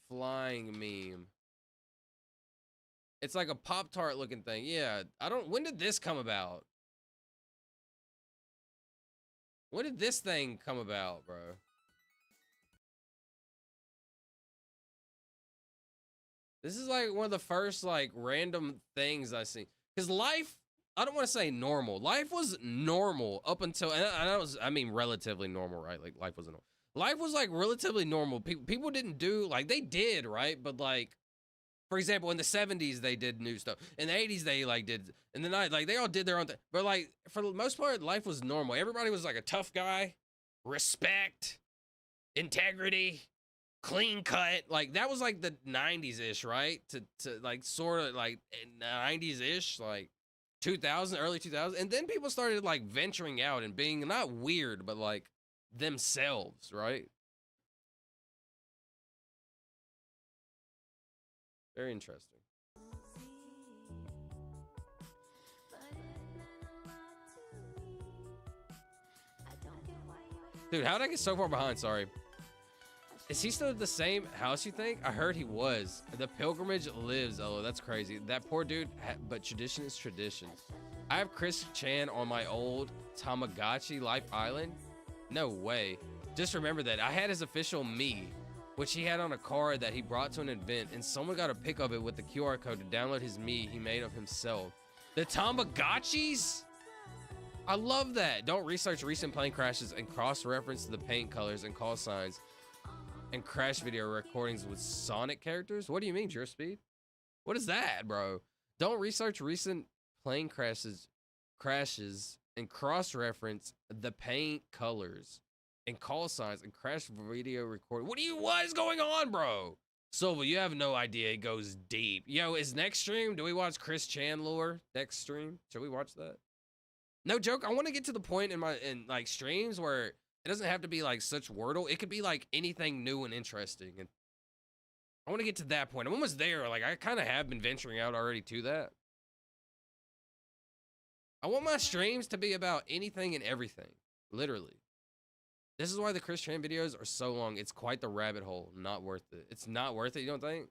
flying meme? It's like a Pop-Tart looking thing. Yeah, when did this come about? When did this thing come about, bro? This is like one of the first like random things I see. Because life, I don't want to say normal. Life was normal up until, I mean relatively normal, right? Like life wasn't normal. Life was like relatively normal. People didn't do, like they did, right? But like, for example, in the 70s, they did new stuff. In the 80s, they like did, in the night, like they all did their own thing. But like, for the most part, life was normal. Everybody was like a tough guy, respect, integrity, clean cut. Like that was like the 90s-ish, right? To like sort of like 90s-ish, like 2000, early 2000s. And then people started like venturing out and being not weird, but like themselves, right? Very interesting. Dude, how did I get so far behind? Sorry. Is he still at the same house, you think? I heard he was. The pilgrimage lives. Oh, that's crazy. That poor dude, but tradition is tradition. I have Chris Chan on my old Tamagotchi Life Island. No way. Just remember that. I had his official me, which he had on a card that he brought to an event, and someone got a pic of it with the QR code to download his me he made of himself. The Tamagotchis? I love that. Don't research recent plane crashes and cross-reference the paint colors and call signs and crash video recordings with Sonic characters? What do you mean, Jure Speed? What is that, bro? Don't research recent plane crashes and cross-reference the paint colors and call signs and crash video recording. What is going on, bro? Silva, you have no idea. It goes deep. Yo, is next stream? Do we watch Chris Chan lore next stream? Should we watch that? No joke. I want to get to the point in like streams where it doesn't have to be like such Wordle. It could be like anything new and interesting. And I want to get to that point. I'm almost there. Like I kind of have been venturing out already to that. I want my streams to be about anything and everything. Literally. This is why the Chris Chan videos are so long. It's quite the rabbit hole. Not worth it. It's not worth it, you don't think?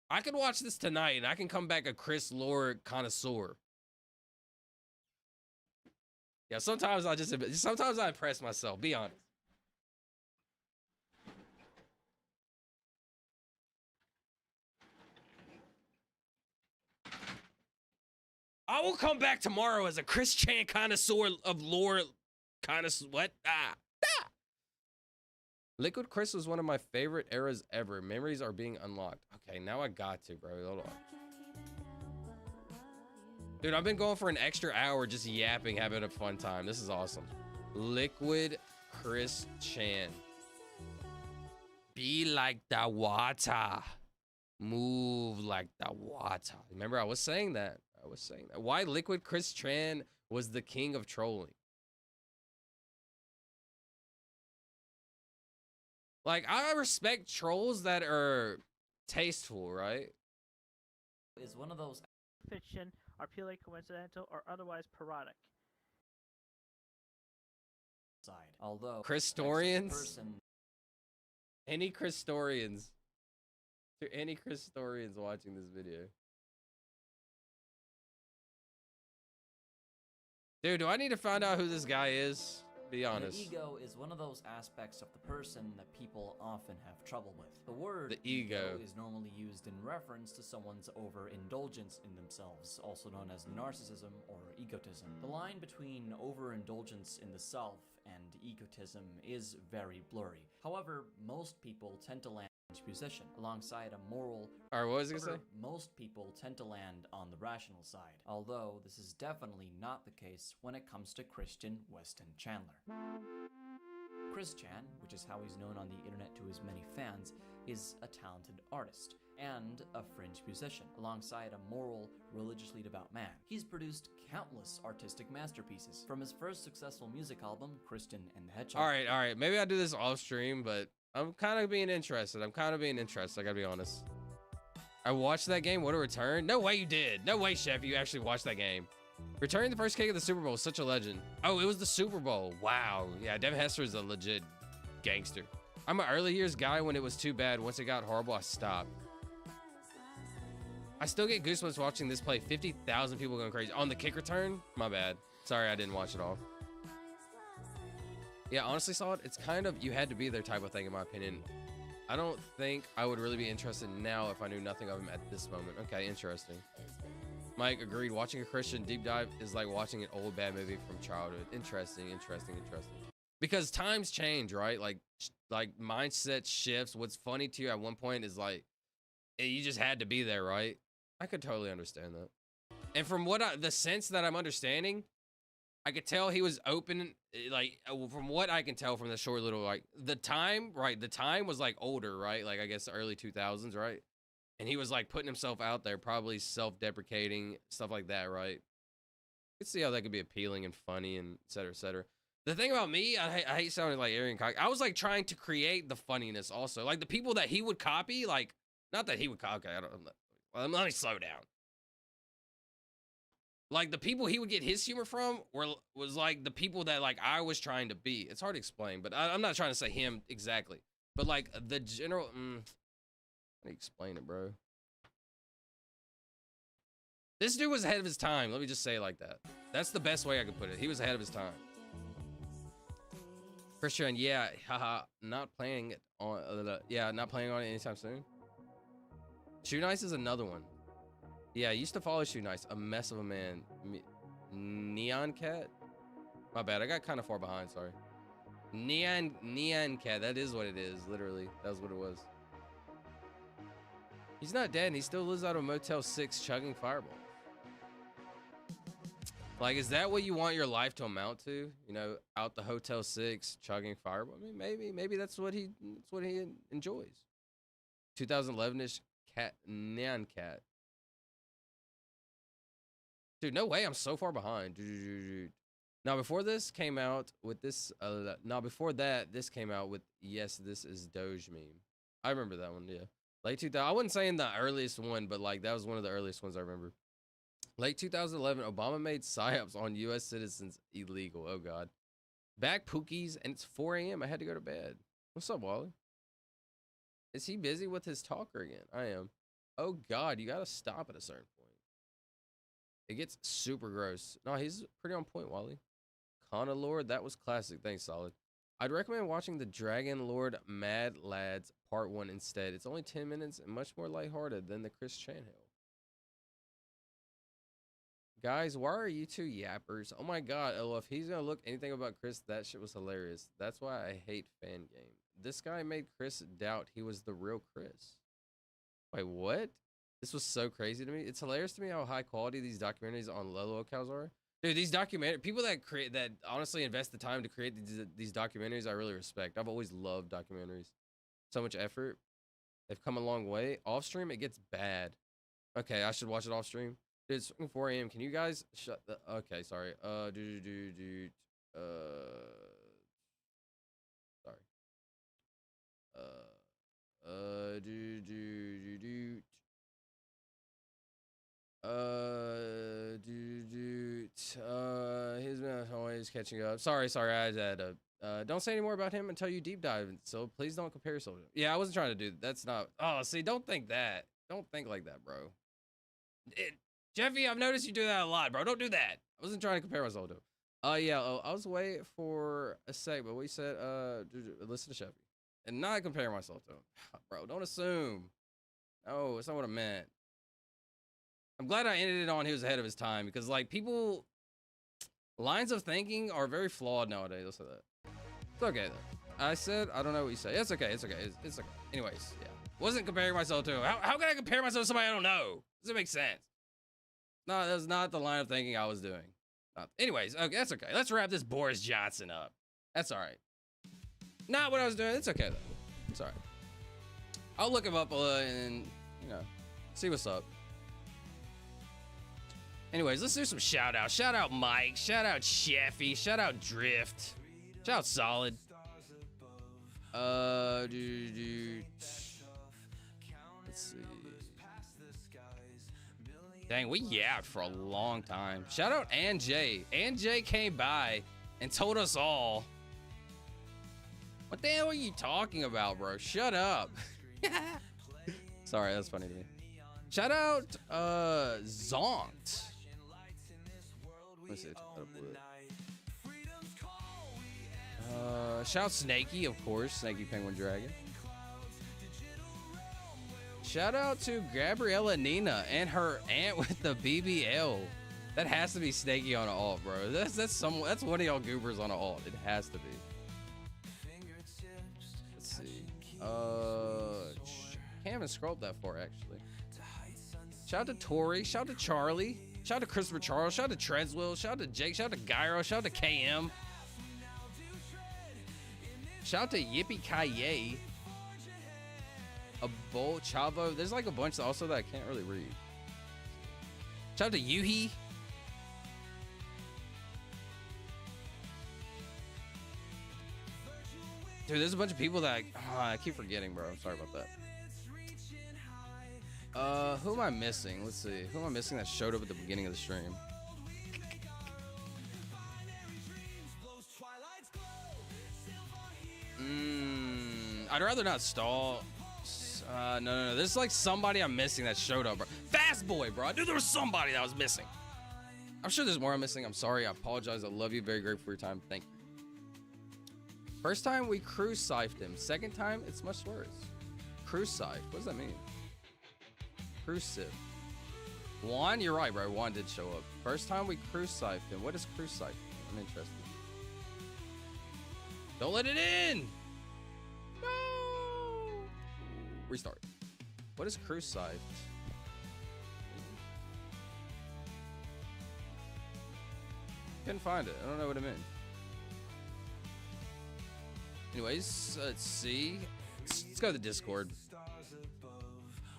I could watch this tonight and I can come back a Chris lore connoisseur. Yeah, sometimes I impress myself, be honest. I will come back tomorrow as a Chris Chan connoisseur of lore. What? Liquid Chris was one of my favorite eras ever. Memories are being unlocked. Okay, now I got to, bro. Hold on. Dude, I've been going for an extra hour just yapping, having a fun time. This is awesome. Liquid Chris Chan. Be like the water. Move like the water. Remember, I was saying that. Why Liquid Chris Chan was the king of trolling. Like, I respect trolls that are tasteful, right? Is one of those fiction are purely coincidental or otherwise parodic. Although Christorians? Any Christorians? Are any Christorians watching this video? Dude, do I need to find out who this guy is? Be honest. The ego is one of those aspects of the person that people often have trouble with. The word The ego. is normally used in reference to someone's overindulgence in themselves, also known as narcissism or egotism. The line between overindulgence in the self and egotism is very blurry. However, most people tend to land position alongside a moral. Alright, what was he gonna say? Most people tend to land on the rational side, although this is definitely not the case when it comes to Christian Weston Chandler. Chris Chan, which is how he's known on the internet to his many fans, is a talented artist and a fringe musician, alongside a moral, religiously devout man. He's produced countless artistic masterpieces, from his first successful music album, Kristen and the Hedgehog. Alright, maybe I'll do this off stream, but I'm kind of being interested. I gotta be honest. I watched that game, What a Return. No way you did. No way, Chef, you actually watched that game. Returning the first kick of the Super Bowl is such a legend. Oh, it was the Super Bowl. Wow. Yeah, Devin Hester is a legit gangster. I'm an early years guy. When it was too bad, once it got horrible, I stopped. I still get goosebumps watching this play. 50,000 people going crazy. On the kick return? My bad. Sorry, I didn't watch it all. Yeah, honestly, Solid, it's kind of you had to be there type of thing, in my opinion. I don't think I would really be interested now if I knew nothing of him at this moment. Okay, interesting. Mike agreed. Watching a Christian deep dive is like watching an old bad movie from childhood. Interesting. Because times change, right? Like mindset shifts. What's funny to you at one point is like, you just had to be there, right? I could totally understand that. And from what the sense that I'm understanding, I could tell he was open, like, from what I can tell from the short little, like, the time was, like, older, right? Like, I guess the early 2000s, right? And he was, like, putting himself out there, probably self-deprecating, stuff like that, right? You can see how that could be appealing and funny and et cetera, et cetera. The thing about me, I hate sounding like Arian Cock. I was, like, trying to create the funniness also. Like, the people that he would copy, like, not that he would copy, let me slow down. Like, the people he would get his humor from was like the people that like I was trying to be. It's hard to explain, but I'm not trying to say him exactly. But like the general, how do you explain it, bro? This dude was ahead of his time. Let me just say it like that. That's the best way I could put it. He was ahead of his time. Christian, yeah, haha, not planning it on. Not planning on it anytime soon. Shoe Nice is another one. Yeah, I used to follow Shoe Nice, a mess of a man. Neon Cat? My bad, I got kind of far behind, sorry. Neon Cat, that is what it is, literally. That was what it was. He's not dead, and he still lives out of Motel 6 chugging Fireball. Like, is that what you want your life to amount to? You know, out the Hotel 6 chugging Fireball? I mean, maybe that's what he enjoys. 2011-ish Neon Cat. Dude, no way, I'm so far behind. Now, before this came out with this, before that, this came out with, yes, this is Doge meme. I remember that one, yeah. Late 2000, I wouldn't say in the earliest one, but like, that was one of the earliest ones I remember. Late 2011, Obama made psyops on U.S. citizens illegal. Oh, God. Back Pookies, and it's 4 a.m. I had to go to bed. What's up, Wally? Is he busy with his talker again? I am. Oh, God, you got to stop at a certain point. It gets super gross. No, he's pretty on point, Wally. Kana Lord, that was classic. Thanks, Solid. I'd recommend watching the Dragon Lord Mad Lads Part 1 instead. It's only 10 minutes and much more lighthearted than the Chris Chan Hill. Guys, why are you two yappers? Oh my God, if he's gonna look anything about Chris, that shit was hilarious. That's why I hate fan game. This guy made Chris doubt he was the real Chris. Wait, what? This was so crazy to me. It's hilarious to me how high quality these documentaries on Lolo accounts are. Dude, these people that honestly invest the time to create these documentaries, I really respect. I've always loved documentaries. So much effort. They've come a long way. Off stream, it gets bad. Okay, I should watch it off stream. Dude, it's 4 a.m. Can you guys shut the... Okay, sorry. Sorry. He's been always catching up. Sorry, I had to, don't say any more about him until you deep dive, so please don't compare yourself to him. Yeah, I wasn't trying to do that. That's not, see, don't think that. Don't think like that, bro. Jeffy, I've noticed you do that a lot, bro. Don't do that. I wasn't trying to compare myself to him. Yeah, I was waiting for a sec, but we said, listen to Chevy. And not compare myself to him. Bro, don't assume. No, it's not what I meant. I'm glad I ended it on he was ahead of his time because, like, people, lines of thinking are very flawed nowadays. I'll say that. It's okay, though. I said, I don't know what you say. It's okay. It's okay. It's okay. Anyways, yeah. Wasn't comparing myself to him. How can I compare myself to somebody I don't know? Does it make sense? No, that's not the line of thinking I was doing. Anyways, okay, that's okay. Let's wrap this Boris Johnson up. That's all right. Not what I was doing. It's okay, though. It's all right. I'll look him up and, you know, see what's up. Anyways, let's do some shout-outs. Shout out Mike. Shout out Sheffy. Shout out Drift. Shout out Solid. Let's see. Dang, we yapped for a long time. Shout out Ann J. Ann J came by and told us all. What the hell are you talking about, bro? Shut up. Sorry, that's funny to me. Shout out Zonkt. Let's see. Shout Snaky, of course. Snaky Penguin Dragon. Shout out to Gabriella Nina and her aunt with the BBL. That has to be Snaky on an alt, bro. That's one of y'all goobers on an alt. It has to be. Let's see. Can't even scroll up that far actually. Shout out to Tori. Shout out to Charlie. Shout out to Christopher Charles. Shout out to Treswell. Shout out to Jake. Shout out to Gyro. Shout out to KM. Shout out to Yippee Kaye. A Bull Chavo. There's like a bunch also that I can't really read. Shout out to Yuhi. Dude, there's a bunch of people that I keep forgetting, bro. I'm sorry about that. Who am I missing? Let's see. Who am I missing that showed up at the beginning of the stream? I'd rather not stall. No. There's like somebody I'm missing that showed up, bro. Fast Boy, bro. I knew there was somebody that was missing. I'm sure there's more I'm missing. I'm sorry. I apologize. I love you. Very grateful for your time. Thank you. First time we cruise siped him. Second time, it's much worse. Cruise sipe. What does that mean? Cruise sip. Juan, you're right, bro. Juan did show up. First time we cruise siped him. What is cruise sipe? I'm interested. Don't let it in. No. Restart. What is cruise siped? Couldn't find it. I don't know what it meant. Anyways, let's see. Let's go to the Discord.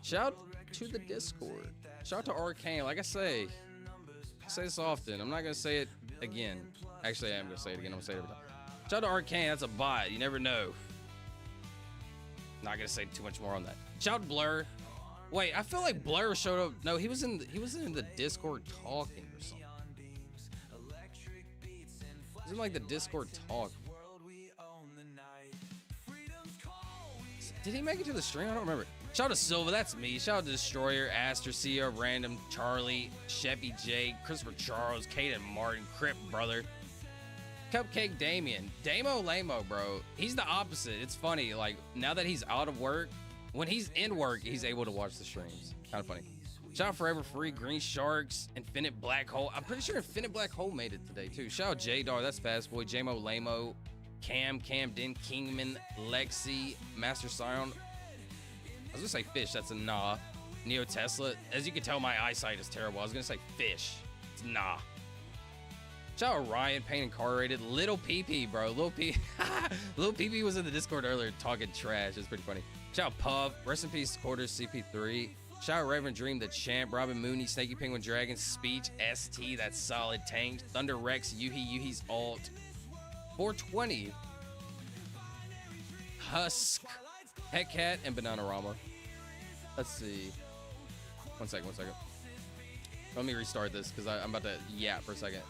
Shout to the Discord. Shout out to Arcane. Like I say this often. I'm not gonna say it again. Actually, I am gonna say it again. I'm gonna say it every time. Shout out to Arcane. That's a bot. You never know. Not gonna say too much more on that. Shout out Blur. Wait, I feel like Blur showed up. No, he was in the Discord talking or something. He was in like the Discord talk. Did he make it to the stream? I don't remember. Shout out to Silva, that's me. Shout out to Destroyer, Aster, Cia, Random, Charlie, Sheppy Jake, Christopher Charles, Kaden Martin, Crip Brother, Cupcake Damien, Damo Lamo, bro. He's the opposite. It's funny. Like, now that he's out of work, when he's in work, he's able to watch the streams. Kind of funny. Shout out Forever Free, Green Sharks, Infinite Black Hole. I'm pretty sure Infinite Black Hole made it today, too. Shout out J-Dar, that's Fast Boy, Jamo Lamo, Camden, Kingman, Lexi, Master Scion. I was gonna say Fish, that's a nah. Neo Tesla. As you can tell, my eyesight is terrible. I was gonna say Fish. It's nah. Shout out Ryan, Pain Incarcerated, Little PP, bro. Little PP was in the Discord earlier talking trash. It's pretty funny. Shout out Puff, rest in peace, Quarters, CP3. Shout out Raven Dream, The Champ, Robin Mooney, Snaky Penguin Dragon, Speech, ST, that's solid. Tank, Thunder Rex, Yuhi's alt. 420. Husk, Heckcat, and Bananarama. Let's see. One second. Let me restart this because I'm about to yap for a second.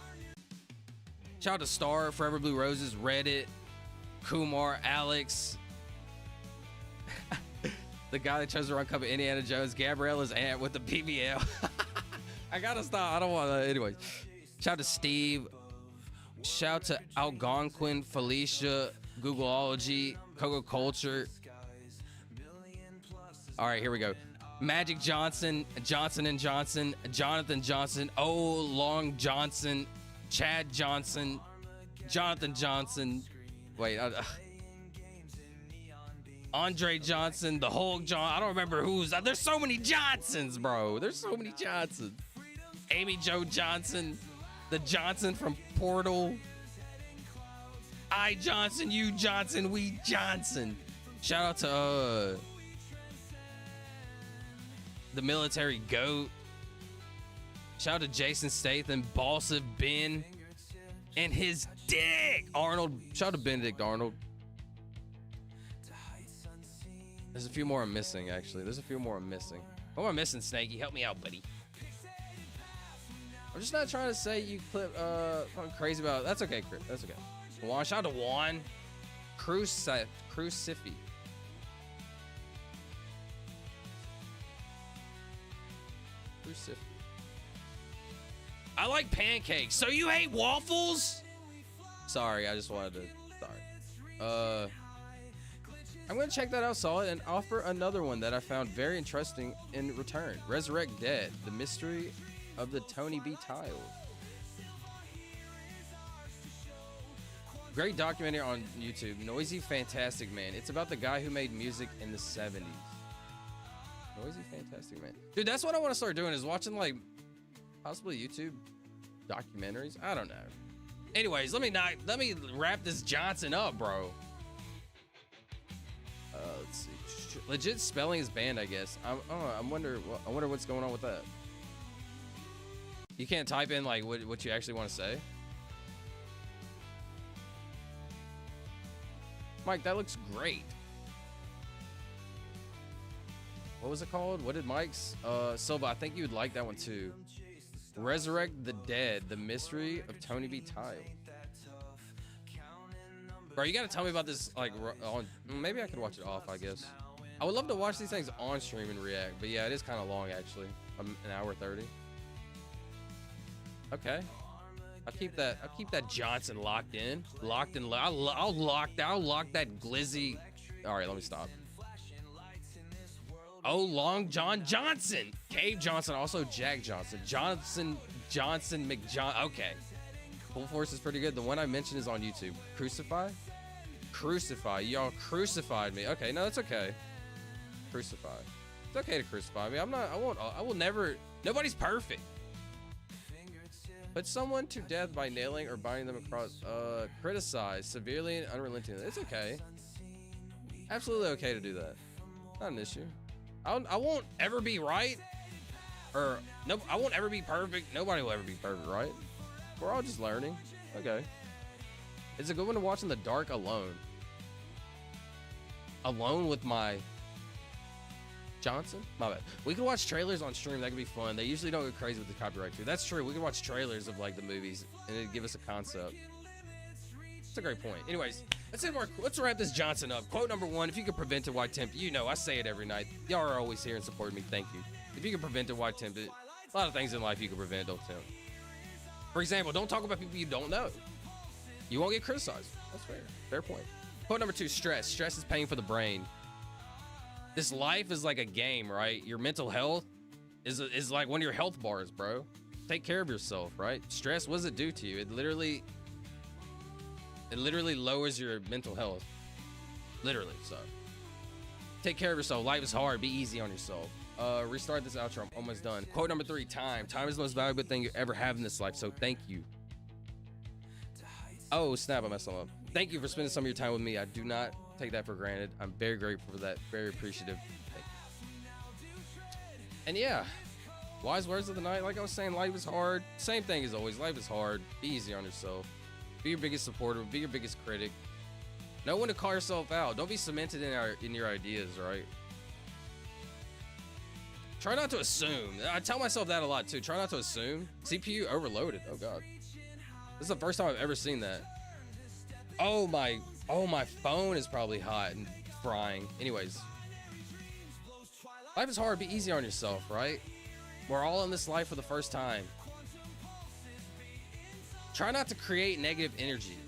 Shout out to Star, Forever Blue Roses, Reddit, Kumar, Alex, the guy that chose to run Cup of Indiana Jones, Gabriella's aunt with the BBL. I gotta stop. I don't want to. Anyways, shout out to Steve, Shout to Algonquin, Felicia, Googleology, Coco Culture. All right, here we go. Magic Johnson, Johnson and Johnson, Jonathan Johnson, Long Johnson, Chad Johnson, Jonathan Johnson. Wait, Andre Johnson, the Hulk John. I don't remember who's. There's so many Johnsons, bro. There's so many Johnsons. Amy Jo Johnson, the Johnson from Portal. I Johnson, you Johnson, we Johnson. Shout out to the military goat. Shout out to Jason Statham, Boss of Ben, and his dick, Arnold. Shout out to Benedict Arnold. There's a few more I'm missing, actually. There's a few more I'm missing. What am I missing, Snakey? Help me out, buddy. I'm just not trying to say you clip I'm crazy about it. That's okay, Chris. That's okay. Juan, shout out to Juan. Crucifi. I like pancakes. So you hate waffles? Sorry, I just wanted to. Sorry. I'm gonna check that out, saw it, and offer another one that I found very interesting in return. Resurrect Dead: The Mystery of the Tony B. Tile. Great documentary on YouTube. Noisy Fantastic Man. It's about the guy who made music in the 70s. Noisy Fantastic Man. Dude, that's what I want to start doing, is watching like possibly YouTube documentaries. I don't know. Anyways, let me wrap this Johnson up, bro. Let's see. Legit spelling is banned, I guess. I wonder what's going on with that. You can't type in like what you actually want to say. Mike, that looks great. What was it called? What did Mike's? Silva, I think you would like that one too. Resurrect the Dead: The Mystery of Tony B. Tile. Bro, you gotta tell me about this, like, on, maybe I could watch it off, I guess. I would love to watch these things on stream and react, but yeah, it is kind of long, actually. An hour 30. Okay. I'll keep that Johnson locked in. I'll lock that glizzy. All right, let me stop. Long John Johnson. Cave Johnson, also Jack Johnson. Johnson McJohn. Okay. Full Force is pretty good. The one I mentioned is on YouTube. Crucify. Y'all crucified me. Okay, no, that's okay. Crucify. It's okay to crucify me. I will never. Nobody's perfect. Put someone to death by nailing or binding them across. Criticize severely and unrelentingly. It's okay. Absolutely okay to do that. Not an issue. I won't ever be right. Or no, I won't ever be perfect. Nobody will ever be perfect, right? We're all just learning. Okay. It's a good one to watch in the dark alone. Alone with my Johnson? My bad. We could watch trailers on stream. That could be fun. They usually don't go crazy with the copyright too. That's true. We could watch trailers of like the movies and it'd give us a concept. It's a great point. Anyways, let's wrap this Johnson up. Quote number 1, if you could prevent it, why tempt it? You know, I say it every night. Y'all are always here and supporting me. Thank you. If you could prevent it, why tempt it? A lot of things in life you can prevent, don't tempt. For example, don't talk about people you don't know. You won't get criticized. That's fair. Fair point. Quote number 2, stress. Stress is pain for the brain. This life is like a game, right? Your mental health is like one of your health bars, bro. Take care of yourself, right? Stress, what does it do to you? It literally lowers your mental health. Literally, so. Take care of yourself. Life is hard. Be easy on yourself. Restart this outro. I'm almost done. Quote number 3, time. Time is the most valuable thing you ever have in this life, so thank you. Oh, snap, I messed them up. Thank you for spending some of your time with me. I do not take that for granted. I'm very grateful for that. Very appreciative. Thank you. And yeah, wise words of the night. Like I was saying, life is hard. Same thing as always. Life is hard. Be easy on yourself. Be your biggest supporter. Be your biggest critic. Know when to call yourself out. Don't be cemented in your ideas, right? Try not to assume. I tell myself that a lot too. Try not to assume. CPU overloaded. Oh God. This is the first time I've ever seen that. Oh my phone is probably hot and frying. Anyways. Life is hard. Be easy on yourself, right? We're all in this life for the first time. try not to create negative energy.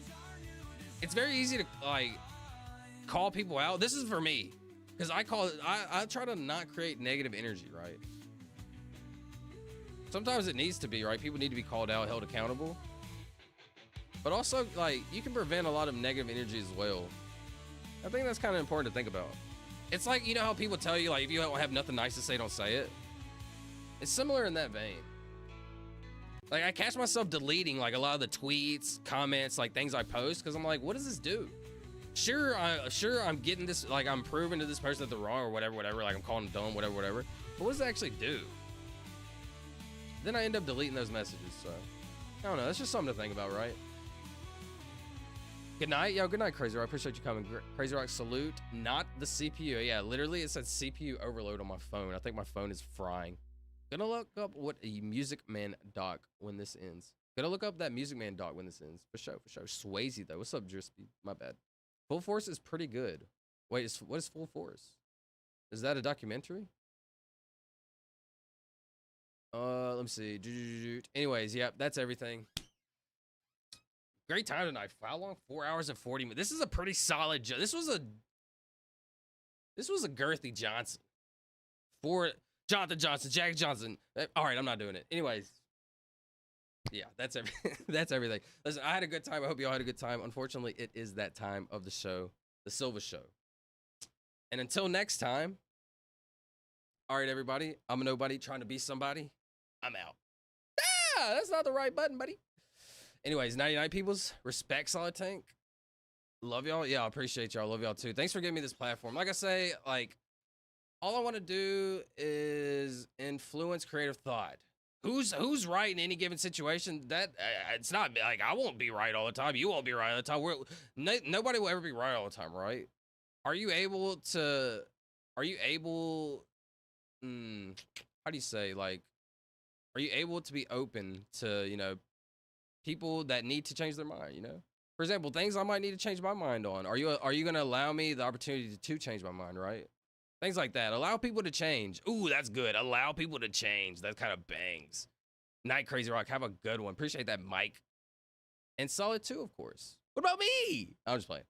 It's very easy to like call people out. This is for me, because I try to not create negative energy, right? Sometimes it needs to be, right? People need to be called out, held accountable. But also, like, you can prevent a lot of negative energy as well. I think that's kind of important to think about. It's like, you know how people tell you, like, if you don't have nothing nice to say, don't say it? It's similar in that vein. Like, I catch myself deleting, like, a lot of the tweets, comments, like, things I post, because I'm like, what does this do? Sure, I'm getting this, like, I'm proving to this person that they're wrong or whatever, like, I'm calling them dumb, whatever. But what does it actually do? Then I end up deleting those messages, so. I don't know, that's just something to think about, right? Good night. Yo, good night, Crazy Rock. Appreciate you coming. Crazy Rock, salute. Not the CPU. Yeah, literally, it said CPU overload on my phone. I think my phone is frying. Gonna look up what a Music Man doc when this ends. Gonna look up that Music Man doc when this ends. For sure, for sure. Swayze, though. What's up, Drispy? My bad. Full Force is pretty good. Wait, what is Full Force? Is that a documentary? Let me see. Anyways, yeah, that's everything. Great time tonight. How long? 4 hours and 40 minutes. This is a pretty solid. This was a girthy Johnson. For Jonathan Johnson, Jack Johnson. All right, I'm not doing it. Anyways, yeah, that's everything. That's everything. Listen, I had a good time. I hope you all had a good time. Unfortunately, it is that time of the show, the Silva Show. And until next time, all right, everybody. I'm a nobody trying to be somebody. I'm out. Ah, that's not the right button, buddy. Anyways, 99 peoples, respect Solid Tank. Love y'all. Yeah, I appreciate y'all. Love y'all too. Thanks for giving me this platform. Like I say, like, all I want to do is influence creative thought. Who's right in any given situation? That it's not like I won't be right all the time. You won't be right all the time. Nobody will ever be right all the time, right? Are you able to? How do you say, like? Are you able to be open to, you know, people that need to change their mind, you know? For example, things I might need to change my mind on. Are you going to allow me the opportunity to change my mind, right? Things like that. Allow people to change. Ooh, that's good. Allow people to change. That kind of bangs. Night, Crazy Rock. Have a good one. Appreciate that, Mike. And Solid too, of course. What about me? I'm just playing.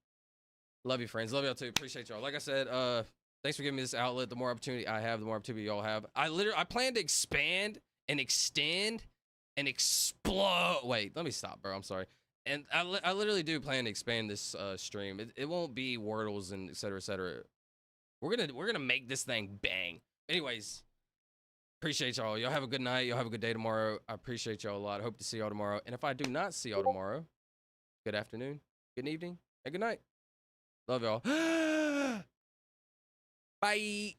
Love you, friends. Love y'all too. Appreciate y'all. Like I said, thanks for giving me this outlet. The more opportunity I have, the more opportunity y'all have. I plan to expand and extend and explode. Wait, let me stop, bro. I'm sorry. And I literally do plan to expand this stream. It won't be Wordles and et cetera, et cetera. We're gonna make this thing bang. Anyways, appreciate y'all. Y'all have a good night. Y'all have a good day tomorrow. I appreciate y'all a lot. I hope to see y'all tomorrow. And if I do not see y'all tomorrow, good afternoon, good evening, and good night. Love y'all. Bye.